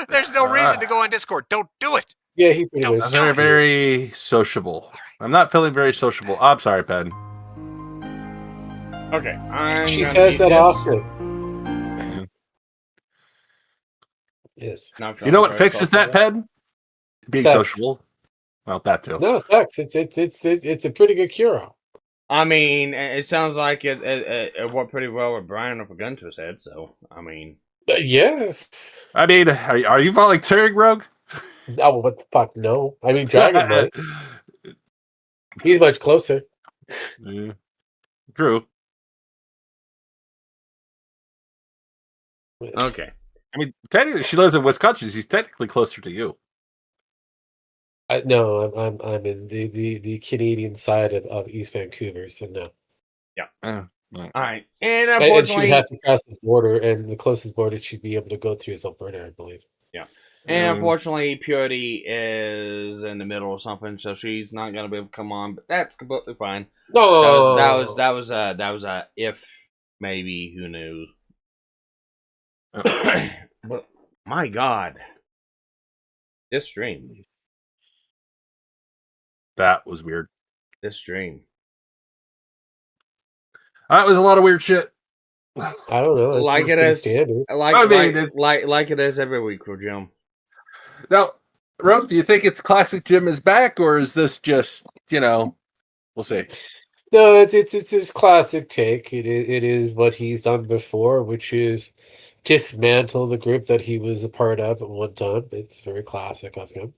Speaker 2: There's no reason to go on Discord. Don't do it.
Speaker 18: Yeah, he pretty
Speaker 2: Don't
Speaker 18: much.
Speaker 22: I'm very sociable. I'm not feeling very sociable. I'm sorry, Pen.
Speaker 21: Okay. I'm
Speaker 18: She
Speaker 21: gonna
Speaker 18: says
Speaker 21: need
Speaker 18: that
Speaker 21: this.
Speaker 18: often. Yes.
Speaker 21: Not
Speaker 22: You know what
Speaker 21: very
Speaker 22: fixes that,
Speaker 21: sociable.
Speaker 22: Pen? Being
Speaker 18: Sex.
Speaker 22: sociable. Well, that too.
Speaker 18: No, sex. It's a pretty good cure.
Speaker 21: I mean, it sounds like it worked pretty well with Brian with a gun to his head, so, I mean...
Speaker 18: Yes.
Speaker 22: I mean, are you volunteering, Rogue?
Speaker 18: Oh, what the fuck? No. I mean, Dragon might. He's much closer.
Speaker 22: Yeah. True.
Speaker 21: Okay.
Speaker 22: I mean, technically, she lives in Wisconsin. She's technically closer to you.
Speaker 18: No, I'm in the Canadian side of East Vancouver, so no.
Speaker 21: Yeah. All right. And
Speaker 18: And
Speaker 21: unfortunately...
Speaker 18: she'd have to cross the border, and the closest border she'd be able to go through is Alberta, I believe.
Speaker 21: Yeah. And unfortunately, Purity is in the middle of something, so she's not gonna be able to come on. But that's completely fine.
Speaker 18: No,
Speaker 21: that was a if maybe, who knows. But my God, this stream.
Speaker 22: That was weird.
Speaker 21: This stream.
Speaker 22: That was a lot of weird shit.
Speaker 18: I don't know.
Speaker 21: Like it is
Speaker 18: standard.
Speaker 21: like it is every week for Jim.
Speaker 22: Now, Rope, do you think it's classic Jim is back, or is this just, we'll see?
Speaker 18: No, it's his classic take. It is what he's done before, which is dismantle the group that he was a part of at one time. It's very classic of him.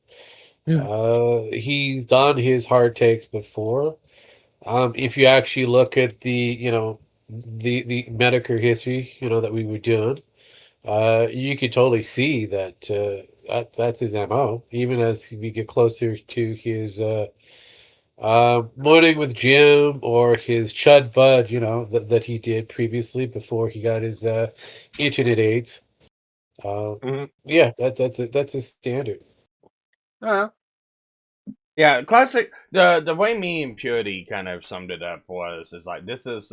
Speaker 18: He's done his hard takes before. If you actually look at the Metokur history, that we were doing, you could totally see that's his MO. Even as we get closer to his morning with Jim or his Chud Bud, that he did previously before he got his internet aids. Yeah, that's a standard.
Speaker 21: Yeah, classic. The way me and Purity kind of summed it up is like this is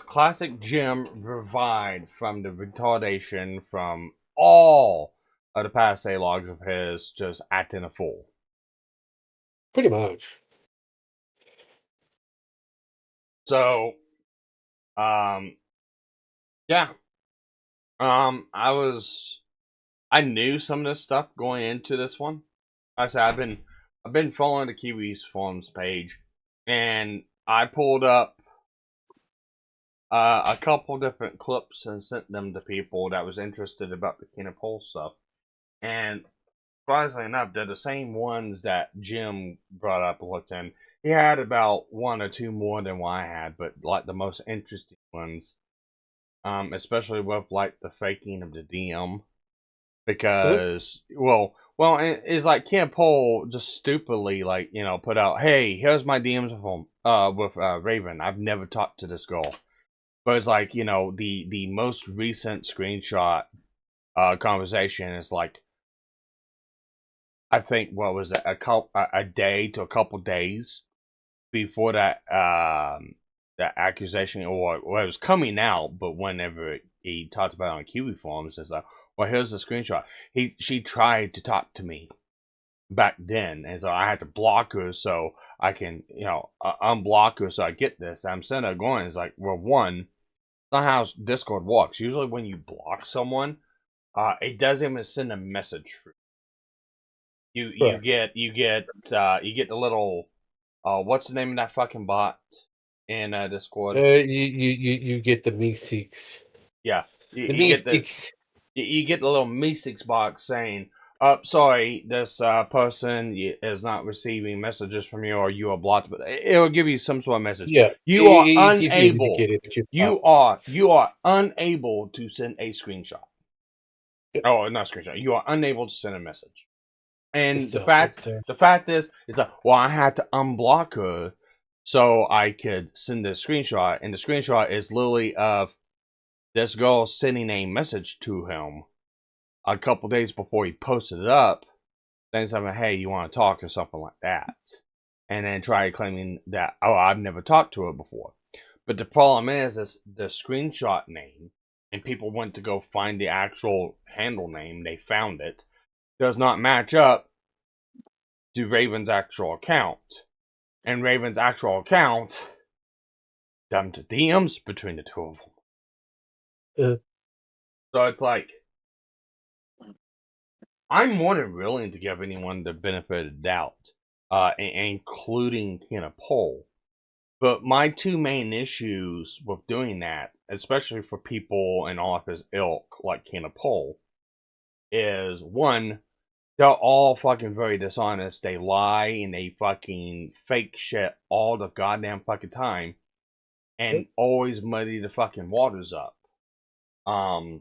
Speaker 21: classic Jim revived from the retardation from all of the past logs of his, just acting a fool.
Speaker 18: Pretty much.
Speaker 21: So, yeah. I knew some of this stuff going into this one. I said I've been following the Kiwis forums page, and I pulled up a couple different clips and sent them to people that was interested about the Kenipole stuff. And surprisingly enough, they're the same ones that Jim brought up and looked in. He had about one or two more than what I had, but like the most interesting ones, especially with like the faking of the DM, because it's like Kenipole just stupidly put out, hey, here's my DMs with Raven. I've never talked to this girl, but it's like the most recent screenshot conversation is like, I think what was it, a day to a couple days before that that accusation, or it was coming out, but whenever he talked about it on Kiwi forums, it's like, well, here's the screenshot. She tried to talk to me back then, and so I had to block her so I can unblock her so I get this. I'm sitting there going, it's like, well, one, that's not how Discord works. Usually when you block someone, it doesn't even send a message through. You get the little what's the name of that fucking bot in Discord?
Speaker 18: You get the Meeseeks.
Speaker 21: Yeah,
Speaker 18: the Meeseeks.
Speaker 21: You get the little Meeseeks box saying, sorry, this person is not receiving messages from you, or you are blocked. But it will give you some sort of message.
Speaker 18: Yeah,
Speaker 21: you are unable. You are unable to send a screenshot. Oh, not a screenshot. You are unable to send a message. And the fact is that, well, I had to unblock her so I could send a screenshot, and the screenshot is literally of this girl sending a message to him a couple days before he posted it up, saying something, hey, you want to talk, or something like that, and then try claiming that, oh, I've never talked to her before. But the problem is the screenshot name, and people went to go find the actual handle name, they found it, does not match up to Raven's actual account. And Raven's actual account dumped DMs between the two of them. So it's like, I'm more than willing to give anyone the benefit of the doubt, including Kenipole. But my two main issues with doing that, especially for people in all of his ilk like Kenipole, is one, they're all fucking very dishonest. They lie and they fucking fake shit all the goddamn fucking time, and always muddy the fucking waters up. And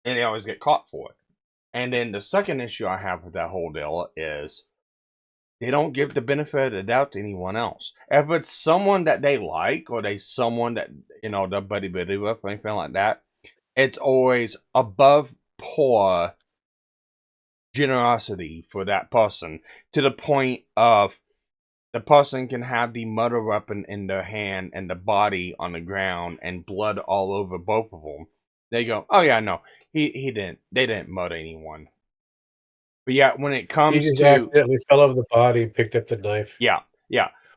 Speaker 21: they always get caught for it. And then the second issue I have with that whole deal is they don't give the benefit of the doubt to anyone else. If it's someone that they like, or someone that they're buddy with, or anything like that, it's always above poor generosity for that person, to the point of the person can have the murder weapon in their hand and the body on the ground and blood all over both of them. They go, oh yeah, no, they didn't murder anyone. But yeah, when it comes
Speaker 18: he just accidentally fell over the body and picked up the knife.
Speaker 21: Yeah.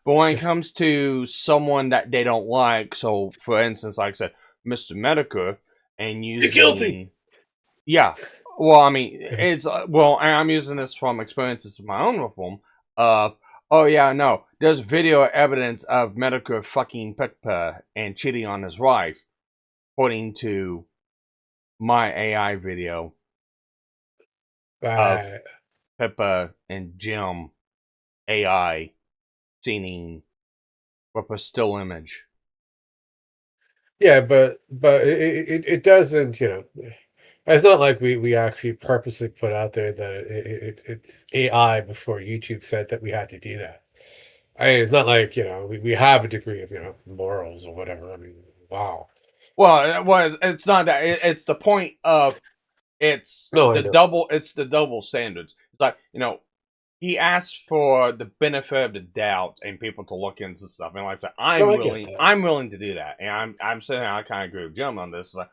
Speaker 21: But when it comes to someone that they don't like, so for instance, like I said, MrMetokur, and using,
Speaker 18: he's guilty.
Speaker 21: Yeah. Well, I mean, it's I'm using this from experiences of my own with them. Oh yeah, no, there's video evidence of Metokur fucking Pekpa and cheating on his wife, according to my AI video of Pippa and Jim AI scening with a still image.
Speaker 18: Yeah, but it doesn't, you know. It's not like we actually purposely put out there that it's AI before YouTube said that we had to do that. I mean, it's not like, you know, we have a degree of, you know, morals or whatever. I mean, wow.
Speaker 21: Well, it's not that. It's the point of it's
Speaker 18: No, I
Speaker 21: the
Speaker 18: know.
Speaker 21: double. It's the double standards. It's like, you know, he asked for the benefit of the doubt and people to look into stuff. And like I said,
Speaker 18: No, I get that.
Speaker 21: I'm willing to do that. And I'm saying I kind of agree with Jim on this. Like,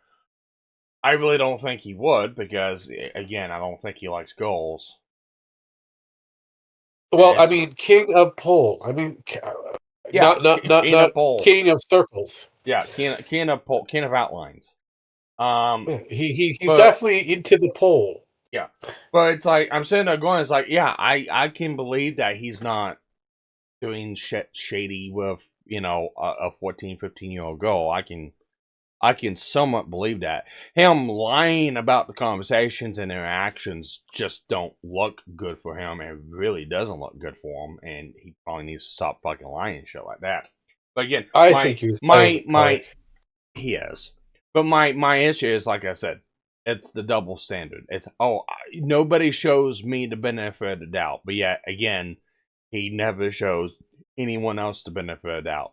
Speaker 21: I really don't think he would because, again, I don't think he likes goals.
Speaker 18: Well, I mean, king of pole. I mean,
Speaker 21: Yeah,
Speaker 18: not
Speaker 21: king of pole.
Speaker 18: king of circles.
Speaker 21: Yeah, king of pole, king of outlines.
Speaker 18: Yeah, he's definitely into the pole.
Speaker 21: Yeah, but it's like I'm sitting there going, it's like, yeah, I can believe that he's not doing shit shady with, you know, a 14, 15-year-old girl. I can somewhat believe that. Him lying about the conversations and their actions just don't look good for him. It really doesn't look good for him, and he probably needs to stop fucking lying and shit like that. But again,
Speaker 18: I think he was
Speaker 21: he is. But my issue is, like I said, it's the double standard. It's nobody shows me the benefit of the doubt, but yet again, he never shows anyone else the benefit of the doubt.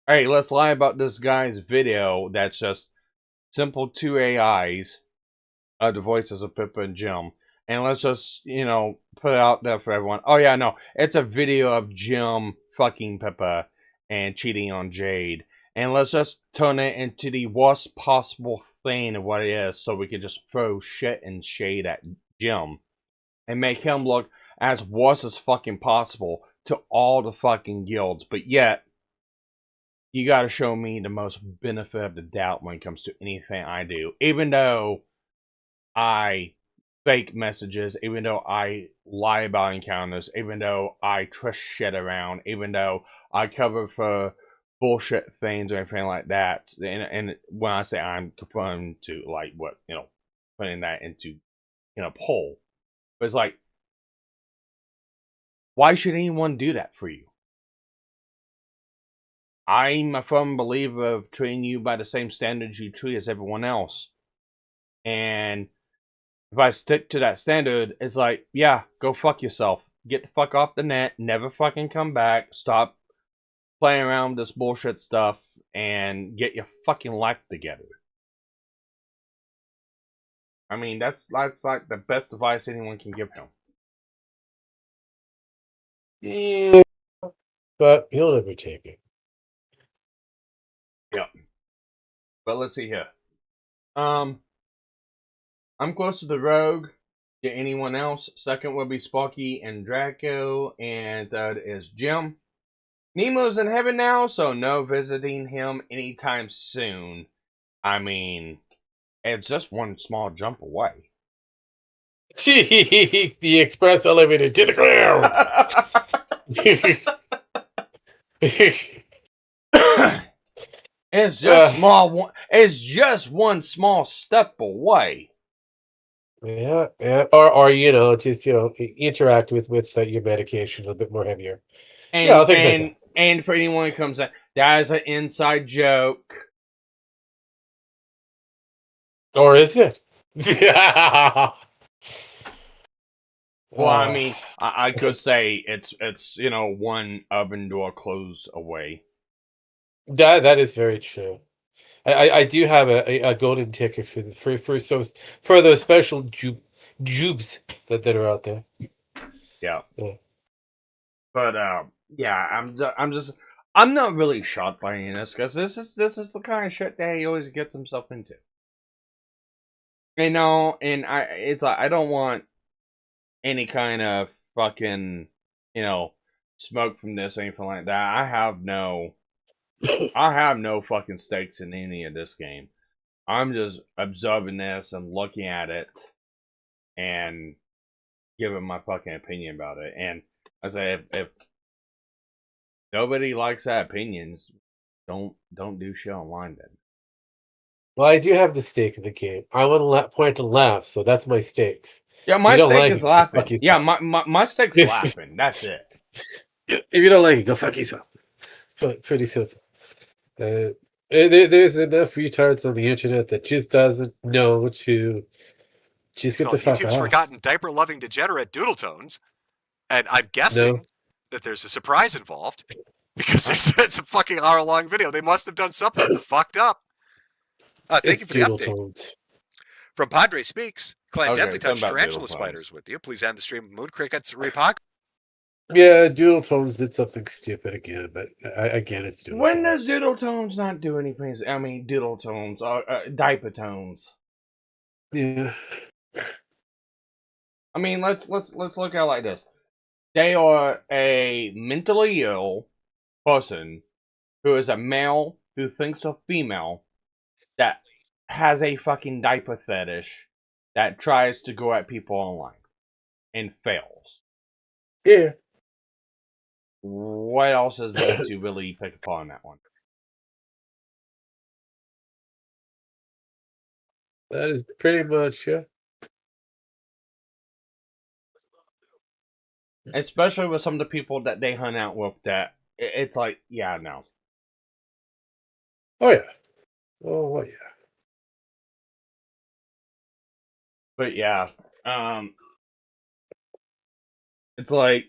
Speaker 21: Hey, let's lie about this guy's video that's just simple two AIs, the voices of Pippa and Jim, and let's just, you know, put it out there for everyone. Oh yeah, no, it's a video of Jim fucking Pippa and cheating on Jade, and let's just turn it into the worst possible thing of what it is, so we can just throw shit and shade at Jim and make him look as worse as fucking possible to all the fucking guilds, but yet you gotta show me the most benefit of the doubt when it comes to anything I do. Even though I fake messages, even though I lie about encounters, even though I twist shit around, even though I cover for bullshit things or anything like that. And when I say I'm conforming to, like, what, you know, putting that into, in a poll. But it's like, why should anyone do that for you? I'm a firm believer of treating you by the same standards you treat as everyone else. And if I stick to that standard, it's like, yeah, go fuck yourself. Get the fuck off the net. Never fucking come back. Stop playing around with this bullshit stuff and get your fucking life together. I mean, that's like the best advice anyone can give him.
Speaker 18: Yeah, but he'll never take it.
Speaker 21: Yeah. But let's see here. I'm close to the rogue. To anyone else? Second would be Sparky and Draco, and third is Jim. Nemo's in heaven now, so no visiting him anytime soon. I mean, it's just one small jump away.
Speaker 18: The express elevator to the ground.
Speaker 21: It's just small. It's just one small step away.
Speaker 18: Yeah, yeah. Or you know, just, you know, interact with your medication a little bit more heavier.
Speaker 21: And,
Speaker 18: yeah, things like that.
Speaker 21: And for anyone who comes in, that is an inside joke.
Speaker 18: Or is it?
Speaker 21: Well, I mean, I could say it's you know, one oven door closed away.
Speaker 18: That is very true. I do have a golden ticket for those special jubes that are out there.
Speaker 21: Yeah. But yeah, I'm not really shocked by any of this, because this is the kind of shit that he always gets himself into. You know, and it's like, I don't want any kind of fucking, you know, smoke from this or anything like that. I have no fucking stakes in any of this game. I'm just observing this and looking at it and giving my fucking opinion about it. And I say, if nobody likes that opinions, don't do shit online then.
Speaker 18: Well, I do have the stake in the game. I want to point and laugh, so that's my stakes.
Speaker 21: Yeah,
Speaker 18: If
Speaker 21: my
Speaker 18: you don't
Speaker 21: stake
Speaker 18: like
Speaker 21: is
Speaker 18: it, go
Speaker 21: laughing.
Speaker 18: fuck
Speaker 21: Yeah,
Speaker 18: yourself.
Speaker 21: my stake's laughing. That's it.
Speaker 18: If you don't like it, go fuck yourself. It's pretty simple. There's enough retards on the internet that just doesn't know to just get the fuck
Speaker 2: YouTube's
Speaker 18: off.
Speaker 2: forgotten diaper-loving degenerate Doodle Tones, and I'm guessing that there's a surprise involved because it's a fucking hour-long video. They must have done something fucked up. Thank you for the
Speaker 18: Doodle
Speaker 2: update.
Speaker 18: Tones.
Speaker 2: From Padre Speaks, Clint
Speaker 21: Okay,
Speaker 2: deadly touched
Speaker 21: something about
Speaker 2: tarantula
Speaker 21: Doodle
Speaker 2: spiders with you. Please end the stream. Moon crickets repog.
Speaker 18: Yeah, Doodle Tones did something stupid again, but again, it's Doodle
Speaker 21: When
Speaker 18: Tones.
Speaker 21: does Doodle Tones not do anything? I mean, Doodle Tones, diaper tones.
Speaker 18: Yeah.
Speaker 21: I mean, let's look at it like this. They are a mentally ill person who is a male who thinks a female that has a fucking diaper fetish that tries to go at people online and fails.
Speaker 18: Yeah.
Speaker 21: What else is there to really pick upon that one?
Speaker 18: That is pretty much, yeah.
Speaker 21: Especially with some of the people that they hung out with, that it's like, yeah, no.
Speaker 18: Oh, yeah. Oh, yeah.
Speaker 21: But yeah, it's like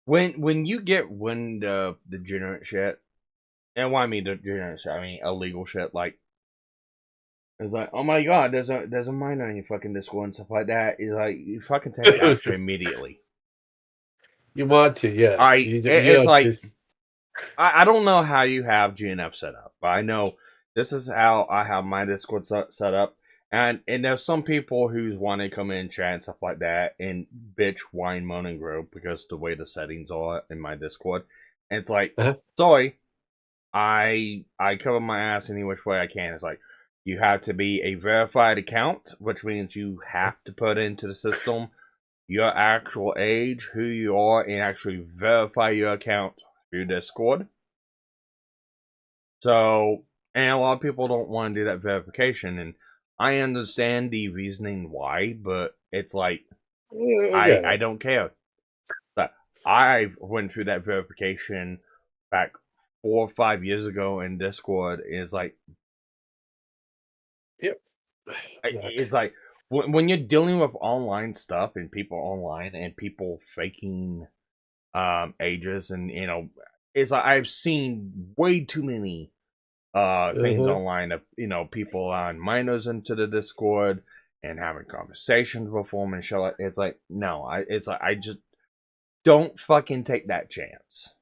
Speaker 21: when you get wind of degenerate shit, and why I mean degenerate shit, I mean illegal shit, like it's like, oh my god, there's a minor in your fucking Discord and stuff like that. It's like, you fucking take action immediately.
Speaker 18: You want to, yes.
Speaker 21: It's like just... I don't know how you have GNF set up, but I know this is how I have my Discord set up. And there's some people who want to come in, chat and stuff like that, and bitch, whine, moan, and grow because the way the settings are in my Discord. And it's like, sorry, I cover my ass any which way I can. It's like, you have to be a verified account, which means you have to put into the system your actual age, who you are, and actually verify your account through Discord. So, and a lot of people don't want to do that verification, and I understand the reasoning why, but it's like, I don't care. But I went through that verification back 4 or 5 years ago in Discord. Is like,
Speaker 18: yep.
Speaker 21: It's like when you're dealing with online stuff and people online and people faking ages, and you know, it's like I've seen way too many things online of, you know, people on minors into the Discord and having conversations with them and shit. It's like, no, it's like, I just don't fucking take that chance.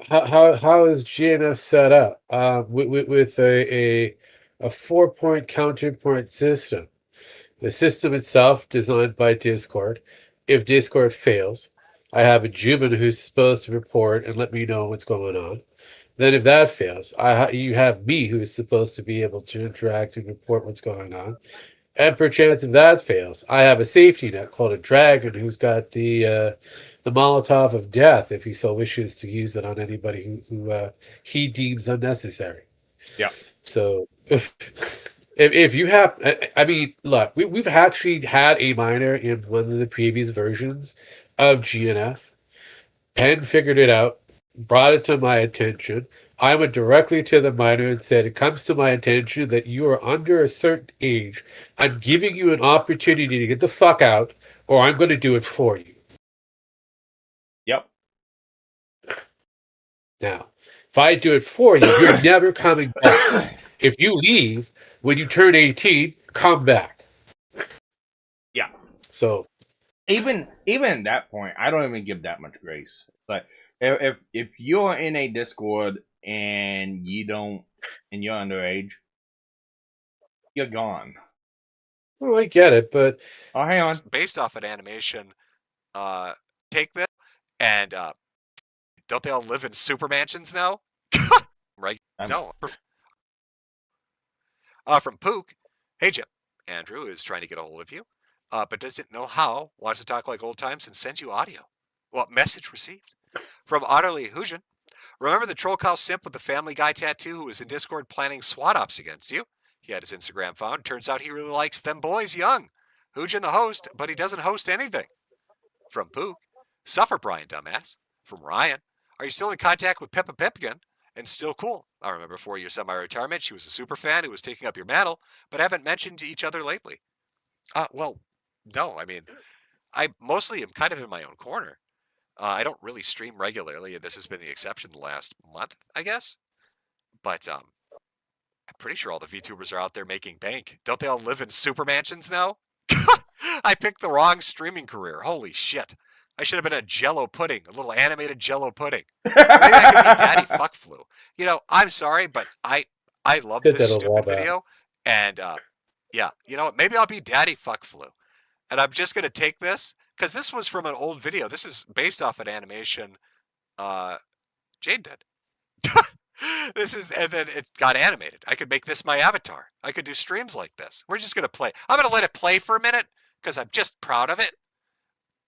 Speaker 18: How is GNF set up? With a 4-point counterpoint system. The system itself designed by Discord. If Discord fails, I have a human who's supposed to report and let me know what's going on. Then if that fails, you have me who is supposed to be able to interact and report what's going on. And perchance if that fails, I have a safety net called a dragon who's got the Molotov of death if he so wishes to use it on anybody who he deems unnecessary.
Speaker 21: Yeah.
Speaker 18: So if you have, I mean, look, we've actually had a minor in one of the previous versions of GNF. Penn figured it out, brought it to my attention. I went directly to the minor and said, it comes to my attention that you are under a certain age. I'm giving you an opportunity to get the fuck out, or I'm going to do it for you.
Speaker 21: Yep.
Speaker 18: Now, if I do it for you, you're never coming back. If you leave when you turn 18, come back.
Speaker 21: Yeah.
Speaker 18: So
Speaker 21: even at that point, I don't even give that much grace. But if you're in a Discord and you're underage, you're gone.
Speaker 18: Oh, I get it, but
Speaker 21: hang on.
Speaker 2: Based off an animation, take this and don't they all live in super mansions now? Right? No. From Pook, hey Jim, Andrew is trying to get a hold of you, but doesn't know how. Wants to talk like old times and send you audio. Well, message received. From Otterly Hujan, Remember the troll cow simp with the Family Guy tattoo who was in Discord planning SWAT ops against you? He had his Instagram found. Turns out he really likes them boys young. Hoojin the host, but he doesn't host anything. From Pook. Suffer Brian, dumbass. From Ryan. Are you still in contact with Peppa Pipkin? And still cool. I remember 4 years semi-retirement. She was a super fan who was taking up your mantle, but haven't mentioned to each other lately. Well, no. I mean, I mostly am kind of in my own corner. I don't really stream regularly, and this has been the exception the last month, I guess. But I'm pretty sure all the VTubers are out there making bank. Don't they all live in super mansions now? I picked the wrong streaming career. Holy shit. I should have been a Jello pudding, a little animated Jello pudding. Maybe I could be Daddy Fuck Flu. You know, I'm sorry, but I love this stupid video. And yeah, you know what? Maybe I'll be Daddy Fuck Flu. And I'm just going to take this, because this was from an old video. This is based off an animation Jade did. And then it got animated. I could make this my avatar. I could do streams like this. We're just going to play. I'm going to let it play for a minute, because I'm just proud of it.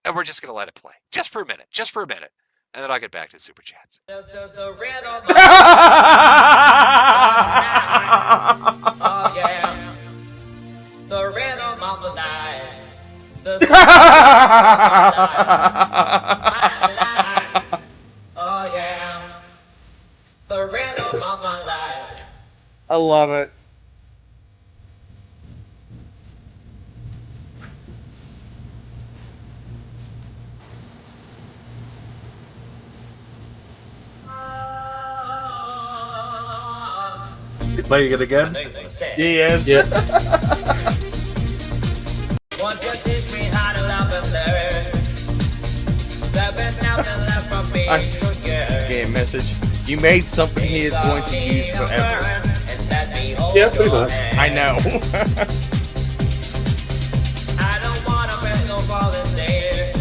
Speaker 2: And we're just going to let it play. Just for a minute. Just for a minute. And then I'll get back to the super chats.
Speaker 11: Oh, yeah. The rhythm of the night. The oh, yeah. The rhythm of my life.
Speaker 21: I love it.
Speaker 22: Playing it again?
Speaker 21: Yes.
Speaker 22: Yeah.
Speaker 11: Won't you teach me how to love and learn? There's nothing left from me to yearn.
Speaker 21: Game message. You made something he is going to use forever.
Speaker 18: Yeah, pretty much.
Speaker 21: I know.
Speaker 11: I don't want to bet no falling stairs.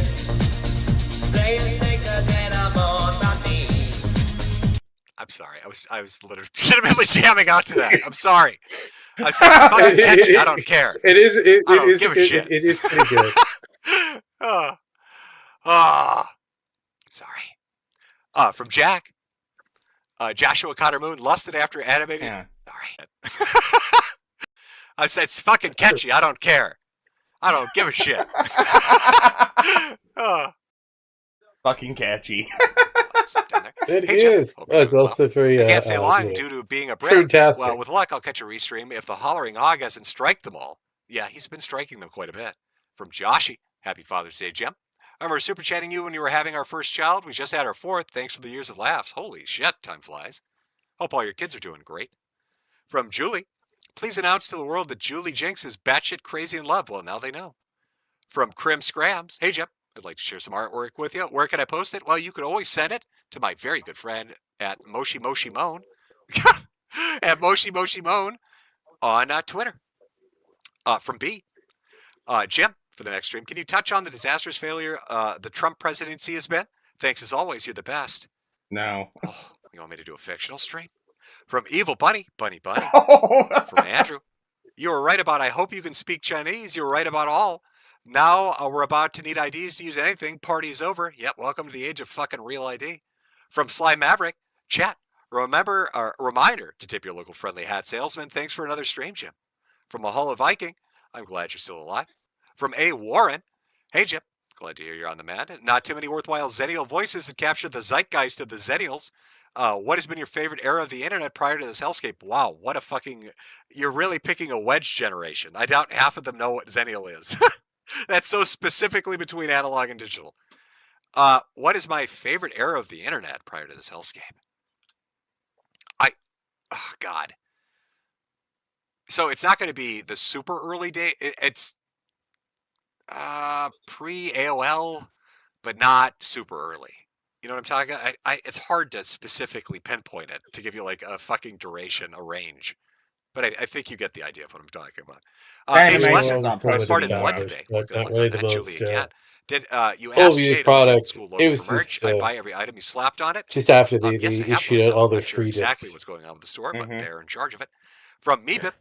Speaker 11: Players take a dead I'm on my knees.
Speaker 2: I'm sorry. I was legitimately jamming out to that. I'm sorry. I said it's fucking catchy. I don't care.
Speaker 18: It is.
Speaker 2: I don't give a shit.
Speaker 18: It is pretty good.
Speaker 2: Sorry. From Jack. Joshua Cotter Moon lusted after animated.
Speaker 21: Yeah.
Speaker 2: Sorry. I said it's fucking catchy. I don't care. I don't give a shit.
Speaker 21: Fucking catchy.
Speaker 18: It is. It's also very.
Speaker 2: I can't say long due to being a Brit.
Speaker 18: Fantastic.
Speaker 2: Well, with luck, I'll catch a restream if the hollering hog hasn't strike them all. Yeah, he's been striking them quite a bit. From Joshy. Happy Father's Day, Jim. I remember super chatting you when you were having our first child. We just had our fourth. Thanks for the years of laughs. Holy shit, time flies. Hope all your kids are doing great. From Julie. Please announce to the world that Julie Jinx is batshit crazy in love. Well, now they know. From Crim Scrams. Hey, Jim. I'd like to share some artwork with you. Where can I post it? Well, you could always send it to my very good friend at Moshi Moshi Moan. At Moshi Moshi Moan on Twitter. From B. Jim, for the next stream, can you touch on the disastrous failure the Trump presidency has been? Thanks as always. You're the best.
Speaker 21: No.
Speaker 2: Oh, you want me to do a fictional stream? From Evil Bunny. Bunny. From Andrew. You were right about I hope you can speak Chinese. You were right about all. Now we're about to need IDs to use anything. Party is over. Yep, welcome to the age of fucking real ID. From Sly Maverick, chat. Remember, reminder to tip your local friendly hat salesman. Thanks for another stream, Jim. From Mahalo Viking, I'm glad you're still alive. From A. Warren, hey, Jim. Glad to hear you're on the mend. Not too many worthwhile Zennial voices that capture the zeitgeist of the Zennials. What has been your favorite era of the internet prior to this hellscape? Wow, what a fucking... You're really picking a wedge generation. I doubt half of them know what Zennial is. That's so specifically between analog and digital. What is my favorite era of the internet prior to this hellscape? Oh, God. So it's not going to be the super early day. It's pre-AOL, but not super early. You know what I'm talking about? It's hard to specifically pinpoint it to give you like a fucking duration, a range. But I think you get the idea of what I'm talking about. Age Lesson, I farted blood today.
Speaker 18: Not really the most.
Speaker 2: Did you ask
Speaker 18: these
Speaker 2: Jade
Speaker 18: products?
Speaker 2: It was just, I buy every item you slapped on it.
Speaker 18: Just after they
Speaker 2: yes,
Speaker 18: issued all their free
Speaker 2: exactly
Speaker 18: discs.
Speaker 2: what's going on with the store, but they're in charge of it. From Meebeth,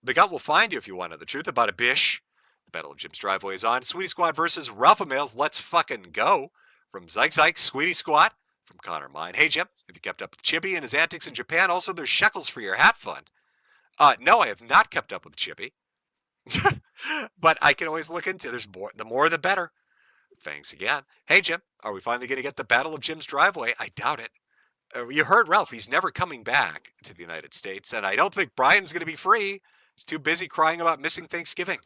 Speaker 2: the gut will find you if you want to know the truth about a bish. The Battle of Jim's Driveway is on. Sweetie Squad versus Ralpha Males. Let's fucking go. From Zyke, Sweetie Squad. From Connor Mine. Hey, Jim, have you kept up with Chippy and his antics in Japan? Also, there's shekels for your hat fund. No, I have not kept up with Chippy. But I can always look into there's more. The more, the better. Thanks again. Hey, Jim, are we finally going to get the Battle of Jim's Driveway? I doubt it. You heard Ralph. He's never coming back to the United States, and I don't think Brian's going to be free. He's too busy crying about missing Thanksgiving.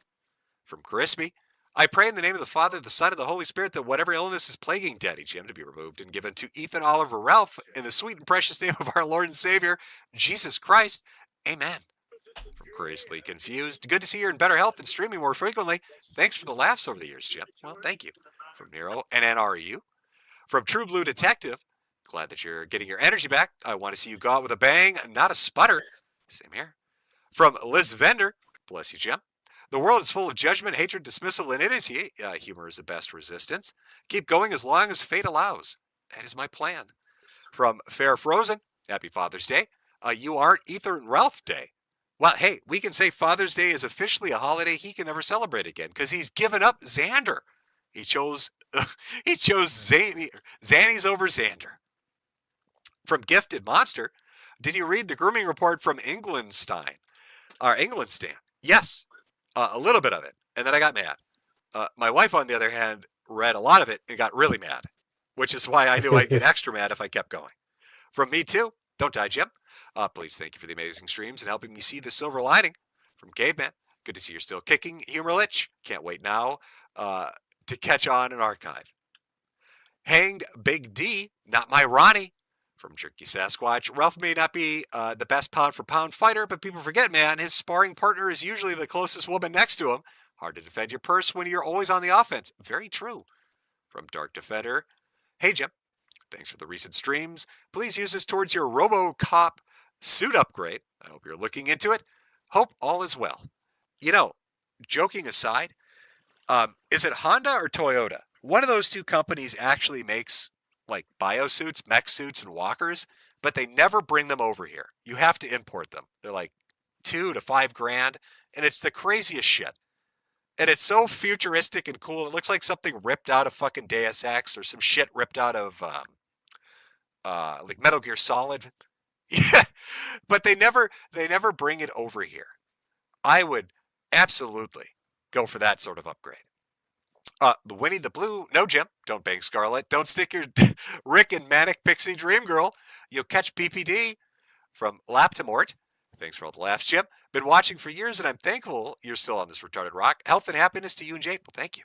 Speaker 2: From Crispy. I pray in the name of the Father, the Son, and the Holy Spirit that whatever illness is plaguing Daddy Jim to be removed and given to Ethan, Oliver, Ralph in the sweet and precious name of our Lord and Savior, Jesus Christ. Amen. From Curiously Confused. Good to see you're in better health and streaming more frequently. Thanks for the laughs over the years, Jim. Well, thank you. From Nero and NRU. From True Blue Detective. Glad that you're getting your energy back. I want to see you go out with a bang, not a sputter. Same here. From Liz Vendor. Bless you, Jim. The world is full of judgment, hatred, dismissal, and idiocy. Humor is the best resistance. Keep going as long as fate allows. That is my plan. From Fair Frozen. Happy Father's Day. You aren't Ethan Ralph Day. Well, hey, we can say Father's Day is officially a holiday he can never celebrate again because he's given up Xander. He chose Xannies over Xander. From Gifted Monster, did you read the grooming report from Englandstan? Yes, a little bit of it, and then I got mad. My wife, on the other hand, read a lot of it and got really mad, which is why I knew I'd get extra mad if I kept going. From Me Too, don't die, Jim. Please thank you for the amazing streams and helping me see the silver lining. From Caveman, good to see you're still kicking, Humor Lich. Can't wait now to catch on an archive. Hanged Big D, not my Ronnie. From Jerky Sasquatch, Ralph may not be the best pound-for-pound fighter, but people forget, man, his sparring partner is usually the closest woman next to him. Hard to defend your purse when you're always on the offense. Very true. From Dark Defender, hey, Jim. Thanks for the recent streams. Please use this towards your RoboCop suit upgrade. I hope you're looking into it. Hope all is well. You know, joking aside, is it Honda or Toyota? One of those two companies actually makes like biosuits, mech suits, and walkers, but they never bring them over here. You have to import them. They're like $2,000 to $5,000, and it's the craziest shit. And it's so futuristic and cool. It looks like something ripped out of fucking Deus Ex or some shit ripped out of like Metal Gear Solid. Yeah, but they never bring it over here. I would absolutely go for that sort of upgrade. The Winnie the Blue, no, Jim, don't bang Scarlet. Don't stick your Rick and Manic Pixie Dream Girl. You'll catch BPD. From Laptomort. Thanks for all the laughs, Jim. Been watching for years, and I'm thankful you're still on this retarded rock. Health and happiness to you and Jake. Well, thank you.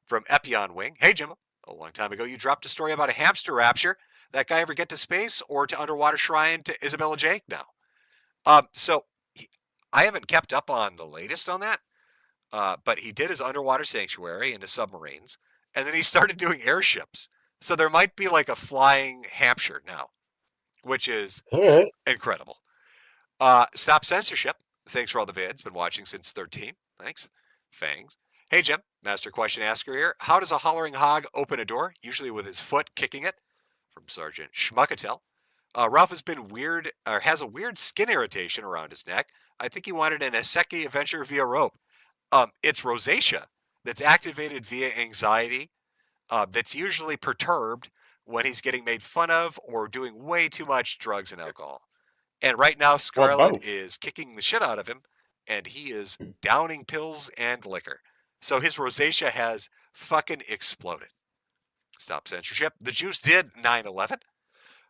Speaker 2: From Epion Wing. Hey, Jim. A long time ago, you dropped a story about a hamster rapture. That guy ever get to space or to underwater shrine to Isabella Jake now? I haven't kept up on the latest on that. But he did his underwater sanctuary into submarines, and then he started doing airships. So there might be like a flying Hampshire now, which is incredible. Stop censorship. Thanks for all the vids. Been watching since 13. Thanks. Fangs. Hey, Jim. Master question asker here. How does a hollering hog open a door? Usually with his foot kicking it. From Sergeant Schmuckatel. Ralph has been weird, or has a weird skin irritation around his neck. I think he wanted an Isekai adventure via rope. It's rosacea that's activated via anxiety that's usually perturbed when he's getting made fun of or doing way too much drugs and alcohol. And right now, Scarlet is kicking the shit out of him, and he is downing pills and liquor. So his rosacea has fucking exploded. Stop censorship. The Juice did 9/11.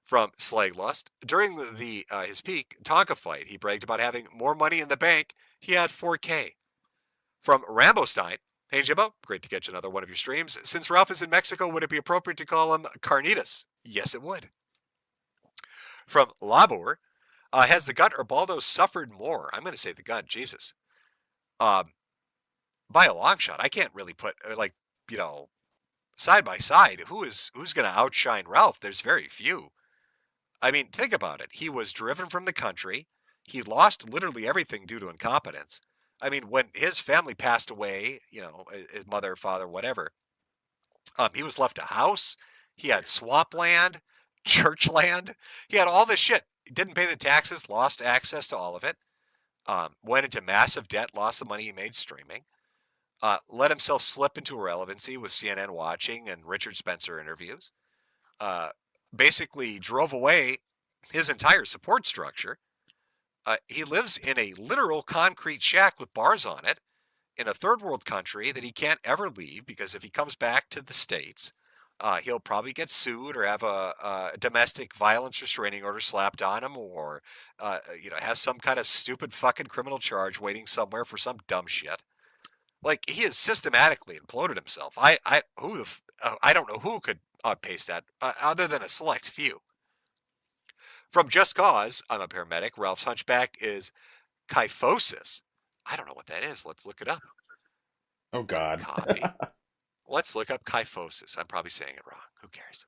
Speaker 2: From Slaglust. During his peak Tonka fight, he bragged about having more money in the bank. He had 4K. From Rambo Stein. Hey, Jimbo, great to catch another one of your streams. Since Ralph is in Mexico, would it be appropriate to call him Carnitas? Yes, it would. From Labor. Has the gut or Baldo suffered more? I'm going to say the gut. Jesus. By a long shot. I can't really put, side by side. Who's going to outshine Ralph? There's very few. I mean, think about it. He was driven from the country. He lost literally everything due to incompetence. I mean, when his family passed away, his mother, father, whatever, he was left a house. He had swamp land, church land. He had all this shit. He didn't pay the taxes, lost access to all of it, went into massive debt, lost the money he made streaming, let himself slip into irrelevancy with CNN watching and Richard Spencer interviews, basically drove away his entire support structure. He lives in a literal concrete shack with bars on it in a third world country that he can't ever leave, because if he comes back to the States, he'll probably get sued or have a domestic violence restraining order slapped on him, or has some kind of stupid fucking criminal charge waiting somewhere for some dumb shit. Like, he has systematically imploded himself. I don't know who could outpace that other than a select few. From Just Cause, I'm a paramedic. Ralph's hunchback is kyphosis. I don't know what that is. Let's look it up.
Speaker 21: Oh, God.
Speaker 2: Copy. Let's look up kyphosis. I'm probably saying it wrong. Who cares?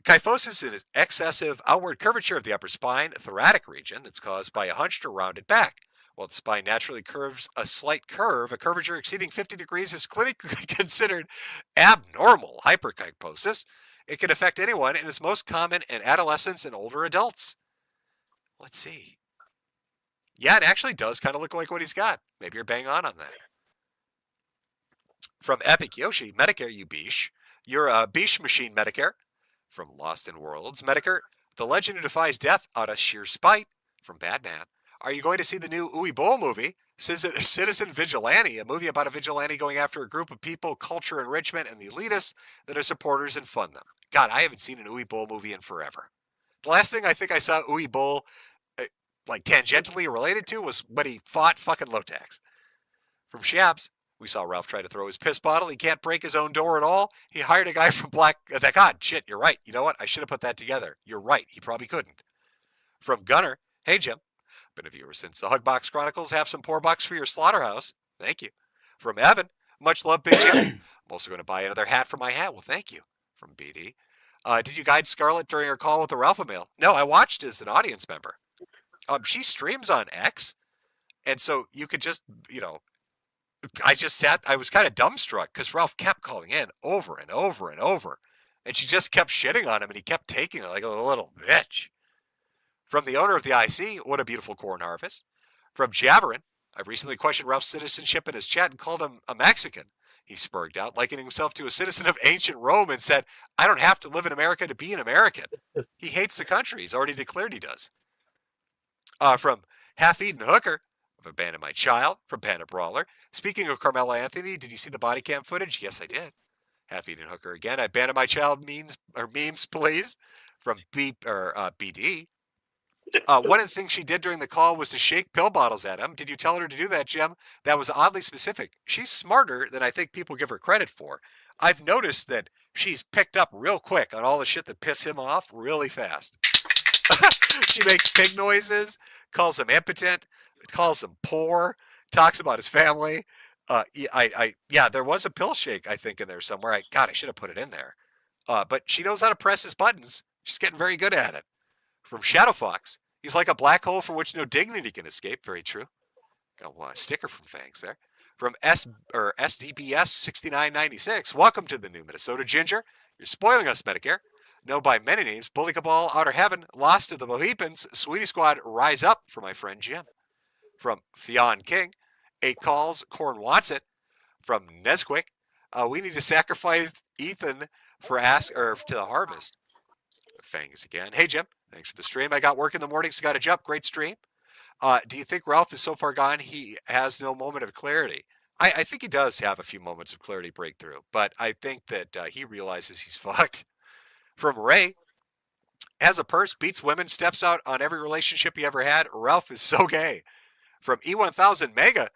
Speaker 2: Kyphosis is excessive outward curvature of the upper spine, thoracic region, that's caused by a hunched or rounded back. While the spine naturally curves a slight curve, a curvature exceeding 50 degrees is clinically considered abnormal hyperkyphosis. It can affect anyone and is most common in adolescents and older adults. Let's see. Yeah, it actually does kind of look like what he's got. Maybe you're bang on that. From Epic Yoshi, Medicare, you beesh. You're a beesh machine, Medicare. From Lost in Worlds, Metokur, the legend who defies death out of sheer spite. From Batman, are you going to see the new Uwe Boll movie, Citizen Vigilante, a movie about a vigilante going after a group of people, culture enrichment, and the elitists that are supporters and fund them? God, I haven't seen an Uwe Boll movie in forever. The last thing I think I saw Uwe Boll, like, tangentially related to was when he fought fucking Lotax. From Shabs, we saw Ralph try to throw his piss bottle. He can't break his own door at all. He hired a guy from God, shit, you're right. You know what? I should have put that together. You're right. He probably couldn't. From Gunner, hey, Jim. Been a viewer since the Hugbox Chronicles. Have some poor bucks for your slaughterhouse. Thank you. From Evan, much love, Big Jim. I'm also going to buy another hat for my hat. Well, thank you. From BD. Did you guide Scarlett during her call with the Ralpha Mail? No, I watched as an audience member. She streams on X, and so you could just, I was kind of dumbstruck because Ralph kept calling in over and over and over, and she just kept shitting on him, and he kept taking it like a little bitch. From the owner of the IC, what a beautiful corn harvest. From Javerin, I've recently questioned Ralph's citizenship in his chat and called him a Mexican. He spurged out, likening himself to a citizen of ancient Rome, and said, I don't have to live in America to be an American. He hates the country. He's already declared he does. From Half-Eaten Hooker, I've abandoned my child. From Panda Brawler, speaking of Carmelo Anthony, did you see the body cam footage? Yes, I did. Half-Eaten Hooker again. I abandoned my child memes, please. From BD. One of the things she did during the call was to shake pill bottles at him. Did you tell her to do that, Jim? That was oddly specific. She's smarter than I think people give her credit for. I've noticed that she's picked up real quick on all the shit that piss him off really fast. She makes pig noises, calls him impotent, calls him poor, talks about his family. Yeah, there was a pill shake, I think, in there somewhere. I should have put it in there. But she knows how to press his buttons. She's getting very good at it. From Shadow Fox, he's like a black hole from which no dignity can escape. Very true. Got a sticker from Fangs there. From SDBS 6996, welcome to the new Minnesota Ginger. You're spoiling us, Medicare. Known by many names, Bully Cabal, Outer Heaven, Lost of the Mohicans, Sweetie Squad, Rise Up for my friend Jim. From Fionn King, 8 calls, Corn wants it. From Nesquick, we need to sacrifice Ethan to the harvest. Fangs again. Hey Jim, thanks for the stream. I got work in the morning, so got to jump. Great stream. Do you think Ralph is so far gone he has no moment of clarity? I think he does have a few moments of clarity breakthrough, but I think that he realizes he's fucked. From Ray, has a purse, beats women, steps out on every relationship he ever had. Ralph is so gay. From E1000 Mega,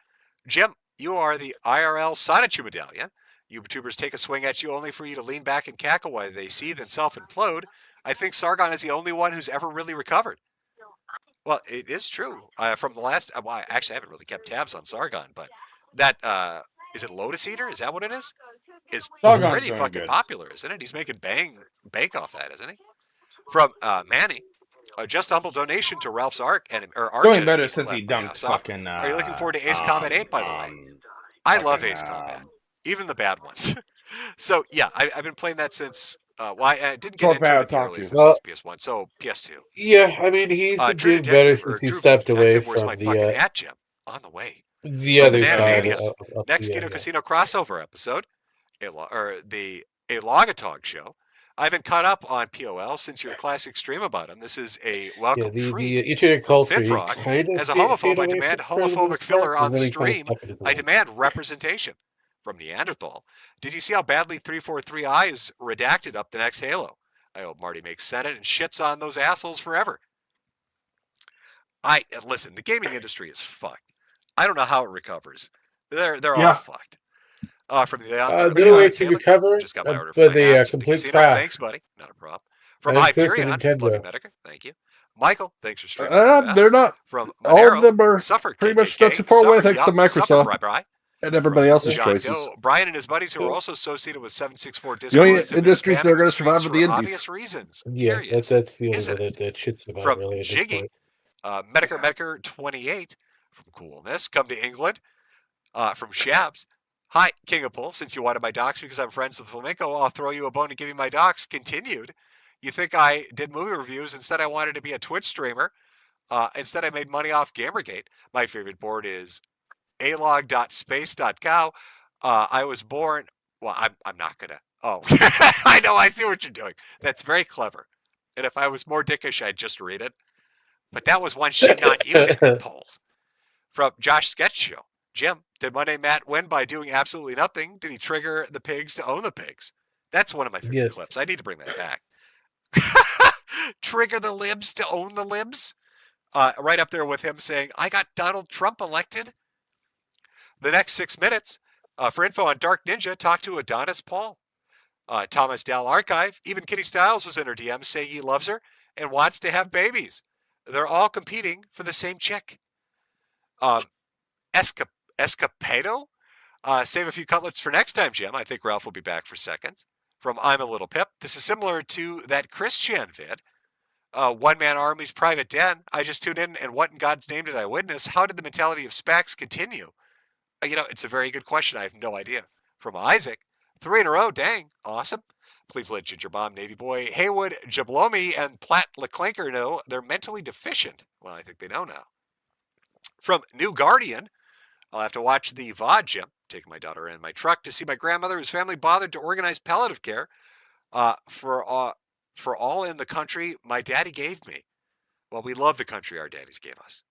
Speaker 2: Jim, you are the IRL Sonichu medallion. YouTubers take a swing at you only for you to lean back and cackle while they seethe and self-implode. I think Sargon is the only one who's ever really recovered. Well, it is true. From the last, actually, I haven't really kept tabs on Sargon, but that, is it Lotus Eater? Is that what it is? Is
Speaker 21: Sargon's
Speaker 2: pretty
Speaker 21: doing
Speaker 2: fucking
Speaker 21: good.
Speaker 2: popular, isn't it? He's making bank off that, isn't he? From Manny, just a humble donation to Ralph's Arch
Speaker 21: Doing better since he dumped fucking.
Speaker 2: Are you looking forward to Ace Combat 8, by the way? I love Ace Combat, even the bad ones. So yeah, I've been playing that since. I didn't get into it the earliest PS1, so PS2.
Speaker 18: Yeah, I mean he's been doing better since he stepped away from the
Speaker 2: hat gym on the way.
Speaker 18: The other side
Speaker 2: Next Kino Casino crossover episode, the A Logatog show. I haven't caught up on POL since your classic stream about him. This is a welcome
Speaker 18: the
Speaker 2: treat.
Speaker 18: internet culture, you
Speaker 2: Frog.
Speaker 18: kind of
Speaker 2: As a
Speaker 18: stayed
Speaker 2: homophobe, I
Speaker 18: away
Speaker 2: demand
Speaker 18: from the
Speaker 2: homophobic
Speaker 18: most
Speaker 2: filler
Speaker 18: part,
Speaker 2: on the
Speaker 18: really kind of
Speaker 2: stream.
Speaker 18: stuck it as
Speaker 2: I
Speaker 18: well.
Speaker 2: demand representation. From Neanderthal. Did you see how badly 343i is redacted up the next Halo? I hope Marty makes Senate and shits on those assholes forever. Listen, the gaming industry is fucked. I don't know how it recovers. They're all fucked. From the
Speaker 18: The way to recover,
Speaker 2: just got my order
Speaker 18: but
Speaker 2: for my
Speaker 18: the
Speaker 2: hats.
Speaker 18: complete
Speaker 2: Casino.
Speaker 18: crap.
Speaker 2: Thanks, buddy. Not a problem. From
Speaker 18: That includes a
Speaker 2: Hyperion, love you,
Speaker 18: Nintendo.
Speaker 2: Metokur. Thank you. Michael, thanks for streaming.
Speaker 22: They're not.
Speaker 2: From
Speaker 22: All
Speaker 2: Monero,
Speaker 22: of them are
Speaker 2: Suffer,
Speaker 22: pretty much
Speaker 2: KKK,
Speaker 22: not too far away
Speaker 2: Suffer,
Speaker 22: thanks to
Speaker 2: yup, Suffer,
Speaker 22: Microsoft
Speaker 2: Bri.
Speaker 22: and everybody else's
Speaker 2: John
Speaker 22: choices.
Speaker 2: Doe, Brian and his buddies who are also associated with 764
Speaker 22: The only
Speaker 2: Discord.
Speaker 22: industries that are going to survive are the indies.
Speaker 2: Obvious reasons.
Speaker 18: Yeah, that's the only one that shits about
Speaker 2: From
Speaker 18: really at this
Speaker 2: Jiggy,
Speaker 18: point.
Speaker 2: Metokur 28 from Coolness, come to England. From Shabs, hi, Kenipole, since you wanted my docs because I'm friends with Flamenco, I'll throw you a bone to give you my docs. Continued. You think I did movie reviews? Instead, I wanted to be a Twitch streamer. Instead, I made money off Gamergate. My favorite board is alog.space.cow. I was born. Well, I'm not gonna. Oh, I know. I see what you're doing. That's very clever. And if I was more dickish, I'd just read it. But that was one shit on you, Paul. From Josh Sketch Show. Jim, did Monday Matt win by doing absolutely nothing? Did he trigger the pigs to own the pigs? That's one of my favorite clips. I need to bring that back. Trigger the libs to own the libs? Right up there with him saying, I got Donald Trump elected. The next 6 minutes, for info on Dark Ninja, talk to Adonis Paul. Thomas Dow Archive, even Kitty Styles was in her DMs saying he loves her and wants to have babies. They're all competing for the same chick. Escapado? Save a few cutlets for next time, Jim. I think Ralph will be back for seconds. From I'm a Little Pip. This is similar to that Christian vid. One-man army's private den. I just tuned in, and what in God's name did I witness? How did the mentality of SPACs continue? It's a very good question. I have no idea. From Isaac. 3 in a row. Dang. Awesome. Please let Ginger Bomb, Navy Boy, Haywood, Jablomi, and Platt LeClanker know they're mentally deficient. Well, I think they know now. From New Guardian. I'll have to watch the VOD, Jim. Taking my daughter in my truck to see my grandmother, whose family bothered to organize palliative care for all in the country my daddy gave me. Well, we love the country our daddies gave us.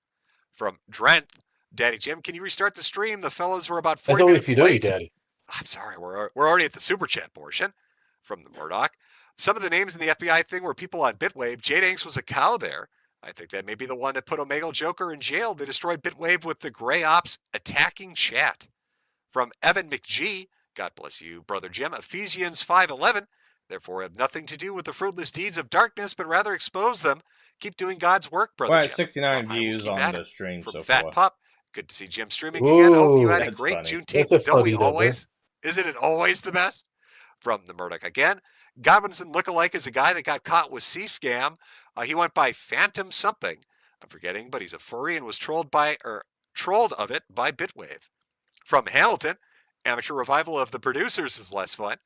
Speaker 2: From Drent, Daddy Jim, can you restart the stream? The fellas were about 40 minutes late.
Speaker 18: Daddy.
Speaker 2: I'm sorry, we're already at the super chat portion. From the Murdoch. Some of the names in the FBI thing were people on Bitwave. Jade Inks was a cow there. I think that may be the one that put Omegle Joker in jail. They destroyed Bitwave with the Grey Ops attacking chat. From Evan McGee, God bless you, Brother Jim, Ephesians 5:11, therefore have nothing to do with the fruitless deeds of darkness, but rather expose them. Keep doing God's work, Brother
Speaker 21: We're at
Speaker 2: Jim.
Speaker 21: 69 views on the stream
Speaker 2: From
Speaker 21: so
Speaker 2: Fat
Speaker 21: far.
Speaker 2: Pup, good to see Jim streaming again. Hope you had a
Speaker 21: That's
Speaker 2: great
Speaker 21: funny.
Speaker 2: Juneteenth.
Speaker 18: That's a
Speaker 2: Don't we
Speaker 18: funny number.
Speaker 2: always? Isn't it always the best? From the Murdoch again. Godwinson lookalike is a guy that got caught with C-Scam. He went by Phantom something. I'm forgetting, but he's a furry and was trolled of it by Bitwave. From Hamilton, amateur revival of The Producers is less fun.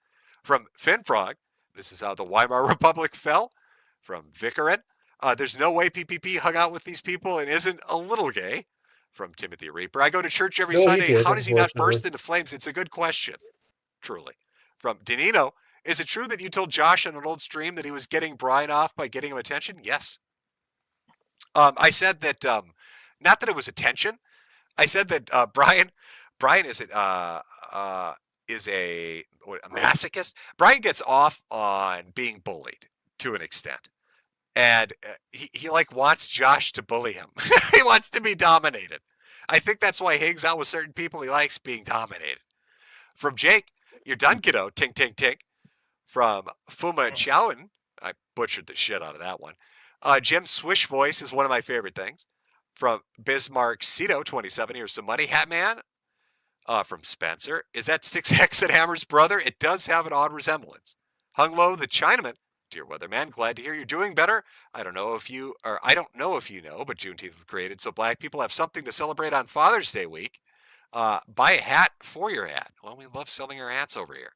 Speaker 2: From Finfrog, this is how the Weimar Republic fell. From Vicarin, there's no way PPP hung out with these people and isn't a little gay. From Timothy Reaper, I go to church every Sunday. How does he not burst into flames? It's a good question, truly. From Danino, is it true that you told Josh on an old stream that he was getting Brian off by getting him attention? Yes. I said that, not that it was attention. I said that Brian is a masochist. Brian gets off on being bullied to an extent. And he like wants Josh to bully him. He wants to be dominated. I think that's why he hangs out with certain people. He likes being dominated. From Jake, you're done, kiddo. Tink, tink, tink. From Fuma Chowan, I butchered the shit out of that one. Jim's swish voice is one of my favorite things. From Bismarck Cito 27, here's some money. Hat Man. From Spencer, is that Six Hex and Hammer's brother? It does have an odd resemblance. Hung Low the Chinaman. Dear Weatherman, glad to hear you're doing better. I don't know if you know, but Juneteenth was created so black people have something to celebrate on Father's Day week. Buy a hat for your hat. Well, we love selling our hats over here.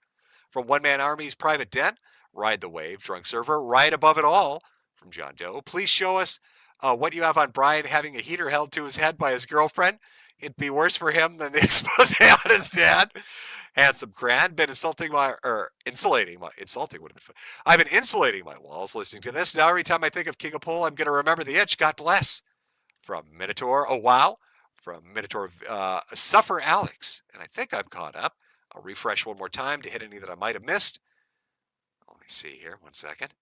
Speaker 2: From One Man Army's Private Den, Ride the Wave, Drunk Server, right above it all. From John Doe, please show us what you have on Brian having a heater held to his head by his girlfriend. It'd be worse for him than the expose on his dad. Handsome Cran, been insulating my I've been insulating my walls listening to this. Now every time I think of Kenipole, I'm going to remember the itch. God bless. From Metokur, oh wow. From Metokur, Suffer Alex. And I think I'm caught up. I'll refresh one more time to hit any that I might have missed. Let me see here, 1 second.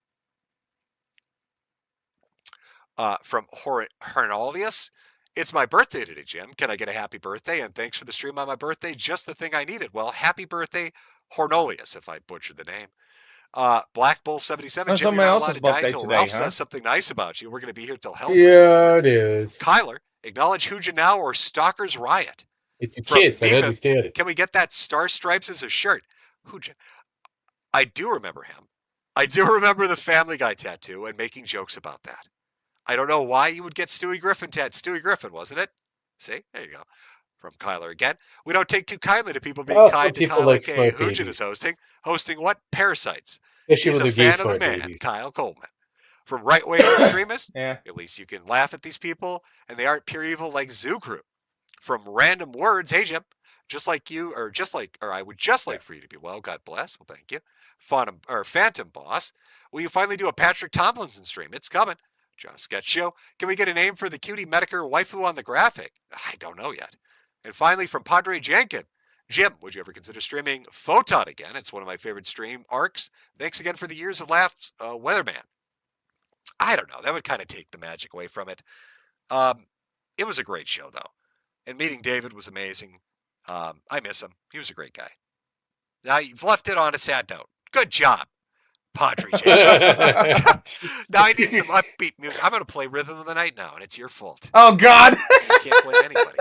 Speaker 2: From Hernalius. It's my birthday today, Jim. Can I get a happy birthday? And thanks for the stream on my birthday. Just the thing I needed. Well, happy birthday, Hornolius, if I butchered the name. Black Bull 77. Jim, you're not allowed to die until Ralph says something nice about you. We're going to be here till hell.
Speaker 18: Yeah, it is.
Speaker 2: Kyler, acknowledge Huja now or Stalker's Riot.
Speaker 18: It's your kids. I understand it.
Speaker 2: Can we get that Star Stripes as a shirt? Huja. I do remember him. I do remember the Family Guy tattoo and making jokes about that. I don't know why you would get Stewie Griffin Stewie Griffin, wasn't it? See? There you go. From Kyler again. We don't take too kindly to people being kind to Kyle like Hujin is hosting. Hosting what? Parasites. He's a fan of the man, Kyle Coleman. From right-wing extremists, at least you can laugh at these people, and they aren't pure evil like Zoo Crew. From Random Words, hey Jim, I would just like for you to be well, God bless. Well, thank you. Phantom Boss, will you finally do a Patrick Tomlinson stream? It's coming. John Sketch Show. Can we get a name for the cutie Metokur waifu on the graphic? I don't know yet. And finally, from Padre Jankin. Jim, would you ever consider streaming Photon again? It's one of my favorite stream arcs. Thanks again for the years of laughs, Weatherman. I don't know. That would kind of take the magic away from it. It was a great show, though. And meeting David was amazing. I miss him. He was a great guy. Now, you've left it on a sad note. Good job. Padre James. Now I need some upbeat music. I'm going to play Rhythm of the Night now, and it's your fault.
Speaker 21: Oh, God.
Speaker 2: You can't blame anybody.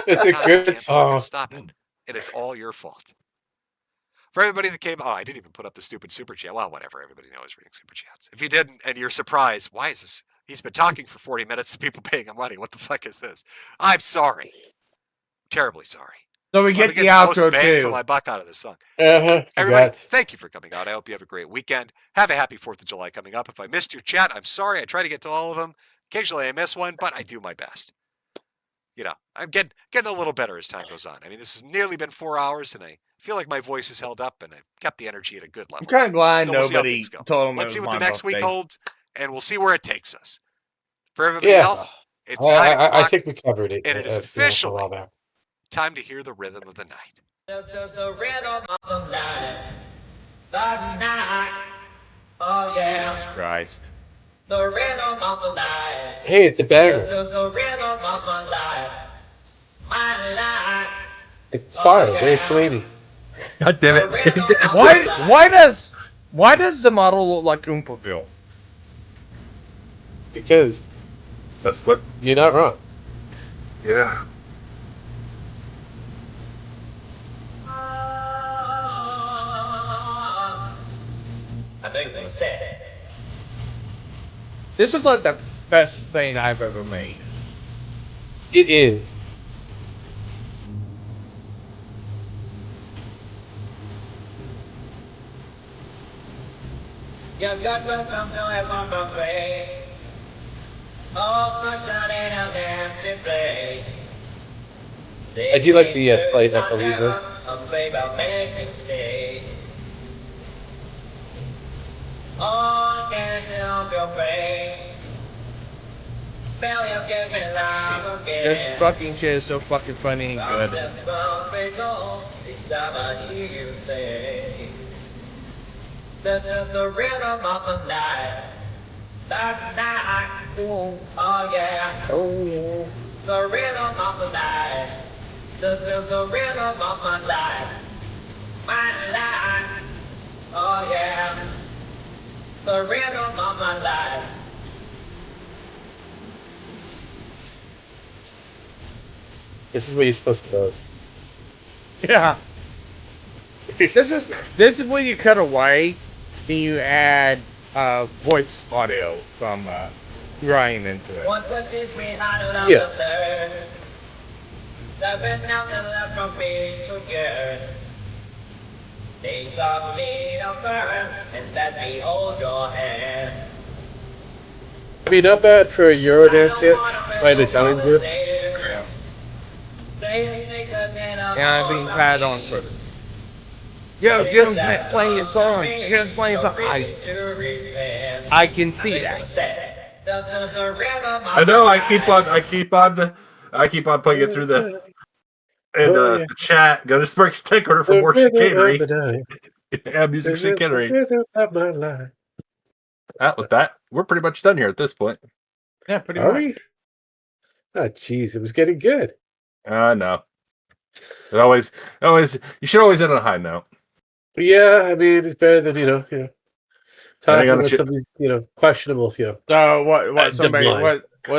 Speaker 18: It's a good song.
Speaker 2: Stop it. And it's all your fault. For everybody that came, I didn't even put up the stupid super chat. Well, whatever. Everybody knows reading super chats. If you didn't, and you're surprised, why is this? He's been talking for 40 minutes to people paying him money. What the fuck is this? I'm sorry. Terribly sorry.
Speaker 21: So we get the outro too.
Speaker 2: For my buck out of this song. Everybody,
Speaker 18: congrats.
Speaker 2: thank you for coming out. I hope you have a great weekend. Have a happy 4th of July coming up. If I missed your chat, I'm sorry. I try to get to all of them. Occasionally I miss one, but I do my best. You know, I'm getting a little better as time goes on. I mean, this has nearly been 4 hours, and I feel like my voice is held up, and I've kept the energy at a good level.
Speaker 21: I'm kind of glad
Speaker 2: so
Speaker 21: nobody told him.
Speaker 2: Let's see what the next week holds, and we'll see where it takes us. For everybody else, it's 9 o'clock,
Speaker 18: I think we covered it.
Speaker 2: And it is officially time to hear the rhythm of the night.
Speaker 11: This is the rhythm of the night. The night. Oh yeah.
Speaker 21: Jesus Christ.
Speaker 11: The rhythm of the night.
Speaker 18: Hey, it's a banger.
Speaker 11: This is the rhythm of my life. My life.
Speaker 18: It's fire, very flamey.
Speaker 21: God damn it. Why does the model look like Oompaville?
Speaker 18: Because
Speaker 22: that's what
Speaker 18: you're not wrong.
Speaker 22: Yeah.
Speaker 11: I think they said.
Speaker 21: This is like the best thing I've ever made.
Speaker 18: It is.
Speaker 11: You've got something left on my face. All sunshine in an empty place.
Speaker 18: I do like the slight echo reverb.
Speaker 11: Oh, can't help your pain. Failure give me life again.
Speaker 21: This fucking shit is so fucking funny and good.
Speaker 11: Each time I hear you say, this is the rhythm of the night. That's the night. Oh yeah.
Speaker 18: Oh yeah.
Speaker 11: The rhythm of the night. This is the rhythm of my life. My life. Oh yeah. The rhythm of my life.
Speaker 18: This is what you're supposed to know.
Speaker 21: Yeah. This is when you cut away and you add voice audio from Ryan into it.
Speaker 11: What was this mean? I don't know.
Speaker 18: Yeah.
Speaker 11: There's nothing left from me to get. They saw me to burn and let me hold your hand.
Speaker 18: I mean, not bad for a Eurodance hit by the Italian group.
Speaker 11: Yeah.
Speaker 21: Yeah, I'm being bad on Twitter. Yo, Jim's playing your song. Jim's playing your song. I can see that.
Speaker 22: I know. I keep on putting it through the chat. Go to Sparky's Tech Order for more chicanery. Yeah, music chicanery. With that, we're pretty much done here at this point.
Speaker 21: Yeah, pretty
Speaker 18: Are
Speaker 21: much.
Speaker 18: we? Oh, jeez, it was getting good.
Speaker 22: No. It always, you should always end on a high note.
Speaker 18: Yeah, I mean, it's better than talking about some of these questionables.
Speaker 21: So what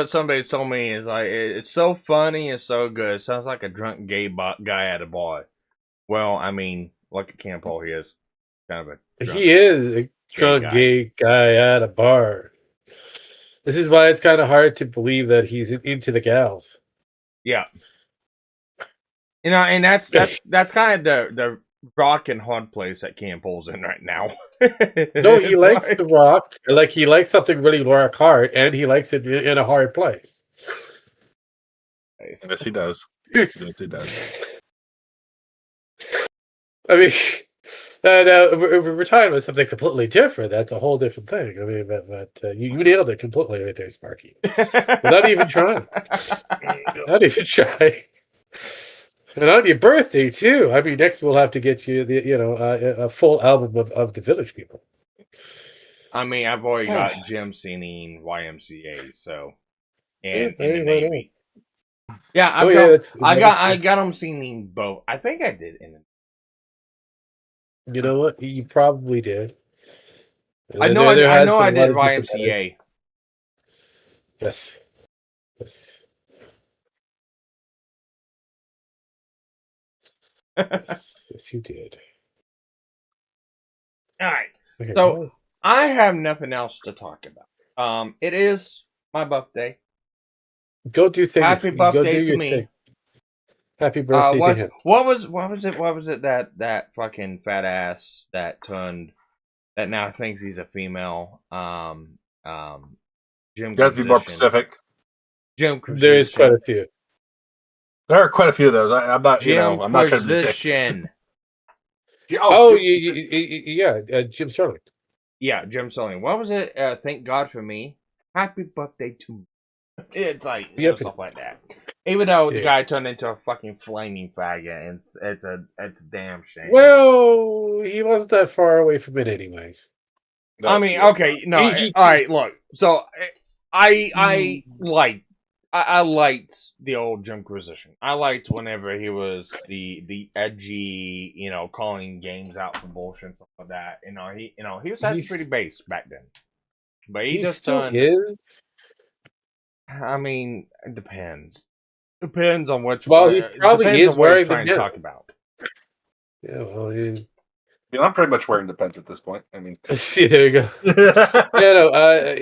Speaker 21: somebody told me is like it's so funny, it's so good. It sounds like a drunk gay guy at a bar. Well, I mean, look at Kenipole. He is kind of a
Speaker 18: He is a drunk gay guy at a bar. This is why it's kind of hard to believe that he's into the gals.
Speaker 21: Yeah. And that's kind of the rock and hard place that Kennipole's in right now.
Speaker 18: No, he likes the rock. Like, he likes something really rock hard, and he likes it in a hard place.
Speaker 22: Yes, he does. Yes, he does.
Speaker 18: I mean, if we're talking about something completely different, that's a whole different thing. I mean, but you nailed it completely right there, Sparky. Without even trying. Not even trying. And on your birthday too. I mean, next we'll have to get you a full album of the Village People.
Speaker 21: I mean, I've already got Jim singing YMCA, so and in the Navy. Yeah, I got him singing both. I think I did in.
Speaker 18: You know what? You probably did.
Speaker 21: I know I did YMCA.
Speaker 18: Yes. Yes, you did.
Speaker 21: All right. So I have nothing else to talk about. It is my birthday.
Speaker 18: Go do things.
Speaker 21: Happy birthday to me.
Speaker 18: Thing. Happy birthday to him.
Speaker 21: What was it that fucking fat ass that now thinks he's a female? Jim.
Speaker 22: You have to be more specific.
Speaker 21: Jim.
Speaker 18: There is quite a few.
Speaker 22: There are quite a few of those. I'm not. I'm not trying to.
Speaker 18: Jim Sterling.
Speaker 21: Yeah, Jim Sterling. What was it? Thank God for me. Happy birthday to me. It's like stuff like that. Even though the guy turned into a fucking flaming faggot, it's a damn shame.
Speaker 18: Well, he wasn't that far away from it, anyways.
Speaker 21: No, I mean, okay, no. All right, look. So I liked the old Jim Quisition. I liked whenever he was the edgy, calling games out for bullshit and stuff like that. He was pretty base back then. But he just
Speaker 18: still is.
Speaker 21: I mean, it depends. Depends on which.
Speaker 18: Well, he probably is wearing
Speaker 21: trying to talk about.
Speaker 18: Yeah, well,
Speaker 22: I'm pretty much wearing the pens at this point. I mean,
Speaker 18: see, there you go.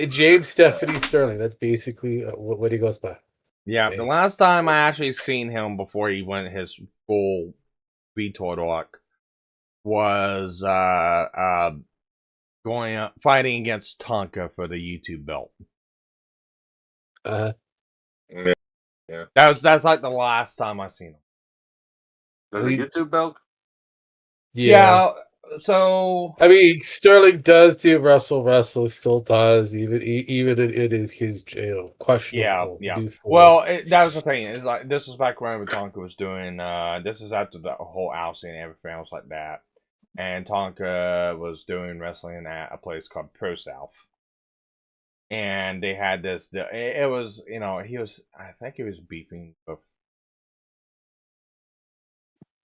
Speaker 18: James Stephanie Sterling. That's basically what he goes by.
Speaker 21: Yeah, the last time I actually seen him before he went his full VTOR arc was fighting against Tonka for the YouTube belt.
Speaker 22: Yeah.
Speaker 18: That's
Speaker 21: like the last time I seen him.
Speaker 22: The YouTube belt?
Speaker 21: Yeah. So
Speaker 18: I mean, Sterling does do wrestle, still does, even it is his questionable.
Speaker 21: Yeah. Well, that was the thing. Is like this was back when Tonka was doing. This is after the whole ousting and everything else like that. And Tonka was doing wrestling at a place called Pro South. And they had this. It was I think he was beefing with.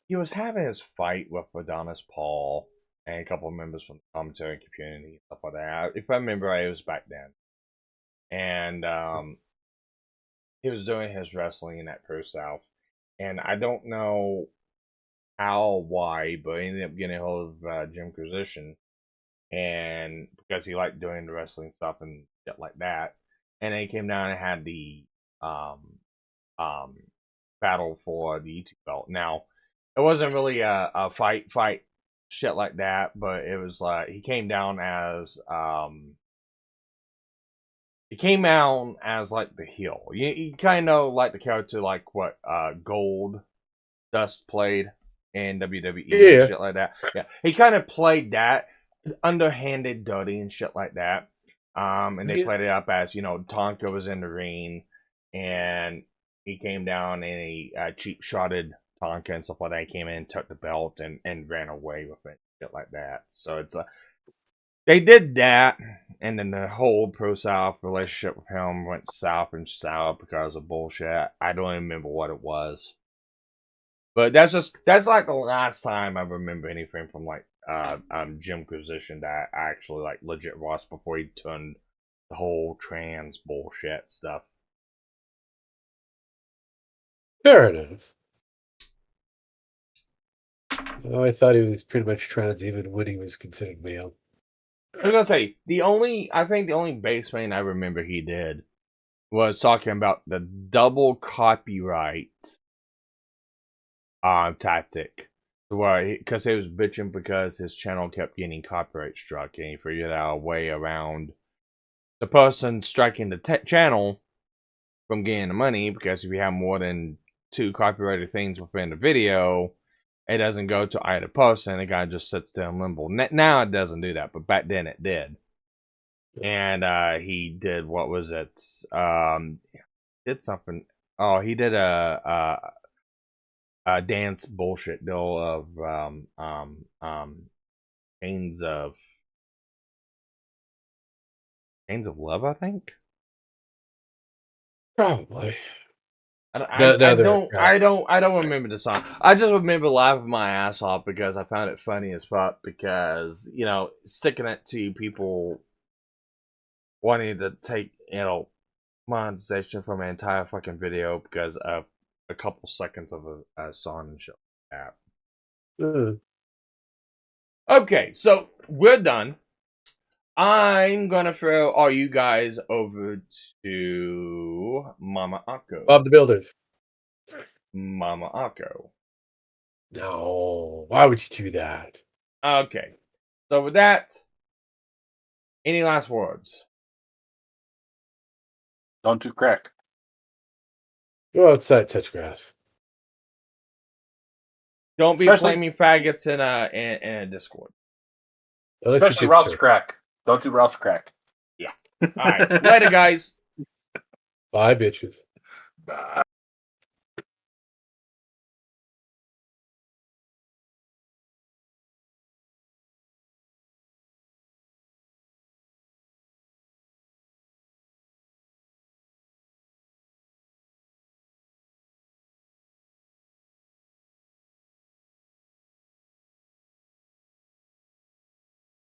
Speaker 21: He was having his fight with Adonis Paul and a couple of members from the commentary community and stuff like that. If I remember right, it was back then. And he was doing his wrestling at Pro South. And I don't know why, but he ended up getting a hold of Jim Quisition. And because he liked doing the wrestling stuff and shit like that. And then he came down and had the battle for the YouTube belt. Now, it wasn't really a fight shit like that, but it was like he came down as He came out as like the heel. You kind of like the character like what Gold Dust played in WWE and shit like that. Yeah, he kind of played that underhanded, dirty and shit like that. And they played it up as Tonka was in the ring, and he came down and he cheap shotted Tonka and stuff like that. He came in, took the belt, and ran away with it, shit like that. So it's they did that, and then the whole Pro South relationship with him went south and sour because of bullshit. I don't even remember what it was, but that's like the last time I remember anything from like Jim Acquisition that I actually like legit watched before he turned the whole trans bullshit stuff.
Speaker 18: Fair enough. Oh, I thought he was pretty much trans even when he was considered male.
Speaker 21: I was gonna say I think the only base main I remember he did was talking about the double copyright tactic, where because he was bitching because his channel kept getting copyright struck, and he figured out a way around the person striking the channel from getting the money, because if you have more than 2 copyrighted things within the video, it doesn't go to either person. It kind of just sits there in limbo. Now it doesn't do that, but back then it did. And he did, what was it? Did something. Oh, he did a dance bullshit deal of Chains of Love, I think.
Speaker 18: Probably.
Speaker 21: I don't remember the song. I just remember laughing my ass off because I found it funny as fuck, because sticking it to people wanting to take monetization from an entire fucking video because of a couple seconds of a song and shit like that. Okay, so we're done. I'm gonna throw all you guys over to Mama Akko.
Speaker 18: Bob the Builders.
Speaker 21: Mama Akko.
Speaker 18: No, why would you do that?
Speaker 21: Okay, so with that, any last words?
Speaker 22: Don't do crack.
Speaker 18: Go outside, touch grass.
Speaker 21: Don't be flaming faggots in a Discord.
Speaker 22: Especially Ralph's crack. Don't do Ralph's crack.
Speaker 21: Yeah. All right. Later, guys.
Speaker 18: Bye, bitches.
Speaker 22: Bye.